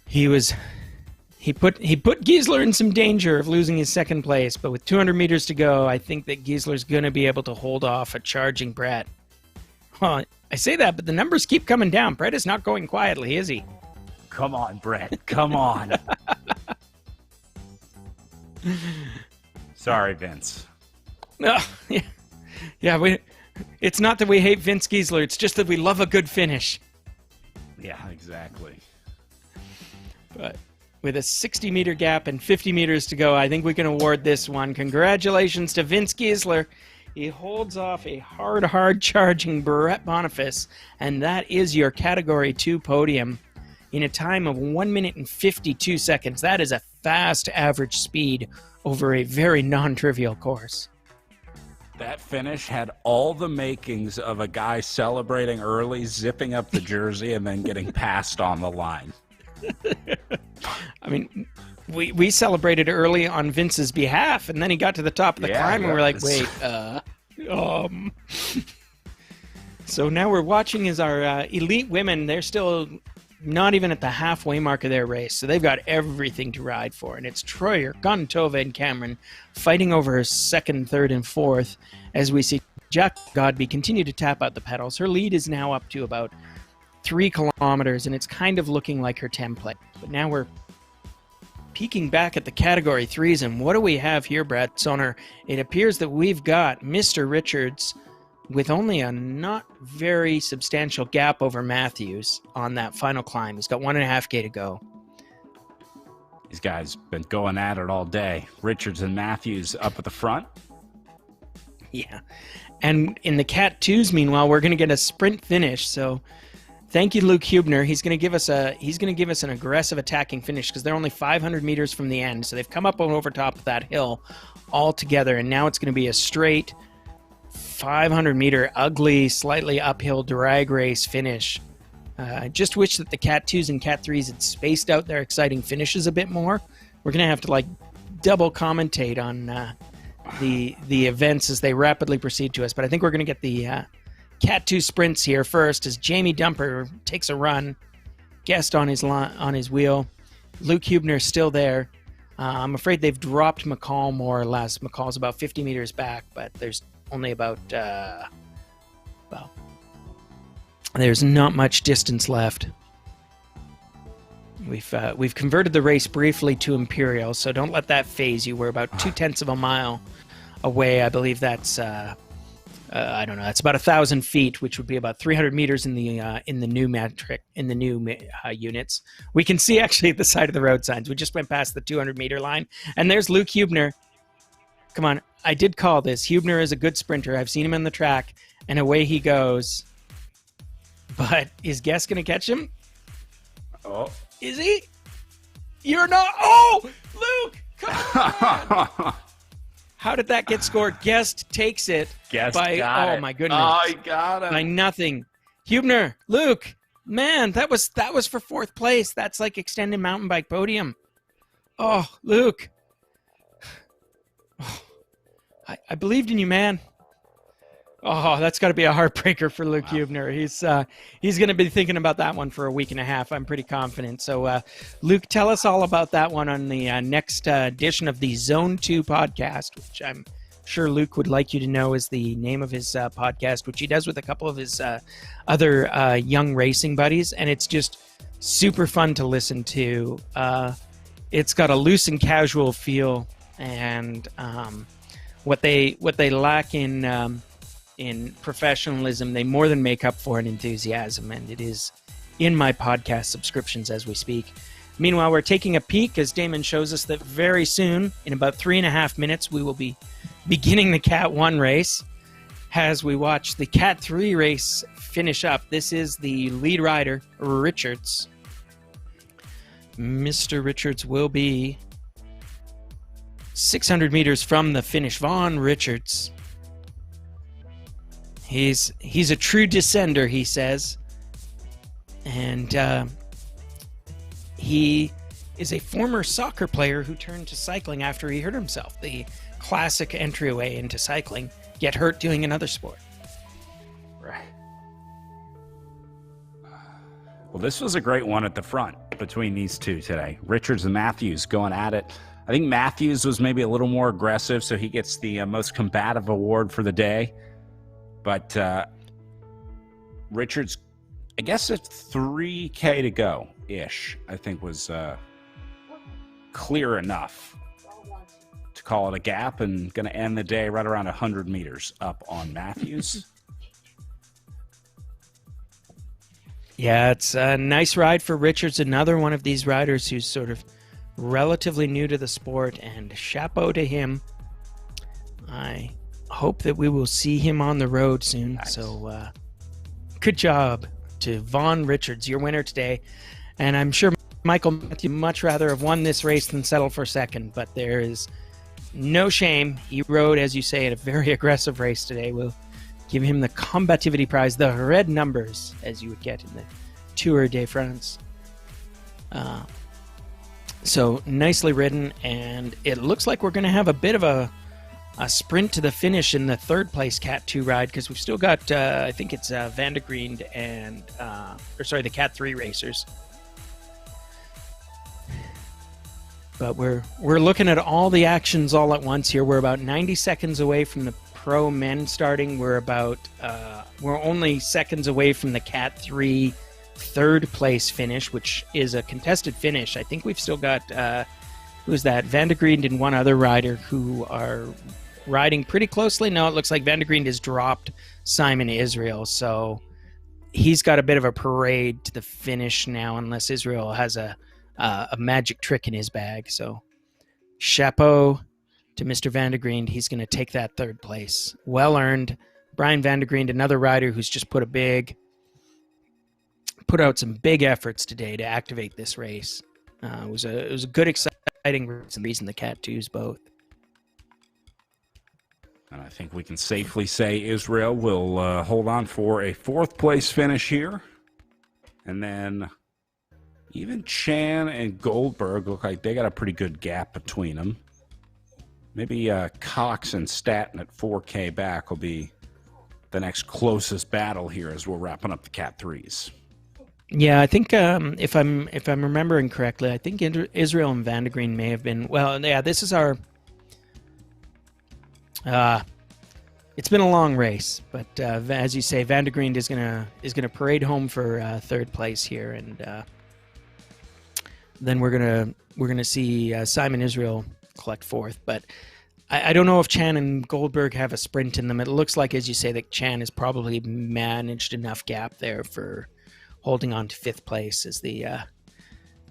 he put Giesler in some danger of losing his second place, but with 200 meters to go, I think that Giesler's going to be able to hold off a charging Brett. Well, I say that, but the numbers keep coming down. Brett is not going quietly, is he? Come on, Brett. Come on. Sorry, Vince. No, yeah. It's not that we hate Vince Giesler. It's just that we love a good finish. Yeah, exactly. But with a 60-meter gap and 50 meters to go, I think we can award this one. Congratulations to Vince Giesler. He holds off a hard charging Brett Boniface, and that is your Category 2 podium in a time of 1 minute and 52 seconds. That is a fast average speed over a very non-trivial course. That finish had all the makings of a guy celebrating early, zipping up the jersey, and then getting passed on the line. I mean, we celebrated early on Vince's behalf, and then he got to the top of the climb, and we're like, wait, So now we're watching as our elite women, they're still not even at the halfway mark of their race, so they've got everything to ride for, and it's Troyer, Gontova, and Cameron fighting over second, third, and fourth as we see Jack Godby continue to tap out the pedals. Her lead is now up to about 3 kilometers, and it's kind of looking like her template. But now we're peeking back at the Category 3s, and what do we have here, Brad Soner? It appears that we've got Mr. Richards with only a not very substantial gap over Matthews on that final climb. He's got 1.5K to go. These guys been going at it all day. Richards and Matthews up at the front. Yeah. And in the Cat 2s, meanwhile, we're going to get a sprint finish. So thank you, Luke Hubner. He's going to give us an aggressive attacking finish because they're only 500 meters from the end. So they've come up over top of that hill all together, and now it's going to be a straight 500-meter, ugly, slightly uphill drag race finish. I just wish that the Cat 2s and Cat 3s had spaced out their exciting finishes a bit more. We're going to have to double commentate on the events as they rapidly proceed to us. But I think we're going to get the Cat 2 sprints here first as Jamie Dumper takes a run. Guest on his wheel. Luke Hubner's still there. I'm afraid they've dropped McCall more or less. McCall's about 50 meters back, but there's only about There's not much distance left. We've converted the race briefly to Imperial, so don't let that phase you. We're about 0.2 of a mile away. I believe that's I don't know. That's about 1,000 feet, which would be about 300 meters in the new metric units. We can see actually at the side of the road signs. We just went past the 200-meter line, and there's Luke Hubner. Come on, I did call this. Hubner is a good sprinter. I've seen him on the track, and away he goes. But is Guess going to catch him? Oh. Is he? You're not. Oh, Luke, come on. How did that get scored? Guest takes it. Guest by, got it. My goodness. Oh, he got it. By nothing. Hubner, Luke, man, that was for 4th place. That's like extended mountain bike podium. Oh, Luke. Oh, I believed in you, man. Oh, that's got to be a heartbreaker for Luke Hubner. He's going to be thinking about that one for a week and a half. I'm pretty confident. So, Luke, tell us all about that one on the next edition of the Zone 2 podcast, which I'm sure Luke would like you to know is the name of his podcast, which he does with a couple of his other young racing buddies, and it's just super fun to listen to. It's got a loose and casual feel, and what they lack in professionalism, they more than make up for in enthusiasm, and it is in my podcast subscriptions as we speak. Meanwhile, we're taking a peek as Damon shows us that very soon, in about 3.5 minutes, we will be beginning the Cat 1 race as we watch the Cat 3 race finish up. This is the lead rider, Richards. Mr. Richards will be 600 meters from the finish. Vaughn Richards. He's a true descender, he says. And he is a former soccer player who turned to cycling after he hurt himself. The classic entryway into cycling. Get hurt doing another sport. Right. Well, this was a great one at the front between these two today. Richards and Matthews going at it. I think Matthews was maybe a little more aggressive, so he gets the most combative award for the day. But Richards, I guess it's 3K to go-ish, I think was clear enough to call it a gap, and going to end the day right around 100 meters up on Matthews. Yeah, it's a nice ride for Richards. Another one of these riders who's sort of relatively new to the sport, and chapeau to him. I hope that we will see him on the road soon. Nice. So good job to Vaughn Richards, your winner today. And I'm sure Michael Matthew much rather have won this race than settle for second, but there is no shame. He rode, as you say, at a very aggressive race today. We'll give him the combativity prize, the red numbers, as you would get in the Tour de France. So nicely ridden, and it looks like we're going to have a bit of a sprint to the finish in the 3rd place Cat 2 ride, because we've still got, I think it's Van de Griend and, the Cat 3 racers. But we're looking at all the actions all at once here. We're about 90 seconds away from the pro men starting. We're only seconds away from the Cat 3 3rd place finish, which is a contested finish. I think we've still got, who's that? Van de Griend and one other rider who are riding pretty closely. No, it looks like Van de Griend has dropped Simon Israel, so he's got a bit of a parade to the finish now, unless Israel has a magic trick in his bag. So chapeau to Mr. Van de Griend. He's going to take that 3rd place. Well earned. Brian Van de Griend, another rider who's just put out some big efforts today to activate this race. It was a good, exciting race, and reason the Cat 2s both. And I think we can safely say Israel will hold on for a 4th place finish here. And then even Chan and Goldberg look like they got a pretty good gap between them. Maybe Cox and Staten at 4K back will be the next closest battle here as we're wrapping up the Cat 3s. Yeah, I think if I'm remembering correctly, I think Israel and Van de Griend may have been. Well, yeah, this is our it's been a long race, but as you say, Van de Green is gonna parade home for third place here, and then we're gonna see Simon Israel collect fourth. But I don't know if Chan and Goldberg have a sprint in them. It looks like, as you say, that Chan has probably managed enough gap there for holding on to fifth place. As the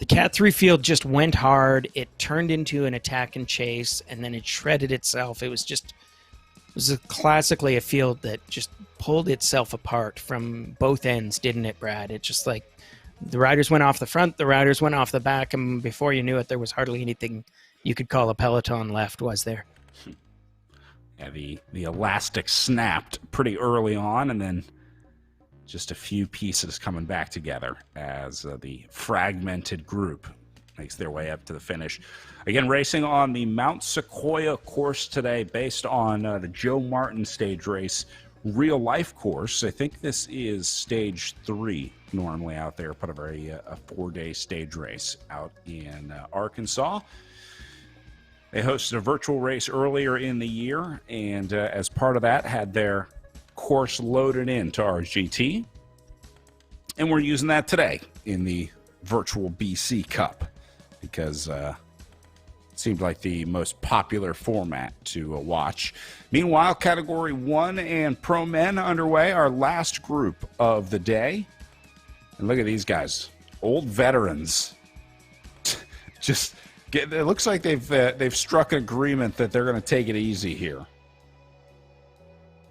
Cat 3 field just went hard, it turned into an attack and chase, and then it shredded itself. It was classically a field that just pulled itself apart from both ends, didn't it, Brad? It just like the riders went off the front, the riders went off the back, and before you knew it, there was hardly anything you could call a peloton left, was there? Yeah, the elastic snapped pretty early on, and then just a few pieces coming back together as the fragmented group makes their way up to the finish. Again, racing on the Mount Sequoyah course today based on the Joe Martin stage race real life course. I think this is stage 3 normally out there, part of a 4-day stage race out in Arkansas. They hosted a virtual race earlier in the year, and as part of that had their course loaded into RGT, and we're using that today in the virtual BC Cup because it seemed like the most popular format to watch. Meanwhile, Category 1 and Pro Men underway, our last group of the day. And look at these guys, old veterans. It looks like they've struck an agreement that they're going to take it easy here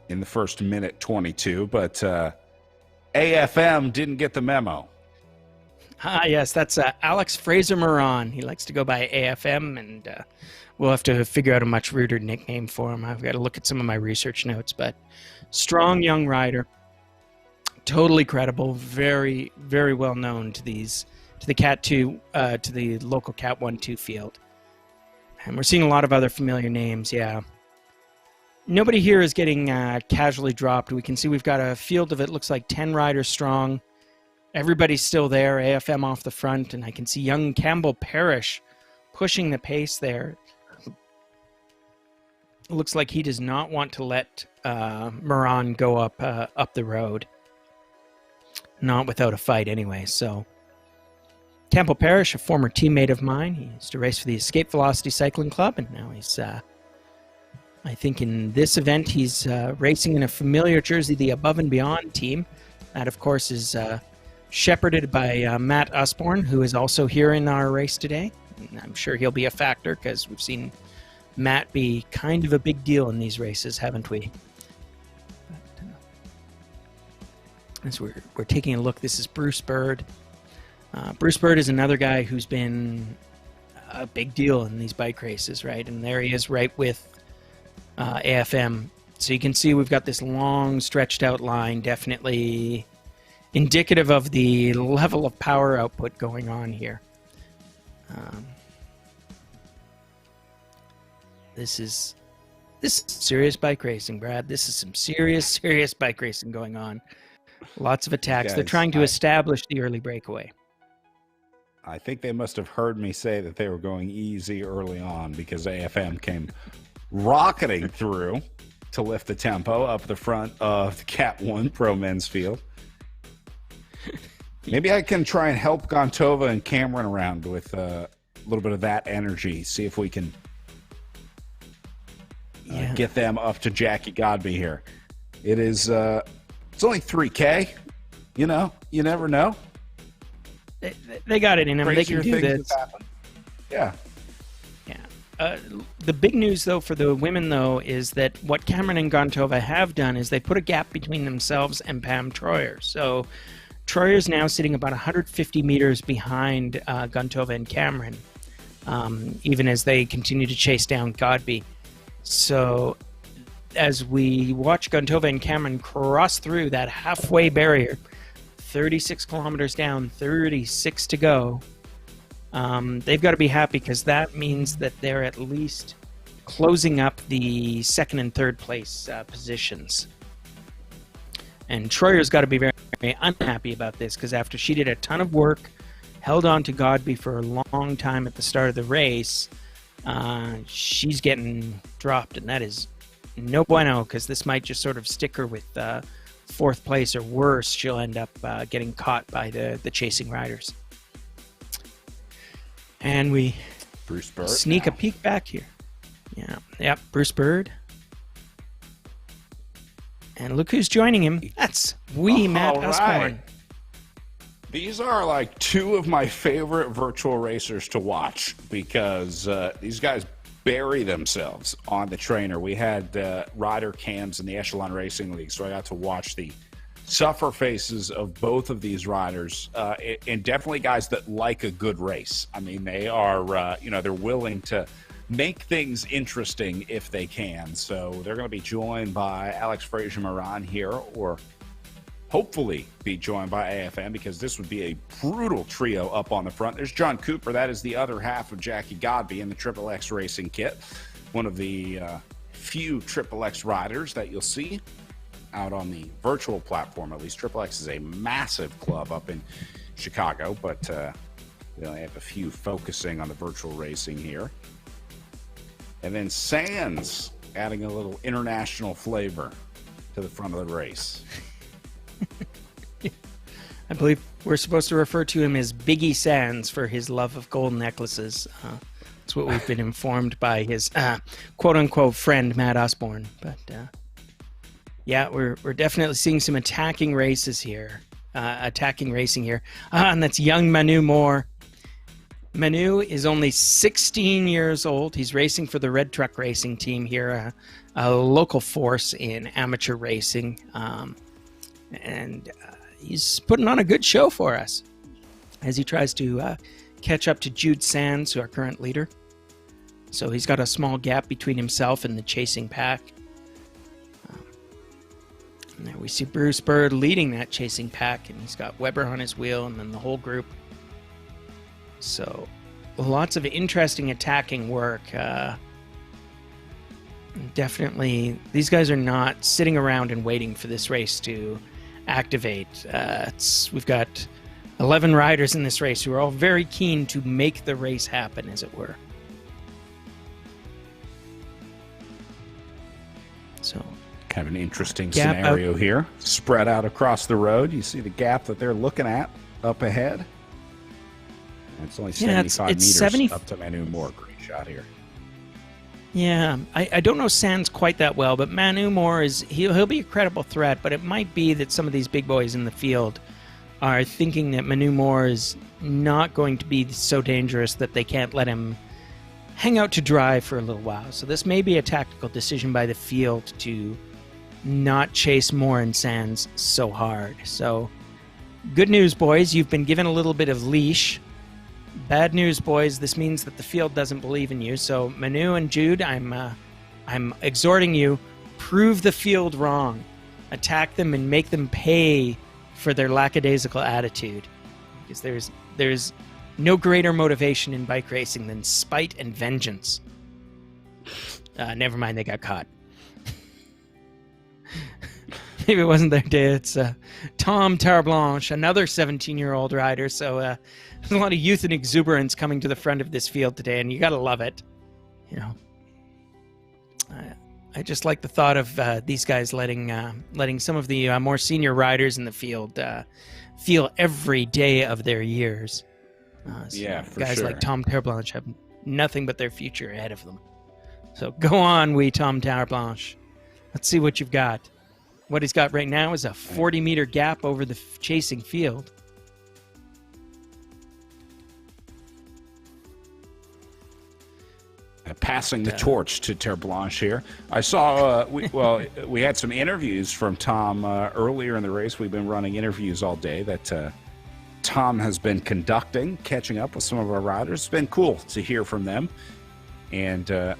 in the first minute 22, but AFM didn't get the memo. Yes, that's Alex Fraser Moran. He likes to go by AFM, and we'll have to figure out a much ruder nickname for him. I've got to look at some of my research notes, but strong young rider, totally credible, very, very well known to the Cat 2, to the local Cat 1-2 field. And we're seeing a lot of other familiar names, yeah. Nobody here is getting casually dropped. We can see we've got a field of, it looks like 10 riders strong. Everybody's still there, AFM off the front, and I can see young Campbell Parrish pushing the pace there. It looks like he does not want to let Moran go up the road. Not without a fight anyway, so... Campbell Parrish, a former teammate of mine. He used to race for the Escape Velocity Cycling Club, and now he's, I think in this event, he's racing in a familiar jersey, the Above and Beyond team. That, of course, is shepherded by Matt Usborne, who is also here in our race today. And I'm sure he'll be a factor because we've seen Matt be kind of a big deal in these races, haven't we? But, as we're taking a look, this is Bruce Bird. Bruce Bird is another guy who's been a big deal in these bike races, right? And there he is right with AFM. So you can see we've got this long stretched out line, definitely indicative of the level of power output going on here. This is serious bike racing, Brad. This is some serious bike racing going on. Lots of attacks. They're trying to establish the early breakaway. I think they must have heard me say that they were going easy early on because AFM came rocketing through to lift the tempo up the front of the Cat 1 Pro Men's field. Maybe I can try and help Gontova and Cameron around with a little bit of that energy, see if we can get them up to Jackie Godby here. It is, it's only 3K, you know, you never know. They got it in them. They can do this. Yeah. Yeah. The big news, though, for the women, though, is that what Cameron and Gontova have done is they put a gap between themselves and Pam Troyer. So Troyer is now sitting about 150 meters behind Gontova and Cameron, even as they continue to chase down Godby. So as we watch Gontova and Cameron cross through that halfway barrier, 36 kilometers down, 36 to go, they've got to be happy because that means that they're at least closing up the second and third place positions. And Troyer's got to be very, very unhappy about this because after she did a ton of work, held on to Godby for a long time at the start of the race, she's getting dropped, and that is no bueno, because this might just sort of stick her with fourth place, or worse, she'll end up getting caught by the chasing riders. And we Bruce Bird sneak now. a peek back here. Yeah, yep, Bruce Bird. And look who's joining him. That's Matt All Usborne. right. These are like two of my favorite virtual racers to watch because these guys bury themselves on the trainer. We had rider cams in the Echelon Racing League, so I got to watch the suffer faces of both of these riders, and definitely guys that like a good race. I mean, they are, they're willing to make things interesting if they can. So they're going to be joined by Alex Frazier-Moran here, or hopefully be joined by AFM, because this would be a brutal trio up on the front. There's John Cooper. That is the other half of Jackie Godby in the Triple X Racing kit. One of the few Triple X riders that you'll see out on the virtual platform. At least Triple X is a massive club up in Chicago, but we only have a few focusing on the virtual racing here. And then Sands adding a little international flavor to the front of the race. I believe we're supposed to refer to him as Biggie Sands for his love of gold necklaces. That's what we've been informed by his quote-unquote friend, Matt Usborne. But yeah, we're definitely seeing some attacking racing here. And that's young Manu Moore. Manu is only 16 years old. He's racing for the Red Truck Racing team here, a local force in amateur racing. And he's putting on a good show for us as he tries to catch up to Jude Sands, our current leader. So he's got a small gap between himself and the chasing pack. And there we see Bruce Bird leading that chasing pack, and he's got Weber on his wheel, and then the whole group. So lots of interesting attacking work. Definitely, these guys are not sitting around and waiting for this race to activate. We've got 11 riders in this race who are all very keen to make the race happen, as it were. So, kind of an interesting scenario here. Spread out across the road. You see the gap that they're looking at up ahead. It's only 75 meters up to Manu Moore. Great shot here. Yeah, I don't know Sands quite that well, but Manu Moore he'll be a credible threat, but it might be that some of these big boys in the field are thinking that Manu Moore is not going to be so dangerous that they can't let him hang out to dry for a little while. So this may be a tactical decision by the field to not chase Moore and Sands so hard. So good news, boys, you've been given a little bit of leash. Bad news, boys. This means that the field doesn't believe in you. So, Manu and Jude, I'm exhorting you: prove the field wrong, attack them, and make them pay for their lackadaisical attitude. Because there's no greater motivation in bike racing than spite and vengeance. Never mind, they got caught. Maybe it wasn't their day. It's Tom Tarblanche, another 17-year-old rider. So there's a lot of youth and exuberance coming to the front of this field today, and you got to love it. You know, I just like the thought of these guys letting some of the more senior riders in the field feel every day of their years. Yeah, for guys sure. like Tom Tarblanche have nothing but their future ahead of them. So go on, Tom Tarblanche. Let's see what you've got. What he's got right now is a 40-meter gap over the chasing field. Passing the torch to Terblanche here. I saw, we had some interviews from Tom earlier in the race. We've been running interviews all day that Tom has been conducting, catching up with some of our riders. It's been cool to hear from them. And I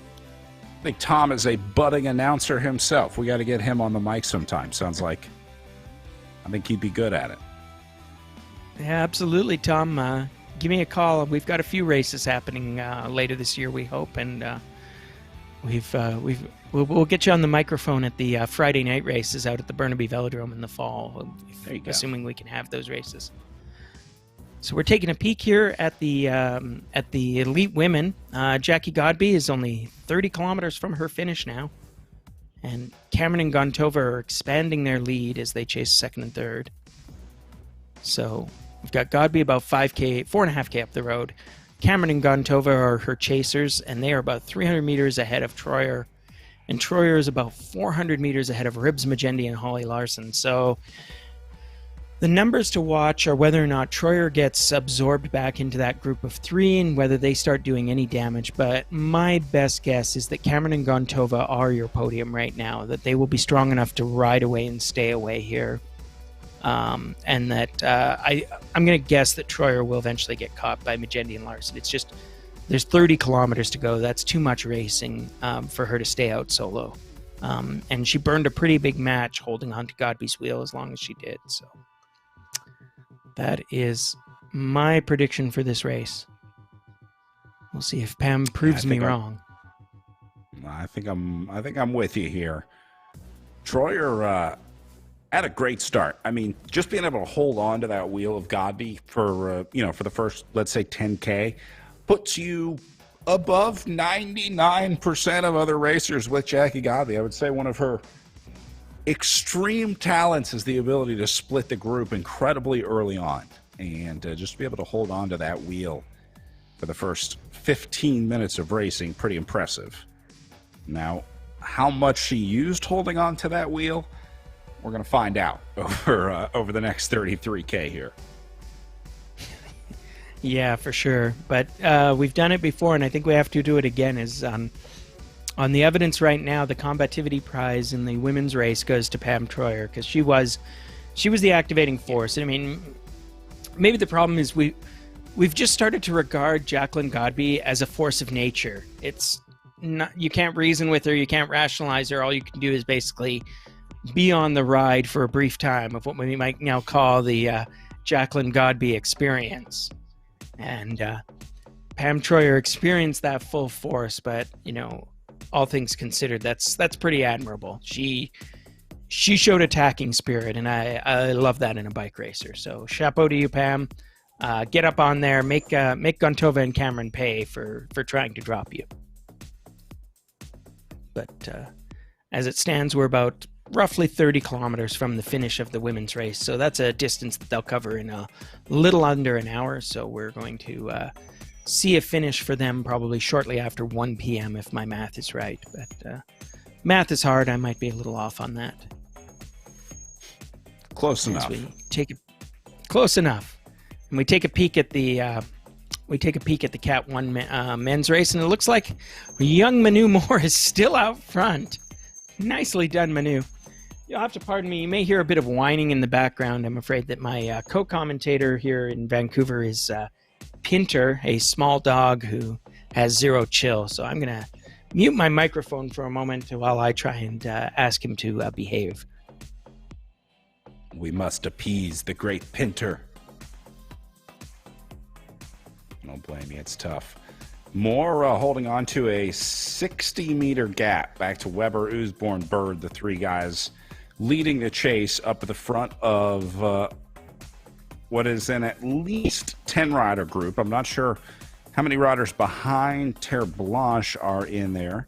think Tom is a budding announcer himself. We got to get him on the mic sometime. Sounds like I think he'd be good at it. Yeah, absolutely, Tom. Give me a call. We've got a few races happening later this year, we hope, and we'll get you on the microphone at the Friday night races out at the Burnaby Velodrome in the fall, assuming we can have those races. So we're taking a peek here at the elite women. Jackie Godby is only 30 kilometers from her finish now, And Cameron and Gontova are expanding their lead as they chase second and third. So we've got Godby about 4.5K up the road. Cameron and Gontova are her chasers, and they are about 300 meters ahead of Troyer. And Troyer is about 400 meters ahead of Ribs Magendi and Holly Larson. So the numbers to watch are whether or not Troyer gets absorbed back into that group of three and whether they start doing any damage. But my best guess is that Cameron and Gontova are your podium right now, that they will be strong enough to ride away and stay away here. And that I'm going to guess that Troyer will eventually get caught by Magendi and Larson. It's just, there's 30 kilometers to go. That's too much racing for her to stay out solo. And she burned a pretty big match holding on to Godby's wheel as long as she did. So that is my prediction for this race. We'll see if Pam proves me wrong. I think I'm with you here. Troyer had a great start. I mean, just being able to hold on to that wheel of Godby for for the first, let's say, 10K puts you above 99% of other racers with Jackie Godby. I would say one of her extreme talents is the ability to split the group incredibly early on, and just to be able to hold on to that wheel for the first 15 minutes of racing, pretty impressive. Now, how much she used holding on to that wheel, we're going to find out over the next 33K here. Yeah, for sure. But we've done it before, and I think we have to do it again. Is on the evidence right now, the combativity prize in the women's race goes to Pam Troyer because she was the activating force. I mean, maybe the problem is we've just started to regard Jacqueline Godby as a force of nature. It's not, you can't reason with her, you can't rationalize her. All you can do is basically be on the ride for a brief time of what we might now call the Jacqueline Godby experience. And Pam Troyer experienced that full force, but all things considered, that's pretty admirable. She showed attacking spirit, and I love that in a bike racer. So chapeau to you, Pam. Get up on there, make Gontova and Cameron pay for trying to drop you. But as it stands, we're about roughly 30 kilometers from the finish of the women's race. So that's a distance that they'll cover in a little under an hour. So we're going to see a finish for them probably shortly after 1 p.m. if my math is right. But math is hard. I might be a little off on that. Close enough. Close enough. And we take a peek at the Cat 1 men's race, and it looks like young Manu Moore is still out front. Nicely done, Manu. You'll have to pardon me. You may hear a bit of whining in the background. I'm afraid that my co-commentator here in Vancouver is Pinter, a small dog who has zero chill. So I'm going to mute my microphone for a moment while I try and ask him to behave. We must appease the great Pinter. Don't blame me, it's tough. Moore holding on to a 60-meter gap back to Weber, Usborne, Bird, the three guys leading the chase up at the front of what is an at least 10-rider group. I'm not sure how many riders behind Terre Blanche are in there.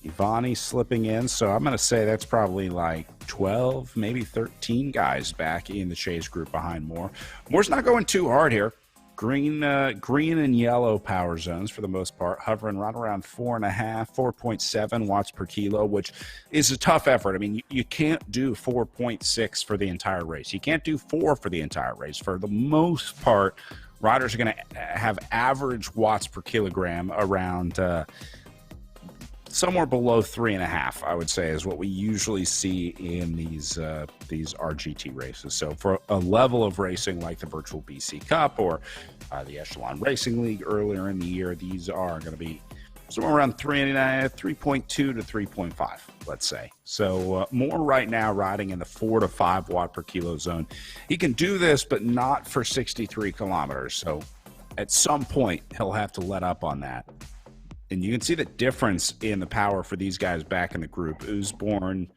Ivani slipping in, so I'm going to say that's probably like 12, maybe 13 guys back in the chase group behind Moore. Moore's not going too hard here. Green and yellow power zones for the most part, hovering right around 4.7 watts per kilo, which is a tough effort. I mean, you can't do 4.6 for the entire race. You can't do 4 for the entire race. For the most part, riders are going to have average watts per kilogram around somewhere below 3.5, I would say, is what we usually see in these RGT races. So for a level of racing like the Virtual BC Cup or the Echelon Racing League earlier in the year, these are going to be somewhere around 3.2 to 3.5, let's say. So Moore right now riding in the 4 to 5 watt per kilo zone. He can do this, but not for 63 kilometers. So at some point, he'll have to let up on that. And you can see the difference in the power for these guys back in the group. Usborne,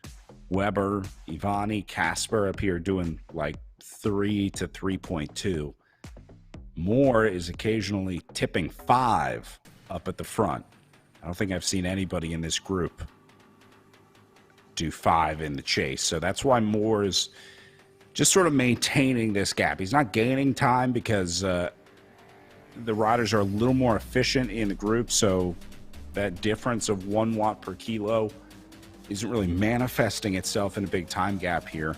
Weber, Ivani, Casper up here doing like 3 to 3.2. Moore is occasionally tipping 5 up at the front. I don't think I've seen anybody in this group do 5 in the chase. So that's why Moore is just sort of maintaining this gap. He's not gaining time because the riders are a little more efficient in the group, so that difference of 1 watt per kilo isn't really manifesting itself in a big time gap here.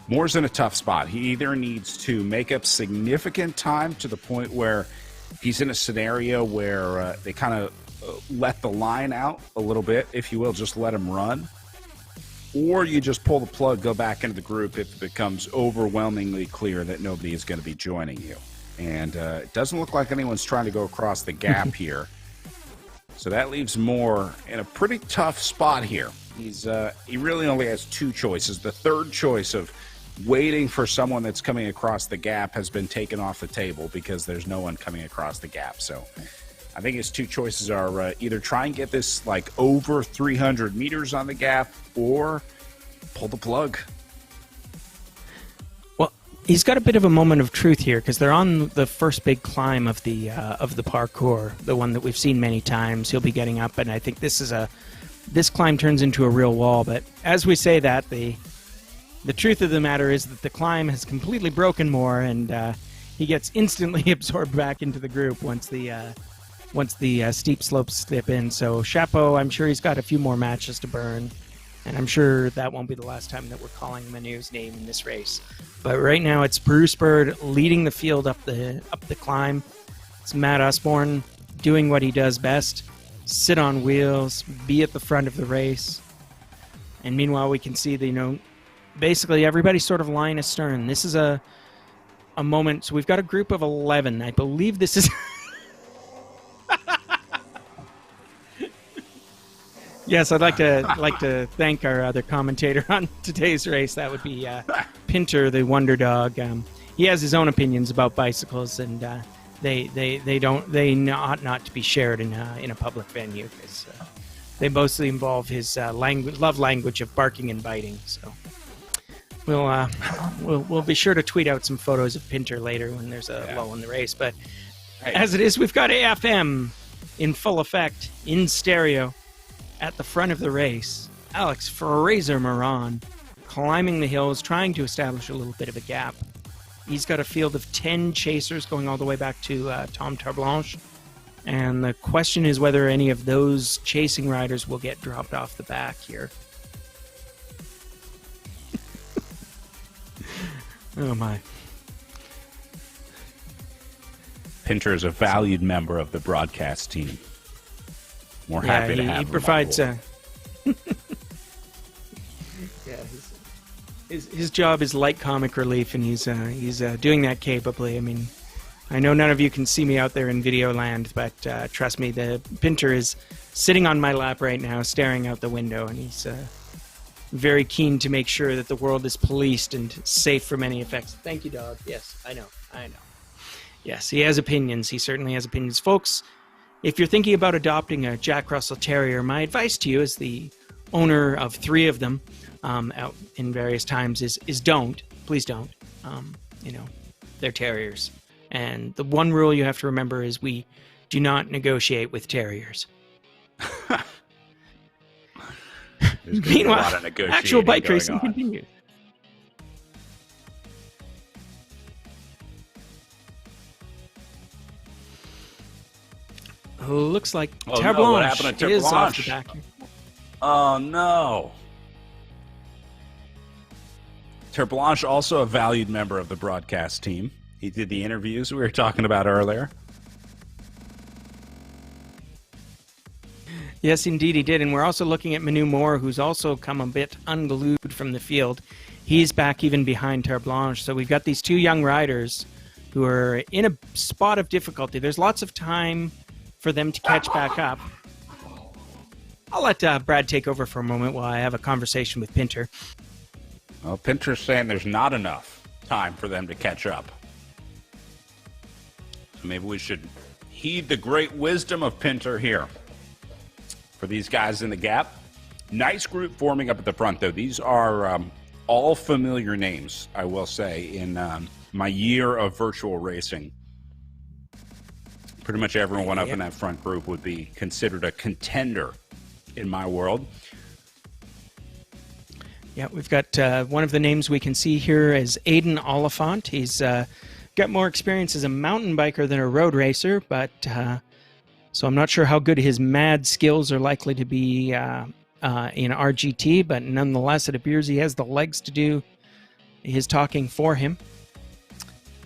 Moore's in a tough spot. He either needs to make up significant time to the point where he's in a scenario where they kind of let the line out a little bit, if you will, just let him run, or you just pull the plug, go back into the group if it becomes overwhelmingly clear that nobody is going to be joining you. And it doesn't look like anyone's trying to go across the gap here. So that leaves Moore in a pretty tough spot here. He really only has 2 choices. The third choice of waiting for someone that's coming across the gap has been taken off the table because there's no one coming across the gap. So I think his 2 choices are either try and get this like over 300 meters on the gap or pull the plug. Well, he's got a bit of a moment of truth here because they're on the first big climb of the parkour, the one that we've seen many times. He'll be getting up, and I think this climb turns into a real wall. But as we say that, the truth of the matter is that the climb has completely broken Moore, and he gets instantly absorbed back into the group once the steep slopes slip in. So chapeau, I'm sure he's got a few more matches to burn, and I'm sure that won't be the last time that we're calling Manu's name in this race. But right now it's Bruce Bird leading the field up the climb. It's Matt Usborne doing what he does best: sit on wheels, be at the front of the race. And meanwhile, we can see basically everybody's sort of line astern. This is a moment. So we've got a group of 11. I believe this is. Yes, I'd like to thank our other commentator on today's race. That would be Pinter, the Wonder Dog. He has his own opinions about bicycles, and they ought not to be shared in a public venue because they mostly involve his love language of barking and biting. So we'll be sure to tweet out some photos of Pinter later when there's a lull in the race. But as it is, we've got AFM in full effect in stereo. At the front of the race, Alex Fraser Moran climbing the hills, trying to establish a little bit of a gap. He's got a field of 10 chasers going all the way back to Tom Tarblanche. And the question is whether any of those chasing riders will get dropped off the back here. Oh, my. Pinter is a valued member of the broadcast team. We're happy to have him. He provides. His job is light comic relief, and he's doing that capably. I mean, I know none of you can see me out there in video land, but trust me, the Pinter is sitting on my lap right now, staring out the window, and he's very keen to make sure that the world is policed and safe from any effects. Thank you, dog. Yes, I know. Yes, he has opinions. He certainly has opinions, folks. If you're thinking about adopting a Jack Russell Terrier, my advice to you as the owner of 3 of them out in various times is don't. Please don't. They're terriers. And the one rule you have to remember is we do not negotiate with terriers. Meanwhile, actual bike racing continues. Looks like Terre Blanche is off the back here. Oh, no. Terre Blanche, also a valued member of the broadcast team. He did the interviews we were talking about earlier. Yes, indeed he did. And we're also looking at Manu Moore, who's also come a bit unglued from the field. He's back even behind Terre Blanche. So we've got these 2 young riders who are in a spot of difficulty. There's lots of time for them to catch back up. I'll let Brad take over for a moment while I have a conversation with Pinter. Well, Pinter's saying there's not enough time for them to catch up. So maybe we should heed the great wisdom of Pinter here. For these guys in the gap, nice group forming up at the front, though. These are all familiar names, I will say, in my year of virtual racing. Pretty much everyone up in that front group would be considered a contender in my world. Yeah, we've got one of the names we can see here is Aidan Oliphant. He's got more experience as a mountain biker than a road racer, but so I'm not sure how good his mad skills are likely to be in RGT, but nonetheless, it appears he has the legs to do his talking for him.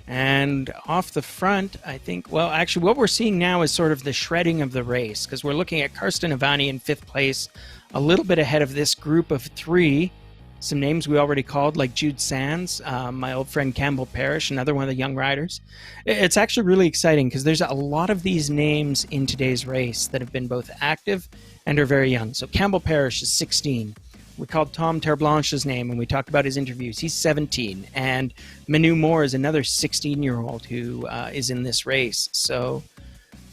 And off the front, I think, well, actually, what we're seeing now is sort of the shredding of the race, because we're looking at Karsten Ivani in 5th place, a little bit ahead of this group of 3. Some names we already called, like Jude Sands, my old friend Campbell Parrish, another one of the young riders. It's actually really exciting because there's a lot of these names in today's race that have been both active and are very young. So Campbell Parrish is 16. We called Tom Terblanche's name and we talked about his interviews. He's 17. And Manu Moore is another 16-year-old who is in this race. So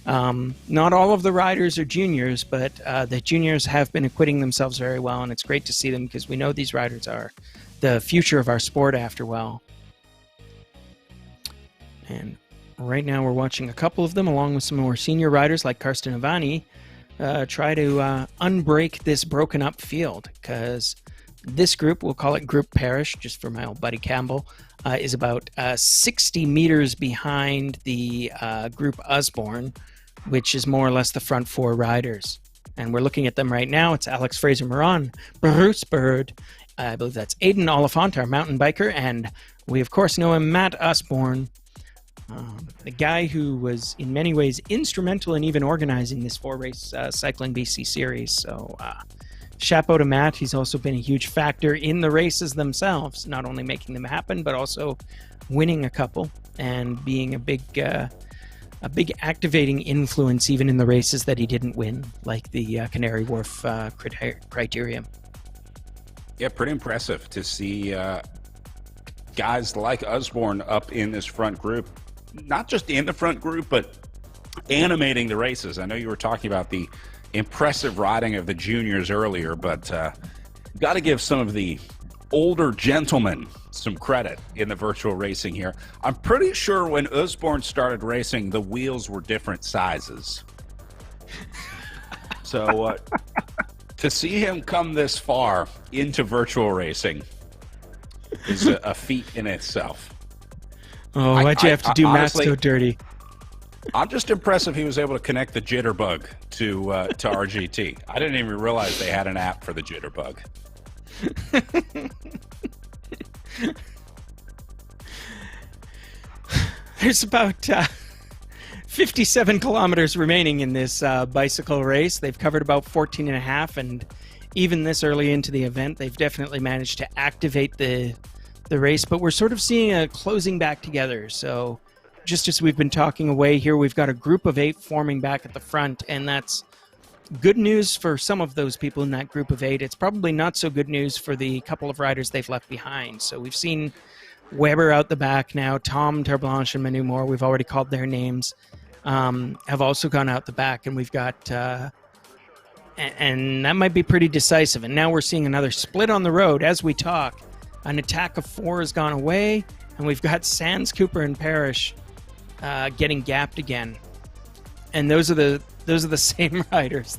not all of the riders are juniors, but the juniors have been acquitting themselves very well, and it's great to see them because we know these riders are the future of our sport after well. And right now we're watching a couple of them, along with some more senior riders like Karsten Ivani, try to unbreak this broken up field, because this group, we'll call it Group Parrish, just for my old buddy Campbell, is about 60 meters behind the Group Usborne, which is more or less the front 4 riders. And we're looking at them right now. It's Alex Fraser-Moran, Bruce Bird, I believe that's Aidan Oliphant, our mountain biker, and we of course know him, Matt Usborne, the guy who was in many ways instrumental in even organizing this 4-race Cycling BC series. So chapeau to Matt. He's also been a huge factor in the races themselves, not only making them happen, but also winning a couple and being a big activating influence even in the races that he didn't win, like the Canary Wharf Criterium. Yeah, pretty impressive to see guys like Usborne up in this front group. Not just in the front group, but animating the races. I know you were talking about the impressive riding of the juniors earlier, but got to give some of the older gentlemen some credit in the virtual racing here. I'm pretty sure when Usborne started racing, the wheels were different sizes. So to see him come this far into virtual racing is a feat in itself. Oh, why'd you have to do Matt so dirty? I'm just impressed if he was able to connect the jitterbug to RGT. I didn't even realize they had an app for the jitterbug. There's about 57 kilometers remaining in this bicycle race. They've covered about 14 and a half, and even this early into the event, they've definitely managed to activate the race, but we're sort of seeing a closing back together. So just as we've been talking away here, we've got a group of 8 forming back at the front, and that's good news for some of those people in that group of 8. It's probably not so good news for the couple of riders they've left behind. So we've seen Weber out the back now. Tom Terblanche and Manu Moore, we've already called their names, have also gone out the back, and we've got and that might be pretty decisive. And now we're seeing another split on the road as we talk. An attack of 4 has gone away, and we've got Sands, Cooper, and Parrish getting gapped again. And those are the same riders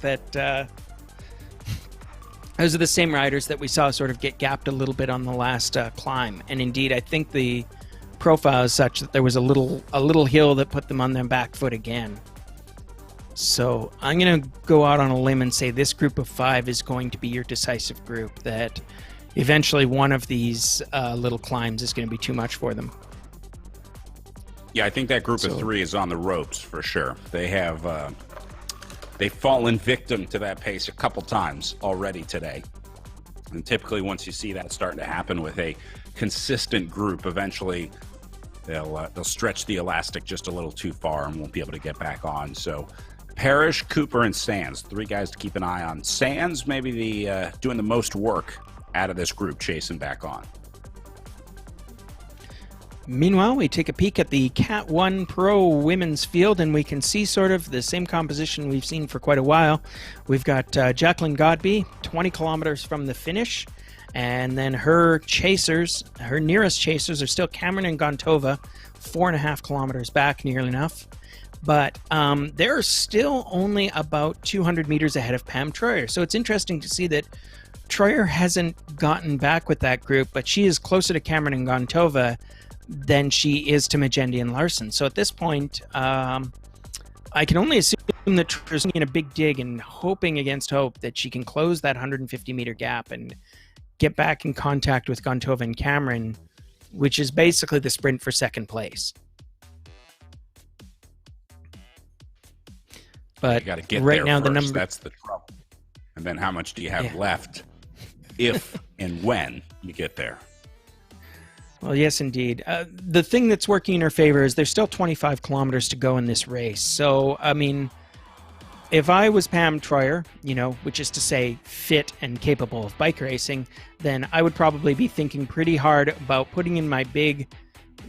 that we saw sort of get gapped a little bit on the last climb. And indeed, I think the profile is such that there was a little hill that put them on their back foot again. So I'm going to go out on a limb and say this group of 5 is going to be your decisive group, that eventually one of these little climbs is going to be too much for them. Yeah, I think that group of 3 is on the ropes for sure. They have they've fallen victim to that pace a couple times already today. And typically once you see that starting to happen with a consistent group, eventually they'll stretch the elastic just a little too far and won't be able to get back on. So Parrish, Cooper, and Sands, 3 guys to keep an eye on. Sands maybe the doing the most work out of this group, chasing back on. Meanwhile, we take a peek at the Cat 1 Pro women's field, and we can see sort of the same composition we've seen for quite a while. We've got Jacqueline Godby, 20 kilometers from the finish, and then her nearest chasers are still Cameron and Gontova, 4.5 kilometers back, nearly enough. But they're still only about 200 meters ahead of Pam Troyer. So it's interesting to see that Troyer hasn't gotten back with that group, but she is closer to Cameron and Gontova than she is to Majendi and Larson. So at this point, I can only assume that Troyer's in a big dig and hoping against hope that she can close that 150-meter gap and get back in contact with Gontova and Cameron, which is basically the sprint for second place. But you got to get right there now, first. the number, that's the trouble. And then how much do you have left if and when you get there? Well, yes, indeed. The thing that's working in her favor is there's still 25 kilometers to go in this race. So, I mean, if I was Pam Troyer, which is to say fit and capable of bike racing, then I would probably be thinking pretty hard about putting in my big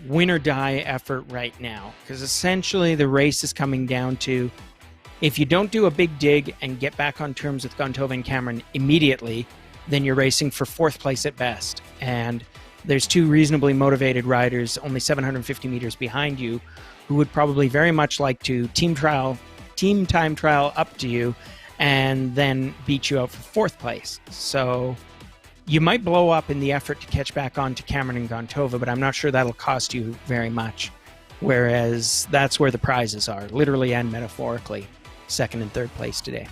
win or die effort right now. Because essentially the race is coming down to, if you don't do a big dig and get back on terms with Gontova and Cameron immediately, then you're racing for fourth place at best. And there's two reasonably motivated riders, only 750 meters behind you, who would probably very much like to team time trial up to you and then beat you out for fourth place. So you might blow up in the effort to catch back on to Cameron and Gontova, but I'm not sure that'll cost you very much. Whereas that's where the prizes are, literally and metaphorically, second and third place today.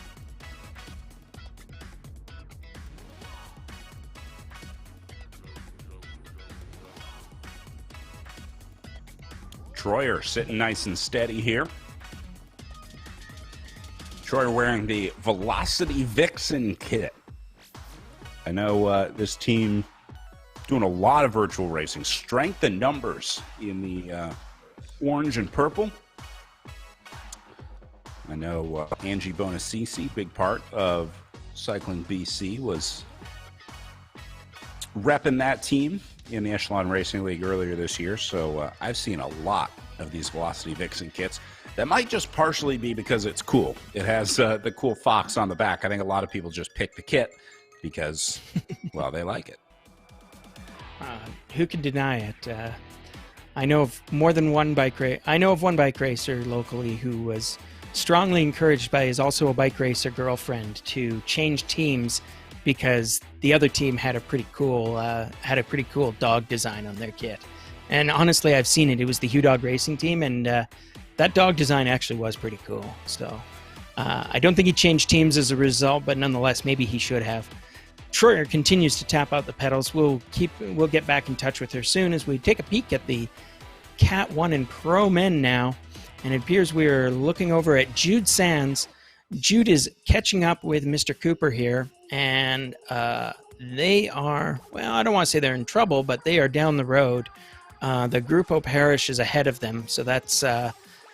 Troyer sitting nice and steady here. Troyer wearing the Velocity Vixen kit. I know this team doing a lot of virtual racing. Strength and numbers in the orange and purple. I know Angie Bonacisi, big part of Cycling BC, was repping that team in the Echelon Racing League earlier this year. So I've seen a lot of these Velocity Vixen kits. That might just partially be because it's cool. It has the cool fox on the back. I think a lot of people just pick the kit because, well, they like it. Who can deny it? I know of more than one bike racer. I know of one bike racer locally who was strongly encouraged by his also a bike racer girlfriend to change teams because the other team had a pretty cool dog design on their kit. And honestly, I've seen it. It was the Hugh Dog Racing team, and that dog design actually was pretty cool. So I don't think he changed teams as a result, but nonetheless, maybe he should have. Troyer continues to tap out the pedals. We'll get back in touch with her soon as we take a peek at the Cat 1 and Pro Men now. And it appears we're looking over at Jude Sands. Jude is catching up with Mr. Cooper here, and they are, well, I don't want to say they're in trouble, but they are down the road. The Grupo Parish is ahead of them, so that's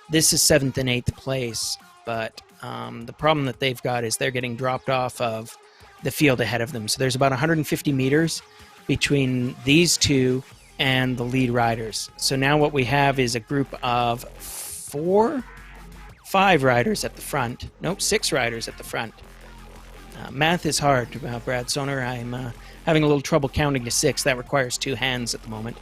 this is 7th and 8th place. But the problem that they've got is they're getting dropped off of the field ahead of them. So there's about 150 meters between these two and the lead riders. So now what we have is a group of 5 riders at the front. Nope, 6 riders at the front. Math is hard, Brad Soner. I'm having a little trouble counting to 6. That requires 2 hands at the moment.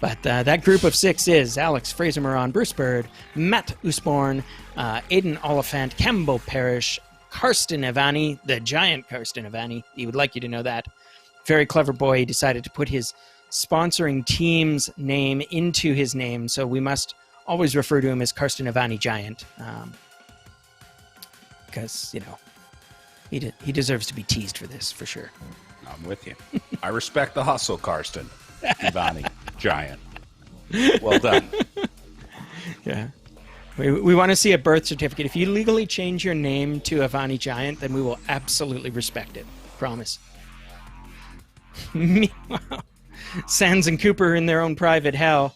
But that group of 6 is Alex Fraser-Moran, Bruce Bird, Matt Usborne, Aidan Oliphant, Cambo Parrish, Karsten Ivani, the giant Karsten Ivani. He would like you to know that. Very clever boy. He decided to put his sponsoring team's name into his name, so we must always refer to him as Karsten Ivani Giant. Because, he deserves to be teased for this, for sure. I'm with you. I respect the hustle, Karsten Ivani Giant. Well done. Yeah. We want to see a birth certificate. If you legally change your name to Ivani Giant, then we will absolutely respect it. Promise. Meanwhile, Sands and Cooper in their own private hell.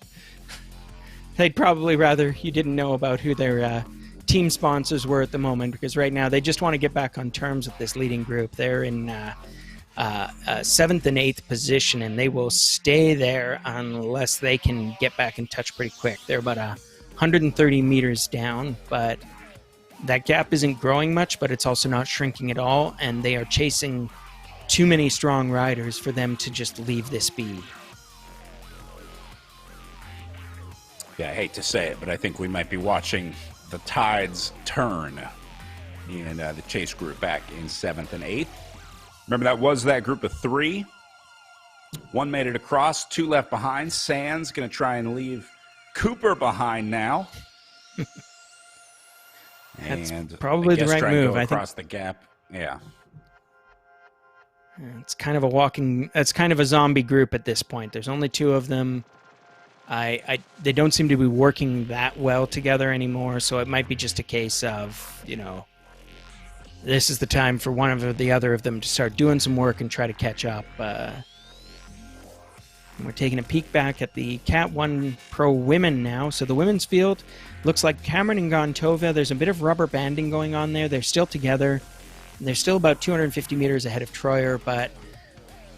They'd probably rather you didn't know about who their team sponsors were at the moment, because right now they just want to get back on terms with this leading group. They're in 7th and 8th position, and they will stay there unless they can get back in touch pretty quick. They're about 130 meters down, but that gap isn't growing much, but it's also not shrinking at all, and they are chasing too many strong riders for them to just leave this be. Yeah, I hate to say it, but I think we might be watching the tides turn in the chase group back in 7th and 8th. Remember, that was that group of 3. 1 made it across, 2 left behind. Sands going to try and leave Cooper behind now. That's and probably the right move. I think across the gap. Yeah. It's kind of a zombie group at this point. There's only 2 of them. They don't seem to be working that well together anymore, so it might be just a case of, this is the time for one or the other of them to start doing some work and try to catch up. We're taking a peek back at the Cat 1 Pro Women now. So the women's field looks like Cameron and Gontova. There's a bit of rubber banding going on there. They're still together. They're still about 250 meters ahead of Troyer, but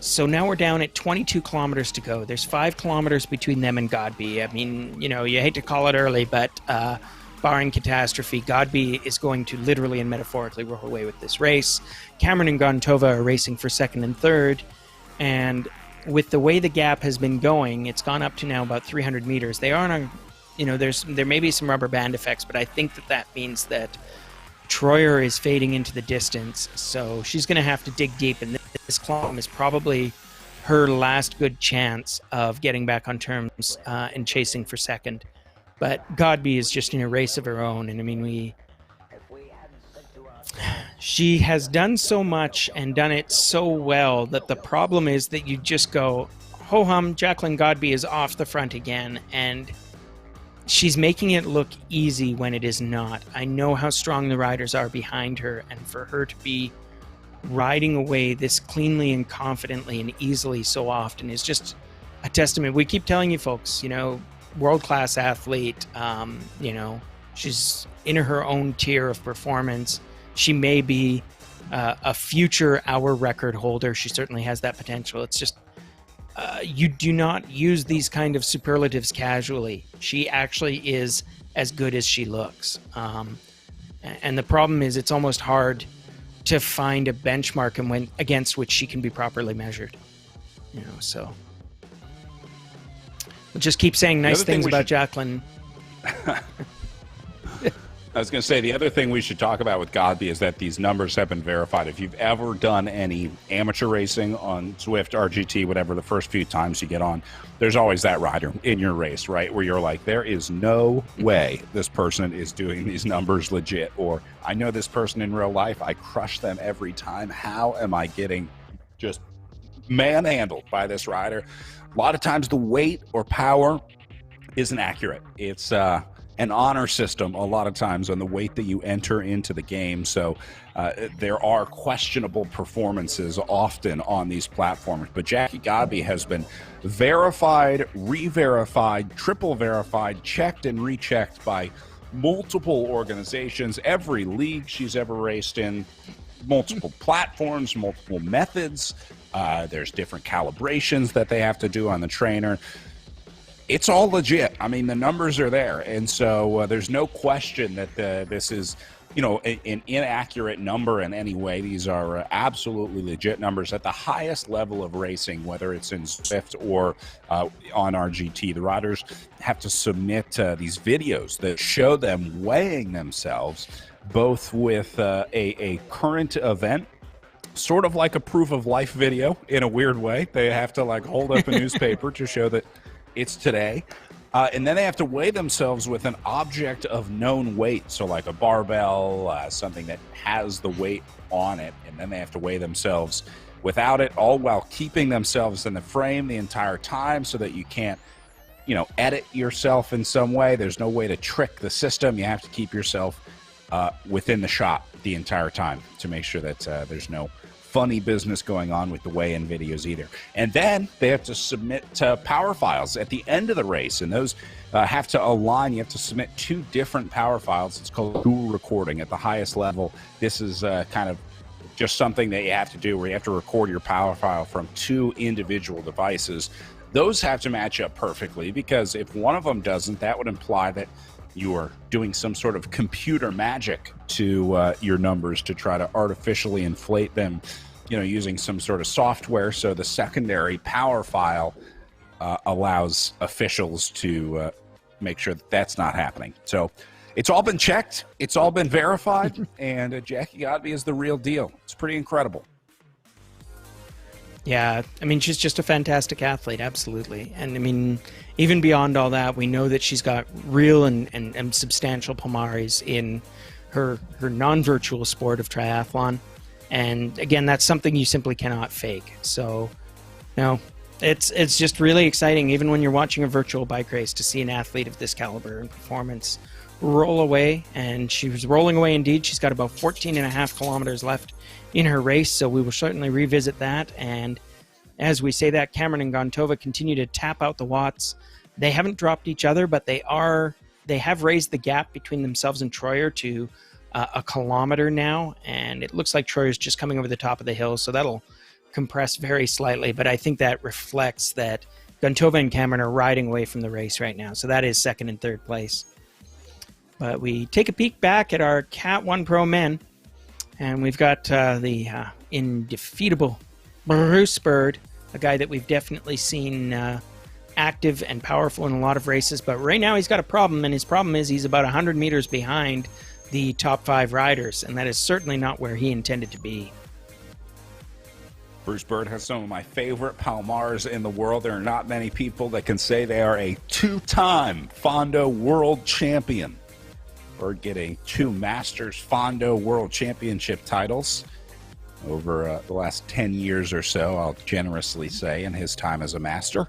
so now we're down at 22 kilometers to go. There's 5 kilometers between them and Godby. I mean, you hate to call it early, but barring catastrophe, Godby is going to literally and metaphorically roll away with this race. Cameron and Gontova are racing for 2nd and 3rd, and with the way the gap has been going, it's gone up to now about 300 meters. They are on there may be some rubber band effects, but I think that means that Troyer is fading into the distance, so she's going to have to dig deep, and this climb is probably her last good chance of getting back on terms and chasing for 2nd. But Godby is just in a race of her own, and I mean, she has done so much and done it so well that the problem is that you just go, ho-hum, Jacqueline Godby is off the front again, and she's making it look easy when it is not. I know how strong the riders are behind her, and for her to be riding away this cleanly and confidently and easily so often is just a testament. We keep telling you folks, world-class athlete, she's in her own tier of performance. She may be a future hour record holder. She certainly has that potential. It's just you do not use these kind of superlatives casually. She actually is as good as she looks. And the problem is it's almost hard to find a benchmark against which she can be properly measured. So we'll just keep saying nice things about Jacqueline. I was going to say, the other thing we should talk about with Godby is that these numbers have been verified. If you've ever done any amateur racing on Zwift, RGT, whatever, the first few times you get on, there's always that rider in your race, right, where you're like, there is no way this person is doing these numbers legit, or I know this person in real life, I crush them every time. How am I getting just manhandled by this rider? A lot of times the weight or power isn't accurate. It's an honor system a lot of times on the weight that you enter into the game. So there are questionable performances often on these platforms. But Jackie Godby has been verified, re-verified, triple verified, checked and rechecked by multiple organizations, every league she's ever raced in, multiple platforms, multiple methods. There's different calibrations that they have to do on the trainer. It's all legit. I mean, the numbers are there. And so there's no question that this is, an inaccurate number in any way. These are absolutely legit numbers at the highest level of racing, whether it's in Zwift or on RGT. The riders have to submit these videos that show them weighing themselves, both with a current event, sort of like a proof of life video in a weird way. They have to hold up a newspaper to show that it's today. And then they have to weigh themselves with an object of known weight. So like a barbell, something that has the weight on it. And then they have to weigh themselves without it, all while keeping themselves in the frame the entire time so that you can't, edit yourself in some way. There's no way to trick the system. You have to keep yourself within the shot the entire time to make sure that there's no funny business going on with the weigh-in videos either. And then they have to submit power files at the end of the race, and those have to align. You have to submit 2 different power files. It's called dual recording at the highest level. This is kind of just something that you have to do where you have to record your power file from 2 individual devices. Those have to match up perfectly, because if one of them doesn't, that would imply that you are doing some sort of computer magic to your numbers to try to artificially inflate them, using some sort of software. So the secondary power file allows officials to make sure that that's not happening. So it's all been checked. It's all been verified. And Jackie Godby is the real deal. It's pretty incredible. Yeah, I mean, she's just a fantastic athlete, absolutely. And I mean, even beyond all that, we know that she's got real and substantial palmares in her non-virtual sport of triathlon. And again, that's something you simply cannot fake. So, no, it's just really exciting, even when you're watching a virtual bike race, to see an athlete of this caliber and performance roll away. And she was rolling away indeed. She's got about 14 and a half kilometers left in her race, so we will certainly revisit that. And as we say that, Cameron and Gontova continue to tap out the watts. They haven't dropped each other, but they have raised the gap between themselves and Troyer to a kilometer now, and it looks like Troyer's just coming over the top of the hill, so that'll compress very slightly. But I think that reflects that Gontova and Cameron are riding away from the race right now, so that is second and third place. But we take a peek back at our Cat 1 Pro men, and we've got the indefeatable Bruce Bird, a guy that we've definitely seen active and powerful in a lot of races, but right now he's got a problem, and his problem is he's about 100 meters behind the top 5 riders, and that is certainly not where he intended to be. Bruce Bird has some of my favorite Palmars in the world. There are not many people that can say they are a 2-time Fondo World Champion. Bird getting 2 Masters Fondo World Championship titles over the last 10 years or so, I'll generously say, in his time as a master.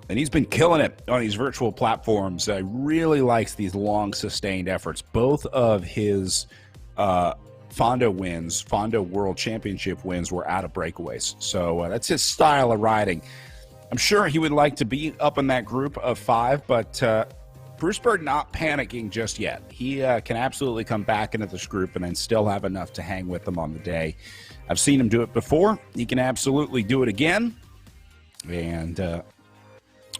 And he's been killing it on these virtual platforms. I really likes these long, sustained efforts. Both of his Fondo wins, Fondo World Championship wins, were out of breakaways. So that's his style of riding. I'm sure he would like to be up in that group of 5, but Bruce Bird not panicking just yet. He can absolutely come back into this group and then still have enough to hang with them on the day. I've seen him do it before. He can absolutely do it again. And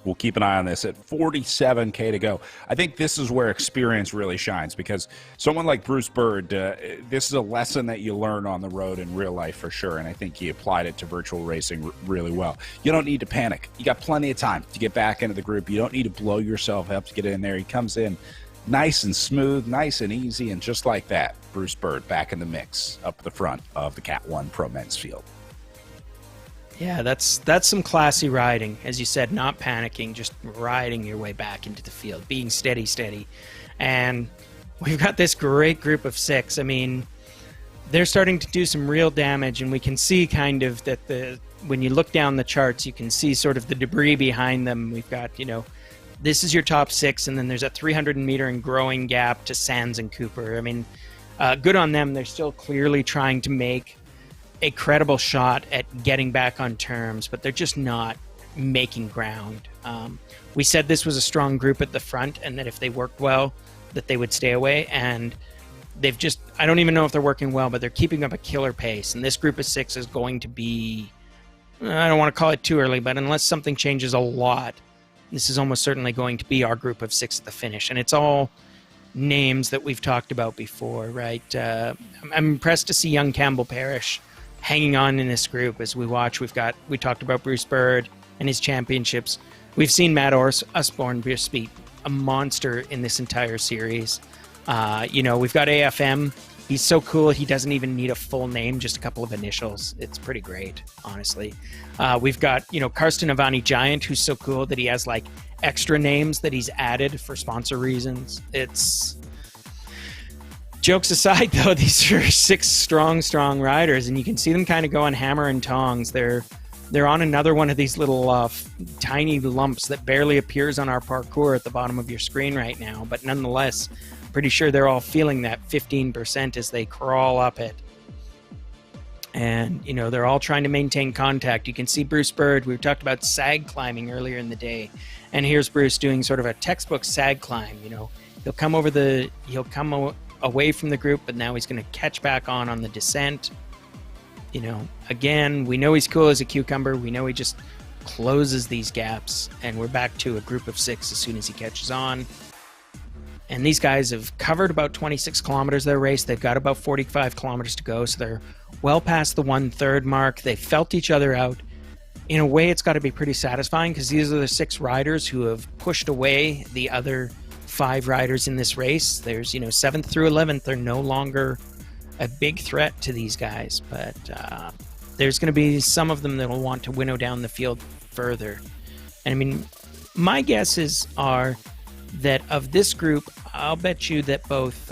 we'll keep an eye on this at 47K to go. I think this is where experience really shines, because someone like Bruce Bird, this is a lesson that you learn on the road in real life for sure, and I think he applied it to virtual racing really well. You don't need to panic. You got plenty of time to get back into the group. You don't need to blow yourself up to get in there. He comes in nice and smooth, nice and easy, and just like that, Bruce Bird back in the mix up the front of the Cat 1 Pro Men's field. Yeah, that's some classy riding. As you said, not panicking, just riding your way back into the field, being steady. And we've got this great group of 6. I mean, they're starting to do some real damage, and we can see kind of that when you look down the charts, you can see sort of the debris behind them. We've got, this is your top 6, and then there's a 300-meter and growing gap to Sands and Cooper. I mean, good on them. They're still clearly trying to make a credible shot at getting back on terms, but they're just not making ground. We said this was a strong group at the front, and that if they worked well, that they would stay away, and they've just, I don't even know if they're working well, but they're keeping up a killer pace, and this group of 6 is going to be, I don't want to call it too early, but unless something changes a lot, this is almost certainly going to be our group of 6 at the finish, and it's all names that we've talked about before, right? I'm impressed to see young Campbell Parrish hanging on in this group as we watch. We talked about Bruce Bird and his championships. We've seen Matt Usborne just be a monster in this entire series. We've got AFM. He's so cool, he doesn't even need a full name, just a couple of initials. It's pretty great, honestly. We've got, Karsten Avani Giant, who's so cool that he has like extra names that he's added for sponsor reasons. It's jokes aside, though, these are 6 strong riders, and you can see them kind of go on hammer and tongs. They're on another one of these little tiny lumps that barely appears on our parkour at the bottom of your screen right now, but nonetheless, pretty sure they're all feeling that 15% as they crawl up it. And, they're all trying to maintain contact. You can see Bruce Bird, we talked about sag climbing earlier in the day, and here's Bruce doing sort of a textbook sag climb. He'll come away from the group, but now he's going to catch back on the descent. Again, we know he's cool as a cucumber. We know he just closes these gaps, and we're back to a group of 6 as soon as he catches on. And these guys have covered about 26 kilometers of their race. They've got about 45 kilometers to go, so they're well past the 1/3 mark. They felt each other out. In a way, it's got to be pretty satisfying, because these are the 6 riders who have pushed away the other 5 riders in this race. There's 7th through 11th are no longer a big threat to these guys, but there's going to be some of them that will want to winnow down the field further. And I mean, my guesses are that of this group, I'll bet you that both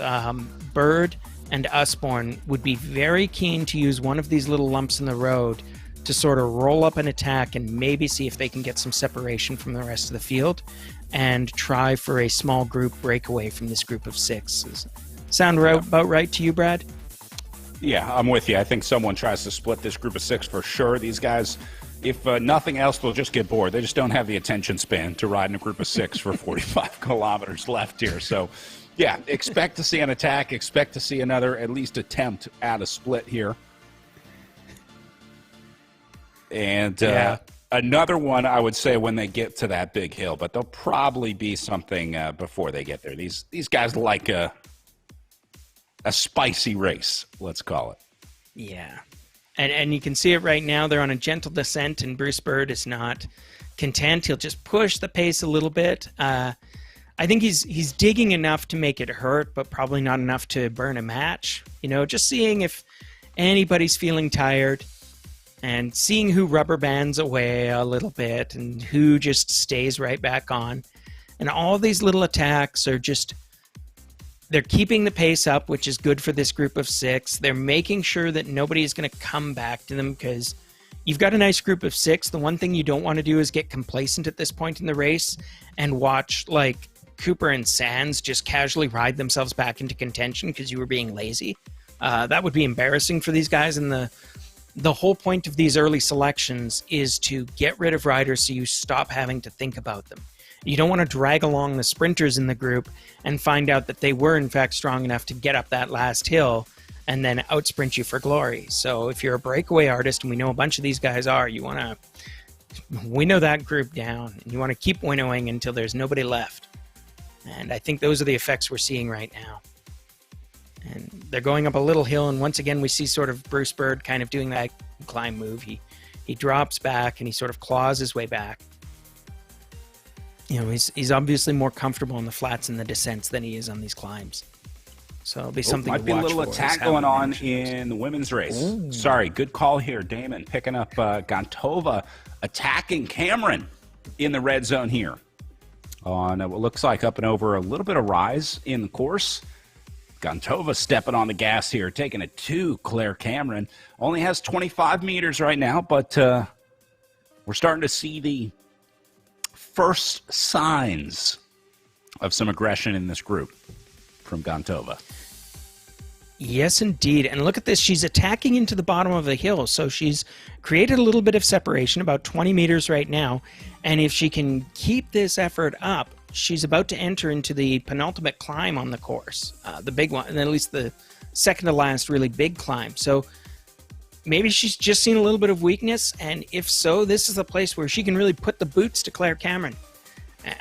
Bird and Usborne would be very keen to use one of these little lumps in the road to sort of roll up an attack and maybe see if they can get some separation from the rest of the field and try for a small group breakaway from this group of 6. Sound about right to you, Brad? Yeah, I'm with you. I think someone tries to split this group of 6 for sure. These guys, if nothing else, they'll just get bored. They just don't have the attention span to ride in a group of 6 for 45 kilometers left here. So, yeah, expect to see an attack. Expect to see another at least attempt at a split here. And another one, I would say, when they get to that big hill, but there'll probably be something before they get there. These guys like a spicy race, let's call it. Yeah. And you can see it right now. They're on a gentle descent, and Bruce Bird is not content. He'll just push the pace a little bit. I think he's digging enough to make it hurt, but probably not enough to burn a match. You know, just seeing if anybody's feeling tired and seeing who rubber bands away a little bit and who just stays right back on. And all these little attacks are just... They're keeping the pace up, which is good for this group of 6. They're making sure that nobody is going to come back to them because you've got a nice group of 6. The one thing you don't want to do is get complacent at this point in the race and watch, like, Cooper and Sands just casually ride themselves back into contention because you were being lazy. That would be embarrassing for these guys, and the whole point of these early selections is to get rid of riders so you stop having to think about them. You don't want to drag along the sprinters in the group and find out that they were, in fact, strong enough to get up that last hill and then outsprint you for glory. So if you're a breakaway artist, and we know a bunch of these guys are, you want to winnow that group down. And you want to keep winnowing until there's nobody left. And I think those are the effects we're seeing right now. And they're going up a little hill, and once again we see sort of Bruce Bird kind of doing that climb move. He drops back and he sort of claws his way back. You know, he's obviously more comfortable in the flats and the descents than he is on these climbs. So it'll be something to watch for. Might be a little attack going on in the women's race. Ooh. Sorry, good call here, Damon. Picking up Gontova, attacking Cameron in the red zone here. On what looks like up and over a little bit of rise in the course. Gontova stepping on the gas here, taking it to Claire Cameron. Only has 25 meters right now, but we're starting to see the first signs of some aggression in this group from Gontova. Yes, indeed. And look at this. She's attacking into the bottom of the hill. So she's created a little bit of separation, about 20 meters right now. And if she can keep this effort up, she's about to enter into the penultimate climb on the course, the big one, and at least the second to last really big climb. So maybe she's just seen a little bit of weakness, and if so, this is the place where she can really put the boots to Claire Cameron.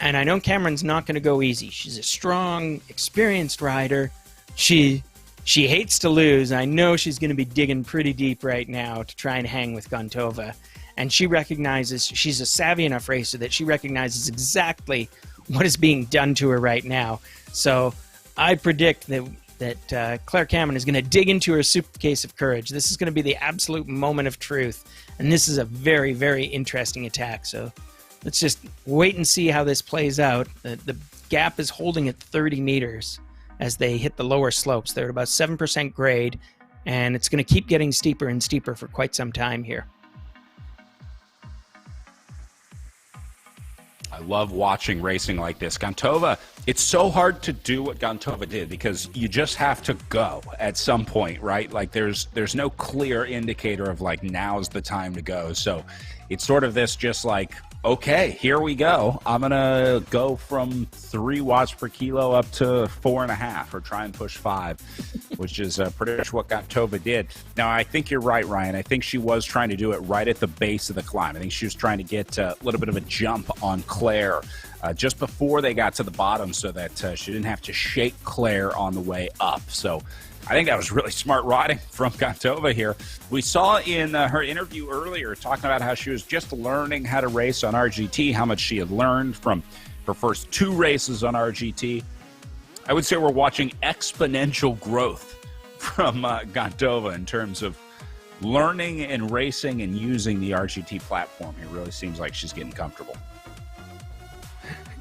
And I know Cameron's not going to go easy. She's a strong, experienced rider. She hates to lose. I know she's going to be digging pretty deep right now to try and hang with Gontova. And she recognizes, she's a savvy enough racer that she recognizes exactly what is being done to her right now. So I predict that Claire Cameron is going to dig into her suitcase of courage. This is going to be the absolute moment of truth. And this is a very, very interesting attack. So let's just wait and see how this plays out. The gap is holding at 30 meters as they hit the lower slopes. They're at about 7% grade, and it's going to keep getting steeper and steeper for quite some time here. I love watching racing like this. Gontova, it's so hard to do what Gontova did because you just have to go at some point, right? Like there's no clear indicator of like now's the time to go. So it's sort of this just like, okay, here we go. I'm going to go from 3 watts per kilo up to 4.5 or try and push 5, which is pretty much what Gontova did. Now, I think you're right, Ryan. I think she was trying to do it right at the base of the climb. I think she was trying to get a little bit of a jump on Claire just before they got to the bottom so that she didn't have to shake Claire on the way up. So I think that was really smart riding from Gontova here. We saw in her interview earlier talking about how she was just learning how to race on RGT, how much she had learned from her first 2 races on RGT. I would say we're watching exponential growth from Gontova in terms of learning and racing and using the RGT platform. It really seems like she's getting comfortable.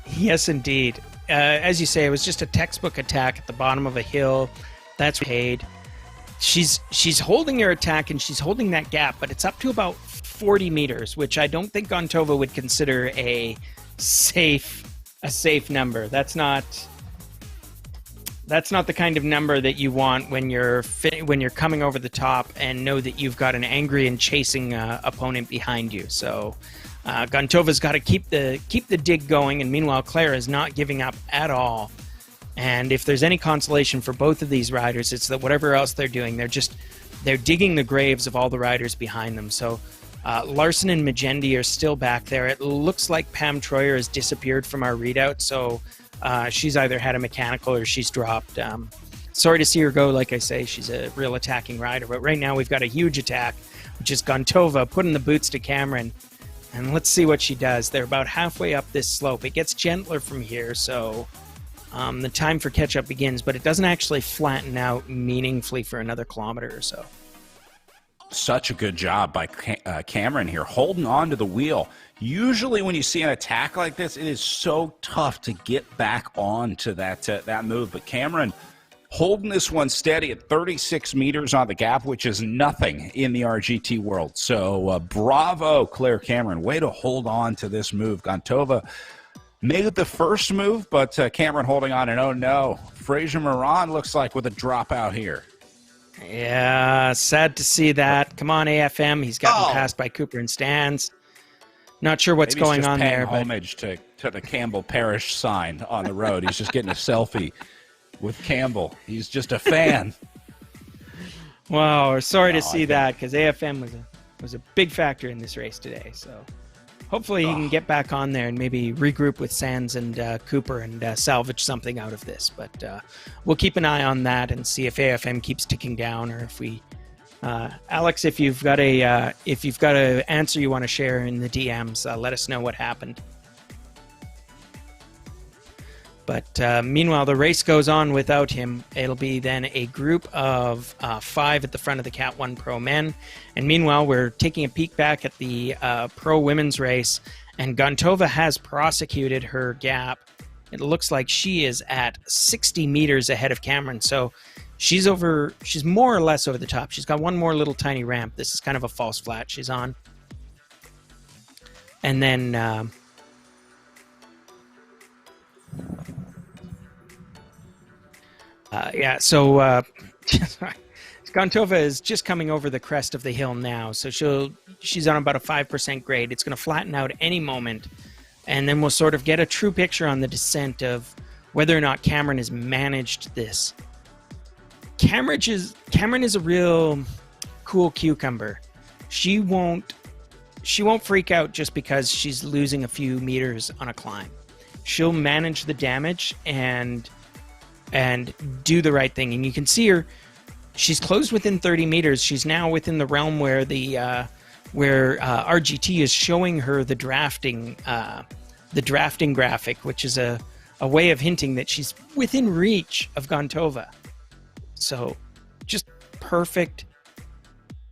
Yes, indeed. As you say, it was just a textbook attack at the bottom of a hill. That's paid. She's holding her attack, and she's holding that gap, but it's up to about 40 meters, which I don't think Gontova would consider a safe number. That's not the kind of number that you want when you're coming over the top and know that you've got an angry and chasing opponent behind you. So Gontova's got to keep the dig going, and meanwhile Claire is not giving up at all. And if there's any consolation for both of these riders, it's that whatever else they're doing, they're digging the graves of all the riders behind them. So Larson and Magendi are still back there. It looks like Pam Troyer has disappeared from our readout, so she's either had a mechanical or she's dropped. Sorry to see her go. Like I say, she's a real attacking rider. But right now we've got a huge attack, which is Gontova putting the boots to Cameron. And let's see what she does. They're about halfway up this slope. It gets gentler from here, so the time for catch-up begins, but it doesn't actually flatten out meaningfully for another kilometer or so. Such a good job by Cameron here, holding on to the wheel. Usually when you see an attack like this, it is so tough to get back on to that move. But Cameron holding this one steady at 36 meters on the gap, which is nothing in the RGT world. So bravo, Claire Cameron. Way to hold on to this move. Gontova made the first move, but Cameron holding on, and oh no, Fraser Moran looks like with a dropout here. Yeah, sad to see that. Come on, AFM. He's gotten passed by Cooper and Stans. Not sure what's going on there. Maybe he's just paying homage to the Campbell Parish sign on the road. He's just getting a selfie with Campbell. He's just a fan. Wow, we're sorry to see that, because AFM was a big factor in this race today. So hopefully he can get back on there and maybe regroup with Sands and Cooper and salvage something out of this. But we'll keep an eye on that and see if AFM keeps ticking down, or if we, Alex, if you've got a answer you want to share in the DMs, let us know what happened. But meanwhile, the race goes on without him. It'll be then a group of 5 at the front of the Cat 1 Pro Men. And meanwhile, we're taking a peek back at the Pro Women's race. And Gontova has prosecuted her gap. It looks like she is at 60 meters ahead of Cameron. So she's more or less over the top. She's got one more little tiny ramp. This is kind of a false flat she's on. And then Gontova is just coming over the crest of the hill now, so she's on about a 5% grade. It's going to flatten out any moment, and then we'll sort of get a true picture on the descent of whether or not Cameron has managed this. Cameron is a real cool cucumber. She won't freak out just because she's losing a few meters on a climb. She'll manage the damage and do the right thing. And you can see her, she's closed within 30 meters. She's now within the realm where RGT is showing her the drafting graphic, which is a way of hinting that she's within reach of Gontova. So just perfect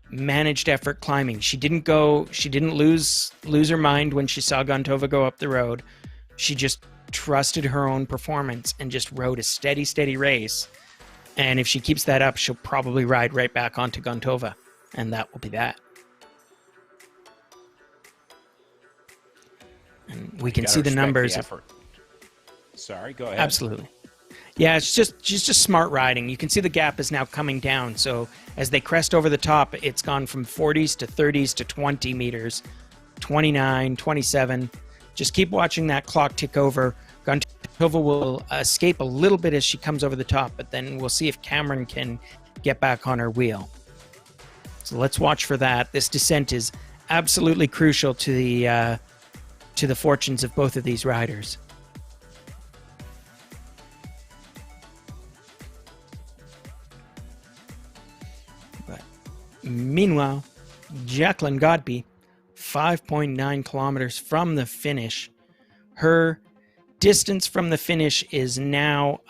managed effort climbing. She didn't lose her mind when she saw Gontova go up the road. She just trusted her own performance and just rode a steady race. And if she keeps that up, she'll probably ride right back onto Gontova, and that will be that. And we can see the numbers. Sorry, go ahead. Absolutely. Yeah, she's just smart riding. You can see the gap is now coming down. So as they crest over the top, it's gone from 40s to 30s to 20 meters, 29, 27. Just keep watching that clock tick over. Gontova will escape a little bit as she comes over the top, but then we'll see if Cameron can get back on her wheel. So let's watch for that. This descent is absolutely crucial to the fortunes of both of these riders. But meanwhile, Jacqueline Godby, 5.9 kilometers from the finish. Her distance from the finish is now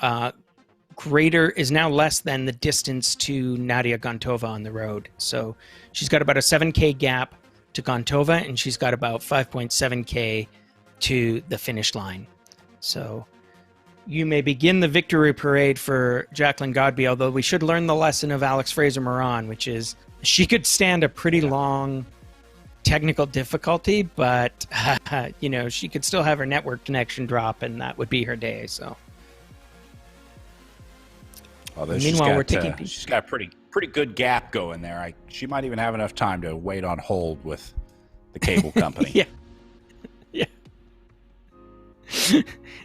now less than the distance to Nadia Gontova on the road. So she's got about a 7K gap to Gontova, and she's got about 5.7K to the finish line. So you may begin the victory parade for Jacqueline Godby, although we should learn the lesson of Alex Fraser-Moran, which is she could stand a pretty long technical difficulty, but she could still have her network connection drop, and that would be her day. So although meanwhile, she's got a pretty good gap going there. She might even have enough time to wait on hold with the cable company. Yeah.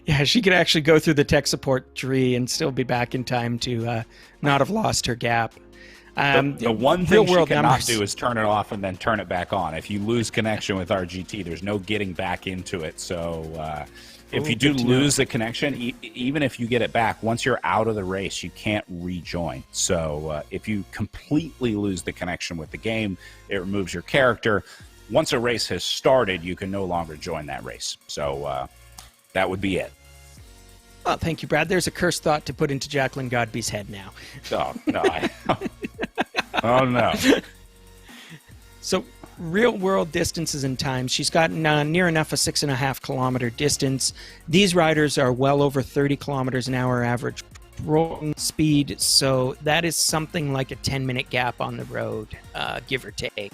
Yeah, she could actually go through the tech support tree and still be back in time to not have lost her gap. The one thing she cannot numbers. do is turn it off and then turn it back on. If you lose connection with RGT, there's no getting back into it. So if you do lose the connection, even if you get it back, once you're out of the race, you can't rejoin. So if you completely lose the connection with the game, it removes your character. Once a race has started, you can no longer join that race. So that would be it. Oh, thank you, Brad. There's a cursed thought to put into Jacqueline Godby's head now. Oh, no. Oh, no. So real-world distances and times. She's gotten near enough a 6.5-kilometer distance. These riders are well over 30 kilometers an hour average rolling speed, so that is something like a 10-minute gap on the road, give or take.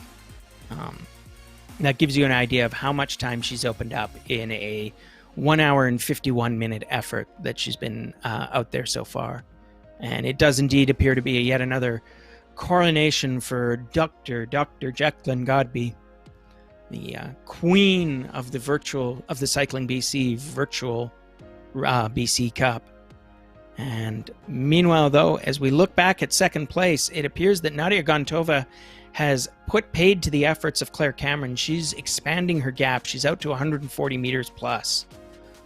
That gives you an idea of how much time she's opened up in a 1 hour and 51-minute effort that she's been out there so far. And it does indeed appear to be yet another coronation for Dr. Jacqueline Godby, the queen of the Cycling BC virtual BC Cup. And meanwhile, though, as we look back at second place, it appears that Nadia Gontova has put paid to the efforts of Claire Cameron. She's expanding her gap. She's out to 140 meters plus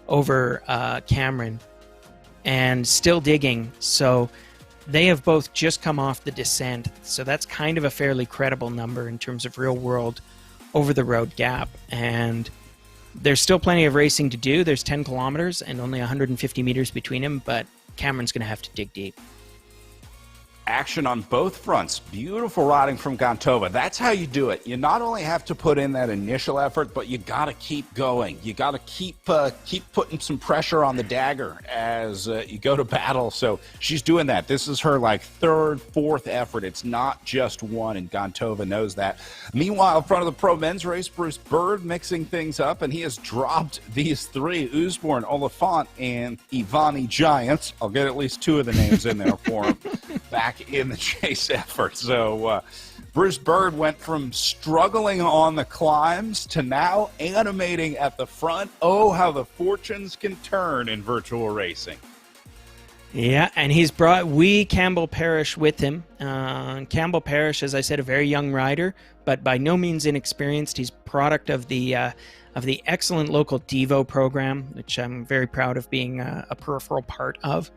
over Cameron and still digging. So they have both just come off the descent. So that's kind of a fairly credible number in terms of real world over the road gap. And there's still plenty of racing to do. There's 10 kilometers and only 150 meters between them, but Cameron's going to have to dig deep. Action on both fronts. Beautiful riding from Gontova. That's how you do it. You not only have to put in that initial effort, but you got to keep going. You got to keep putting some pressure on the dagger as you go to battle. So she's doing that. This is her third, fourth effort. It's not just one, and Gontova knows that. Meanwhile, in front of the pro men's race, Bruce Bird mixing things up, and he has dropped these three, Usborne, Oliphant, and Ivani Giants. I'll get at least two of the names in there for him. Back in the chase effort. So Bruce Bird went from struggling on the climbs to now animating at the front. Oh, how the fortunes can turn in virtual racing. Yeah, and he's brought Campbell Parrish with him. Campbell Parrish, as I said, a very young rider, but by no means inexperienced. He's product of the excellent local Devo program, which I'm very proud of being a peripheral part of.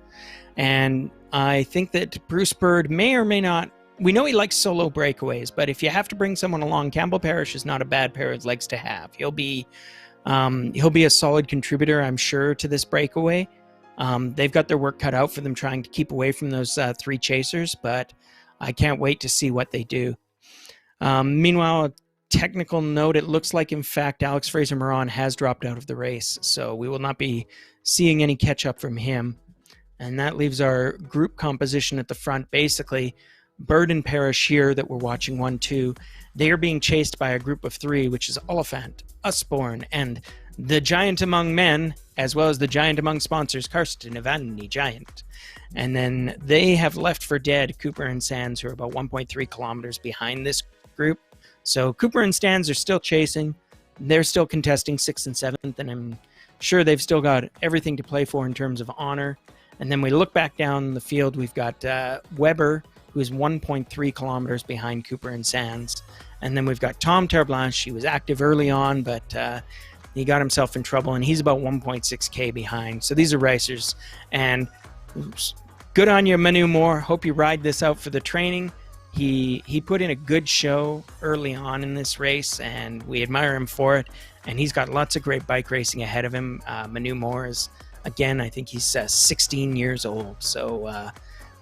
And I think that Bruce Bird may or may not, we know he likes solo breakaways, but if you have to bring someone along, Campbell Parrish is not a bad pair of legs to have. He'll be a solid contributor, I'm sure, to this breakaway. They've got their work cut out for them trying to keep away from those three chasers, but I can't wait to see what they do. Meanwhile, a technical note, it looks like, in fact, Alex Fraser-Moran has dropped out of the race, so we will not be seeing any catch-up from him. And that leaves our group composition at the front. Basically, Bird and Parrish here that we're watching 1-2, they are being chased by a group of three, which is Oliphant, Usborne, and the giant among men, as well as the giant among sponsors, Karsten Ivani Giant. And then they have left for dead Cooper and Sands, who are about 1.3 kilometers behind this group. So Cooper and Sands are still chasing. They're still contesting 6th and 7th, and I'm sure they've still got everything to play for in terms of honor. And then we look back down the field, we've got Weber, who is 1.3 kilometers behind Cooper and Sands. And then we've got Tom Terblanche. He was active early on, but he got himself in trouble, and he's about 1.6K behind. So these are racers. And good on you, Manu Moore. Hope you ride this out for the training. He put in a good show early on in this race, and we admire him for it. And he's got lots of great bike racing ahead of him. Manu Moore is Again, I think he's 16 years old, so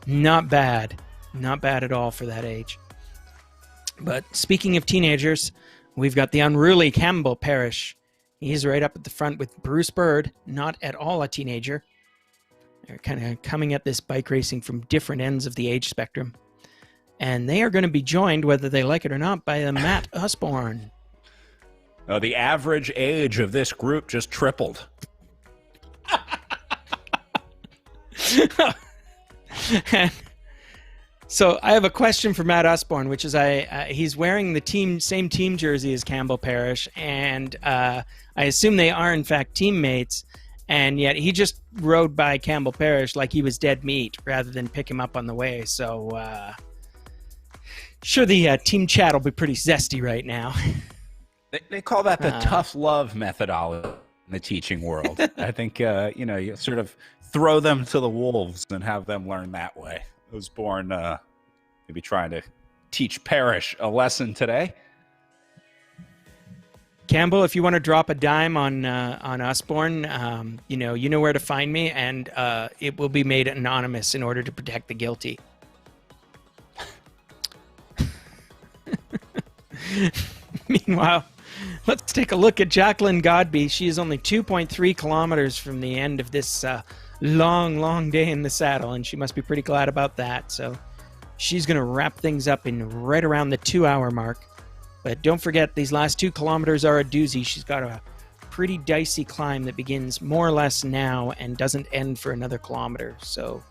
not bad. Not bad at all for that age. But speaking of teenagers, we've got the unruly Campbell Parrish. He's right up at the front with Bruce Bird, not at all a teenager. They're kind of coming at this bike racing from different ends of the age spectrum. And they are going to be joined, whether they like it or not, by Matt Usborne. The average age of this group just tripled. So I have a question for Matt Usborne, which is he's wearing the same team jersey as Campbell Parrish, and I assume they are in fact teammates, and yet he just rode by Campbell Parrish like he was dead meat rather than pick him up on the way. So sure, the team chat will be pretty zesty right now. They call that the tough love methodology in the teaching world. I think you sort of throw them to the wolves and have them learn that way. Osborne maybe trying to teach Parrish a lesson today. Campbell, if you want to drop a dime on Usborne, you know where to find me, and it will be made anonymous in order to protect the guilty. Meanwhile, let's take a look at Jacqueline Godby. She is only 2.3 kilometers from the end of this long day in the saddle, and she must be pretty glad about that. So she's going to wrap things up in right around the 2-hour mark. But don't forget, these last 2 kilometers are a doozy. She's got a pretty dicey climb that begins more or less now and doesn't end for another kilometer. So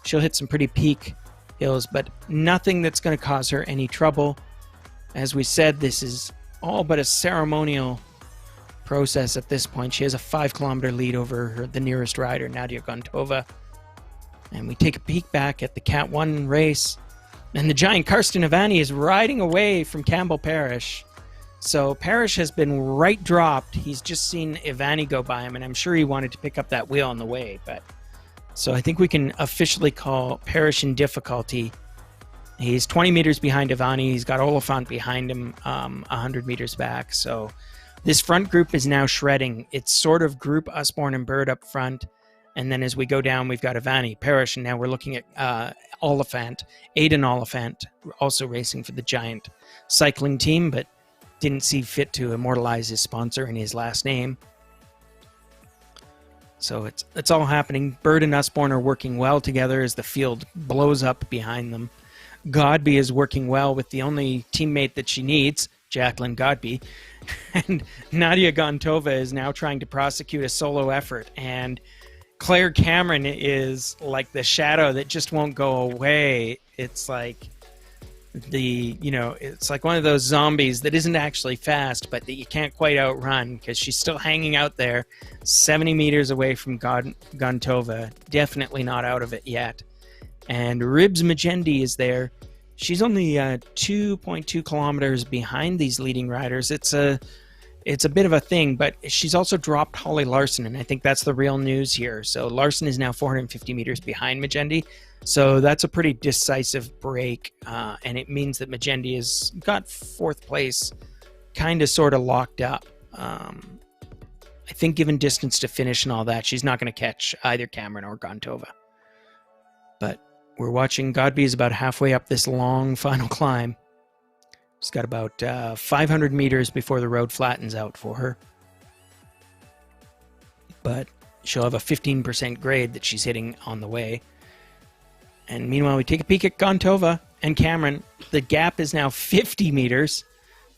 she'll hit some pretty peak hills, but nothing that's going to cause her any trouble. As we said, this is all but a ceremonial process at this point. She has a 5-kilometer lead over the nearest rider, Nadia Gontova. And we take a peek back at the Cat 1 race. And the giant Karsten Ivani is riding away from Campbell Parrish. So Parrish has been right dropped. He's just seen Ivani go by him, and I'm sure he wanted to pick up that wheel on the way. So I think we can officially call Parrish in difficulty. He's 20 meters behind Ivani. He's got Oliphant behind him 100 meters back. So this front group is now shredding. It's sort of group Usborne and Bird up front. And then as we go down, we've got Ivani, Parrish, and now we're looking at Oliphant, Aidan Oliphant, also racing for the Giant Cycling team, but didn't see fit to immortalize his sponsor in his last name. So it's all happening. Bird and Usborne are working well together as the field blows up behind them. Godby is working well with the only teammate that she needs, Jacqueline Godby. And Nadia Gontova is now trying to prosecute a solo effort. And Claire Cameron is like the shadow that just won't go away. It's like it's like one of those zombies that isn't actually fast, but that you can't quite outrun because she's still hanging out there 70 meters away from Gontova. Definitely not out of it yet. And Ribs Majendi is there. She's only 2.2 kilometers behind these leading riders. It's a bit of a thing, but she's also dropped Holly Larson, and I think that's the real news here. So Larson is now 450 meters behind Majendi. So that's a pretty decisive break, and it means that Majendi has got 4th place kind of sort of locked up. I think given distance to finish and all that, she's not going to catch either Cameron or Gontova. But we're watching Godby is about halfway up this long final climb. She's got about 500 meters before the road flattens out for her. But she'll have a 15% grade that she's hitting on the way. And meanwhile, we take a peek at Gontova and Cameron. The gap is now 50 meters.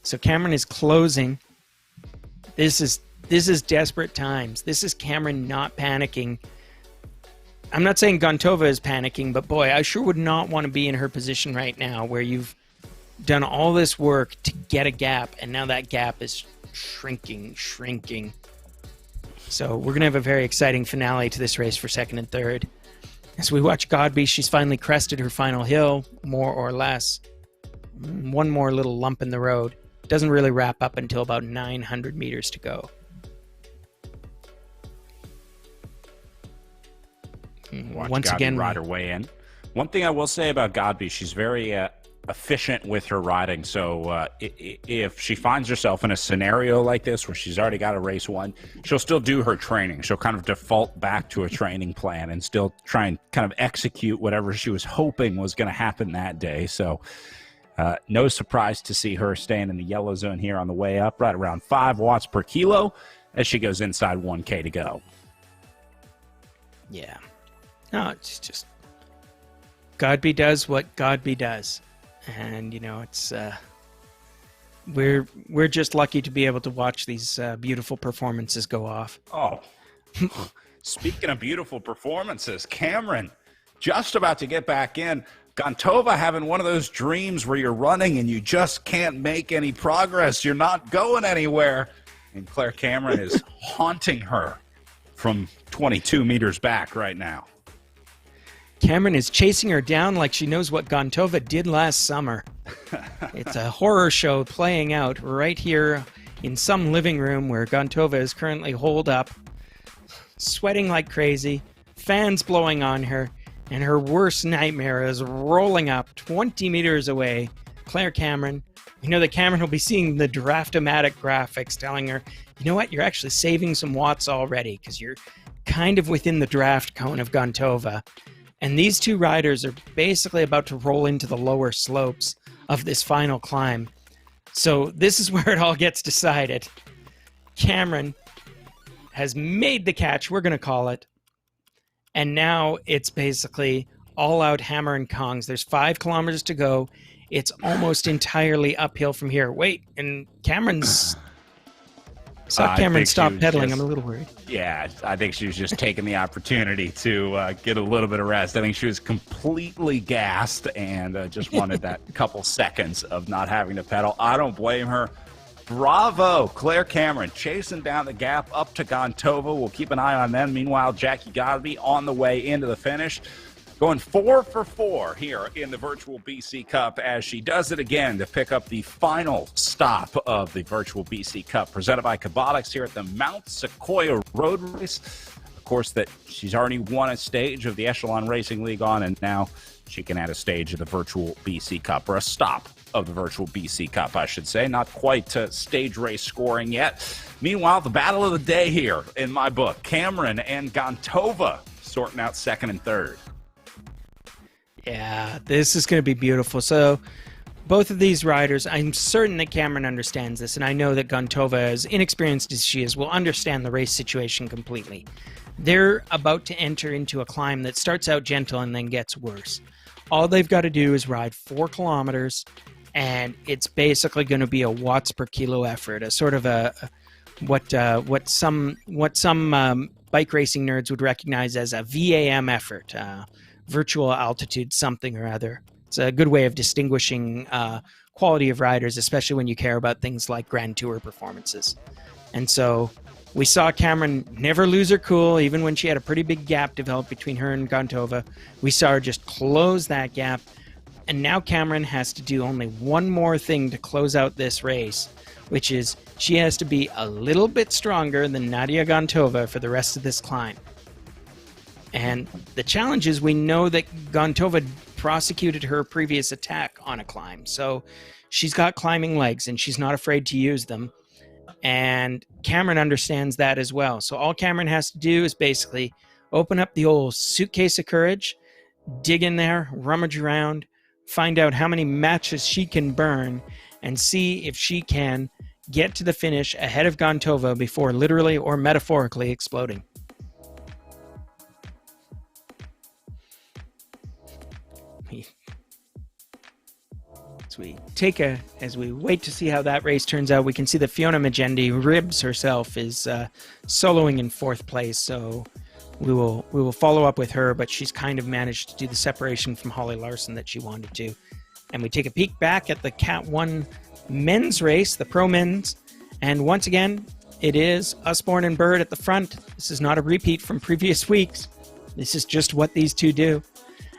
So Cameron is closing. This is desperate times. This is Cameron not panicking. I'm not saying Gontova is panicking, but boy, I sure would not want to be in her position right now where you've done all this work to get a gap, and now that gap is shrinking. So we're going to have a very exciting finale to this race for 2nd and 3rd. As we watch Godby, she's finally crested her final hill, more or less. One more little lump in the road. Doesn't really wrap up until about 900 meters to go. Watch Once Godby again, ride her way in. One thing I will say about Godby, she's very efficient with her riding. So if she finds herself in a scenario like this where she's already got a race won, she'll still do her training. She'll kind of default back to a training plan and still try and kind of execute whatever she was hoping was going to happen that day. So no surprise to see her staying in the yellow zone here on the way up, right around 5 watts per kilo as she goes inside 1K to go. Yeah. No, it's just Godby does what Godby does. And, you know, it's we're just lucky to be able to watch these beautiful performances go off. Oh, speaking of beautiful performances, Cameron just about to get back in. Gontova having one of those dreams where you're running and you just can't make any progress. You're not going anywhere. And Claire Cameron is haunting her from 22 meters back right now. Cameron is chasing her down like she knows what Gontova did last summer. It's a horror show playing out right here in some living room where Gontova is currently holed up, sweating like crazy, fans blowing on her, and her worst nightmare is rolling up 20 meters away. Claire Cameron. You know that Cameron will be seeing the Draft-O-Matic graphics telling her, you know what, you're actually saving some watts already because you're kind of within the draft cone of Gontova. And these two riders are basically about to roll into the lower slopes of this final climb. So this is where it all gets decided. Cameron has made the catch, we're going to call it. And now it's basically all-out hammer and kongs. There's 5 kilometers to go. It's almost entirely uphill from here. Wait, and Cameron's... saw Cameron stop pedaling. I'm a little worried. Yeah, I think she was just taking the opportunity to get a little bit of rest. I think she was completely gassed and just wanted that couple seconds of not having to pedal. I don't blame her. Bravo, Claire Cameron, chasing down the gap up to Gontova. We'll keep an eye on them. Meanwhile, Jackie Godby on the way into the finish. Going 4 for 4 here in the Virtual BC Cup as she does it again to pick up the final stop of the Virtual BC Cup presented by Cobotix here at the Mount Sequoyah Road Race. Of course, that she's already won a stage of the Echelon Racing League on, and now she can add a stage of the Virtual BC Cup, or a stop of the Virtual BC Cup, I should say. Not quite stage race scoring yet. Meanwhile, the battle of the day here in my book, Cameron and Gontova sorting out second and third. Yeah, this is going to be beautiful. So both of these riders, I'm certain that Cameron understands this, and I know that Gontova, as inexperienced as she is, will understand the race situation completely. They're about to enter into a climb that starts out gentle and then gets worse. All they've got to do is ride 4 kilometers, and it's basically going to be a watts per kilo effort, a sort of what some bike racing nerds would recognize as a VAM effort. Virtual altitude something or other. It's a good way of distinguishing quality of riders, especially when you care about things like Grand Tour performances. And so we saw Cameron never lose her cool, even when she had a pretty big gap developed between her and Gontova. We saw her just close that gap. And now Cameron has to do only one more thing to close out this race, which is she has to be a little bit stronger than Nadia Gontova for the rest of this climb. And the challenge is we know that Gontova prosecuted her previous attack on a climb. So she's got climbing legs and she's not afraid to use them. And Cameron understands that as well. So all Cameron has to do is basically open up the old suitcase of courage, dig in there, rummage around, find out how many matches she can burn, and see if she can get to the finish ahead of Gontova before literally or metaphorically exploding. As we wait to see how that race turns out, we can see that Fiona Magendi, Ribs herself, is soloing in 4th place. So we will follow up with her, but she's kind of managed to do the separation from Holly Larson that she wanted to. And we take a peek back at the Cat 1 men's race, the Pro Men's, and once again, it is Usborne and Bird at the front. This is not a repeat from previous weeks. This is just what these two do.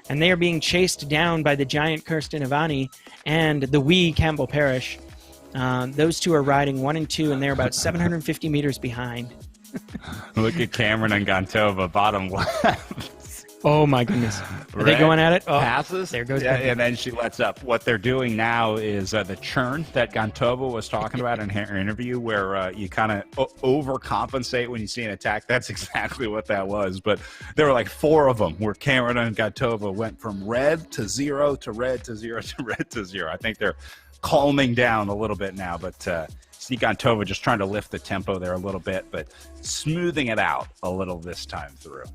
And they are being chased down by the giant Kirsten Ivani and the wee Campbell Parrish. Those two are riding 1 and 2, and they're about 750 meters behind. Look at Cameron and Gontova, bottom left. Oh, my goodness. Are they going at it? Oh, passes. there goes yeah, Gantova. and then she lets up. What they're doing now is the churn that Gantova was talking about in her interview, where you kind of overcompensate when you see an attack. That's exactly what that was. But there were like 4 of them where Cameron and Gantova went from red to 0 to red to 0 to red to 0. I think they're calming down a little bit now, but see Gantova just trying to lift the tempo there a little bit, but smoothing it out a little this time through.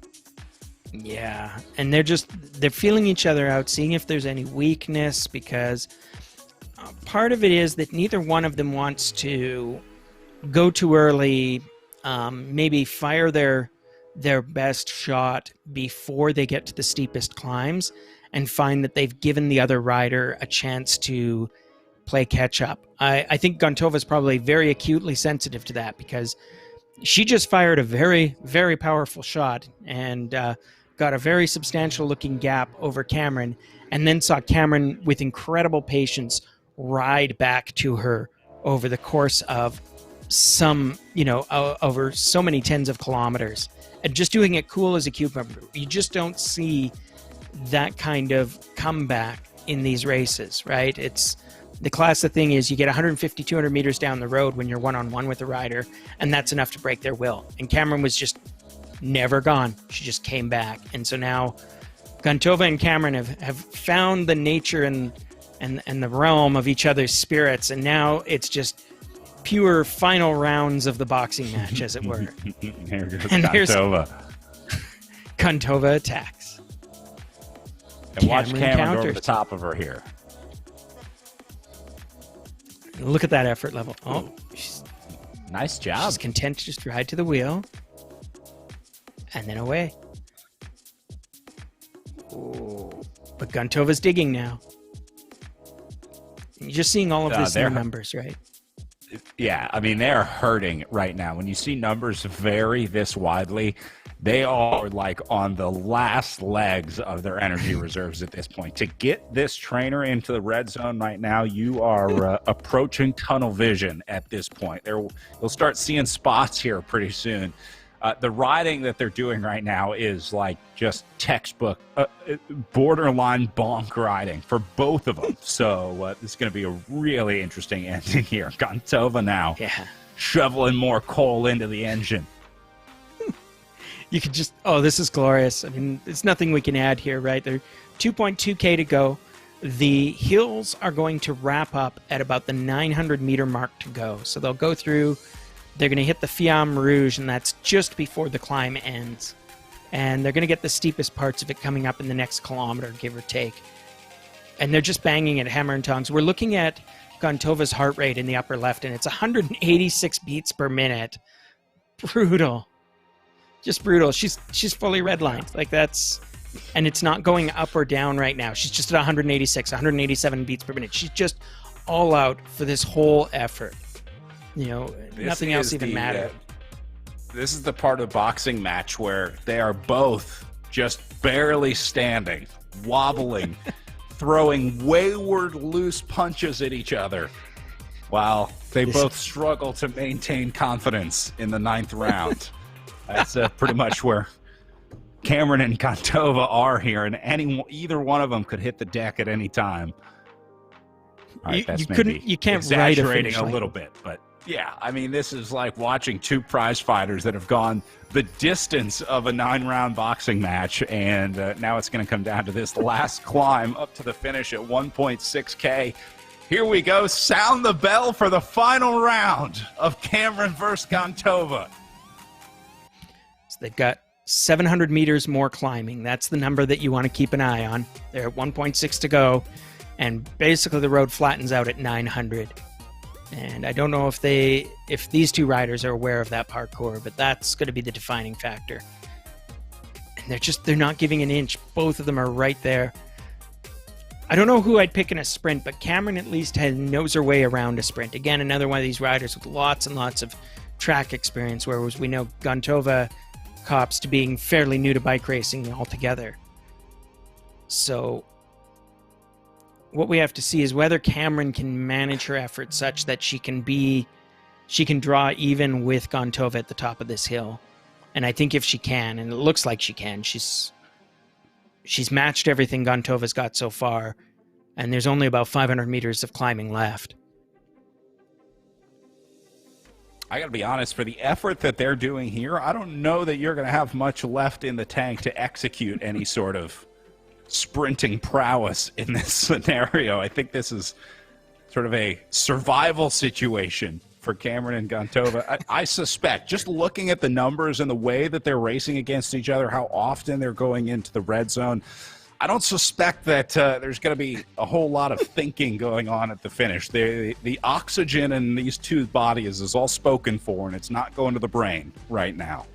Yeah, and they're feeling each other out, seeing if there's any weakness, because part of it is that neither one of them wants to go too early, maybe fire their best shot before they get to the steepest climbs and find that they've given the other rider a chance to play catch up. I think Gantova is probably very acutely sensitive to that, because she just fired a very, very powerful shot and got a very substantial looking gap over Cameron, and then saw Cameron with incredible patience ride back to her over the course of over so many tens of kilometers, and just doing it cool as a cucumber. You just don't see that kind of comeback in these races, right? It's the classic thing is you get 150, 200 meters down the road when you're one-on-one with a rider, and that's enough to break their will. And Cameron was just never gone. She just came back. And so now Gantova and Cameron have found the nature and the realm of each other's spirits, and now it's just pure final rounds of the boxing match, as it were. Here goes And Gantova. Gantova attacks. And watch Cameron Cameron go over counters. the top of her here. Look at that effort level. Oh, she's Nice job. content to just ride to the wheel. And then away. Ooh. But Gantova's digging now. You're just seeing all of this in the numbers, right? Yeah, I mean, they're hurting right now. When you see numbers vary this widely, they are like on the last legs of their energy reserves at this point. To get this trainer into the red zone right now, you are approaching tunnel vision at this point. You'll start seeing spots here pretty soon. The riding that they're doing right now is like just textbook, borderline bonk riding for both of them. So this is going to be a really interesting ending here. Gantova now shoveling more coal into the engine. You could just, this is glorious. I mean, there's nothing we can add here, right? They're 2.2K to go. The hills are going to wrap up at about the 900 meter mark to go. So they'll go through, they're going to hit the Fiamme Rouge, and that's just before the climb ends. And they're going to get the steepest parts of it coming up in the next kilometer, give or take. And they're just banging it hammer and tongs. We're looking at Gantova's heart rate in the upper left, and it's 186 beats per minute. Brutal. Just brutal. She's fully redlined. Like that's, and it's not going up or down right now. She's just at 186, 187 beats per minute. She's just all out for this whole effort. Nothing else even mattered. This is the part of the boxing match where they are both just barely standing, wobbling, throwing wayward loose punches at each other, while they both struggle to maintain confidence in the 9th round. That's pretty much where Cameron and Gantova are here, and either one of them could hit the deck at any time. All right, you can't exaggerating a little bit, but yeah, I mean, this is like watching two prize fighters that have gone the distance of a 9-round boxing match, and now it's going to come down to this last climb up to the finish at 1.6K. Here we go. Sound the bell for the final round of Cameron versus Gantova. So they've got 700 meters more climbing. That's the number that you want to keep an eye on. They're at 1.6 to go, and basically the road flattens out at 900. And I don't know if these two riders are aware of that parkour, but that's going to be the defining factor. And they're not giving an inch. Both of them are right there. I don't know who I'd pick in a sprint, but Cameron at least knows her way around a sprint. Again, another one of these riders with lots and lots of track experience, whereas we know Gantova cops to being fairly new to bike racing altogether. So what we have to see is whether Cameron can manage her effort such that she can draw even with Gantova at the top of this hill. And I think if she can, and it looks like she can, she's she's matched everything Gontova's got so far, and there's only about 500 meters of climbing left. I got to be honest, for the effort that they're doing here, I don't know that you're going to have much left in the tank to execute any sort of sprinting prowess in this scenario. I think this is sort of a survival situation for Cameron and Gontova. I suspect, just looking at the numbers and the way that they're racing against each other, how often they're going into the red zone, I don't suspect that there's going to be a whole lot of thinking going on at the finish. The oxygen in these two bodies is all spoken for, and it's not going to the brain right now.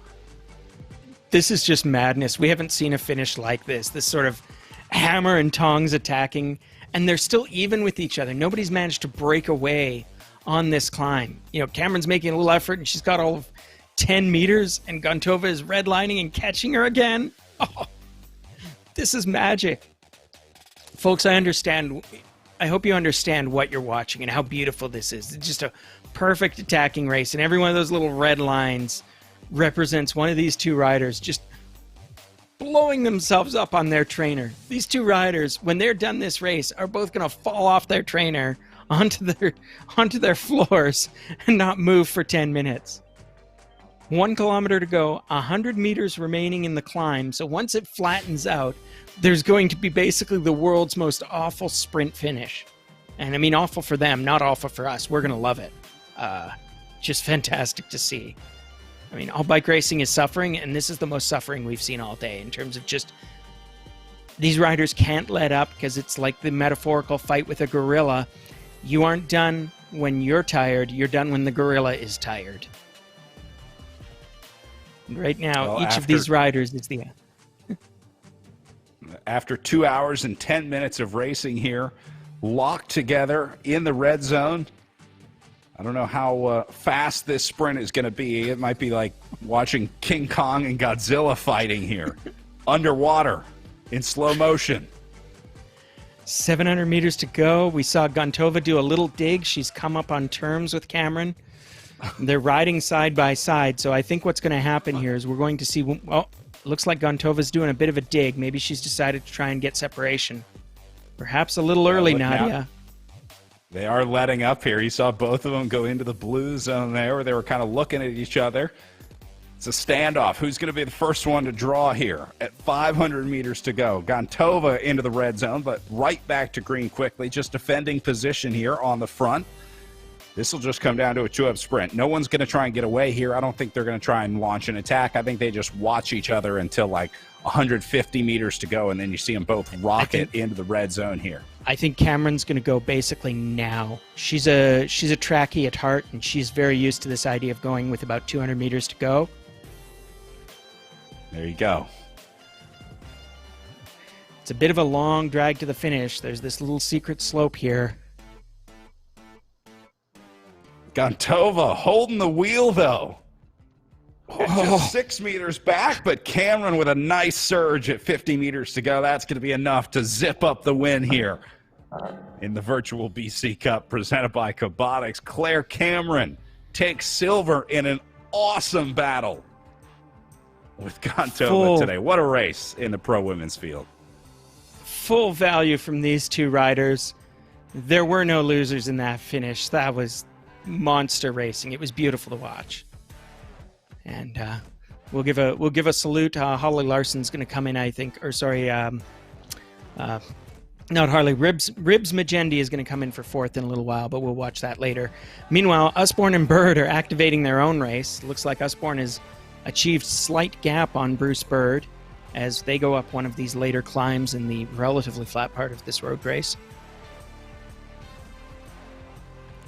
This is just madness. We haven't seen a finish like this sort of hammer and tongs attacking, and they're still even with each other. Nobody's managed to break away on this climb. You know, Cameron's making a little effort, and she's got all of 10 meters, and Gontova is redlining and catching her again. Oh, this is magic. Folks, I understand. I hope you understand what you're watching and how beautiful this is. It's just a perfect attacking race, and every one of those little red lines represents one of these two riders just blowing themselves up on their trainer. These two riders, when they're done this race, are both going to fall off their trainer onto their floors and not move for 10 minutes. 1 kilometer to go, 100 meters remaining in the climb. So once it flattens out, there's going to be basically the world's most awful sprint finish. And I mean, awful for them, not awful for us. We're going to love it. Just fantastic to see. I mean, all bike racing is suffering, and this is the most suffering we've seen all day in terms of just these riders can't let up, because it's like the metaphorical fight with a gorilla. You aren't done when you're tired. You're done when the gorilla is tired. And right now, each of these riders is the... After 2 hours and 10 minutes of racing here, locked together in the red zone, I don't know how fast this sprint is going to be. It might be like watching King Kong and Godzilla fighting here, underwater, in slow motion. 700 meters to go. We saw Gontova do a little dig. She's come up on terms with Cameron. They're riding side by side, so I think what's going to happen here is we're going to see... Oh, looks like Gontova's doing a bit of a dig. Maybe she's decided to try and get separation. Perhaps a little early, Nadia. Now, they are letting up here. You saw both of them go into the blue zone there, where they were kind of looking at each other. It's a standoff. Who's going to be the first one to draw here at 500 meters to go? Gontova into the red zone, but right back to green quickly, just defending position here on the front. This will just come down to a two-up sprint. No one's going to try and get away here. I don't think they're going to try and launch an attack. I think they just watch each other until like 150 meters to go, and then you see them both rocket into the red zone here. I think Cameron's going to go basically now. She's a trackie at heart, and she's very used to this idea of going with about 200 meters to go. There you go. It's a bit of a long drag to the finish. There's this little secret slope here. Gontova holding the wheel, though. Just 6 meters back, but Cameron with a nice surge at 50 meters to go. That's going to be enough to zip up the win here in the virtual BC Cup presented by Cobotix. Claire Cameron takes silver in an awesome battle with Gontova today. What a race in the pro women's field. Full value from these two riders. There were no losers in that finish. That was monster racing. It was beautiful to watch. And we'll give a salute. Holly Larson's going to come in, I think, or sorry, not Harley. Ribs Magendi is going to come in for fourth in a little while, but we'll watch that later. Meanwhile, Usborne and Bird are activating their own race. Looks like Usborne has achieved slight gap on Bruce Bird as they go up one of these later climbs in the relatively flat part of this road race.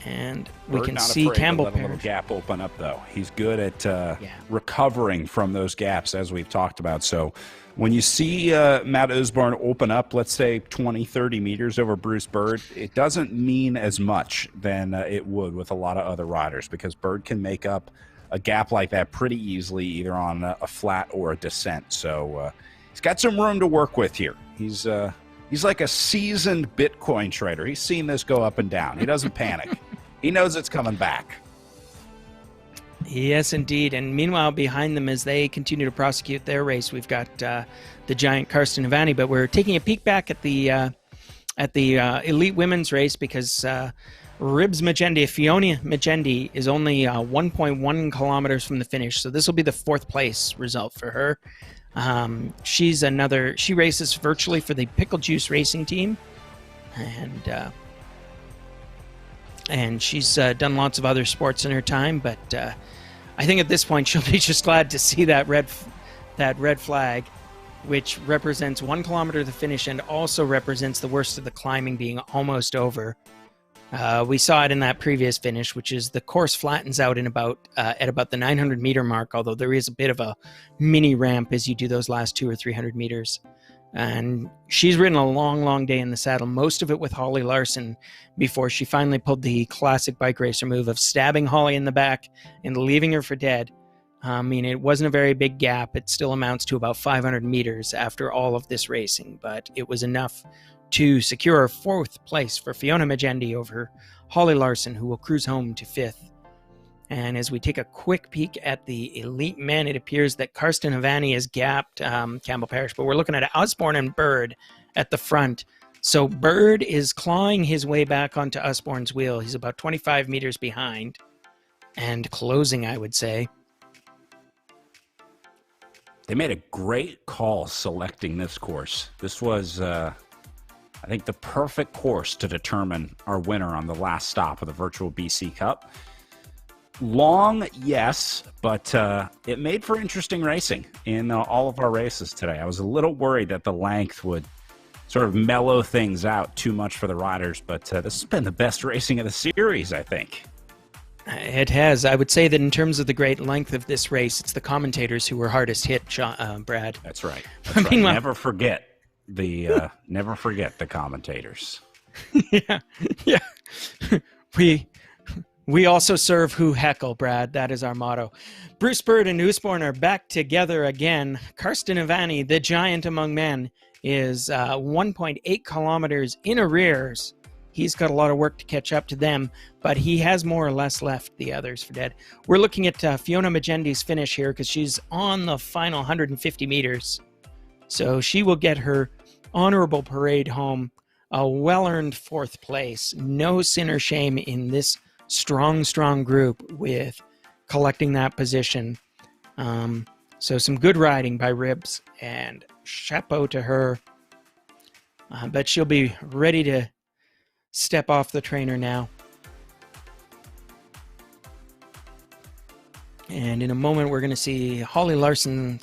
And we can see Campbell let a little gap open up, though. He's good at recovering from those gaps, as we've talked about. So when you see Matt Usborne open up, let's say 20, 30 meters over Bruce Bird, it doesn't mean as much than it would with a lot of other riders, because Bird can make up a gap like that pretty easily, either on a flat or a descent. So he's got some room to work with here. He's like a seasoned Bitcoin trader. He's seen this go up and down. He doesn't panic. He knows it's coming back. Yes, indeed. And meanwhile, behind them, as they continue to prosecute their race, we've got the giant Karsten Ivani. But we're taking a peek back at the elite women's race because Ribs Magendi, Fiona Magendi, is only 1.1 kilometers from the finish. So this will be the 4th place result for her. She races virtually for the Pickle Juice Racing team. And she's done lots of other sports in her time, but I think at this point she'll be just glad to see that red flag, which represents 1 kilometer to the finish and also represents the worst of the climbing being almost over. We saw it in that previous finish, which is the course flattens out in at about the 900 meter mark, although there is a bit of a mini ramp as you do those last 200 or 300 meters. And she's ridden a long, long day in the saddle, most of it with Holly Larson, before she finally pulled the classic bike racer move of stabbing Holly in the back and leaving her for dead. I mean, it wasn't a very big gap. It still amounts to about 500 meters after all of this racing, but it was enough to secure a 4th place for Fiona Magendi over Holly Larson, who will cruise home to 5th. And as we take a quick peek at the elite men, it appears that Karsten Ivani has gapped Campbell Parish, but we're looking at Osborne and Bird at the front. So Bird is clawing his way back onto Osborne's wheel. He's about 25 meters behind and closing, I would say. They made a great call selecting this course. This was, I think, the perfect course to determine our winner on the last stop of the virtual BC Cup. Long, yes, but it made for interesting racing in all of our races today. I was a little worried that the length would sort of mellow things out too much for the riders, but this has been the best racing of the series, I think. It has. I would say that in terms of the great length of this race, it's the commentators who were hardest hit, Brad. That's right. That's right. Never forget the commentators. Yeah. We also serve who heckle, Brad. That is our motto. Bruce Bird and Usborne are back together again. Karsten Ivani, the giant among men, is 1.8 kilometers in arrears. He's got a lot of work to catch up to them, but he has more or less left the others for dead. We're looking at Fiona Magendi's finish here because she's on the final 150 meters. So she will get her honorable parade home, a well-earned 4th place. No sin or shame in this strong group with collecting that position. So some good riding by Ribs, and chapeau to her. But she'll be ready to step off the trainer now. And in a moment, we're going to see Holly Larson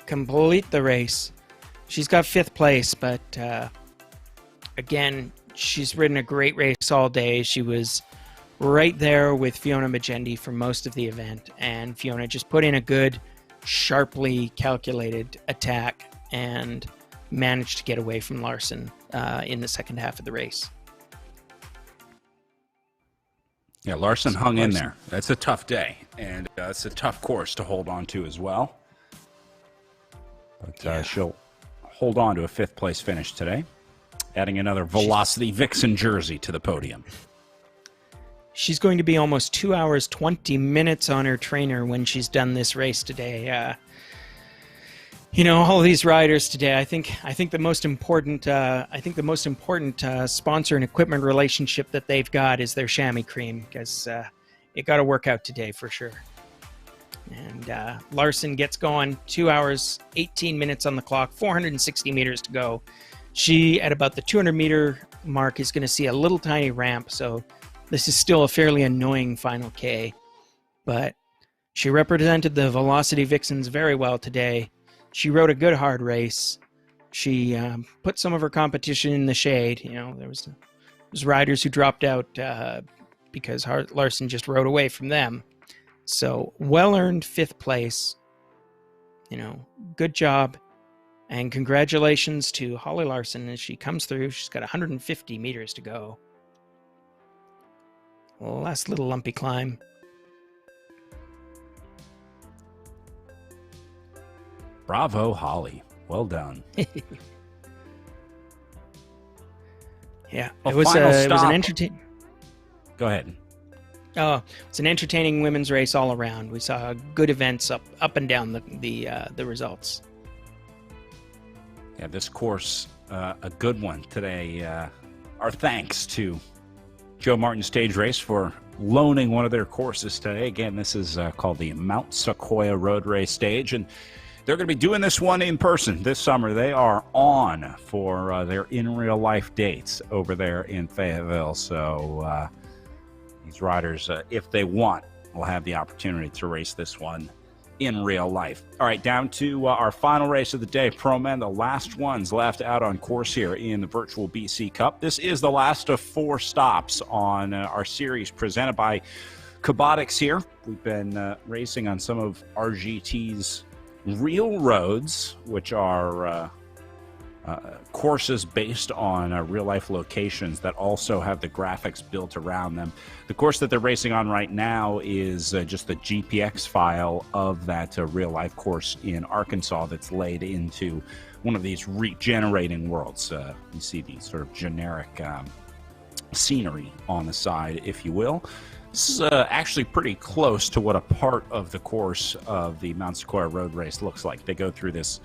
complete the race. She's got 5th place, but again, she's ridden a great race all day. She was right there with Fiona Magendi for most of the event, and Fiona just put in a good, sharply calculated attack and managed to get away from Larson in the second half of the race. Yeah, Larson hung in there. That's a tough day, and it's a tough course to hold on to as well. But she'll hold on to a 5th place finish today, adding another Velocity Vixen jersey to the podium. She's going to be almost 2 hours, 20 minutes on her trainer when she's done this race today. All of these riders today, I think the most important sponsor and equipment relationship that they've got is their chamois cream, because it got to work out today for sure. And Larson gets going, 2 hours, 18 minutes on the clock, 460 meters to go. She, at about the 200 meter mark, is going to see a little tiny ramp, so this is still a fairly annoying final K, but she represented the Velocity Vixens very well today. She rode a good hard race. She put some of her competition in the shade. There was riders who dropped out because Larson just rode away from them. So well-earned 5th place. Good job. And congratulations to Holly Larson as she comes through. She's got 150 meters to go. Last little lumpy climb. Bravo, Holly. Well done. Yeah, it was an entertaining. Go ahead. Oh, it's an entertaining women's race all around. We saw good events up and down the results. Yeah, this course, a good one today. Our thanks to Joe Martin Stage Race for loaning one of their courses today. Again, this is called the Mount Sequoyah Road Race Stage, and they're going to be doing this one in person this summer. They are on for their in real life dates over there in Fayetteville. So these riders, if they want, will have the opportunity to race this one in real life. All right, down to our final race of the day, Pro Men, the last ones left out on course here in the virtual BC Cup. This is the last of 4 stops on our series presented by Cobotix here. We've been racing on some of RGT's real roads, which are courses based on real-life locations that also have the graphics built around them. The course that they're racing on right now is just the GPX file of that real-life course in Arkansas that's laid into one of these regenerating worlds. You see the sort of generic scenery on the side, if you will. This is actually pretty close to what a part of the course of the Mount Sequoyah Road Race looks like. They go through this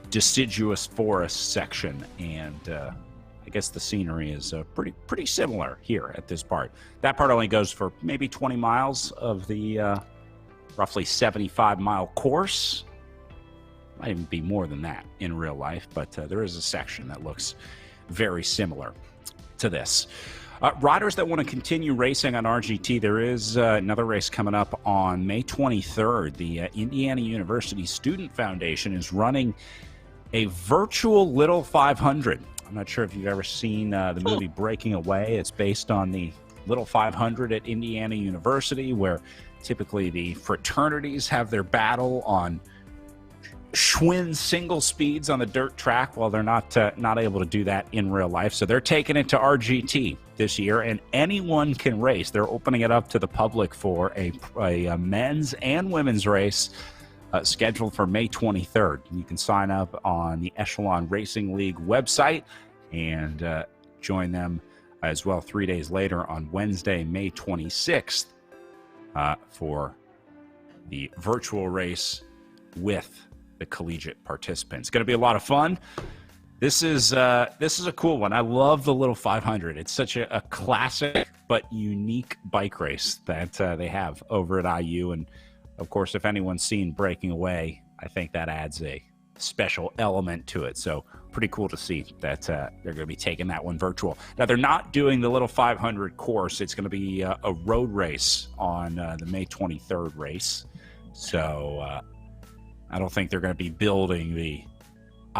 deciduous forest section, and I guess the scenery is pretty similar here at this part. That part only goes for maybe 20 miles of the roughly 75-mile course. Might even be more than that in real life, but there is a section that looks very similar to this. Riders that want to continue racing on RGT, there is another race coming up on May 23rd. The Indiana University Student Foundation is running a virtual Little 500. I'm not sure if you've ever seen the movie Breaking Away. It's based on the Little 500 at Indiana University, where typically the fraternities have their battle on Schwinn single speeds on the dirt track. Well, they're not able to do that in real life, so they're taking it to RGT this year, and anyone can race. They're opening it up to the public for a men's and women's race scheduled for May 23rd. You can sign up on the Echelon Racing League website and join them as well 3 days later on Wednesday, May 26th, for the virtual race with the collegiate participants. It's going to be a lot of fun. This is a cool one. I love the Little 500. It's such a classic but unique bike race that they have over at IU. And of course, if anyone's seen Breaking Away, I think that adds a special element to it. So pretty cool to see that they're going to be taking that one virtual. Now, they're not doing the Little 500 course. It's going to be a road race on the May 23rd race. So I don't think they're going to be building the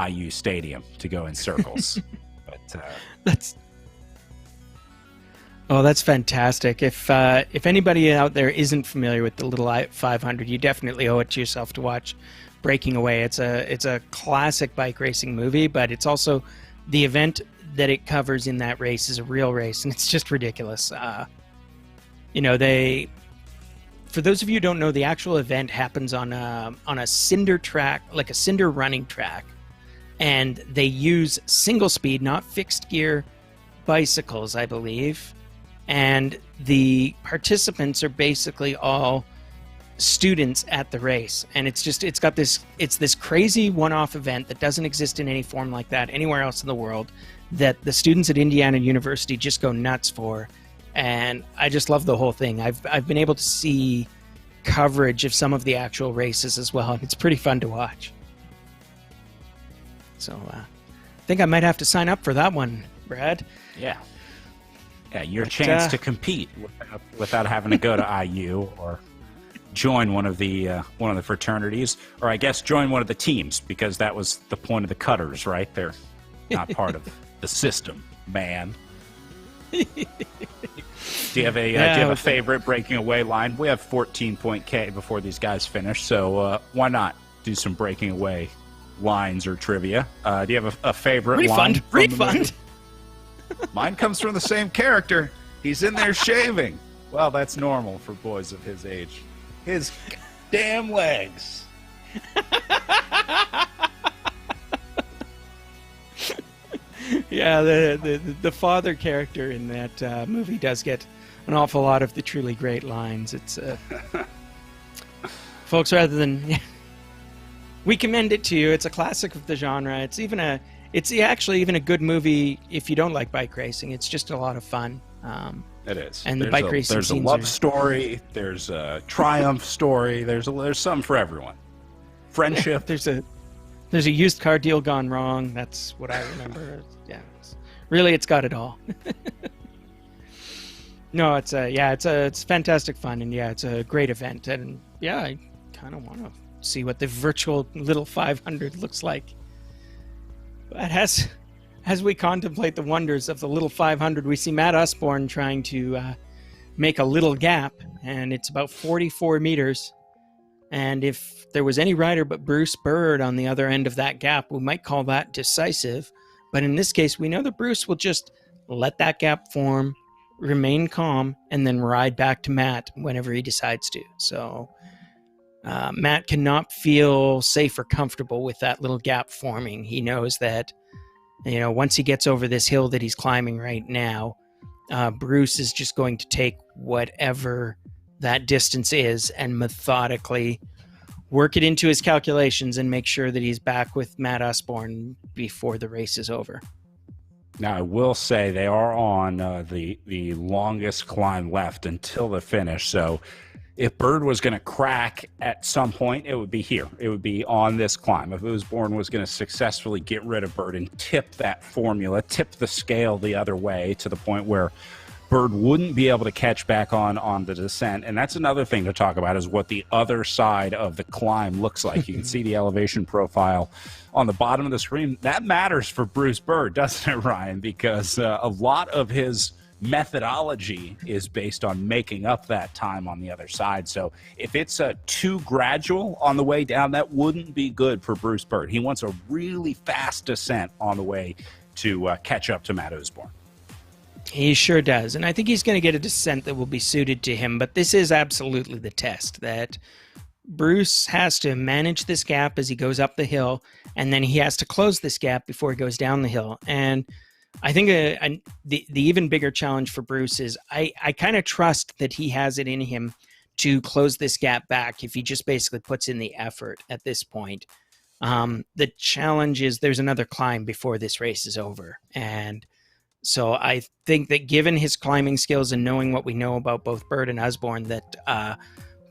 IU stadium to go in circles. But that's fantastic. If anybody out there isn't familiar with the Little 500, you definitely owe it to yourself to watch Breaking Away. It's a classic bike racing movie, but it's also the event that it covers in that race is a real race, and it's just ridiculous. For those of you who don't know, the actual event happens on a cinder track, like a cinder running track, and they use single speed, not fixed gear bicycles, I believe. And the participants are basically all students at the race, and it's this crazy one-off event that doesn't exist in any form like that anywhere else in the world, that the students at Indiana University just go nuts for. And I just love the whole thing. I've been able to see coverage of some of the actual races as well, and it's pretty fun to watch. So I think I might have to sign up for that one, Brad. Yeah, your chance to compete without having to go to IU or join one of the fraternities, or I guess join one of the teams, because that was the point of the cutters, right? They're not part of the system, man. Do you have a favorite Breaking Away line? We have 14 K before these guys finish, so why not do some Breaking Away lines or trivia? Do you have a favorite line? Refund. Mine comes from the same character. He's in there shaving. Well, that's normal for boys of his age. His damn legs. Yeah, the father character in that movie does get an awful lot of the truly great lines. It's folks, rather than we commend it to you. It's a classic of the genre. It's actually even a good movie if you don't like bike racing. It's just a lot of fun. It is. And the bike racing there's a scenes love story. There's a triumph story. There's something for everyone. Friendship. There's a used car deal gone wrong. That's what I remember. Yeah, it's got it all. No, it's fantastic fun, and yeah, it's a great event, and yeah, I kind of want to see what the virtual little 500 looks like. But as we contemplate the wonders of the little 500, we see Matt Usborne trying to make a little gap, and it's about 44 meters. And if there was any rider but Bruce Bird on the other end of that gap, we might call that decisive. But in this case, we know that Bruce will just let that gap form, remain calm, and then ride back to Matt whenever he decides to. So Matt cannot feel safe or comfortable with that little gap forming. He knows that, once he gets over this hill that he's climbing right now, Bruce is just going to take whatever that distance is and methodically work it into his calculations and make sure that he's back with Matt Usborne before the race is over. Now, I will say they are on the longest climb left until the finish. So if Bird was going to crack at some point, it would be here. It would be on this climb. If Usborne was going to successfully get rid of Bird and tip that formula, tip the scale the other way to the point where Bird wouldn't be able to catch back on the descent. And that's another thing to talk about, is what the other side of the climb looks like. You can see the elevation profile on the bottom of the screen. That matters for Bruce Bird, doesn't it, Ryan? Because a lot of his methodology is based on making up that time on the other side. So if it's too gradual on the way down, that wouldn't be good for Bruce Bird. He wants a really fast descent on the way to catch up to Matt Usborne. He sure does. And I think he's going to get a descent that will be suited to him. But this is absolutely the test, that Bruce has to manage this gap as he goes up the hill, and then he has to close this gap before he goes down the hill. And I think the even bigger challenge for Bruce is I kind of trust that he has it in him to close this gap back if he just basically puts in the effort at this point. The challenge is there's another climb before this race is over. And so I think that given his climbing skills and knowing what we know about both Bird and Usborne, that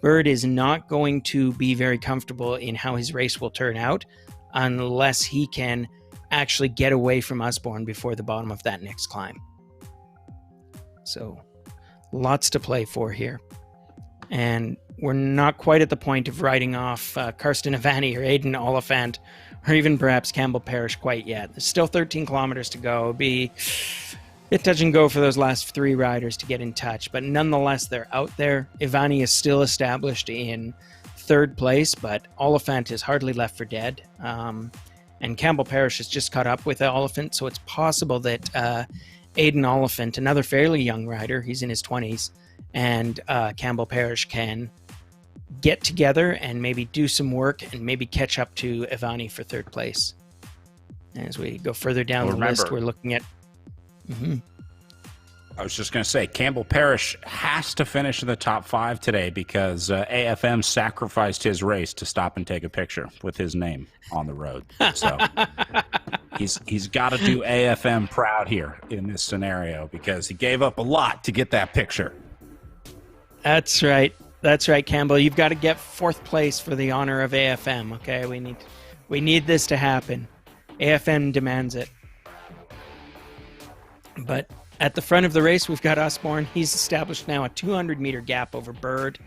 Bird is not going to be very comfortable in how his race will turn out unless he can actually get away from Usborne before the bottom of that next climb. So lots to play for here. And we're not quite at the point of writing off Karsten Avani or Aidan Oliphant or even perhaps Campbell Parish quite yet. There's still 13 kilometers to go. It'll be a touch and go for those last three riders to get in touch, but nonetheless, they're out there. Avani is still established in third place, but Oliphant is hardly left for dead. And Campbell Parish has just caught up with Oliphant, so it's possible that Aidan Oliphant, another fairly young rider, he's in his 20s, and Campbell Parish can get together and maybe do some work and maybe catch up to Avani for third place. As we go further down the list, we're looking at... I was just going to say, Campbell Parish has to finish in the top 5 today because AFM sacrificed his race to stop and take a picture with his name on the road. So he's got to do AFM proud here in this scenario because he gave up a lot to get that picture. That's right. That's right, Campbell. You've got to get 4th place for the honor of AFM, okay? We need this to happen. AFM demands it. But at the front of the race, we've got Usborne. He's established now a 200-meter gap over Bird.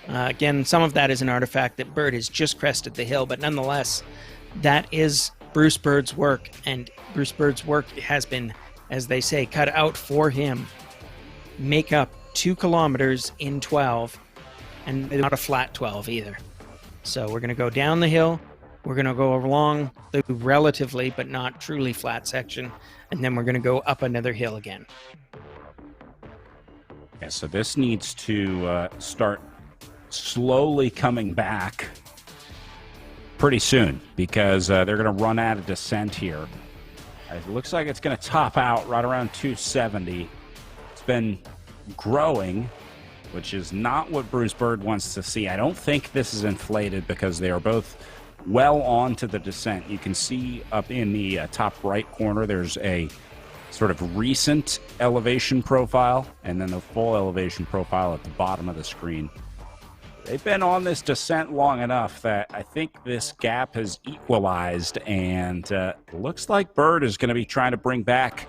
Again, some of that is an artifact that Bird has just crested the hill, but nonetheless, that is Bruce Bird's work, and Bruce Bird's work has been, as they say, cut out for him. Make up 2 kilometers in 12, and not a flat 12 either. So we're going to go down the hill, we're going to go along the relatively but not truly flat section, and then we're going to go up another hill again. Yeah, so this needs to start slowly coming back pretty soon because they're going to run out of descent here. It looks like it's going to top out right around 270. It's been growing, which is not what Bruce Bird wants to see. I don't think this is inflated because they are both well onto the descent. You can see up in the top right corner, there's a sort of recent elevation profile, and then the full elevation profile at the bottom of the screen. They've been on this descent long enough that I think this gap has equalized, and looks like Bird is going to be trying to bring back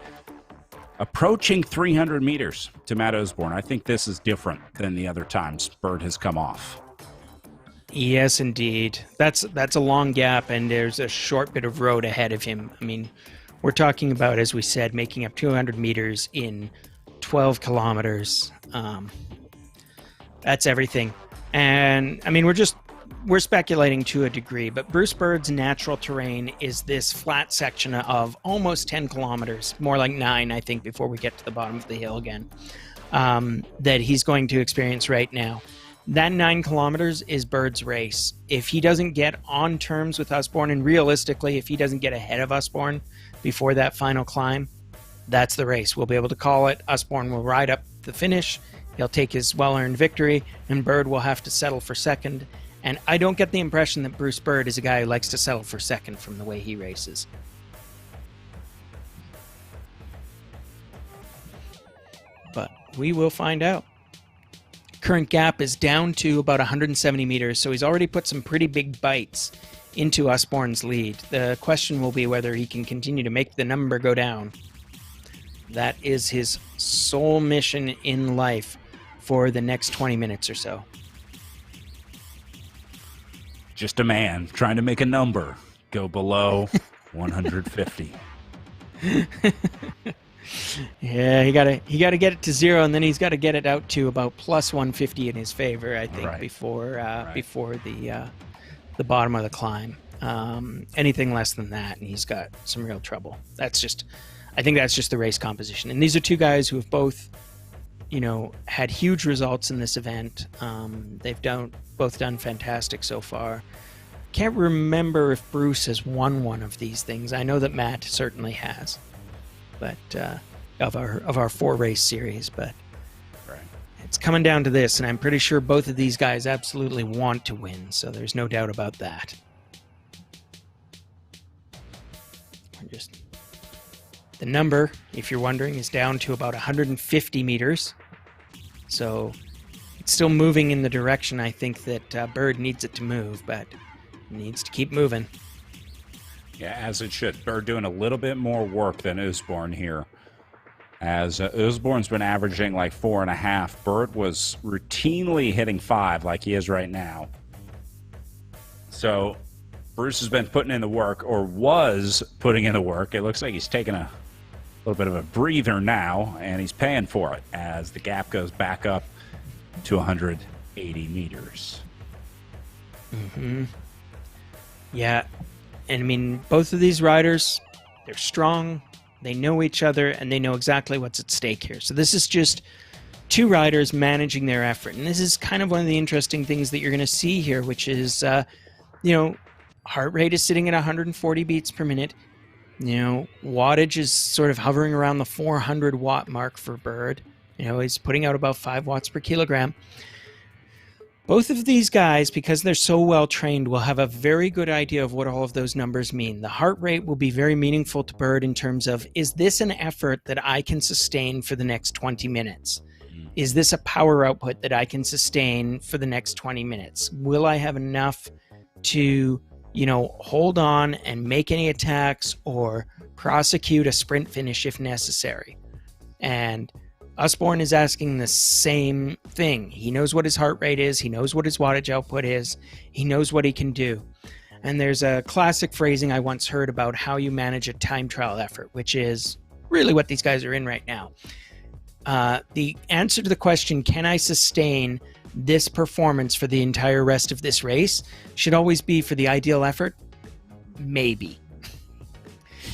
approaching 300 meters to Matt Osborne. I think this is different than the other times Bird has come off. Yes, indeed. That's a long gap, and there's a short bit of road ahead of him. I mean, we're talking about, as we said, making up 200 meters in 12 kilometers. That's everything. And I mean, we're speculating to a degree, but Bruce Bird's natural terrain is this flat section of almost 10 kilometers, more like 9, I think, before we get to the bottom of the hill again, that he's going to experience right now. That 9 kilometers is Bird's race. If he doesn't get on terms with Usborne, and realistically, if he doesn't get ahead of Usborne before that final climb, that's the race. We'll be able to call it. Usborne will ride up the finish. He'll take his well-earned victory, and Bird will have to settle for second. And I don't get the impression that Bruce Bird is a guy who likes to settle for second from the way he races. But we will find out. Current gap is down to about 170 meters, so he's already put some pretty big bites into Usborne's lead. The question will be whether he can continue to make the number go down. That is his sole mission in life for the next 20 minutes or so. Just a man trying to make a number go below 150. Yeah, he gotta get it to 0, and then he's got to get it out to about plus 150 in his favor, I think, Right. before the bottom of the climb. Anything less than that, and he's got some real trouble. I think that's just the race composition. And these are two guys who have both, had huge results in this event. They've both done fantastic so far. Can't remember if Bruce has won one of these things. I know that Matt certainly has, but of our 4-race series. But Right. it's coming down to this, and I'm pretty sure both of these guys absolutely want to win. So there's no doubt about that. The number, if you're wondering, is down to about 150 meters. So it's still moving in the direction I think that Bird needs it to move, but it needs to keep moving. Yeah, as it should. Bird doing a little bit more work than Osborne here. As Osborne's been averaging like 4.5. Bird was routinely hitting 5 like he is right now. So Bruce has been putting in the work, or was putting in the work. It looks like he's taking a little bit of a breather now, and he's paying for it as the gap goes back up to 180 meters. Mm-hmm. Yeah, and I mean, both of these riders, they're strong, they know each other, and they know exactly what's at stake here. So this is just two riders managing their effort, and this is kind of one of the interesting things that you're going to see here, which is, heart rate is sitting at 140 beats per minute. Wattage is sort of hovering around the 400 watt mark for Bird. He's putting out about 5 watts per kilogram. Both of these guys, because they're so well trained, will have a very good idea of what all of those numbers mean. The heart rate will be very meaningful to Bird in terms of, is this an effort that I can sustain for the next 20 minutes? Is this a power output that I can sustain for the next 20 minutes? Will I have enough to hold on and make any attacks or prosecute a sprint finish if necessary? And Usborne is asking the same thing. He knows what his heart rate is. He knows what his wattage output is. He knows what he can do. And there's a classic phrasing I once heard about how you manage a time trial effort, which is really what these guys are in right now. The answer to the question, can I sustain this performance for the entire rest of this race, should always be, for the ideal effort, maybe.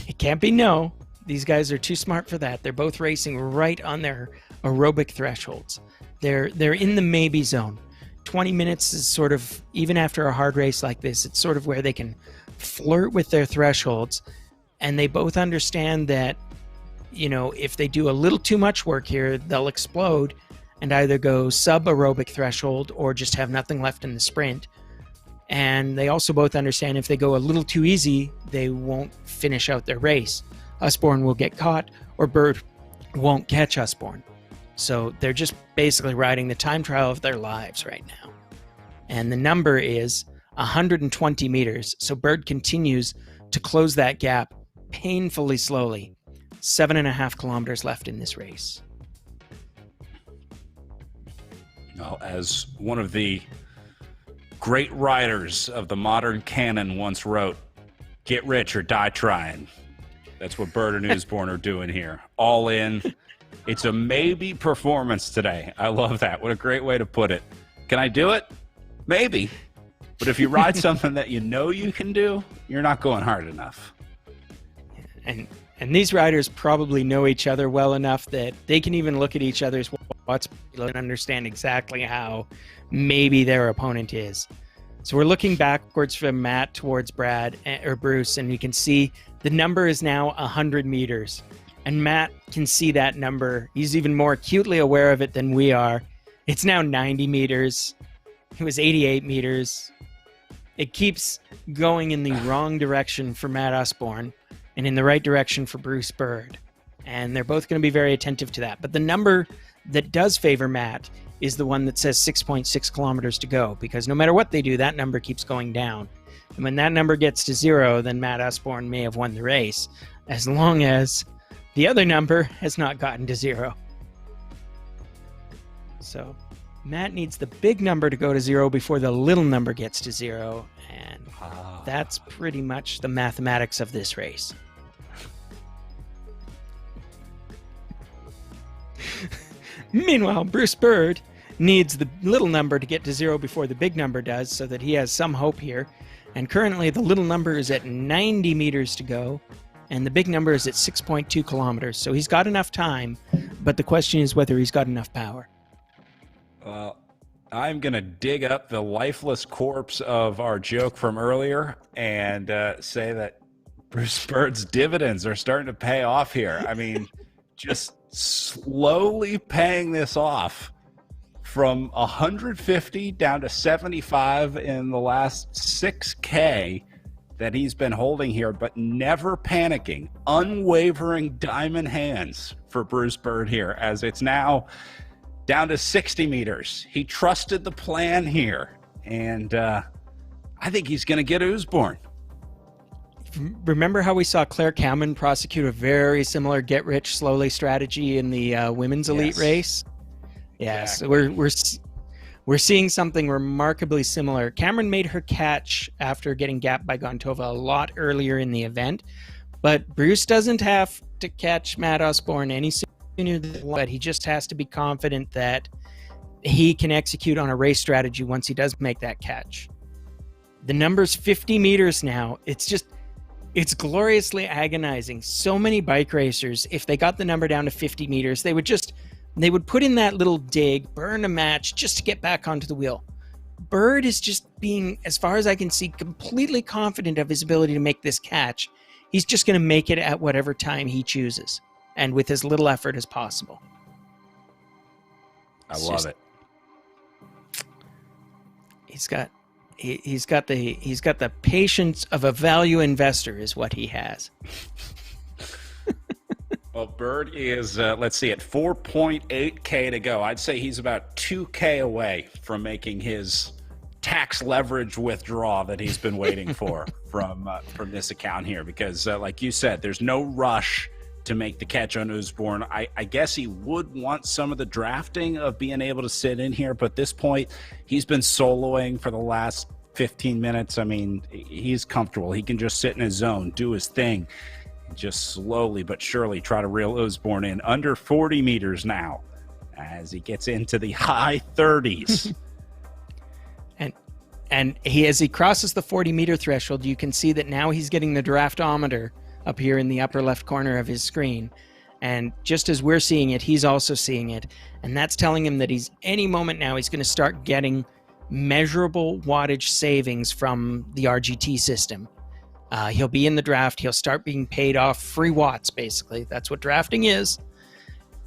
It can't be no. These guys are too smart for that. They're both racing right on their aerobic thresholds. They're in the maybe zone. 20 minutes is sort of, even after a hard race like this, it's sort of where they can flirt with their thresholds and they both understand that, if they do a little too much work here, they'll explode and either go sub-aerobic threshold or just have nothing left in the sprint. And they also both understand if they go a little too easy, they won't finish out their race. Usborne will get caught, or Bird won't catch Usborne. So they're just basically riding the time trial of their lives right now. And the number is 120 meters. So Bird continues to close that gap painfully slowly. 7.5 kilometers left in this race. Well, as one of the great riders of the modern canon once wrote, "Get rich or die trying." That's what Bird and Usborne are doing here. All in. It's a maybe performance today. I love that. What a great way to put it. Can I do it? Maybe. But if you ride something that you know you can do, you're not going hard enough. And these riders probably know each other well enough that they can even look at each other's watts and understand exactly how maybe their opponent is. So we're looking backwards from Matt towards Brad or Bruce, and you can see the number is now 100 meters. And Matt can see that number. He's even more acutely aware of it than we are. It's now 90 meters. It was 88 meters. It keeps going in the wrong direction for Matt Usborne and in the right direction for Bruce Bird. And they're both going to be very attentive to that. But the number that does favor Matt is the one that says 6.6 kilometers to go, because no matter what they do, that number keeps going down. And when that number gets to 0, then Matt Usborne may have won the race, as long as the other number has not gotten to 0. So Matt needs the big number to go to 0 before the little number gets to 0. And that's pretty much the mathematics of this race. Meanwhile, Bruce Bird needs the little number to get to 0 before the big number does, so that he has some hope here. And currently the little number is at 90 meters to go, and the big number is at 6.2 kilometers. So he's got enough time, but the question is whether he's got enough power. Well, I'm going to dig up the lifeless corpse of our joke from earlier and say that Bruce Bird's dividends are starting to pay off here. I mean, just slowly paying this off from 150 down to 75 in the last 6K that he's been holding here, but never panicking. Unwavering diamond hands for Bruce Bird here, as it's now down to 60 meters. He trusted the plan here, and I think he's going to get Usborne. Remember how we saw Claire Cameron prosecute a very similar get-rich-slowly strategy in the women's elite race? Yes, exactly. So we're seeing something remarkably similar. Cameron made her catch after getting gapped by Gontova a lot earlier in the event, but Bruce doesn't have to catch Matt Usborne any sooner than that. He just has to be confident that he can execute on a race strategy once he does make that catch. The number's 50 meters now. It's gloriously agonizing. So many bike racers, if they got the number down to 50 meters, they would put in that little dig, burn a match just to get back onto the wheel. Bird is just being, as far as I can see, completely confident of his ability to make this catch. He's just going to make it at whatever time he chooses, and with as little effort as possible. I love it. He's got the patience of a value investor is what he has. Well, Bird is, let's see, at 4.8K to go. I'd say he's about 2K away from making his tax leverage withdrawal that he's been waiting for from this account here. Because, like you said, there's no rush to make the catch on Usborne. I guess he would want some of the drafting of being able to sit in here, but at this point, he's been soloing for the last 15 minutes. I mean, he's comfortable. He can just sit in his zone, do his thing, just slowly but surely try to reel Usborne in. Under 40 meters now as he gets into the high 30s. and as he crosses the 40-meter threshold, you can see that now he's getting the draftometer up here in the upper left corner of his screen. And just as we're seeing it, he's also seeing it. And that's telling him that any moment now he's going to start getting measurable wattage savings from the RGT system. He'll be in the draft. He'll start being paid off free watts, basically. That's what drafting is.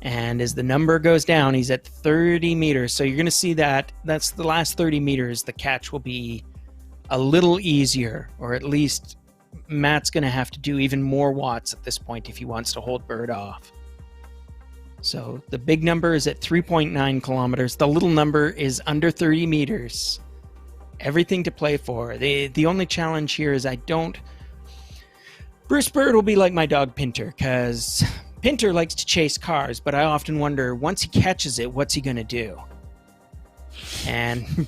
And as the number goes down, he's at 30 meters. So you're going to see that. That's the last 30 meters. The catch will be a little easier, or at least Matt's going to have to do even more watts at this point if he wants to hold Bird off. So the big number is at 3.9 kilometers. The little number is under 30 meters. Everything to play for. The only challenge here is Bruce Bird will be like my dog Pinter, because Pinter likes to chase cars, but I often wonder, once he catches it, what's he going to do? And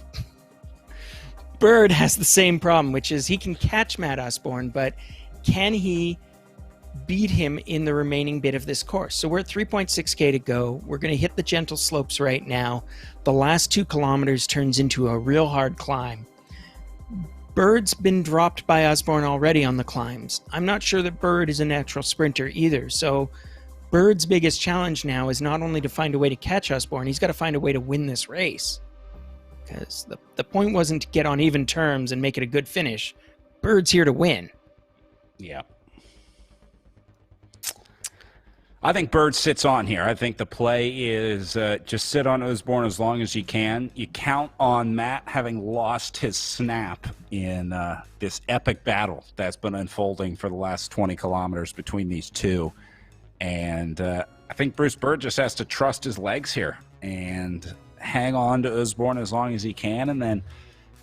Bird has the same problem, which is he can catch Matt Usborne, but can he beat him in the remaining bit of this course? So we're at 3.6K to go. We're going to hit the gentle slopes right now. The last 2 kilometers turns into a real hard climb. Bird's been dropped by Usborne already on the climbs. I'm not sure that Bird is a natural sprinter either, so Bird's biggest challenge now is not only to find a way to catch Usborne, he's got to find a way to win this race. Because the point wasn't to get on even terms and make it a good finish. Bird's here to win. Yeah. I think Bird sits on here. I think the play is just sit on Usborne as long as you can. You count on Matt having lost his snap in this epic battle that's been unfolding for the last 20 kilometers between these two. And I think Bruce Bird just has to trust his legs here and hang on to Usborne as long as he can. And then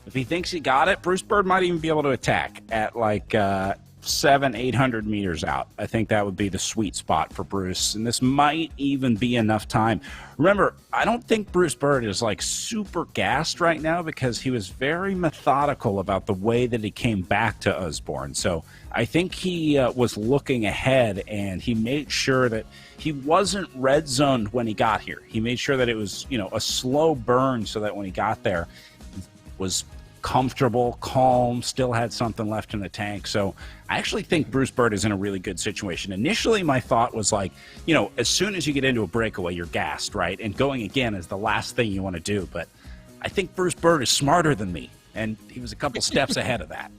if he thinks he got it, Bruce Bird might even be able to attack at like 700-800 meters out. I think that would be the sweet spot for Bruce, and this might even be enough time. Remember, I don't think Bruce Bird is like super gassed right now because he was very methodical about the way that he came back to Usborne. So I think he was looking ahead, and he made sure that he wasn't red zoned when he got here. He made sure that it was, a slow burn so that when he got there, he was comfortable, calm, still had something left in the tank. So I actually think Bruce Bird is in a really good situation. Initially, my thought was like, as soon as you get into a breakaway, you're gassed, right? And going again is the last thing you want to do. But I think Bruce Bird is smarter than me, and he was a couple steps ahead of that.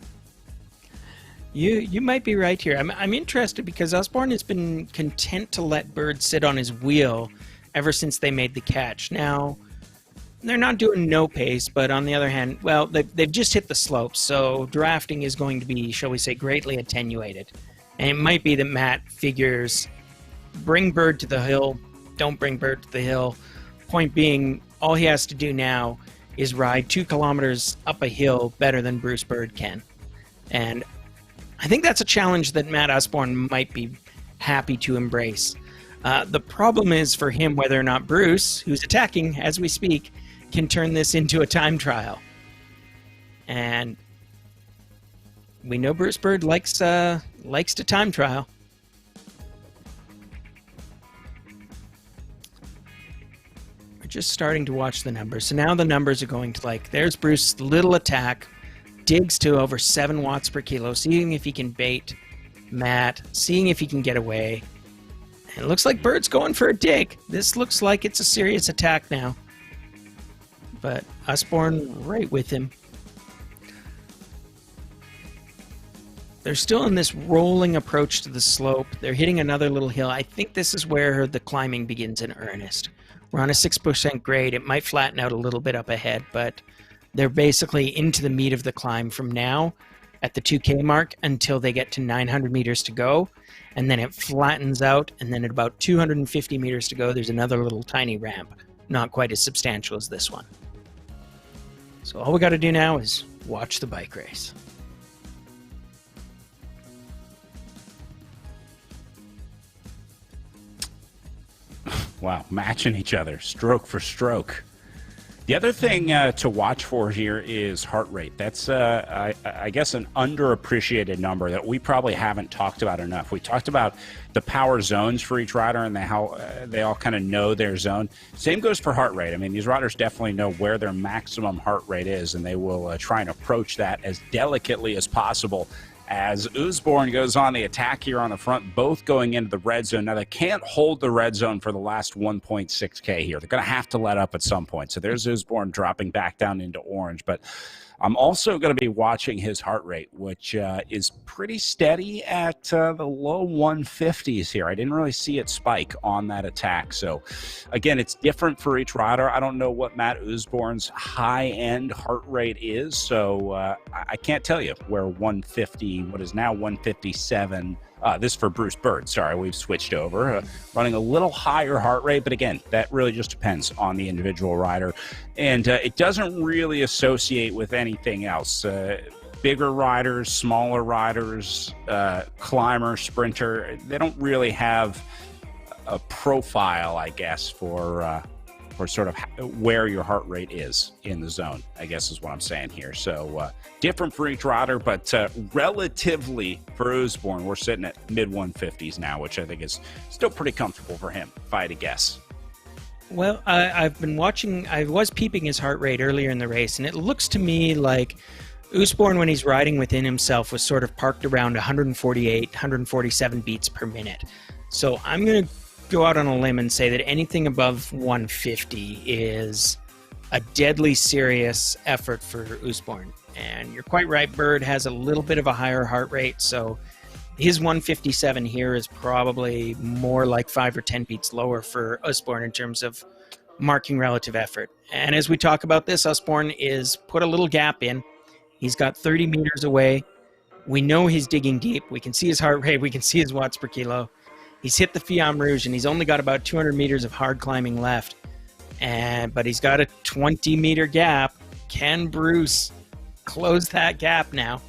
You might be right here. I'm interested because Usborne has been content to let Bird sit on his wheel ever since they made the catch. Now, they're not doing no pace, but on the other hand, well, they've just hit the slopes, so drafting is going to be, shall we say, greatly attenuated. And it might be that Matt figures, bring Bird to the hill, don't bring Bird to the hill. Point being, all he has to do now is ride 2 kilometers up a hill better than Bruce Bird can. And I think that's a challenge that Matt Usborne might be happy to embrace. The problem is for him whether or not Bruce, who's attacking as we speak, can turn this into a time trial. And we know Bruce Bird likes to time trial. We're just starting to watch the numbers. So now the numbers are going to there's Bruce's little attack, digs to over 7 watts per kilo, seeing if he can bait Matt, seeing if he can get away. And it looks like Bird's going for a dig. This looks like it's a serious attack now. But Usborne right with him. They're still in this rolling approach to the slope. They're hitting another little hill. I think this is where the climbing begins in earnest. We're on a 6% grade. It might flatten out a little bit up ahead, but they're basically into the meat of the climb from now at the 2K mark until they get to 900 meters to go. And then it flattens out, and then at about 250 meters to go, there's another little tiny ramp. Not quite as substantial as this one. So all we got to do now is watch the bike race. Wow, matching each other, stroke for stroke. The other thing to watch for here is heart rate. That's, I guess, an underappreciated number that we probably haven't talked about enough. We talked about the power zones for each rider and how they all kind of know their zone. Same goes for heart rate. I mean, these riders definitely know where their maximum heart rate is, and they will try and approach that as delicately as possible. As Usborne goes on the attack here on the front, both going into the red zone. Now, they can't hold the red zone for the last 1.6K here. They're going to have to let up at some point. So there's Usborne dropping back down into orange. But I'm also going to be watching his heart rate, which is pretty steady at the low 150s here. I didn't really see it spike on that attack. So, again, it's different for each rider. I don't know what Matt Usborn's high-end heart rate is, so I can't tell you where 150, what is now 157, this for Bruce Bird. Sorry, we've switched over. Running a little higher heart rate, but again, that really just depends on the individual rider. And it doesn't really associate with anything else. Bigger riders, smaller riders, climber, sprinter, they don't really have a profile, I guess, for sort of where your heart rate is in the zone, I guess is what I'm saying here. So different for each rider, but relatively for Usborn, we're sitting at mid 150s now, which I think is still pretty comfortable for him, if I had to guess. Well, I've been watching, I was peeping his heart rate earlier in the race, and it looks to me like Usborn, when he's riding within himself, was sort of parked around 148, 147 beats per minute. So I'm going to go out on a limb and say that anything above 150 is a deadly serious effort for Usborn. And you're quite right, Bird has a little bit of a higher heart rate, so his 157 here is probably more like 5 or 10 beats lower for Usborn in terms of marking relative effort. And as we talk about this, Usborn is put a little gap in. He's got 30 meters away. We know he's digging deep. We can see his heart rate. We can see his watts per kilo. He's hit the Fiamme Rouge, and he's only got about 200 meters of hard climbing left. But he's got a 20-meter gap. Can Bruce close that gap now?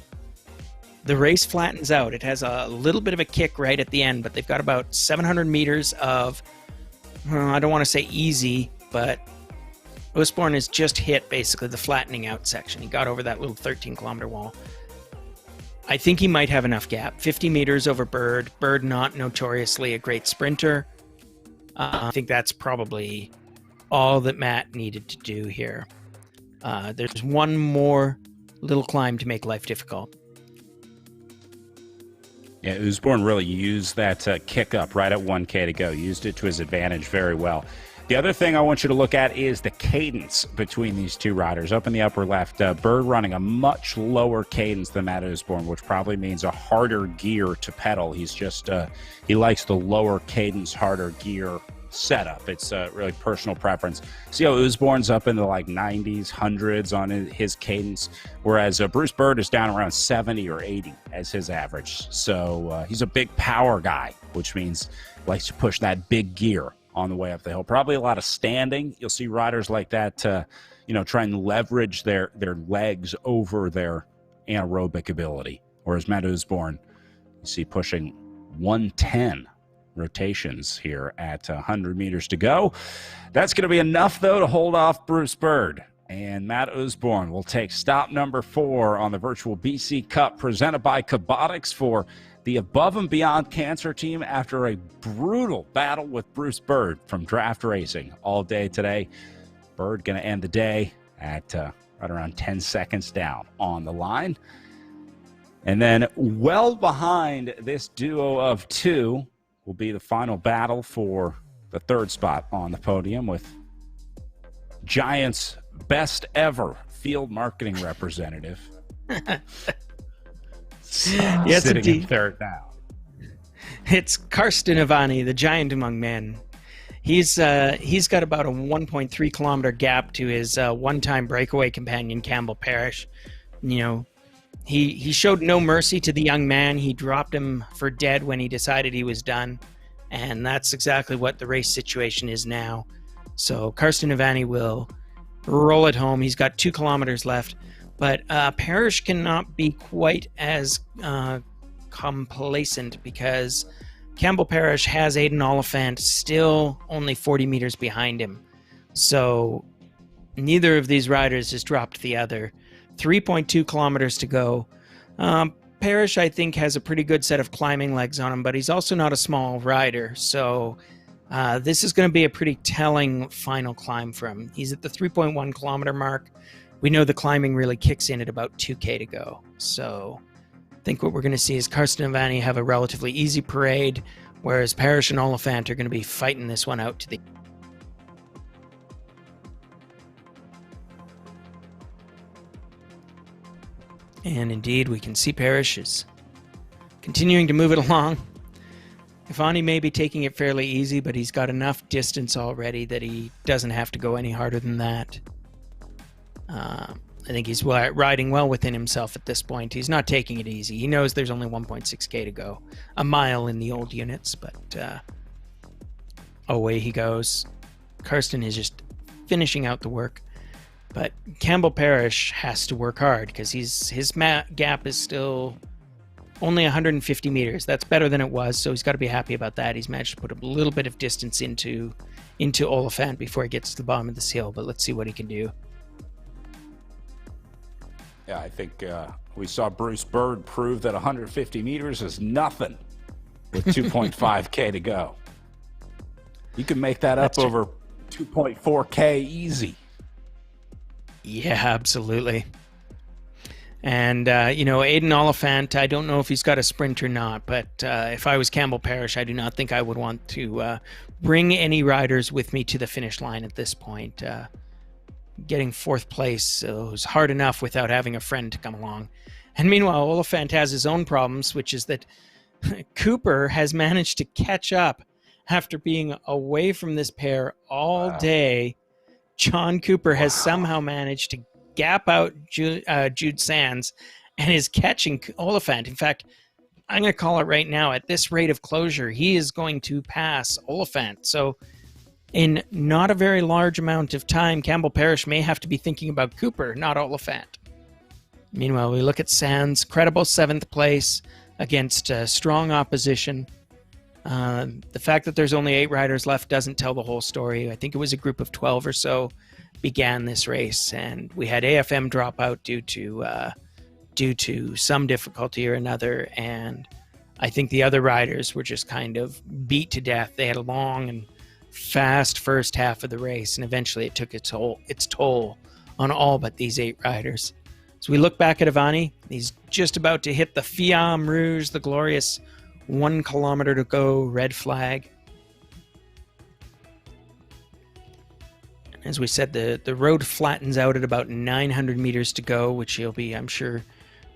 The race flattens out. It has a little bit of a kick right at the end, but they've got about 700 meters of, I don't want to say easy, but Usborn has just hit basically the flattening out section. He got over that little 13-kilometer wall. I think he might have enough gap. 50 meters over Bird. Bird not notoriously a great sprinter. I think that's probably all that Matt needed to do here. There's one more little climb to make life difficult. Yeah, Usborn really used that kick up right at 1K to go. Used it to his advantage very well. The other thing I want you to look at is the cadence between these two riders. Up in the upper left, Bird running a much lower cadence than Matt Usborn, which probably means a harder gear to pedal. He's just, he likes the lower cadence, harder gear setup. It's really personal preference. See how Usborn's up in the like 90s, 100s on his cadence, whereas Bruce Bird is down around 70 or 80 as his average. So he's a big power guy, which means he likes to push that big gear on the way up the hill. Probably a lot of standing. You'll see riders like that, try and leverage their legs over their anaerobic ability. Whereas Matt Usborn, you see pushing 110 rotations here at 100 meters to go. That's going to be enough, though, to hold off Bruce Bird. And Matt Usborn will take stop number 4 on the virtual BC Cup presented by Cobotix for the Above and Beyond Cancer team after a brutal battle with Bruce Bird from Draft Racing all day today. Bird going to end the day at right around 10 seconds down on the line. And then well behind this duo of two will be the final battle for the third spot on the podium with Giants' best ever field marketing representative. Yes, sitting indeed. in third now. It's Karsten Ivani, the giant among men. He's got about a 1.3 kilometer gap to his one-time breakaway companion Campbell Parrish. He showed no mercy to the young man. He dropped him for dead when he decided he was done, and that's exactly what the race situation is now. So Karsten Ivani will roll it home. He's got 2 kilometers left. But Parrish cannot be quite as complacent because Campbell Parrish has Aidan Oliphant still only 40 meters behind him. So neither of these riders has dropped the other. 3.2 kilometers to go. Parrish, I think, has a pretty good set of climbing legs on him, but he's also not a small rider. So this is going to be a pretty telling final climb for him. He's at the 3.1 kilometer mark. We know the climbing really kicks in at about 2K to go. So I think what we're going to see is Karsten Ivani have a relatively easy parade, whereas Parrish and Oliphant are going to be fighting this one out to the... And indeed, we can see Parrish is continuing to move it along. Ivani may be taking it fairly easy, but he's got enough distance already that he doesn't have to go any harder than that. I think he's riding well within himself at this point. He's not taking it easy. He knows there's only 1.6k to go. A mile in the old units, but away he goes. Karsten is just finishing out the work. But Campbell Parrish has to work hard because his gap is still only 150 meters. That's better than it was, so he's got to be happy about that. He's managed to put a little bit of distance into Oliphant before he gets to the bottom of this hill, but let's see what he can do. Yeah, I think we saw Bruce Bird prove that 150 meters is nothing with 2.5K to go. You can make that up over 2.4K easy. Yeah, absolutely. And, Aiden Oliphant, I don't know if he's got a sprint or not, but if I was Campbell Parrish, I do not think I would want to bring any riders with me to the finish line at this point. Getting fourth place was hard enough without having a friend to come along. And meanwhile, Oliphant has his own problems, which is that Cooper has managed to catch up after being away from this pair all day. John Cooper has somehow managed to gap out Jude Sands and is catching Oliphant. In fact, I'm going to call it right now. At this rate of closure, he is going to pass Oliphant. So in not a very large amount of time, Campbell Parrish may have to be thinking about Cooper, not Oliphant. Meanwhile, we look at Sands, credible 7th place against strong opposition. The fact that there's only 8 riders left doesn't tell the whole story. I think it was a group of 12 or so began this race, and we had AFM drop out due to some difficulty or another, and I think the other riders were just kind of beat to death. They had a long and fast first half of the race, and eventually it took its toll on all but these 8 riders. So we look back at Ivani. He's just about to hit the Fiamme Rouge, the glorious 1 kilometer to go red flag. As we said, the road flattens out at about 900 meters to go, which he'll be, I'm sure,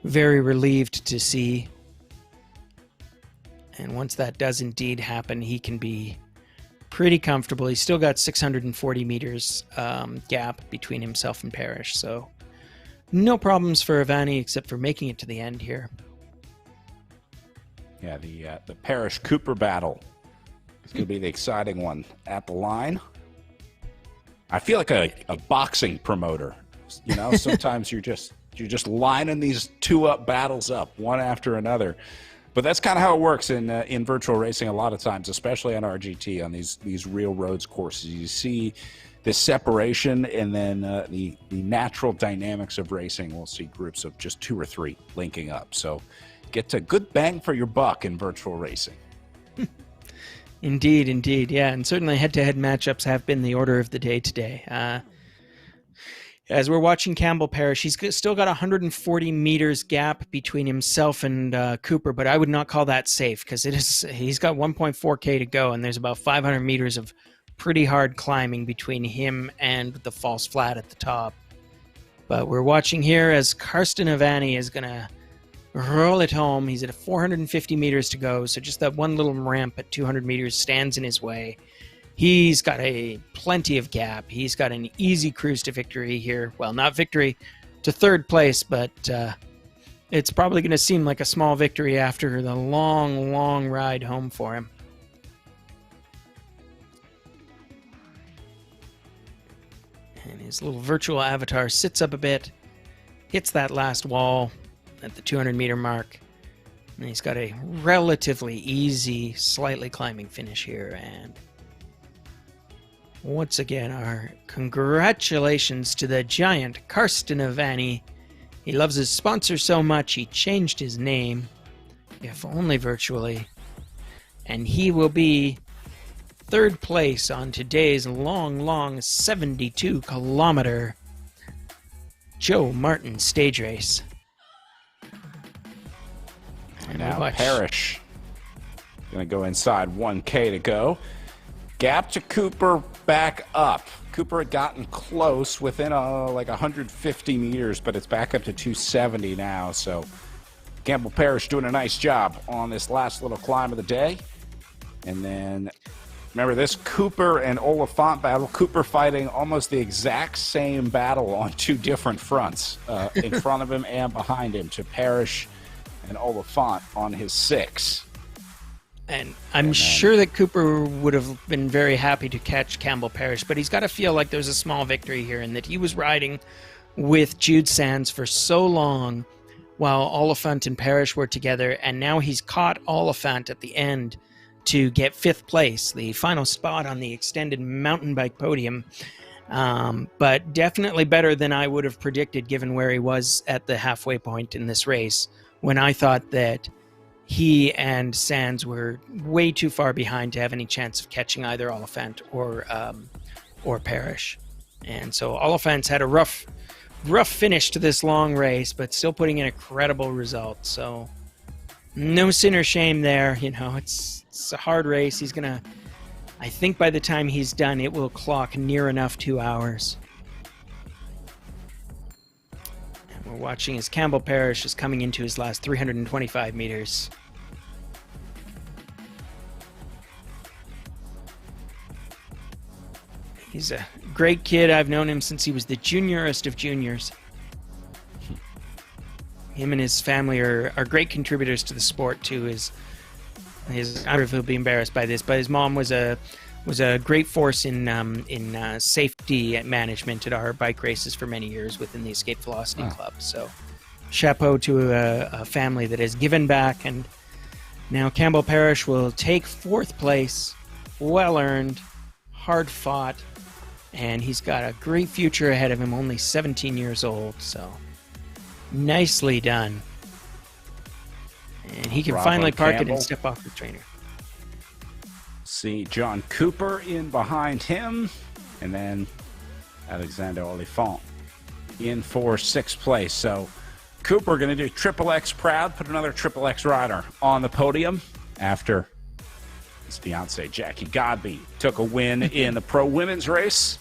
very relieved to see. And once that does indeed happen, he can be pretty comfortable. He's still got 640 meters gap between himself and Parrish, so no problems for Ivani except for making it to the end here. Yeah, the Parrish-Cooper battle is going to be the exciting one at the line. I feel like a boxing promoter. You know, sometimes you're just lining these 2-up battles up, one after another. But that's kind of how it works in virtual racing a lot of times, especially on RGT, on these real roads courses. You see this separation, and then the natural dynamics of racing. We'll see groups of just 2 or 3 linking up. So get a good bang for your buck in virtual racing. Indeed, yeah, and certainly head-to-head matchups have been the order of the day today. As we're watching Campbell Parrish, he's still got 140 meters gap between himself and Cooper, but I would not call that safe because he's got 1.4K to go, and there's about 500 meters of pretty hard climbing between him and the false flat at the top. But we're watching here as Karsten Ivani is going to roll it home. He's at 450 meters to go, so just that one little ramp at 200 meters stands in his way. He's got plenty of gap. He's got an easy cruise to victory here. Well, not victory, to 3rd place, but it's probably going to seem like a small victory after the long, long ride home for him. And his little virtual avatar sits up a bit, hits that last wall at the 200-meter mark. And he's got a relatively easy, slightly climbing finish here. And once again, our congratulations to the giant Karsten Ivani. He loves his sponsor so much, he changed his name, if only virtually. And he will be 3rd place on today's long 72-kilometer Joe Martin stage race. And now Parrish going to go inside 1K to go. Gap to Cooper back up. Cooper had gotten close within like 150 meters, but it's back up to 270 now. So Campbell Parrish doing a nice job on this last little climb of the day. And then remember this Cooper and Oliphant battle. Cooper fighting almost the exact same battle on two different fronts, in front of him and behind him, to Parrish and Oliphant on his 6. And I'm sure that Cooper would have been very happy to catch Campbell Parrish, but he's got to feel like there's a small victory here in that he was riding with Jude Sands for so long while Oliphant and Parrish were together, and now he's caught Oliphant at the end to get 5th place, the final spot on the extended mountain bike podium. But definitely better than I would have predicted given where he was at the halfway point in this race, when I thought that he and Sands were way too far behind to have any chance of catching either Oliphant or Parrish. And so Oliphant's had a rough finish to this long race, but still putting in a credible result. So no sin or shame there. You know, it's a hard race. He's gonna, I think by the time he's done, it will clock near enough 2 hours. We're watching as Campbell Parrish is coming into his last 325 meters. He's a great kid. I've known him since he was the juniorest of juniors. Him and his family are great contributors to the sport too. I don't know if he'll be embarrassed by this, but his mom was a great force in safety management at our bike races for many years within the Escape Velocity Club. So chapeau to a family that has given back. And now Campbell Parrish will take 4th place, well earned, hard fought, and he's got a great future ahead of him, only 17 years old. So nicely done. And he can finally park it and step off the trainer. See John Cooper in behind him, and then Alexander Oliphant in for 6th place. So Cooper going to do Triple X proud, put another Triple X rider on the podium after his fiance Jackie Godby took a win in the pro women's race.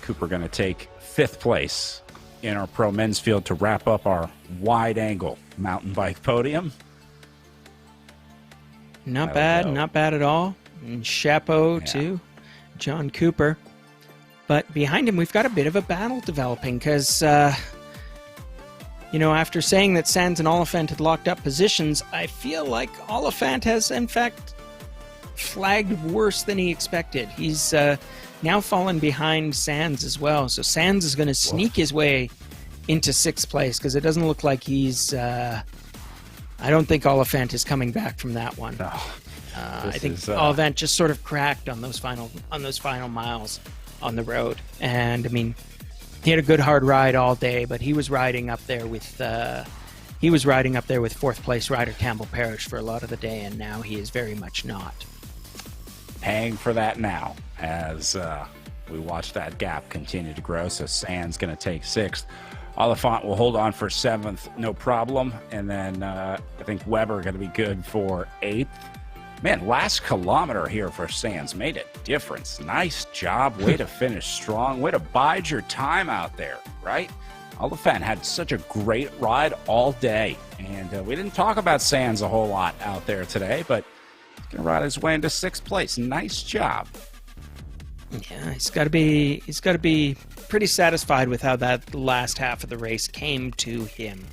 Cooper going to take 5th place in our pro men's field to wrap up our wide angle mountain bike podium. Not bad at all. And chapeau to John Cooper. But behind him, we've got a bit of a battle developing because, after saying that Sands and Oliphant had locked up positions, I feel like Oliphant has, in fact, flagged worse than he expected. He's now fallen behind Sands as well. So Sands is going to sneak his way into 6th place because it doesn't look like he's... I don't think Oliphant is coming back from that one. No. I think Oliphant just sort of cracked on those final miles on the road. And I mean, he had a good hard ride all day, but he was riding up there with 4th place rider Campbell Parrish for a lot of the day, and now he is very much not. Paying for that now as we watch that gap continue to grow. So Sands going to take 6th. Oliphant will hold on for 7th, no problem. And then I think Weber going to be good for 8th. Man, last kilometer here for Sands made a difference. Nice job. Way to finish strong. Way to bide your time out there, right? Oliphant had such a great ride all day. And we didn't talk about Sands a whole lot out there today, but he's going to ride his way into 6th place. Nice job. Yeah, he's got to be pretty satisfied with how that last half of the race came to him.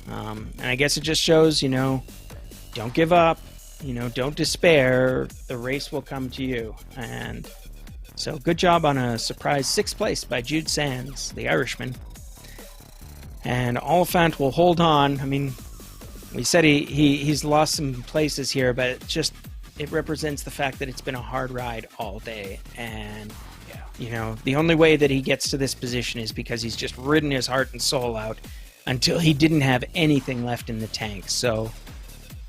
And I guess it just shows, don't give up, don't despair. The race will come to you. And so good job on a surprise 6th place by Jude Sands, the Irishman. And Oliphant will hold on. I mean, we said he's lost some places here, but it represents the fact that it's been a hard ride all day. And, the only way that he gets to this position is because he's just ridden his heart and soul out until he didn't have anything left in the tank. So,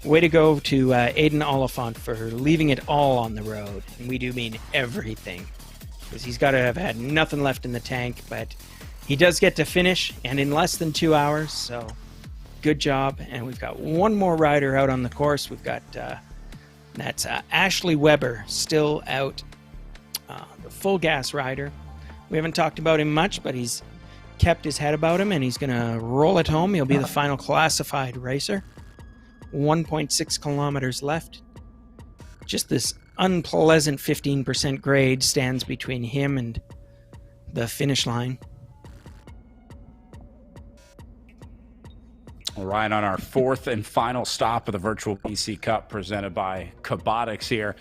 way to go to Aidan Oliphant for leaving it all on the road. And we do mean everything. Because he's got to have had nothing left in the tank. But he does get to finish, and in less than 2 hours. So, good job. And we've got one more rider out on the course. We've got... That's Ashley Weber still out the full gas rider. We haven't talked about him much, but he's kept his head about him, and he's going to roll it home. He'll be the final classified racer. 1.6 kilometers left. Just this unpleasant 15% grade stands between him and the finish line. All right, on our fourth and final stop of the Virtual BC Cup presented by Cobotix here.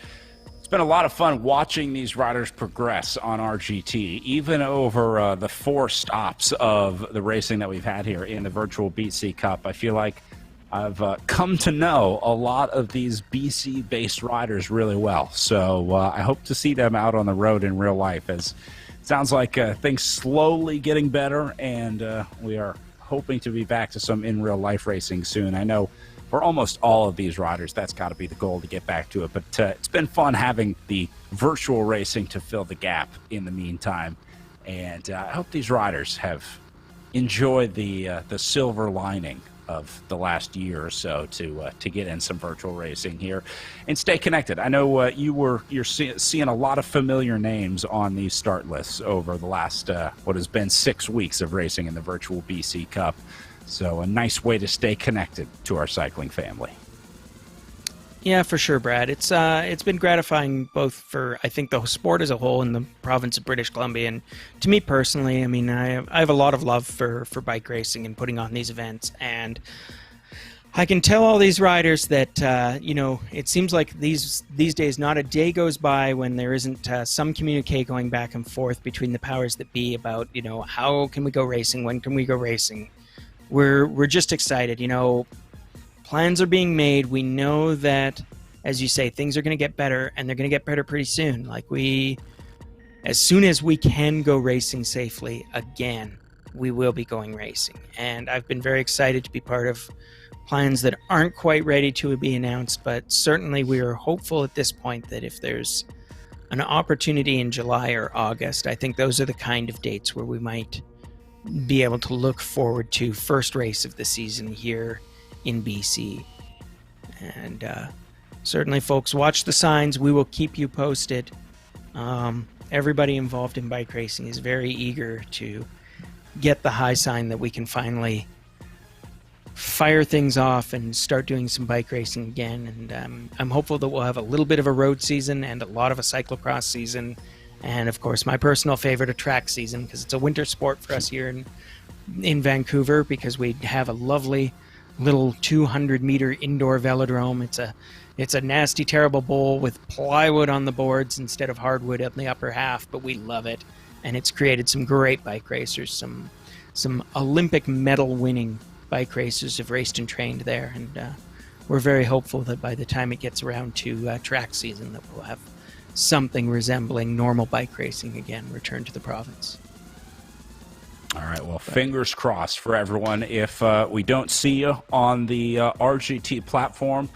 It's been a lot of fun watching these riders progress on RGT, even over the 4 stops of the racing that we've had here in the Virtual BC Cup. I feel like I've come to know a lot of these BC-based riders really well. So I hope to see them out on the road in real life, as it sounds like things slowly getting better, and we are hoping to be back to some in real life racing soon. I know for almost all of these riders, that's got to be the goal, to get back to it. But it's been fun having the virtual racing to fill the gap in the meantime. And I hope these riders have enjoyed the silver lining of the last year or so to get in some virtual racing here and stay connected. I know you're seeing a lot of familiar names on these start lists over the last what has been 6 weeks of racing in the Virtual BC Cup. So a nice way to stay connected to our cycling family. Yeah, for sure, Brad. It's been gratifying both for, I think, the sport as a whole in the province of British Columbia, and to me personally. I mean, I have a lot of love for bike racing and putting on these events, and I can tell all these riders that it seems like these days not a day goes by when there isn't some communique going back and forth between the powers that be about how can we go racing, when can we go racing. We're just excited. Plans are being made. We know that, as you say, things are going to get better, and they're going to get better pretty soon. Like, as soon as we can go racing safely again, we will be going racing. And I've been very excited to be part of plans that aren't quite ready to be announced, but certainly we are hopeful at this point that if there's an opportunity in July or August, I think those are the kind of dates where we might be able to look forward to first race of the season here in BC. And certainly, folks, watch the signs. We will keep you posted. Everybody involved in bike racing is very eager to get the high sign that we can finally fire things off and start doing some bike racing again. And I'm hopeful that we'll have a little bit of a road season and a lot of a cyclocross season. And of course, my personal favorite, a track season, because it's a winter sport for us here in Vancouver, because we have a lovely little 200-meter indoor velodrome. It's a nasty, terrible bowl with plywood on the boards instead of hardwood on the upper half, but we love it. And it's created some great bike racers. Some Olympic medal-winning bike racers have raced and trained there. And we're very hopeful that by the time it gets around to track season, that we'll have something resembling normal bike racing again return to the province. All right, well, fingers crossed for everyone. If we don't see you on the RGT platform,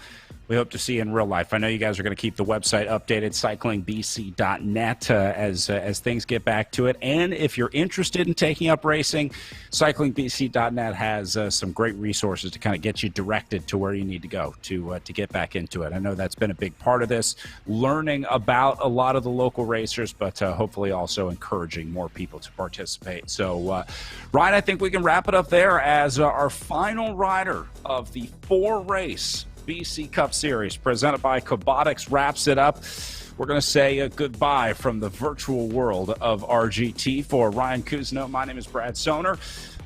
we hope to see you in real life. I know you guys are going to keep the website updated, cyclingbc.net, as things get back to it. And if you're interested in taking up racing, cyclingbc.net has some great resources to kind of get you directed to where you need to go to get back into it. I know that's been a big part of this, learning about a lot of the local racers, but hopefully also encouraging more people to participate. So, Ryan, I think we can wrap it up there as our final rider of the 4-race BC Cup Series presented by Cobotix wraps it up. We're going to say goodbye from the virtual world of RGT. For Ryan Kuzno, my name is Brad Soner,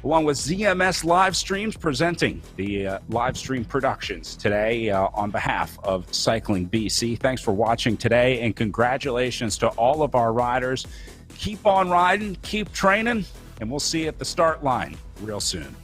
along with ZMS Live Streams presenting the live stream productions today on behalf of Cycling BC. Thanks for watching today, and congratulations to all of our riders. Keep on riding, keep training, and we'll see you at the start line real soon.